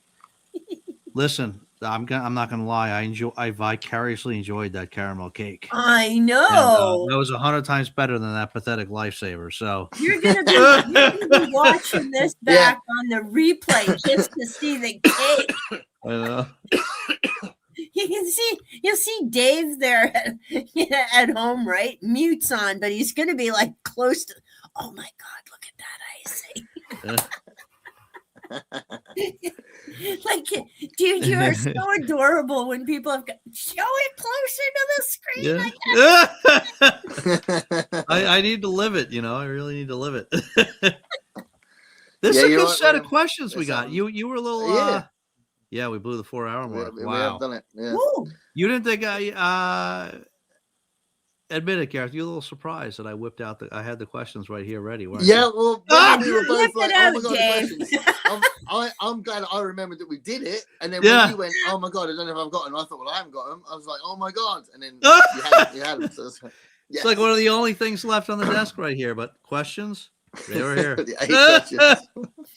listen, I'm not gonna lie, I vicariously enjoyed that caramel cake. I know. And, that was 100 times better than that pathetic lifesaver. So you're gonna be watching this back on the replay just to see the cake. I know. You'll see Dave there at home, right? Mute's on, but he's going to be like close to. Oh my God! Look at that icing. Like, dude, you are so adorable when people have got. Show it closer to the screen. Yeah. I need to live it. You know, I really need to live it. This is a good set of questions we got. You were a little. Yeah, we blew the 4-hour mark. We wow. have done it. Yeah. Woo. You didn't think admit it, Gareth, you're a little surprised that I whipped out I had the questions right here ready. Yeah, well, we were both like, out, oh my God, Dave. the questions. I'm glad I remembered that we did it. And then when you went, oh my God, I don't know if I've got them. I thought, well, I haven't got them. I was like, oh my God. And then you had them. So it's like one of the only things left on the desk right here, but questions, they were here. The 8 questions.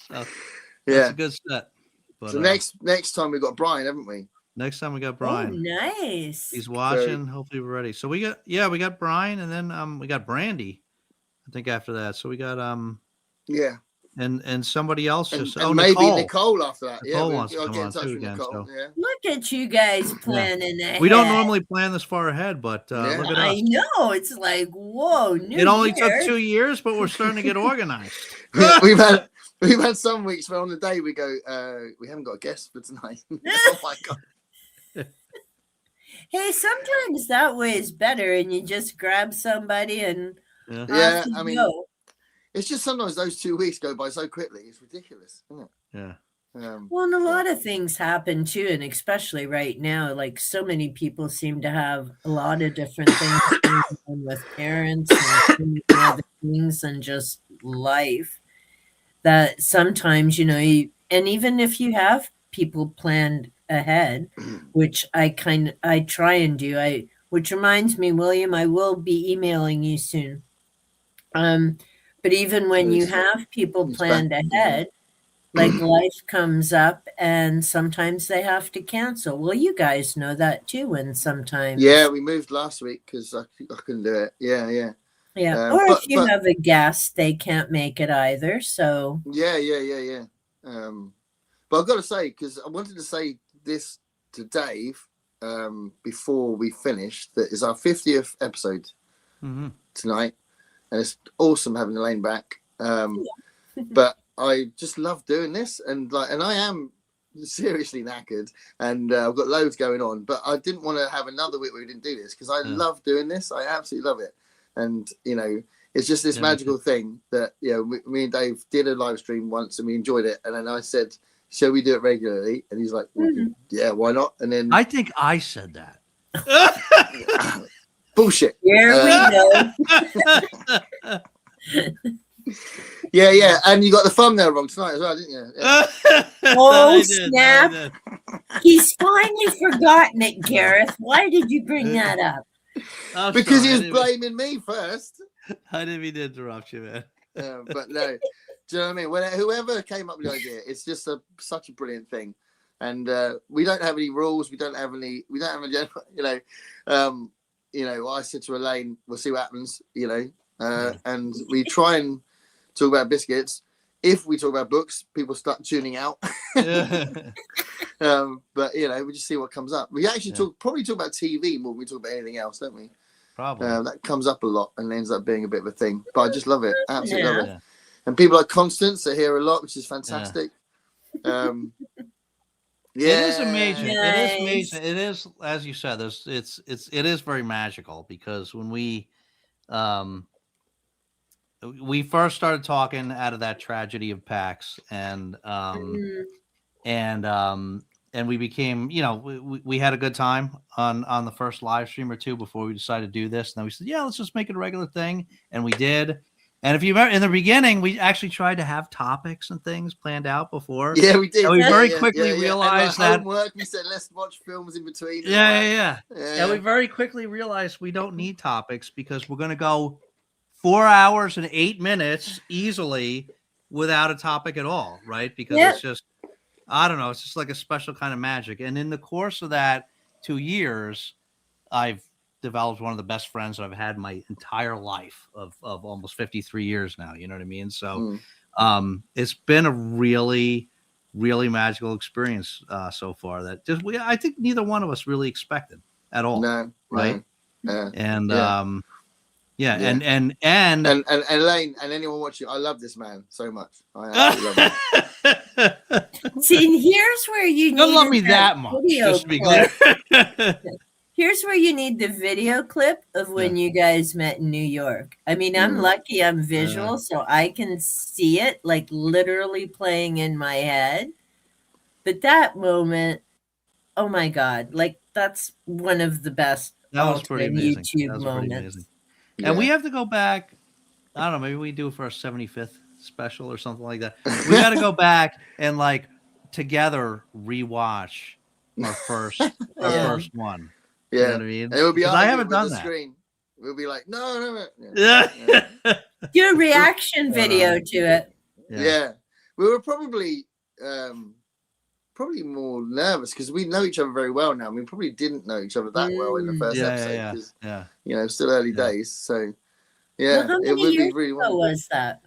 So, that's a good set. But, so next time we got Brian, haven't we? Next time we got Brian. Oh, nice. He's watching. Hopefully we're ready. So we got Brian, and then we got Brandy. I think after that. So we got and somebody else just maybe Nicole after that. Nicole yeah, wants to come on too again. Nicole, So. yeah. Look at you guys planning ahead. We don't normally plan this far ahead, but look at us. I know. It's like, whoa. It only took 2 years, but we're starting to get organized. We've had some weeks where on the day we go, we haven't got a guest for tonight. Oh my God. Hey, sometimes that way is better, and you just grab somebody and I mean, it's just sometimes those 2 weeks go by so quickly. It's ridiculous, isn't it? Yeah. Well, and a lot of things happen too, and especially right now, like so many people seem to have a lot of different things going on with parents and other things and just life. That sometimes, and even if you have people planned ahead, which I try and do, which reminds me, William, I will be emailing you soon. But even when you have people planned ahead, like life comes up and sometimes they have to cancel. Well, you guys know that too, when sometimes. Yeah, we moved last week because I couldn't do it. Yeah. Yeah, or if you have a guest, they can't make it either. So yeah. But I've got to say, because I wanted to say this to Dave before we finished, that is our 50th episode tonight, and it's awesome having Elaine back. But I just love doing this, and I am seriously knackered, and I've got loads going on. But I didn't want to have another week where we didn't do this because I love doing this. I absolutely love it. And it's just this magical thing that me and Dave did a live stream once and we enjoyed it, and then I said, shall we do it regularly? And he's like, well, yeah, why not? And then I think I said that. Bullshit. Here we go. Yeah, and you got the thumbnail wrong tonight as well, didn't you? Yeah. Oh, snap. He's finally forgotten it, Gareth. Why did you bring that up? Because he was blaming me first. I didn't mean to interrupt you, man. But no, do you know what I mean? Whoever came up with the idea, it's just such a brilliant thing. And we don't have any rules. We don't have any. I said to Elaine, we'll see what happens. and we try and talk about biscuits. If we talk about books, people start tuning out. But you know, we just see what comes up. We actually probably talk about TV more than we talk about anything else, don't we? Probably. That comes up a lot and ends up being a bit of a thing. But I just love it. Absolutely love it. Yeah. And people like Constance are here a lot, which is fantastic. It is amazing. Nice. It is amazing. It is, as you said, it is very magical, because when we first started talking out of that tragedy of PAX, and we became, you know, we had a good time on the first live stream or two before we decided to do this. And then we said, yeah, let's just make it a regular thing. And we did. And if you remember, in the beginning, we actually tried to have topics and things planned out before. Yeah, we did. And we very quickly realized that homework, we said, let's watch films in between. Yeah. We very quickly realized we don't need topics, because we're going to go 4 hours and 8 minutes easily without a topic at all, right? Because it's just, I don't know, it's just like a special kind of magic. And in the course of that 2 years, I've developed one of the best friends that I've had in my entire life of almost 53 years now. You know what I mean? So it's been a really, really magical experience so far, that I think neither one of us really expected at all. No, right? No. And and Elaine and anyone watching, I love this man so much. I absolutely love him. See, here's where you don't need love me that much, just to be clear. Here's where you need the video clip of when you guys met in New York. I mean, I'm lucky I'm visual, so I can see it like literally playing in my head. But that moment, oh my God, like that's one of the best YouTube moments. And we have to go back. I don't know, maybe we do it for our 75th special or something like that. We got to go back and like together rewatch our first one. Yeah, you know what I mean? It will be. I haven't done that. Screen. We'll be like, no. Do a reaction video to it. Yeah, we were probably more nervous because we know each other very well now. We probably didn't know each other that well in the first episode because you know, still early days. So it would be really wonderful. Was that?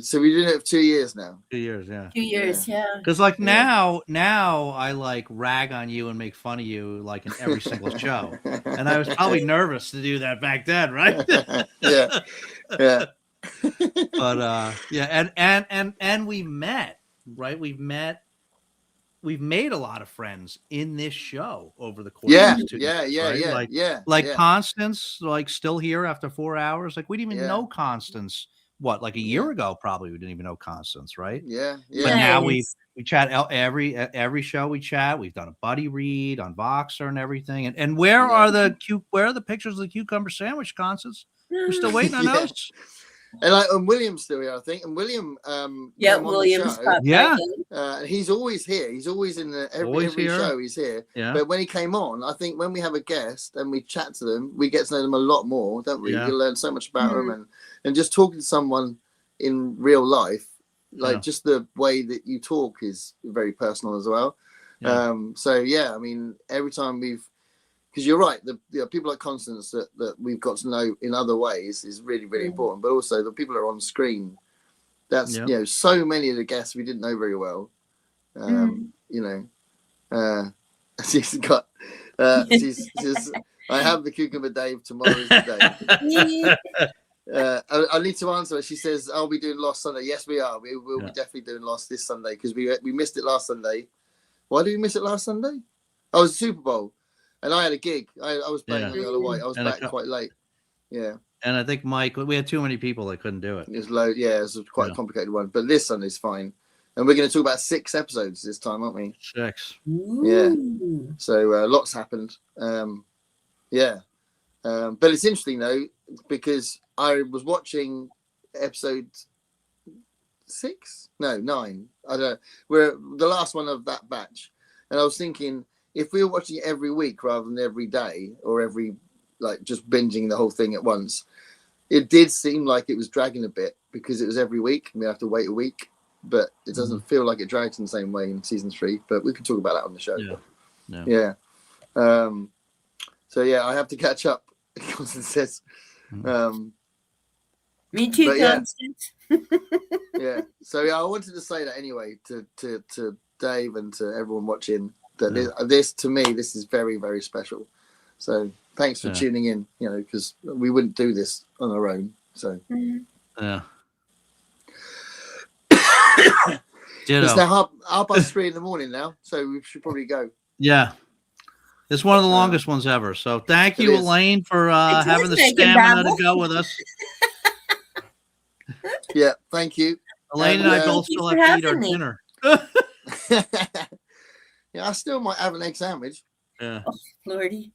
So we did it for 2 years now. 2 years, yeah. 2 years, yeah. Because like now I like rag on you and make fun of you like in every single show, and I was probably nervous to do that back then, right? yeah. But and we met, right? We've made a lot of friends in this show over the course of this 2 years. Like Constance, like still here after 4 hours. Like we didn't even know Constance. What, like a year ago, probably we didn't even know Constance, right? Yeah. But now we chat every show. We chat. We've done a buddy read on Voxer and everything. And where are the pictures of the cucumber sandwich, Constance? We're still waiting on those. And William's still here, I think. And William, William's he's always here. He's always in every show. He's here. Yeah. But when he came on, I think when we have a guest and we chat to them, we get to know them a lot more, don't we? Yeah. You learn so much about them, and just talking to someone in real life, like just the way that you talk is very personal as well. Yeah. I mean, every time because you're right, the people like Constance that we've got to know in other ways is really, really important. But also the people that are on screen, that's you know, so many of the guests we didn't know very well. You know, she's got she's I have the cucumber Dave, tomorrow's the day. I need to answer her. She says, "Are we doing Lost Sunday?" Yes, we are. We will be definitely doing Lost this Sunday because we missed it last Sunday. Why did we miss it last Sunday? Oh, it was the Super Bowl. And I had a gig. I was playing on the Isle of Wight. I was back quite late. Yeah. And I think Mike, we had too many people that couldn't do it. It was low. Yeah, it was quite a complicated one. But this Sunday's fine. And we're going to talk about 6 episodes this time, aren't we? 6. Yeah. So lots happened. But it's interesting though, because I was watching episode 6? No, 9. I don't know. We're the last one of that batch. And I was thinking, if we were watching it every week rather than every day or every, like, just binging the whole thing at once, it did seem like it was dragging a bit because it was every week and we have to wait a week. But it doesn't feel like it drags in the same way in season 3. But we can talk about that on the show. I have to catch up. Constance says, Me too, But yeah. Constance. Yeah. So yeah, I wanted to say that anyway to Dave and to everyone watching that this to me this is very, very special. So thanks for tuning in. You know, because we wouldn't do this on our own. So Yeah. It's now 3:30 in the morning now, so we should probably go. Yeah. It's one of the longest ones ever. So thank you, Elaine, for having the stamina to go with us. Yeah, thank you. Elaine and I both still have to eat our dinner. Yeah, I still might have an egg sandwich. Yeah. Oh, Lordy.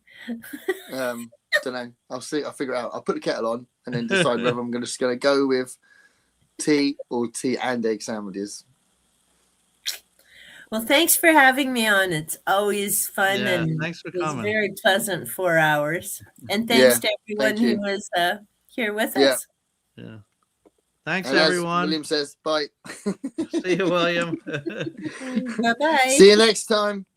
Don't know. I'll see. I'll figure it out. I'll put the kettle on and then decide whether I'm just going to go with tea or tea and egg sandwiches. Well, thanks for having me on. It's always fun and thanks for it was coming. very pleasant 4 hours. And thanks to everyone who was here with us. Yeah. Thanks, and everyone. William says bye. See you, William. Bye-bye. See you next time.